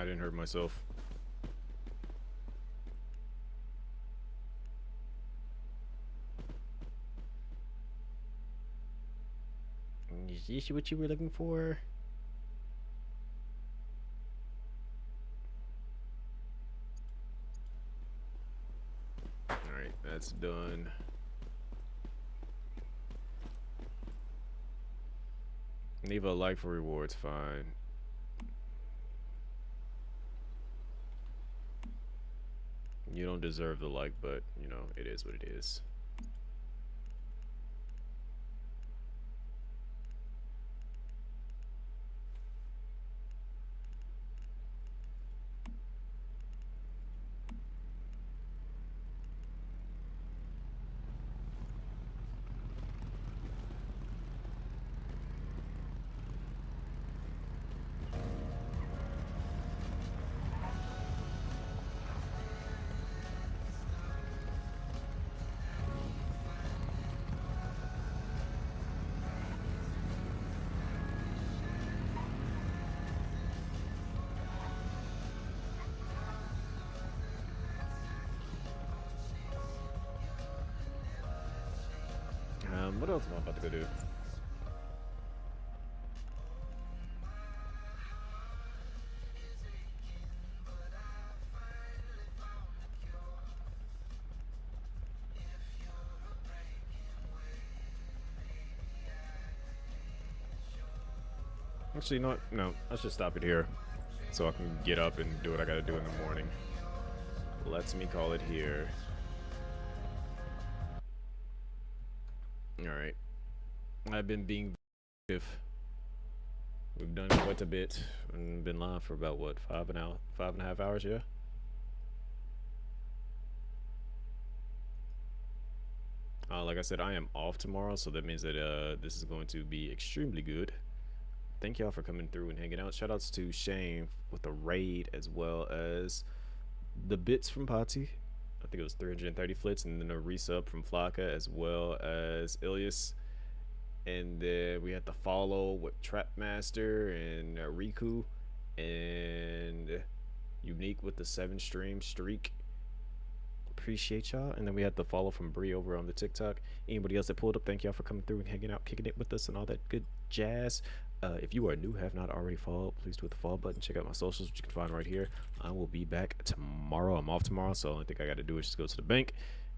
B: I didn't hurt myself. Is this what you were looking for? Alright, that's done. Leave a like for rewards, fine. You don't deserve the like, but you know, it is what it is. What else am I about to go do? Actually, you know what? No, let's just stop it here so I can get up and do what I gotta do in the morning. Let's me call it here. Alright. I've been being active. We've done quite a bit and been live for about what, 5.5 hours, yeah? Like I said, I am off tomorrow, so that means that this is going to be extremely good. Thank y'all for coming through and hanging out. Shoutouts to Shane with the raid, as well as the bits from Pati. I think it was 330 flits, and then a resub from Flocka, as well as Ilias. And then we had the follow with Trapmaster and Riku, and Unique with the 7-stream streak. Appreciate y'all. And then we had the follow from Bree over on the TikTok. Anybody else that pulled up, thank y'all for coming through and hanging out, kicking it with us, and all that good jazz. If you are new, have not already followed, please do hit the follow button. Check out my socials, which you can find right here. I will be back tomorrow. I'm off tomorrow, so the only thing I got to do is just go to the bank,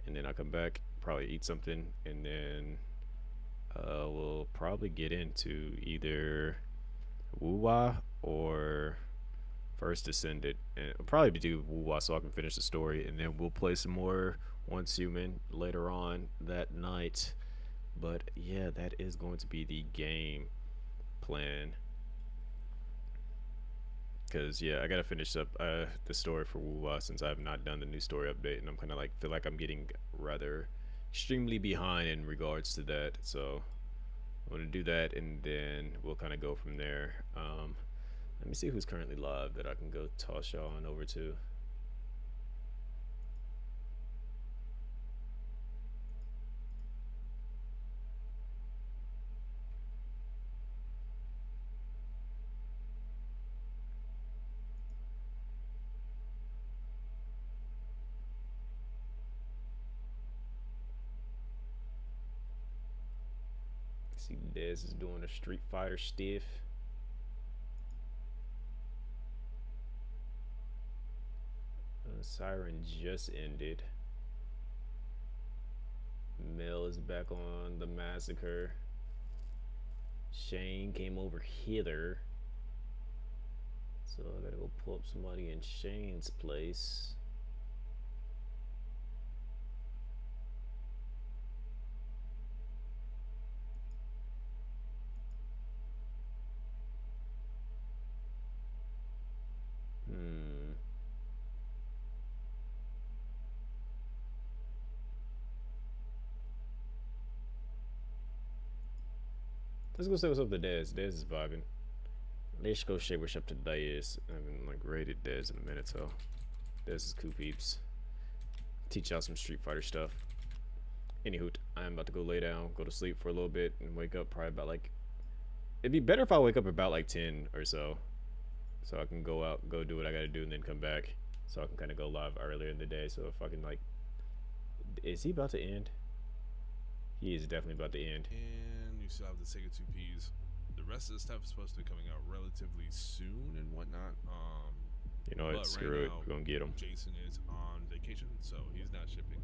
B: and then I'll come back, probably eat something, and then we'll probably get into either Wuwa or First Descendant, and I'll probably do Wuwa so I can finish the story, and then we'll play some more Once Human later on that night. But yeah, that is going to be the game plan, because yeah, I gotta finish up the story for Wuwa since I have not done the new story update, and I'm kind of like feel like I'm getting rather extremely behind in regards to that. So I'm gonna do that, and then we'll kind of go from there. Let me see who's currently live that I can go toss y'all on over to. See, Dez is doing a Street Fighter stiff. Siren just ended. Mel is back on the massacre. Shane came over hither, so I gotta go pull up somebody in Shane's place. Let's go say what's up to Dez. Dez is vibing. Let's go say what's up to Dez. I haven't like raided Dez in a minute, so Dez is cool peeps. Teach y'all some Street Fighter stuff. Anywho, I'm about to go lay down, go to sleep for a little bit, and wake up probably about like. It'd be better if I wake up about like 10 or so. so I can go out, go do what I gotta do, and then come back, so I can kind of go live earlier in the day. So if I can, like, is he about to end? He is definitely about to end.
K: And you still have the Sega 2Ps. The rest of the stuff is supposed to be coming out relatively soon and whatnot.
B: You know what? Screw it. We're gonna get him.
K: Jason is on vacation, so he's not shipping